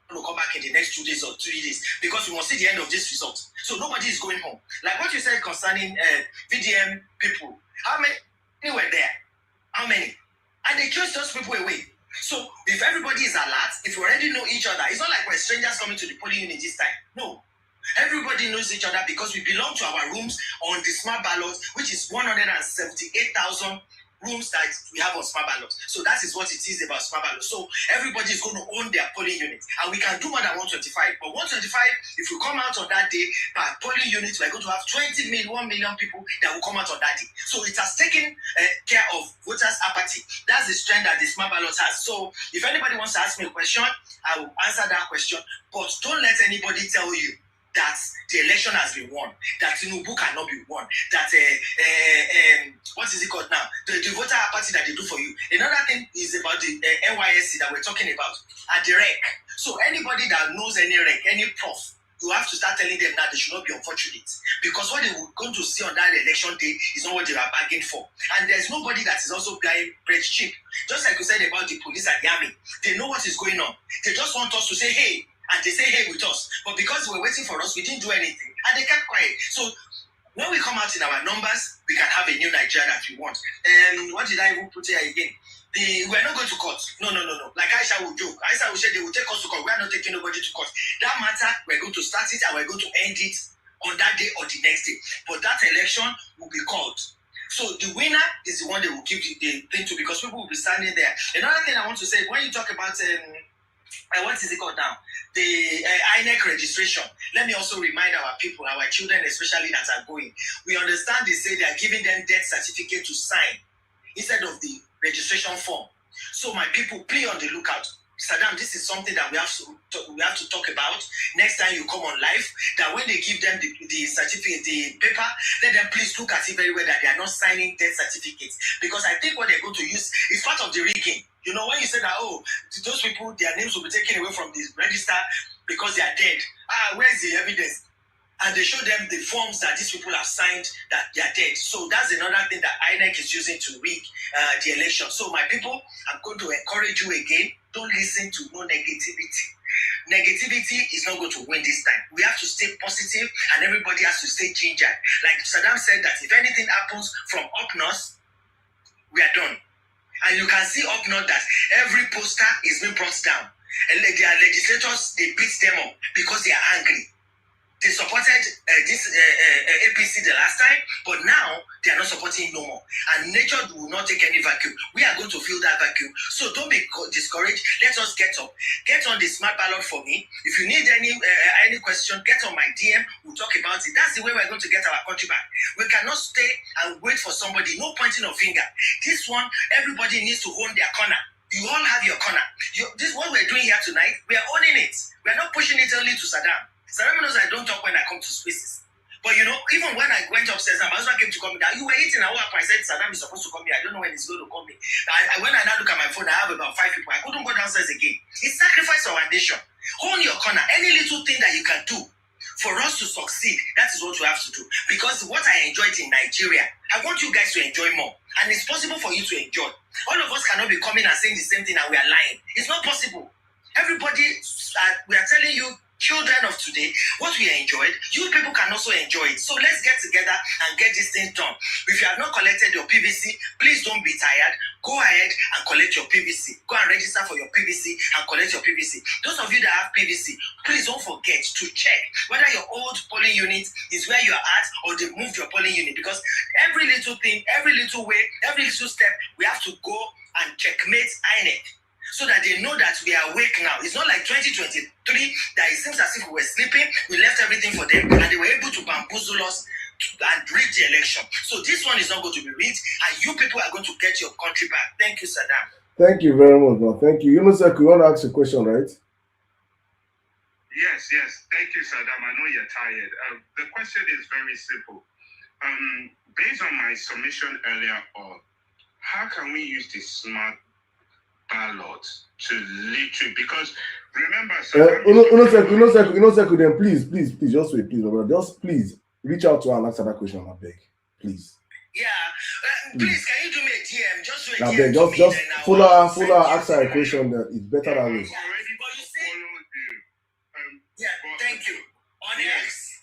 going to come back in the next 2 days or 3 days, because we must see the end of this result. So nobody is going home. Like what you said concerning VDM people, how many were there? How many? And they chose those people away. So if everybody is alert, if we already know each other, it's not like we're strangers coming to the polling unit this time. No. Everybody knows each other because we belong to our rooms on the smart ballot, which is 178,000 rooms that we have on smart ballot. So that is what it is about smart ballot. So everybody is going to own their polling unit, and we can do more than 125. But 125, if we come out on that day per polling unit, we're going to have 1 million people that will come out on that day. So it has taken care of voters' apathy. That's the strength that the smart ballot has. So if anybody wants to ask me a question, I will answer that question. But don't let anybody tell you that the election has been won, that Tinubu cannot be won, that what is it called now? The voter apathy that they do for you. Another thing is about the NYSC that we're talking about at the rec. So anybody that knows any rec, any prof, you have to start telling them now they should not be unfortunate, because what they were going to see on that election day is not what they are bargaining for. And there's nobody that is also buying bread cheap. Just like you said about the police and the army, they know what is going on. They just want us to say, hey, and they say, hey, with us. But because they were waiting for us, we didn't do anything. And they kept quiet. So when we come out in our numbers, we can have a new Nigeria that we want. What did I even put here again? We're not going to court. No. Like Aisha will joke. Aisha will say they will take us to court. We are not taking nobody to court. That matter, we're going to start it and we're going to end it on that day or the next day. But that election will be called. So the winner is the one they will give the thing to, because people will be standing there. Another thing I want to say, when you talk about what is it called now? The INEC registration. Let me also remind our people, our children especially that are going. We understand they say they are giving them death certificate to sign instead of the registration form. So my people, be on the lookout. Saddam, this is something that we have to talk about next time you come on live. That when they give them the certificate, the paper, let them please look at it very well that they are not signing death certificates. Because I think what they're going to use is part of the rigging. You know, when you say that, oh, those people, their names will be taken away from the register because they are dead. Where's the evidence? And they show them the forms that these people have signed that they are dead. So that's another thing that INEC is using to rig the election. So my people, I'm going to encourage you again, don't listen to no negativity. Negativity is not going to win this time. We have to stay positive and everybody has to stay ginger. Like Saddam said that if anything happens from up north, we are done. And you can see up north that every poster is being brought down. And their legislators, they beat them up because they are angry. They supported this APC the last time, but now they are not supporting no more. And nature will not take any vacuum. We are going to fill that vacuum. So don't be discouraged. Let us get up. Get on the smart ballot for me. If you need any question, get on my DM. We'll talk about it. That's the way we're going to get our country back. We cannot stay and wait for somebody. No pointing of finger. This one, everybody needs to own their corner. You all have your corner. This is what we're doing here tonight. We are owning it. We're not pushing it only to Saddam. Saddam knows I don't talk when I come to spaces. But you know, even when I went upstairs, my husband came to call me down. You were eating a whap. I said, Saddam is supposed to come here. I don't know when he's going to call me. When I now look at my phone, I have about 5 people. I couldn't go downstairs again. It's sacrifice our nation. Own your corner. Any little thing that you can do for us to succeed, that is what we have to do. Because what I enjoyed in Nigeria, I want you guys to enjoy more. And it's possible for you to enjoy. All of us cannot be coming and saying the same thing and we are lying. It's not possible. Everybody, we are telling you, children of today, what we enjoyed, you people can also enjoy it. So let's get together and get this thing done. If you have not collected your PVC, please don't be tired. Go ahead and collect your PVC. Go and register for your PVC and collect your PVC. Those of you that have PVC, please don't forget to check whether your old polling unit is where you are at or they moved your polling unit. Because every little thing, every little way, every little step, we have to go and checkmate INEC, so that they know that we are awake now. It's not like 2023 that it seems as if we were sleeping, we left everything for them, and they were able to bamboozle us and rig the election. So this one is not going to be rigged, and you people are going to get your country back. Thank you, Saddam. Thank you very much, man. Thank you. Yunusek, you want to ask a question, right? Yes. Thank you, Saddam. I know you're tired. The question is very simple. Based on my submission earlier on, how can we use the smart ballot to literally, because remember, then please, just wait, please, brother. Just please reach out to her and answer that question, I beg. Please. Yeah. Please, can you do me a DM? Just do a I DM. beg, just follow her, ask her a question that it's better that way. Thank you. On X?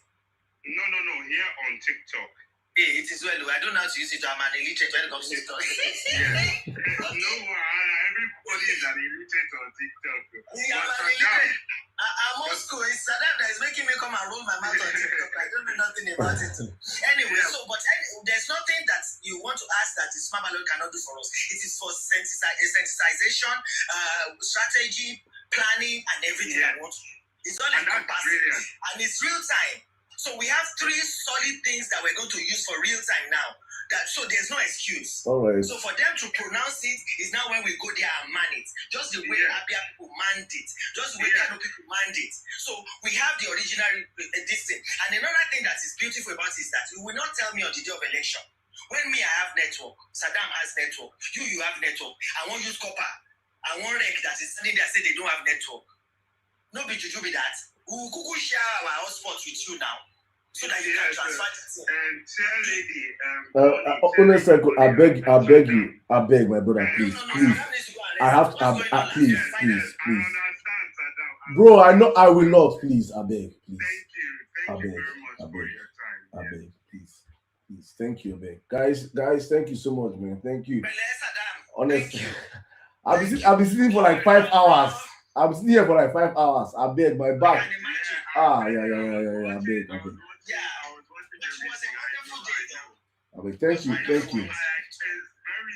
No, here on TikTok. Yeah, it is well. I don't know how to use it. I'm an illiterate when it comes to TikTok. Everybody is an illiterate on TikTok. I'm Moscow. It's Saddam that is making me come and roll my mouth on TikTok. I don't know nothing about it. Anyway, there's nothing that you want to ask that the smart ballot cannot do for us. It is for sensitization, strategy, planning, and everything I want to do. It's all encompassing, and it's real time. So we have 3 solid things that we're going to use for real time now. So there's no excuse. All right. So for them to pronounce it is now when we go there and man it. Just the way Abia people manned it. Just the way Kano people manned it. So we have the original this thing. And another thing that is beautiful about it is that you will not tell me on the day of election. When me, I have network. Saddam has network. You have network. I won't use copper. I won't wreck that is standing there say they don't have network. No be to do with that. We will share our hotspot with you now. So that you can transfer honestly, I beg, my brother, please. I have to, please. Bro, I know I will not, please. I beg, please. I beg, please. Thank you, beg. Guys, thank you so much, man. Thank you. Honestly, I've been sitting for like 5 hours. I'm sitting here for like 5 hours. I beg, my back. Yeah. I beg. I mean, thank you. It's very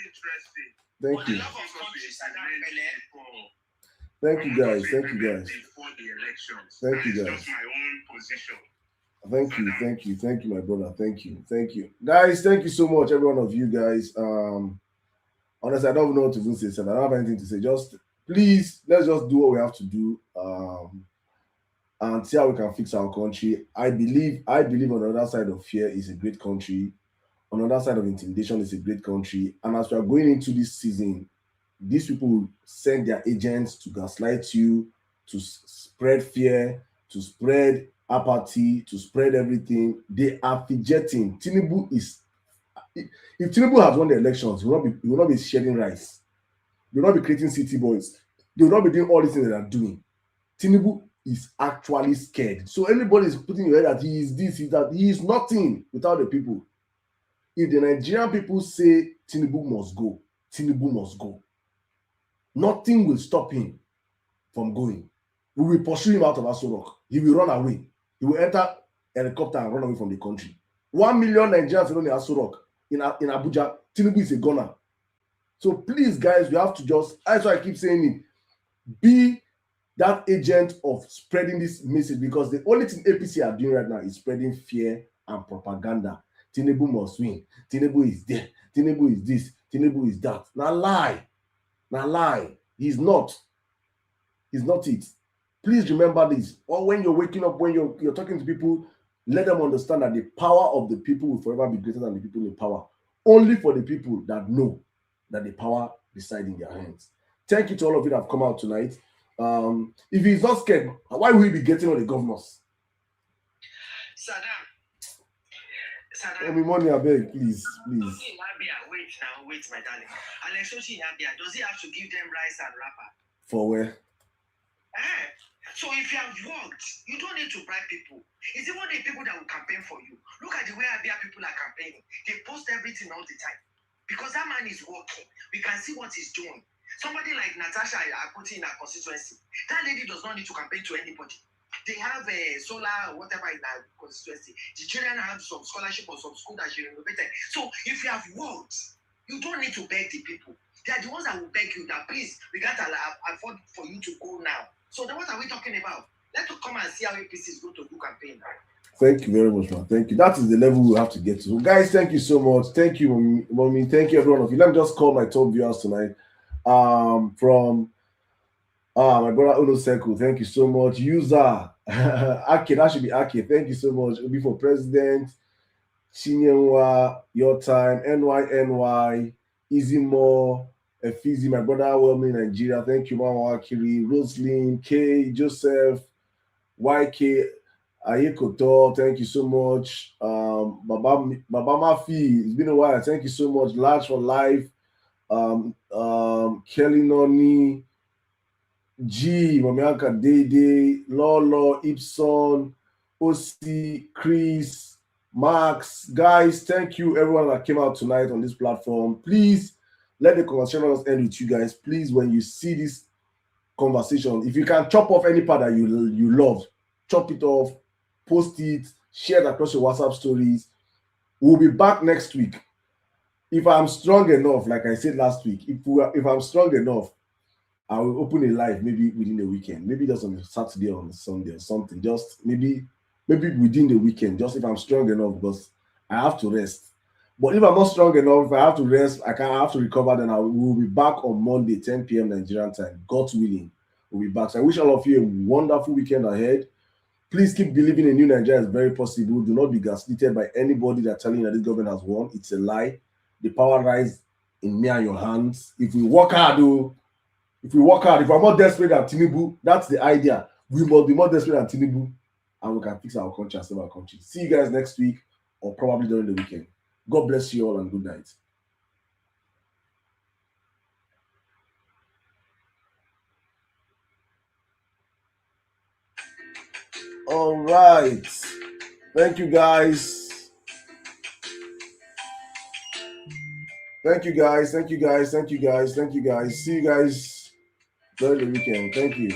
interesting. Thank you. Thank you, guys. Before the elections. Thank you, guys. Just my own position. Thank you, my brother. Thank you, guys. Thank you so much, every one of you guys. Honestly, I don't know what to do. I don't have anything to say. Just please, let's just do what we have to do. And see how we can fix our country. I believe on the other side of fear is a great country. On the other side of intimidation is a great country. And as we are going into this season, these people will send their agents to gaslight you, to spread fear, to spread apathy, to spread everything. They are fidgeting. If Tinubu has won the elections, he will not be sharing rice. They will not be creating city boys. They will not be doing all these things that they are doing. Tinubu is actually scared. So anybody is putting your head that he is this, he is that. He is nothing without the people. If the Nigerian people say Tinubu must go, Tinubu must go. Nothing will stop him from going. We will pursue him out of Aso Rock. He will run away. He will enter a helicopter and run away from the country. 1 million Nigerians alone in Aso Rock, in Abuja. Tinubu is a gunner. So please, guys, we have to that's why I keep saying it, be that agent of spreading this message, because the only thing APC are doing right now is spreading fear and propaganda. Tinubu must win. Tinubu is there. Tinubu is this. Tinubu is that. Now lie. He's not it. Please remember this. Or when you're waking up, when you're talking to people, let them understand that the power of the people will forever be greater than the people in power. Only for the people that know that the power resides in their hands. Thank you to all of you that have come out tonight. If he's not scared, why will he be getting all the governors? Saddam, Every morning, I beg, please. Wait, my darling. Alex Ochi in Abia, does he have to give them rice and wrapper? For where? So if you have worked, you don't need to bribe people. It's even the people that will campaign for you. Look at the way Abia people are campaigning. They post everything all the time. Because that man is working. We can see what he's doing. Somebody like Natasha Akpoti in her constituency, that lady does not need to campaign to anybody. They have a solar or whatever in her constituency. The children have some scholarship or some school that she renovated. So if you have worked, you don't need to beg the people. They are the ones that will beg you that please, we can't afford for you to go now. So then what are we talking about? Let's come and see how APC is going to do campaign. Thank you very much, man. Thank you. That is the level we have to get to. So guys, thank you so much. Thank you, Mommy. Thank you, every one of you. Let me just call my top viewers tonight. From my brother Uno Seku, thank you so much. User Ake, that should be Ake. Thank you so much. It'll be for President Chinyenwa, your time, NYNY, Easy More, Efizi, my brother Welmi Nigeria. Thank you, Mama Akiri, Roslyn, K, Joseph, YK, Ayekoto, thank you so much. Baba Mafi, it's been a while. Thank you so much. Large for life. Kelly Noni, G, Mamiaka Dede, Lolo, Ibson, OC, Chris, Max. Guys, thank you everyone that came out tonight on this platform. Please let the conversation end with you guys. Please, when you see this conversation. If you can chop off any part that you love, chop it off, post it, share it across your WhatsApp stories. We'll be back next week. If I'm strong enough, like I said last week, if I'm strong enough, I will open a live maybe within the weekend, maybe just on Saturday or on Sunday or something. Just maybe within the weekend, just if I'm strong enough, because I have to rest. But if I'm not strong enough, if I have to rest, I have to recover, then we'll be back on Monday, 10 p.m. Nigerian time. God willing, we'll be back. So I wish all of you a wonderful weekend ahead. Please keep believing a new Nigeria is very possible. Do not be gaslighted by anybody that telling you that this government has won. It's a lie. The power lies in me and your hands. If we work hard, if we're more desperate than Tinubu, that's the idea. We must be more desperate than Tinubu, and we can fix our country and save our country. See you guys next week, or probably during the weekend. God bless you all and good night. All right. Thank you guys. Thank you guys. See you guys during the weekend. Thank you.